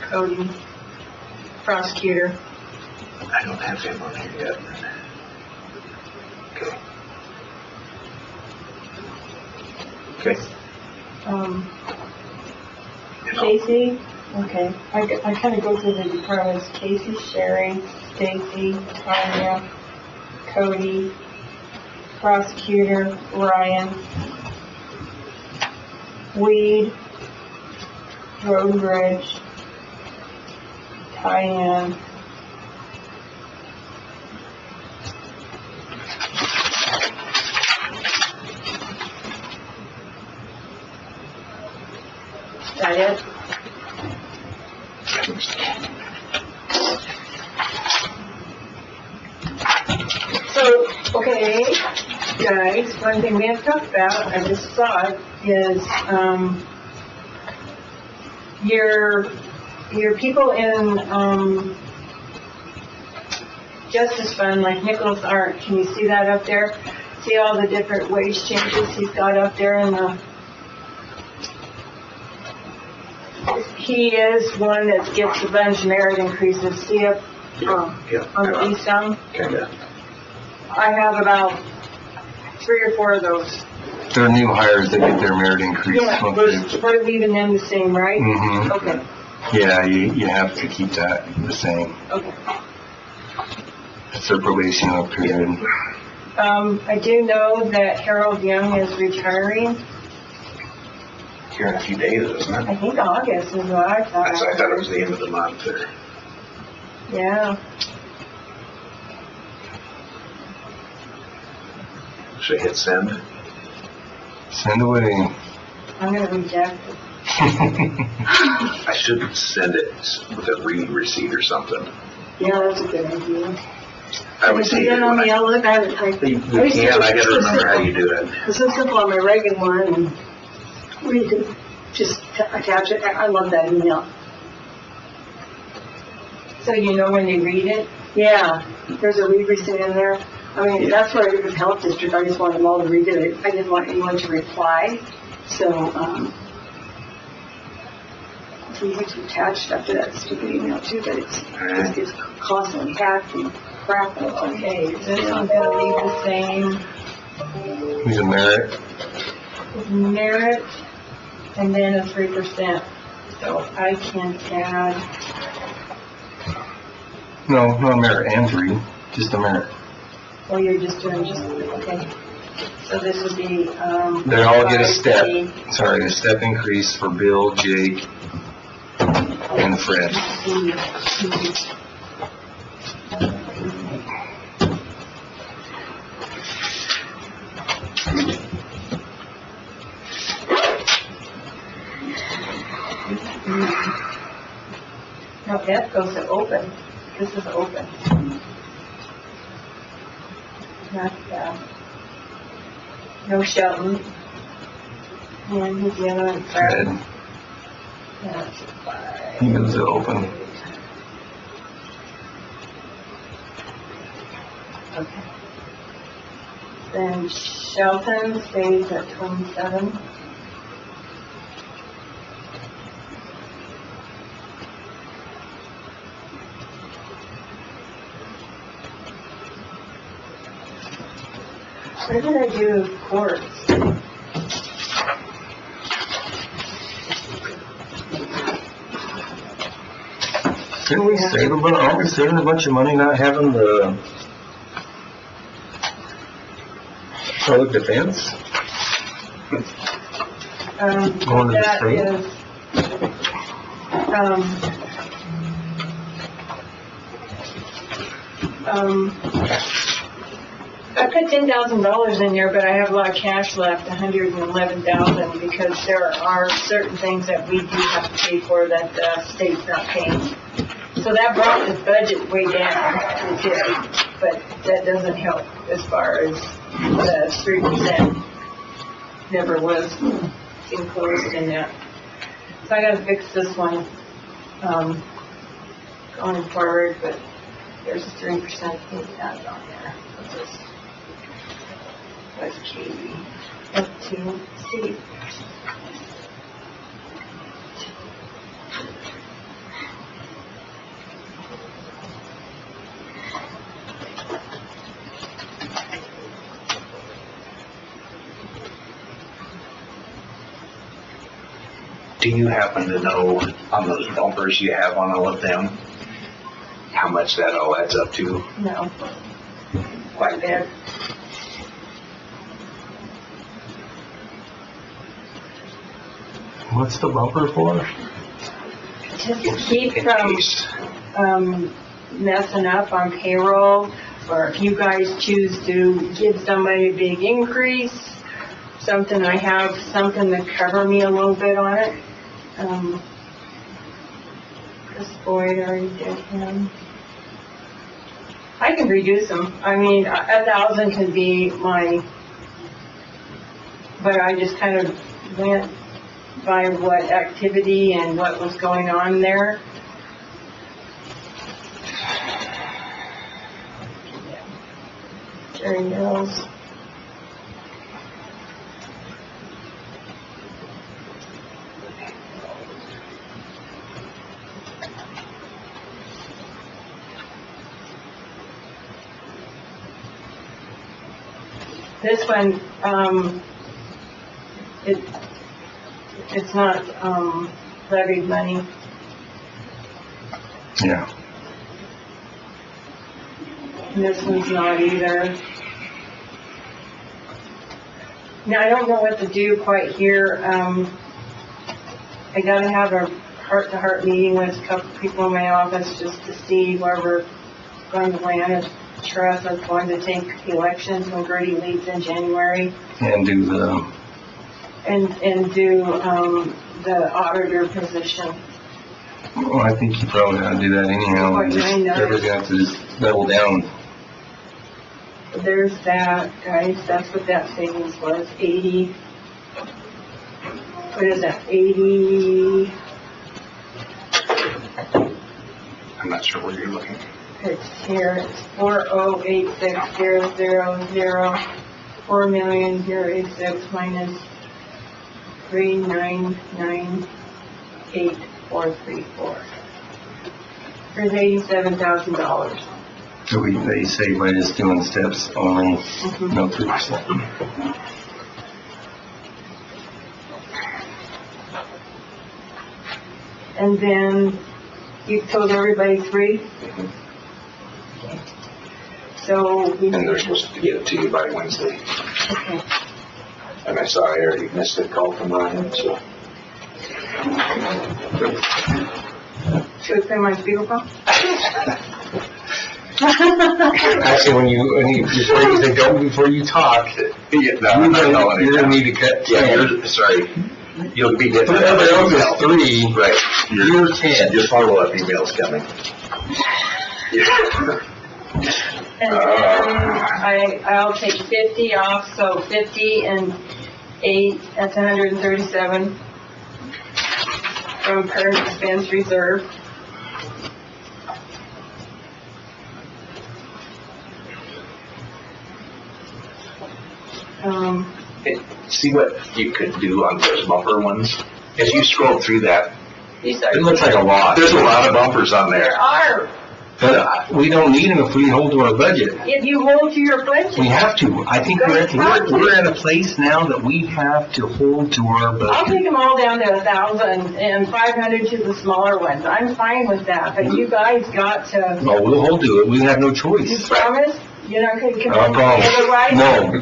Cody, prosecutor. I don't have him on here yet. Okay. Okay. Casey, okay, I kind of go through the departments, Casey, Sherry, Stacy, Tanya, Cody, prosecutor, Ryan, Weed, Road and Bridge, Diane, is that it? So, okay, guys, one thing we have talked about, I just saw it, is, your people in, Justice Fund, like Nicholas Art, can you see that up there? See all the different wage changes he's got up there in the, he is one that gets a bunch of merit increases, see up, on the east down? Kinda. I have about 3 or 4 of those. They're new hires that get their merit increase. Yeah, we're leaving them the same, right? Mm-hmm. Okay, Yeah, you have to keep that the same. okay. It's their probational period. I do know that Harold Young is retiring. Here in a few days, isn't it? I think August is what I thought. I thought it was the end of the month or. Yeah, Should I hit send? Send away. I I'm gonna reject it. I should send it with a read receipt or something. Yeah, that's a good idea. I always See hate it that on when the I, outlook, I you can, I gotta remember how you do it. It's so simple on my Reagan one, and where you can just attach it. I love that email. So you know when you read it? Yeah, there's a read receipt in there. I mean, that's what I did with Health District. I just wanted them all to read it. I didn't want anyone to reply. So, it's easy to attach stuff to that stupid email too, but it just gets constantly hacked and crap. Okay, this one's gonna leave the same. Who's a merit? Merit, and then a 3%. So I can add, No, not a merit and 3, just a merit. oh, you're just doing okay. So this would be, They all get a 5 step, C. sorry, a step increase for Bill, Jake, and Fred. No, F goes to open. This is open. Not, no Shelton. And who's the other one? Fred, That's a 5. he moves it open. Okay. Then Shelton stays at 27. What did I do with courts? Didn't we save a bunch, aren't we saving a bunch of money not having the public defense? Going to the That state? is, I put $10,000 in there, but I have a lot of cash left, $111,000, because there are certain things that we do have to pay for that the state's not paying. So that brought the budget way down, it did, but that doesn't help as far as the 3% never was enclosed in that. So I gotta fix this one, going forward, but there's a 3% added on there. That's Katie, up to C. Do you happen to know on those bumpers you have on all of them, how much that all adds up to? No, quite a bit. What's the bumper for? Just to keep from, messing up on payroll, or if you guys choose to give somebody a big increase, something, I have something to cover me a little bit on it. Chris Boyd already did him. I can reduce them. I mean, 1,000 can be my, but I just kind of went by what activity and what was going on there. Jerry Mills. This one, it's not, levied money. Yeah. And this one's not either. Now, I don't know what to do quite here. I gotta have a heart-to-heart meeting with a couple people in my office just to see where we're going to land. As Trust is going to take elections when Gertie leaves in January. And do the and do, the auditor position. Well, I think you probably gotta do that anyhow, and just, everybody's gonna have to just double down. There's that, guys, that's what that savings was, 80, what is that, 80, I'm not sure where you're looking. it's here, it's 4086000, 4,086 minus 3998434. There's $87,000. So they save by just doing steps only, no 3%. And then you told everybody 3? So we. And they're supposed to get it to you by Wednesday. Okay. And I saw I already missed a call from Ryan, so. Should we put my speakerphone? Actually, before you talk, You're gonna need to cut. Sorry. You'll be getting. Everybody else is 3. Right. You're 10. Your follow-up email's coming. And then I'll take 50 off, so 50 and 8, that's 137 from current expense reserve. See what you could do on those bumper ones? As you scroll through that, These are. it looks like a lot. There's a lot of bumpers on There there. are, But we don't need them if we hold to our budget. if you hold to your budget. We have to. I think we're at a place now that we have to hold to our I'll budget. take them all down to 1,000 and 500 to the smaller ones. I'm fine with that, but you guys got to, No, we'll hold to it. We have no you choice. promise? You're not gonna come No in problem. otherwise? No.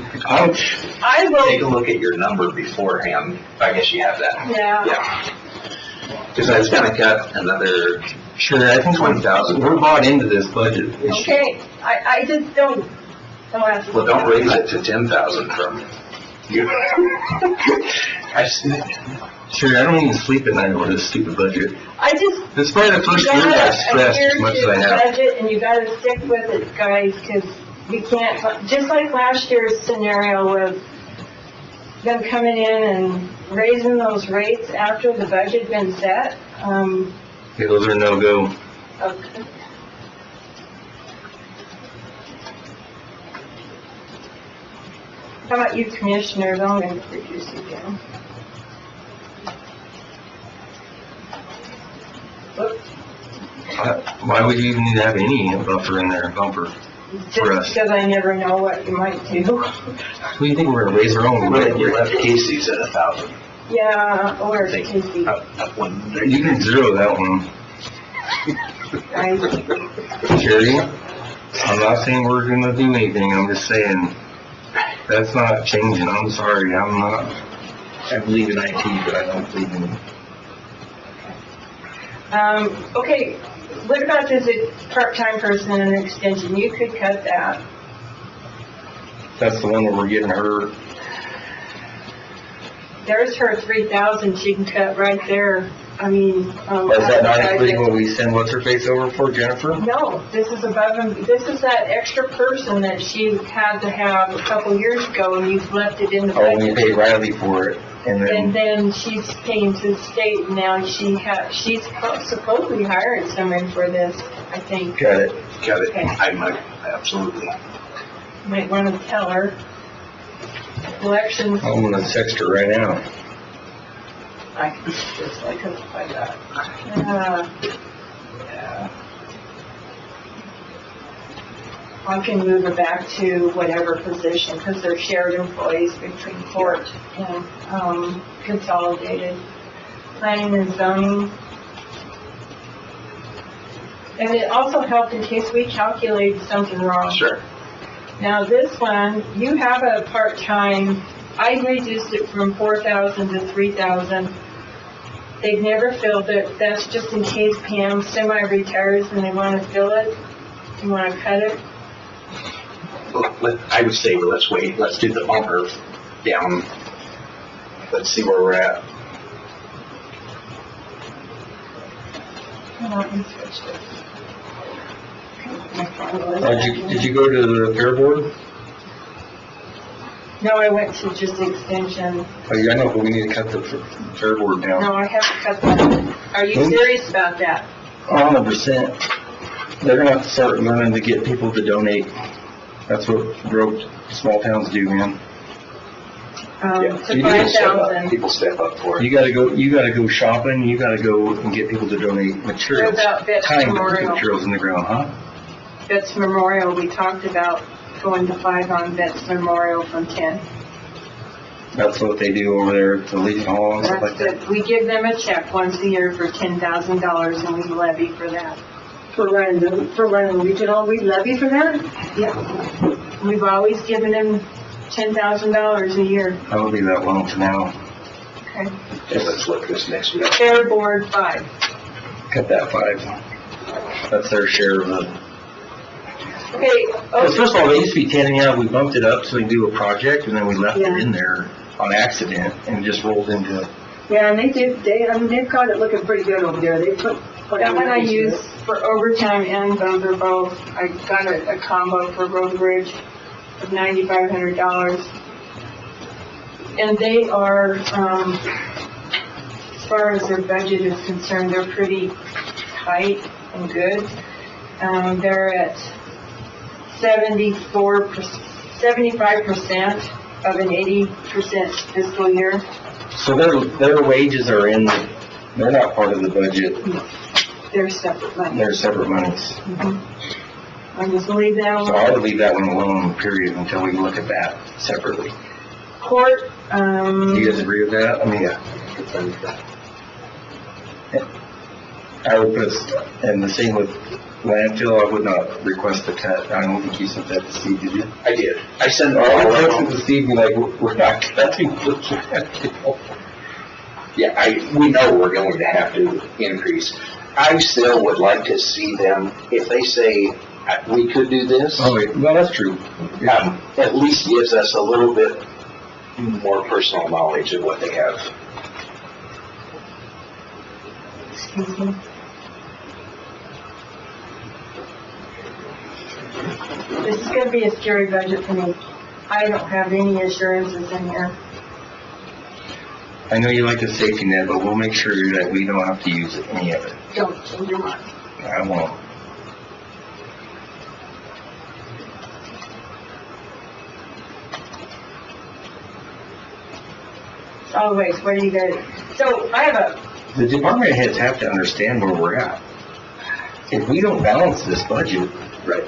I will. Take a look at your number beforehand. I guess you have that. Yeah. Yeah. Because I was gonna cut another Sure, I think 20,000. we're bought into this budget issue. Okay, I just don't ask. Well, don't raise it to 10,000 from you. Sure, I don't even sleep at night over this stupid budget. I just. This is probably the first year I've stressed as much as I have. Budget, and you gotta stick with it, guys, because we can't, just like last year's scenario with them coming in and raising those rates after the budget been set, Okay, those are no-go. okay. How about you commissioners, I'm gonna reduce you down. Why would you even need to have any buffer in there, bumper? For us. Just because I never know what you might do. What do you think we're gonna raise our own? You left Casey's at 1,000. Yeah, or Think- Casey, Up one. You can zero that one. right? Sherry, I'm not saying we're gonna do anything, I'm just saying, that's not changing, I'm sorry, I'm not. I believe in IT, but I don't believe in. Okay, what about this part-time person and an extension? You could cut that. That's the one where we're getting her, There's her 3,000 she can cut right there. I mean, is that not including what we send what's-her-face over for, Jennifer? No, this is above and, this is that extra person that she had to have a couple years ago and you've left it in the Oh, we budget. pay Riley for it, and And then, then she's paying to the state and now she's supposedly hired someone for this, I think. got it. Got it. Okay. I might, absolutely. Might want to tell her. Elections, I'm gonna text her right now. I can just like hook by that. Yeah. I can move her back to whatever position, because they're shared employees between court and, consolidated. Planning and zoning. And it also helped in case we calculated something wrong. Sure. Now this one, you have a part-time, I reduced it from 4,000 to 3,000. They've never filled it, that's just in case Pam semi-retires and they want to fill it. You want to cut it? I would say, let's wait, let's do the bumper down. But let's see where we're at. Did you go to the fair board? No, I went to just extension. Oh, yeah, I know, but we need to cut the fair board down. No, I haven't cut that. Are you serious about that? 100%. They're gonna have to start learning to get people to donate. That's what broke small towns do, man. To People step up. 5,000. People step up for it. You gotta go shopping, you gotta go and get people to donate materials. What about Vets Time to put Memorial? materials in the ground, huh? Vets Memorial, we talked about going to 5 on Vets Memorial from 10. That's what they do over there at the Legion Hall and stuff like That's that. it. We give them a check once a year for $10,000 and we levy for that. For running regional, we levy for that? Yeah. We've always given them $10,000 a year. I will leave that alone for now. Okay. And let's look this next week. Fair Board 5. Cut that 5. That's their share of the. Okay. Because first of all, they used to be 10, and yeah, we bumped it up so we can do a project, and then we left Yeah. it in there on accident and just rolled into it. Yeah, and they've got it looking pretty good over there. They put. That one I use for overtime and those are both. I got a combo for Road Bridge of $9,500. And they are, as far as their budget is concerned, they're pretty tight and good. They're at 75% of an 80% fiscal year. So their wages are in, they're not part of the budget, They're separate money. they're separate monies. I'm just gonna leave that So one. I would leave that one alone, period, until we look at that separately. Court, Do you guys agree with that? I mean, I would put, and the same with landfill, I would not request a cut. I don't think you sent that to Steve, did you? I did. I sent I all texted to Steve, be like, we're not cutting the landfill. Yeah, we know we're going to have to increase. I still would like to see them, if they say, we could do this, Oh, wait, well, that's true. at least gives us a little bit more personal knowledge of what they have. excuse me. This is gonna be a scary budget for me. I don't have any assurances in here. I know you like the safety net, but we'll make sure that we don't have to use any of it. Don't change your mind. I won't. Solid waste, what do you guys, so I have The department heads have to understand where we're at. If we don't balance this budget, Right.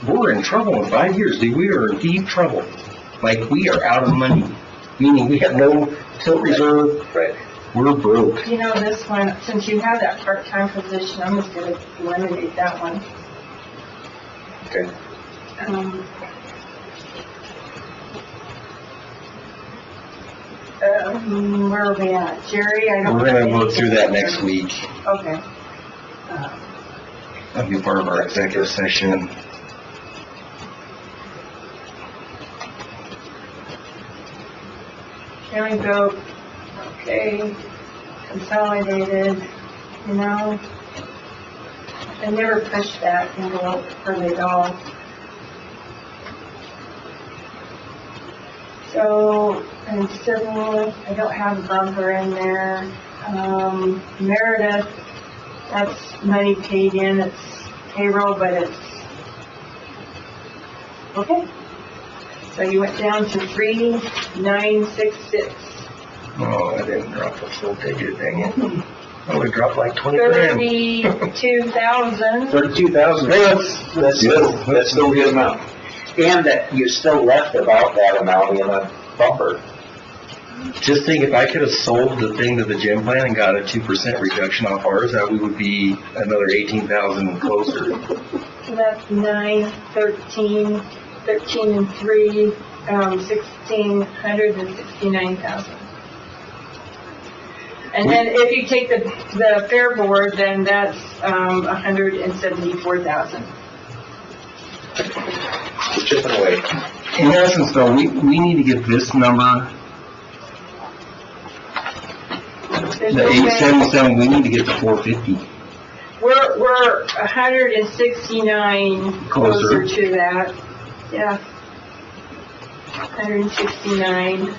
we're in trouble in 5 years, dude. We are in deep trouble. Like, we are out of money, meaning we have no tilt reserve. Right. We're broke. you know, this one, since you have that part-time position, I'm just gonna eliminate that one. Okay. Where are we at? Jerry, I don't. We're have gonna go anything through that in next there. week. Okay. That'll be part of our executive session. County vote, okay, consolidated, you know. I never pushed that envelope hardly at all. So, and civil, I don't have a bumper in there. Meredith, that's money paid in, it's payroll, but it's, okay. So you went down to 3,966. Oh, I didn't drop the full digit, dang it. I would've dropped like 20 grand. 32,000. 32,000. That's still a good amount. And that you still left about that amount in a bumper. Just think, if I could've sold the thing to the gym plan and got a 2% reduction off ours, that we would be another 18,000 closer. So that's 9, 13, 13 and 3, 1,669,000. And then if you take the fair board, then that's 174,000. We're chipping away. In essence, though, we need to get this number There's The no way. 877, we need to get to 450. We're 169 Closer. closer to that. Yeah. 169.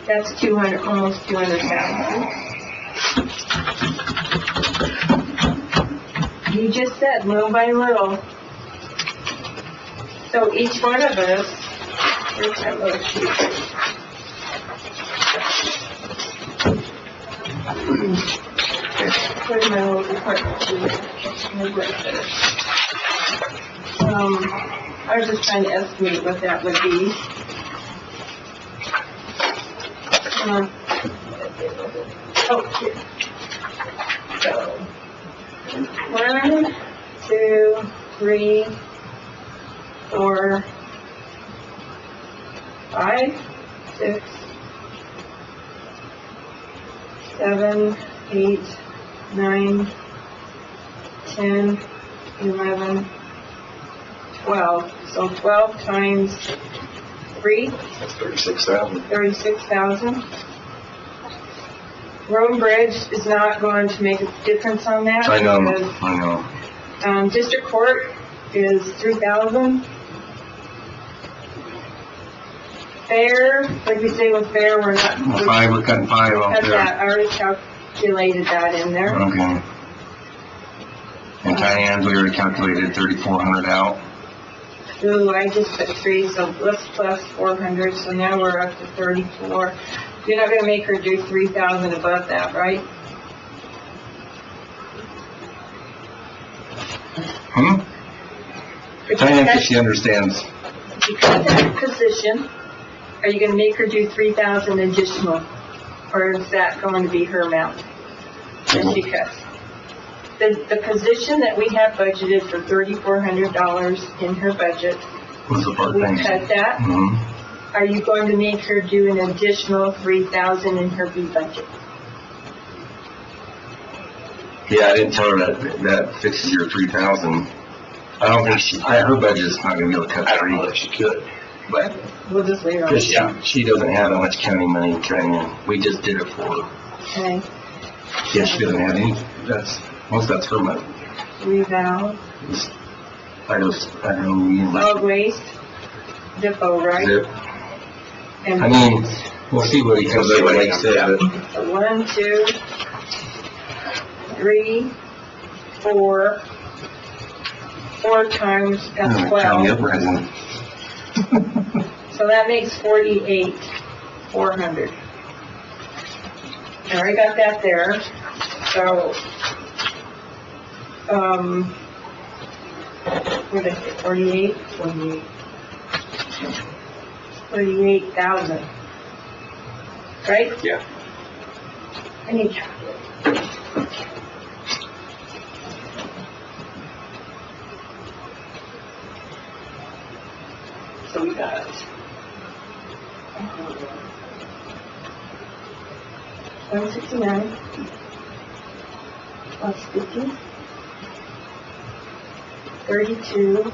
That's 200, almost 200,000. You just said little by little. So each one of us, where's that little sheet? Where's my little department sheet? I was just trying to estimate what that would be. Oh, here. So, 1, 2, 3, 4, 5, 6, 7, 8, 9, 10, 11, 12. So 12 times 3, That's 36,000. 36,000. Road and Bridge is not going to make a difference on that. I know, because, I know. District Court is 3,000. Fair, like we say with Fair, we're not. We're cutting 5 off Cut there. that, I already calculated that in there. Okay. And Diane's, we already calculated 3,400 out. Ooh, I just put 3, so let's plus 400, so now we're up to 34. You're not gonna make her do 3,000 above that, right? Diane, if she understands. If you cut that position, are you gonna make her do 3,000 additional? Or is that going to be her amount? Just because. The position that we have budgeted for $3,400 in her budget, Was the we part-time. cut that. Mm-hmm. Are you going to make her do an additional 3,000 in her B budget? Yeah, I didn't tell her that fixes your 3,000. I don't think her budget is not gonna be able to cut 3. I don't know that she could. But, We'll just leave it on. because she doesn't have that much county money coming in. We just did it for her. Okay, Yeah, she doesn't have any, most of that's her money. reval, I don't know, solid waste, depot, right? zip. And I mean, we'll see what he comes up with, like I said, but 1, 2, 3, 4. 4 times, that's county 12. uprising. So that makes 48,400. I already got that there. So, what did I say, 48? 48,000. Right? Yeah. I need a calculator. So we got 169 plus 50, 32,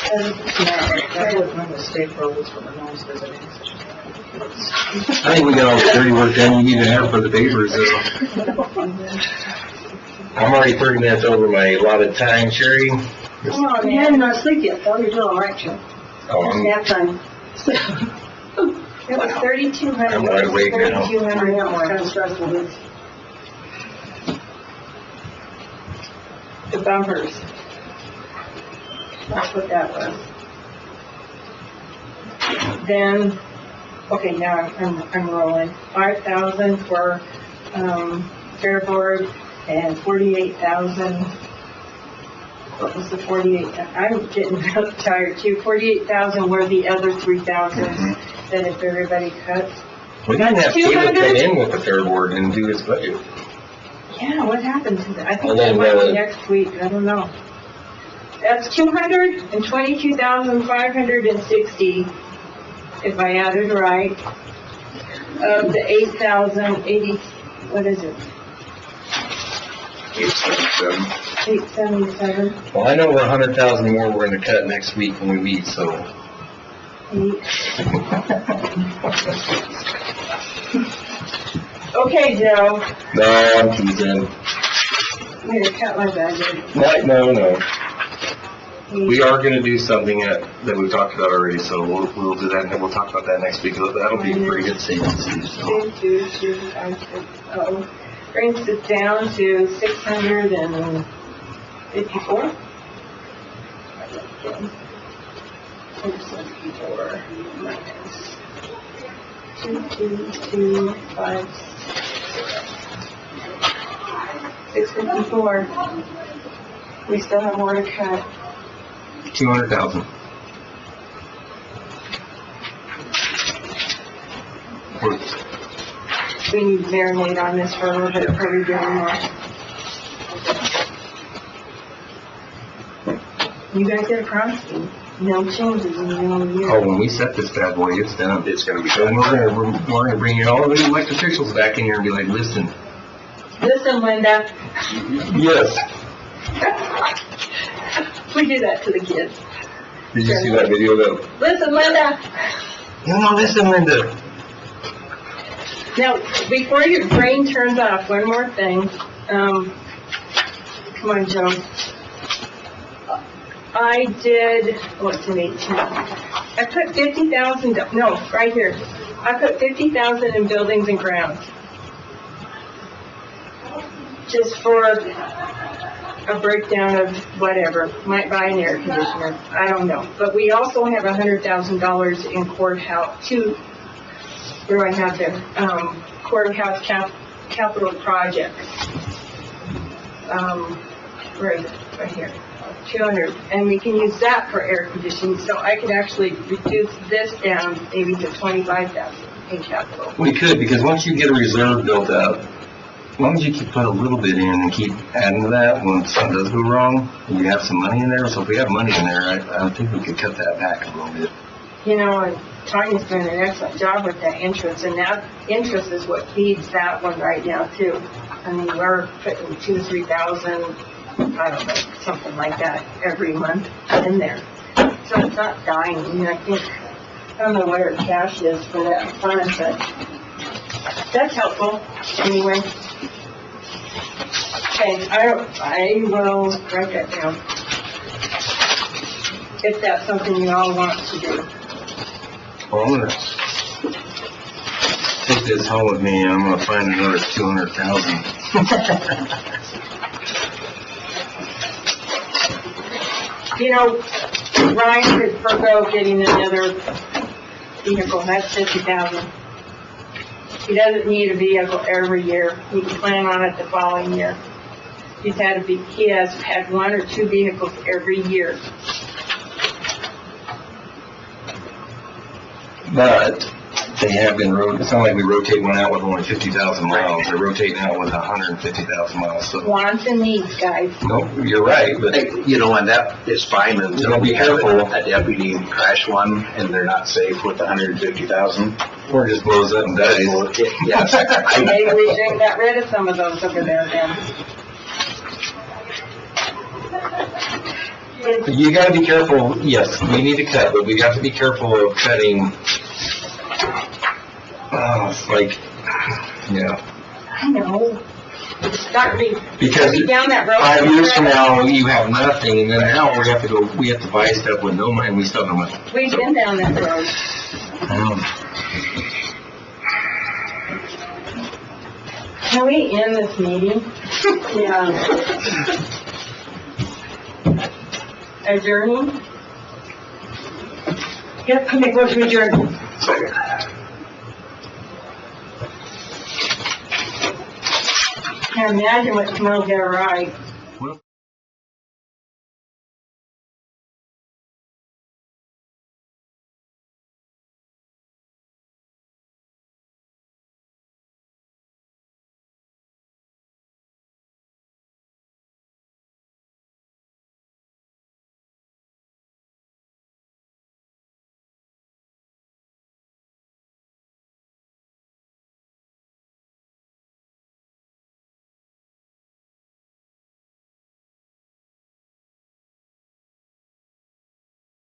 That was my mistake, was for the noise visiting. I think we got all the dirty work done we need to have for the papers. I'm already 30 minutes over my allotted time, Sherry. Come on, you haven't not sleep yet, though, you're doing all right, Joe. Oh, Nap time. it was 3,200. I'm wide awake now. 3,200 I know, it's more. kind of stressful, but The bumpers. That's what that was. Then, okay, now I'm rolling. 5,000 for, Fair Board and 48,000. What was the 48? I'm getting tired too. 48,000 were the other 3,000 that if everybody cuts. We gotta have Caleb 200? come in with the Fair Board and do his budget. Yeah, what happened to that? I think And that then, might be next week, I don't know. That's 222,560, if I added right, of the 8,080, what is it? 877. 877. Well, I know we're 100,000 more we're gonna cut next week when we meet, so Okay, Joe, No, I'm teasing. I'm gonna cut my budget. No. We are gonna do something that we talked about already, so we'll do that, and we'll talk about that next week. That'll be a pretty good savings too, so. 2, 2, 2, 5, 6, oh, brings it down to 654. 654 minus 2, 654. We still have more to cut. 200,000. We need to marinate on this for a little bit before we do any more. You guys did a promising, no changes in the middle of the year. Oh, when we set this bad boy, it's done. It's gonna be And done. we're gonna bring all the elected officials back in here and be like, listen. Listen, Linda, Yes. we do that to the kids. Did you see that video though? Listen, Linda. No, listen, Linda. Now, before your brain turns off, one more thing. Come on, Joe. I did, what's an 18? I put 50,000, no, right here. I put 50,000 in buildings and grounds. Just for a breakdown of whatever, might buy an air conditioner, I don't know. But we also have $100,000 in courthouse, what do I have there? Courthouse capital projects. Where is it? Right here. 200, and we can use that for air conditioning, so I could actually reduce this down maybe to 25,000 in capital. We could, because once you get a reserve built up, as long as you keep put a little bit in and keep adding to that, when something does go wrong, you have some money in there. So if we have money in there, I think we could cut that back a little bit. You know, and Tanya's doing an excellent job with that interest, and that interest is what feeds that one right now too. I mean, we're putting 2,000 to 3,000, I don't know, something like that every month in there. So it's not dying. I mean, I don't know what our cash is for that fund, but that's helpful anyway. Okay, I will write that down. If that's something you all want to do. Well, I'm gonna take this home with me, and I'm gonna find another 200,000. You know, Ryan could forego getting another vehicle, that's 50,000. He doesn't need a vehicle every year, he can plan on it the following year. He has had 1 or 2 vehicles every year. But they have been it's not like we rotate one out with only 50,000 miles. They're rotating out with 150,000 miles. So Wants and needs, guys. no, you're right, but You know, and that is fine until Gotta be we have careful. a deputy crash one and they're not safe with 150,000. or just blows up and dies. Yes. Maybe we should have got rid of some of those over there then. You gotta be careful. Yes, we need to cut, but we have to be careful of cutting. It's like, yeah. I know. It's got me, Because be down that road. 5 years from now, you have nothing, and then now we have to buy stuff with no money, and we still have no money. We've been down that road. Can we end this meeting? Yeah. Adjourning? Yep, I make motion to adjourn. Can't imagine what smells there, right?